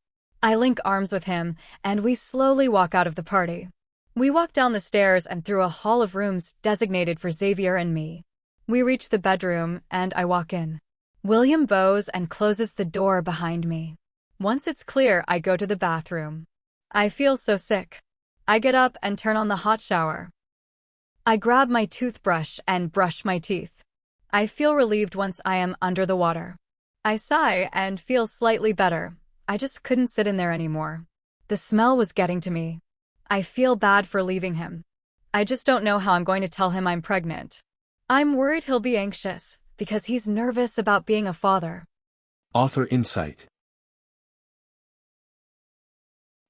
I link arms with him, and we slowly walk out of the party. We walk down the stairs and through a hall of rooms designated for Xavier and me. We reach the bedroom, and I walk in. William bows and closes the door behind me. Once it's clear, I go to the bathroom. I feel so sick. I get up and turn on the hot shower. I grab my toothbrush and brush my teeth. I feel relieved once I am under the water. I sigh and feel slightly better. I just couldn't sit in there anymore. The smell was getting to me. I feel bad for leaving him. I just don't know how I'm going to tell him I'm pregnant. I'm worried he'll be anxious, because he's nervous about being a father. Author Insight.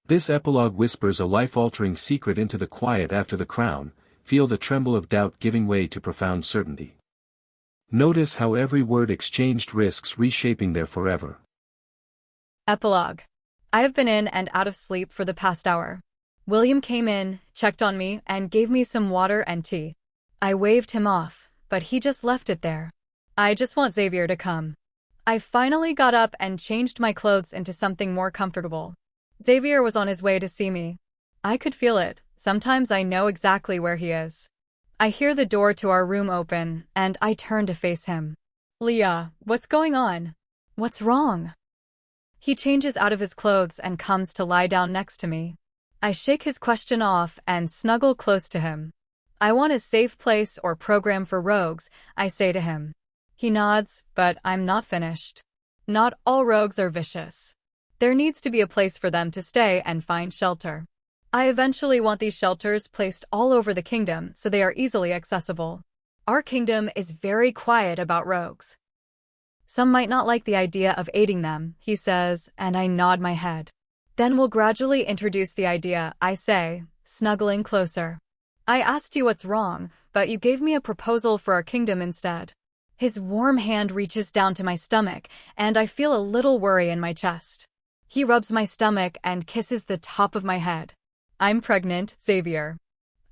This epilogue whispers a life-altering secret into the quiet after the crown. Feel the tremble of doubt giving way to profound certainty. Notice how every word exchanged risks reshaping their forever. Epilogue. I have been in and out of sleep for the past hour. William came in, checked on me, and gave me some water and tea. I waved him off, but he just left it there. I just want Xavier to come. I finally got up and changed my clothes into something more comfortable. Xavier was on his way to see me. I could feel it. Sometimes I know exactly where he is. I hear the door to our room open, and I turn to face him. Leah, what's going on? What's wrong? He changes out of his clothes and comes to lie down next to me. I shake his question off and snuggle close to him. I want a safe place or program for rogues, I say to him. He nods, but I'm not finished. Not all rogues are vicious. There needs to be a place for them to stay and find shelter. I eventually want these shelters placed all over the kingdom so they are easily accessible. Our kingdom is very quiet about rogues. Some might not like the idea of aiding them, he says, and I nod my head. Then we'll gradually introduce the idea, I say, snuggling closer. I asked you what's wrong, but you gave me a proposal for our kingdom instead. His warm hand reaches down to my stomach, and I feel a little worry in my chest. He rubs my stomach and kisses the top of my head. I'm pregnant, Xavier.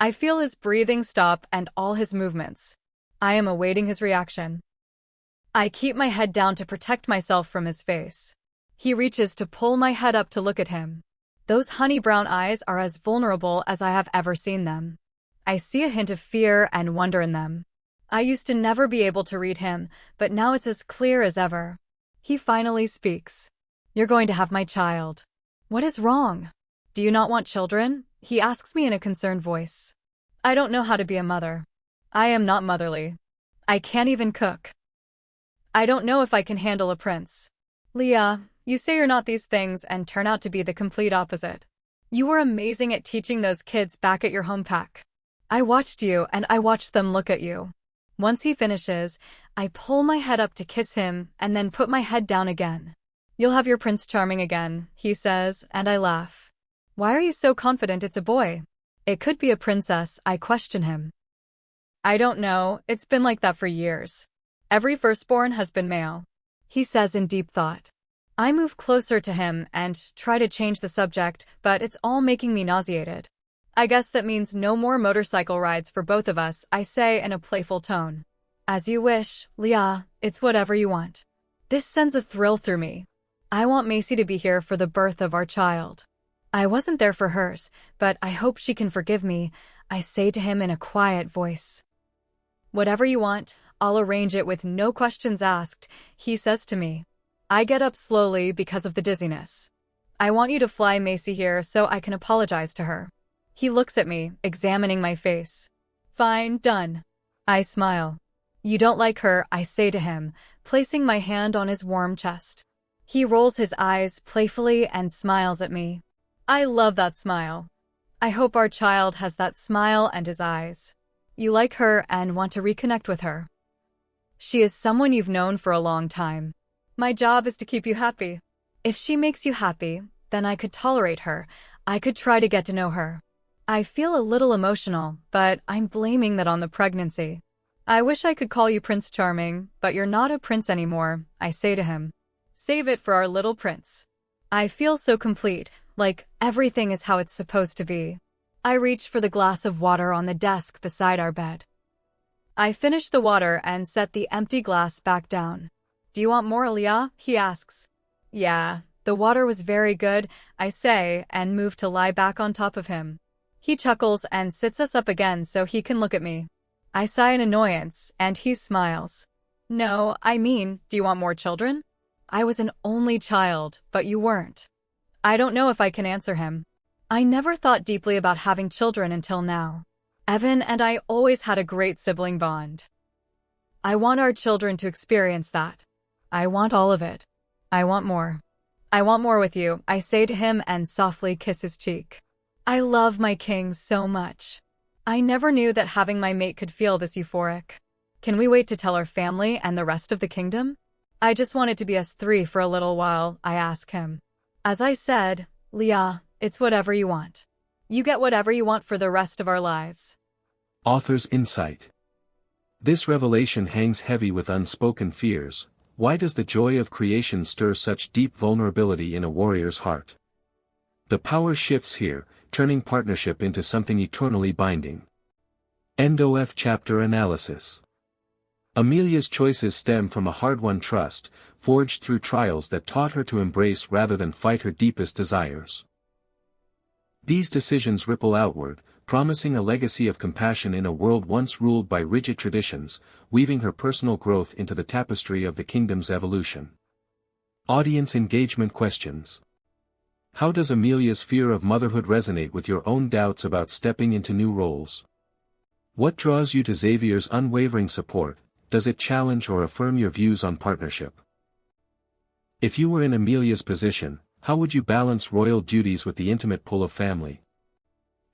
I feel his breathing stop and all his movements. I am awaiting his reaction. I keep my head down to protect myself from his face. He reaches to pull my head up to look at him. Those honey brown eyes are as vulnerable as I have ever seen them. I see a hint of fear and wonder in them. I used to never be able to read him, but now it's as clear as ever. He finally speaks. You're going to have my child. What is wrong? Do you not want children? He asks me in a concerned voice. I don't know how to be a mother. I am not motherly. I can't even cook. I don't know if I can handle a prince. Leah, you say you're not these things and turn out to be the complete opposite. You were amazing at teaching those kids back at your home pack. I watched you and I watched them look at you. Once he finishes, I pull my head up to kiss him and then put my head down again. You'll have your Prince Charming again, he says, and I laugh. Why are you so confident it's a boy? It could be a princess, I question him. I don't know, it's been like that for years. Every firstborn has been male, he says in deep thought. I move closer to him and try to change the subject, but it's all making me nauseated. I guess that means no more motorcycle rides for both of us, I say in a playful tone. As you wish, Leah, it's whatever you want. This sends a thrill through me. I want Macy to be here for the birth of our child. I wasn't there for hers, but I hope she can forgive me, I say to him in a quiet voice. Whatever you want, I'll arrange it with no questions asked, he says to me. I get up slowly because of the dizziness. I want you to fly Macy here so I can apologize to her. He looks at me, examining my face. Fine, done. I smile. You don't like her, I say to him, placing my hand on his warm chest. He rolls his eyes playfully and smiles at me. I love that smile. I hope our child has that smile and his eyes. You like her and want to reconnect with her. She is someone you've known for a long time. My job is to keep you happy. If she makes you happy, then I could tolerate her. I could try to get to know her. I feel a little emotional, but I'm blaming that on the pregnancy. I wish I could call you Prince Charming, but you're not a prince anymore, I say to him. Save it for our little prince. I feel so complete, like everything is how it's supposed to be. I reach for the glass of water on the desk beside our bed. I finish the water and set the empty glass back down. Do you want more, Leah? He asks. Yeah, the water was very good, I say, and move to lie back on top of him. He chuckles and sits us up again so he can look at me. I sigh in annoyance, and he smiles. No, I mean, do you want more children? I was an only child, but you weren't. I don't know if I can answer him. I never thought deeply about having children until now. Evan and I always had a great sibling bond. I want our children to experience that. I want all of it. I want more. I want more with you, I say to him and softly kiss his cheek. I love my king so much. I never knew that having my mate could feel this euphoric. Can we wait to tell our family and the rest of the kingdom? I just want it to be us three for a little while, I ask him. As I said, Leah, it's whatever you want. You get whatever you want for the rest of our lives. Author's insight. This revelation hangs heavy with unspoken fears. Why does the joy of creation stir such deep vulnerability in a warrior's heart? The power shifts here, turning partnership into something eternally binding. End of chapter analysis. Amelia's choices stem from a hard-won trust, forged through trials that taught her to embrace rather than fight her deepest desires. These decisions ripple outward, promising a legacy of compassion in a world once ruled by rigid traditions, weaving her personal growth into the tapestry of the kingdom's evolution. Audience engagement questions. How does Amelia's fear of motherhood resonate with your own doubts about stepping into new roles? What draws you to Xavier's unwavering support? Does it challenge or affirm your views on partnership? If you were in Amelia's position, how would you balance royal duties with the intimate pull of family?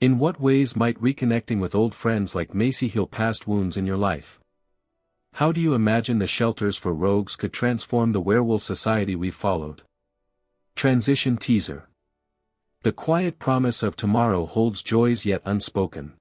In what ways might reconnecting with old friends like Macy heal past wounds in your life? How do you imagine the shelters for rogues could transform the werewolf society we've followed? Transition teaser. The quiet promise of tomorrow holds joys yet unspoken.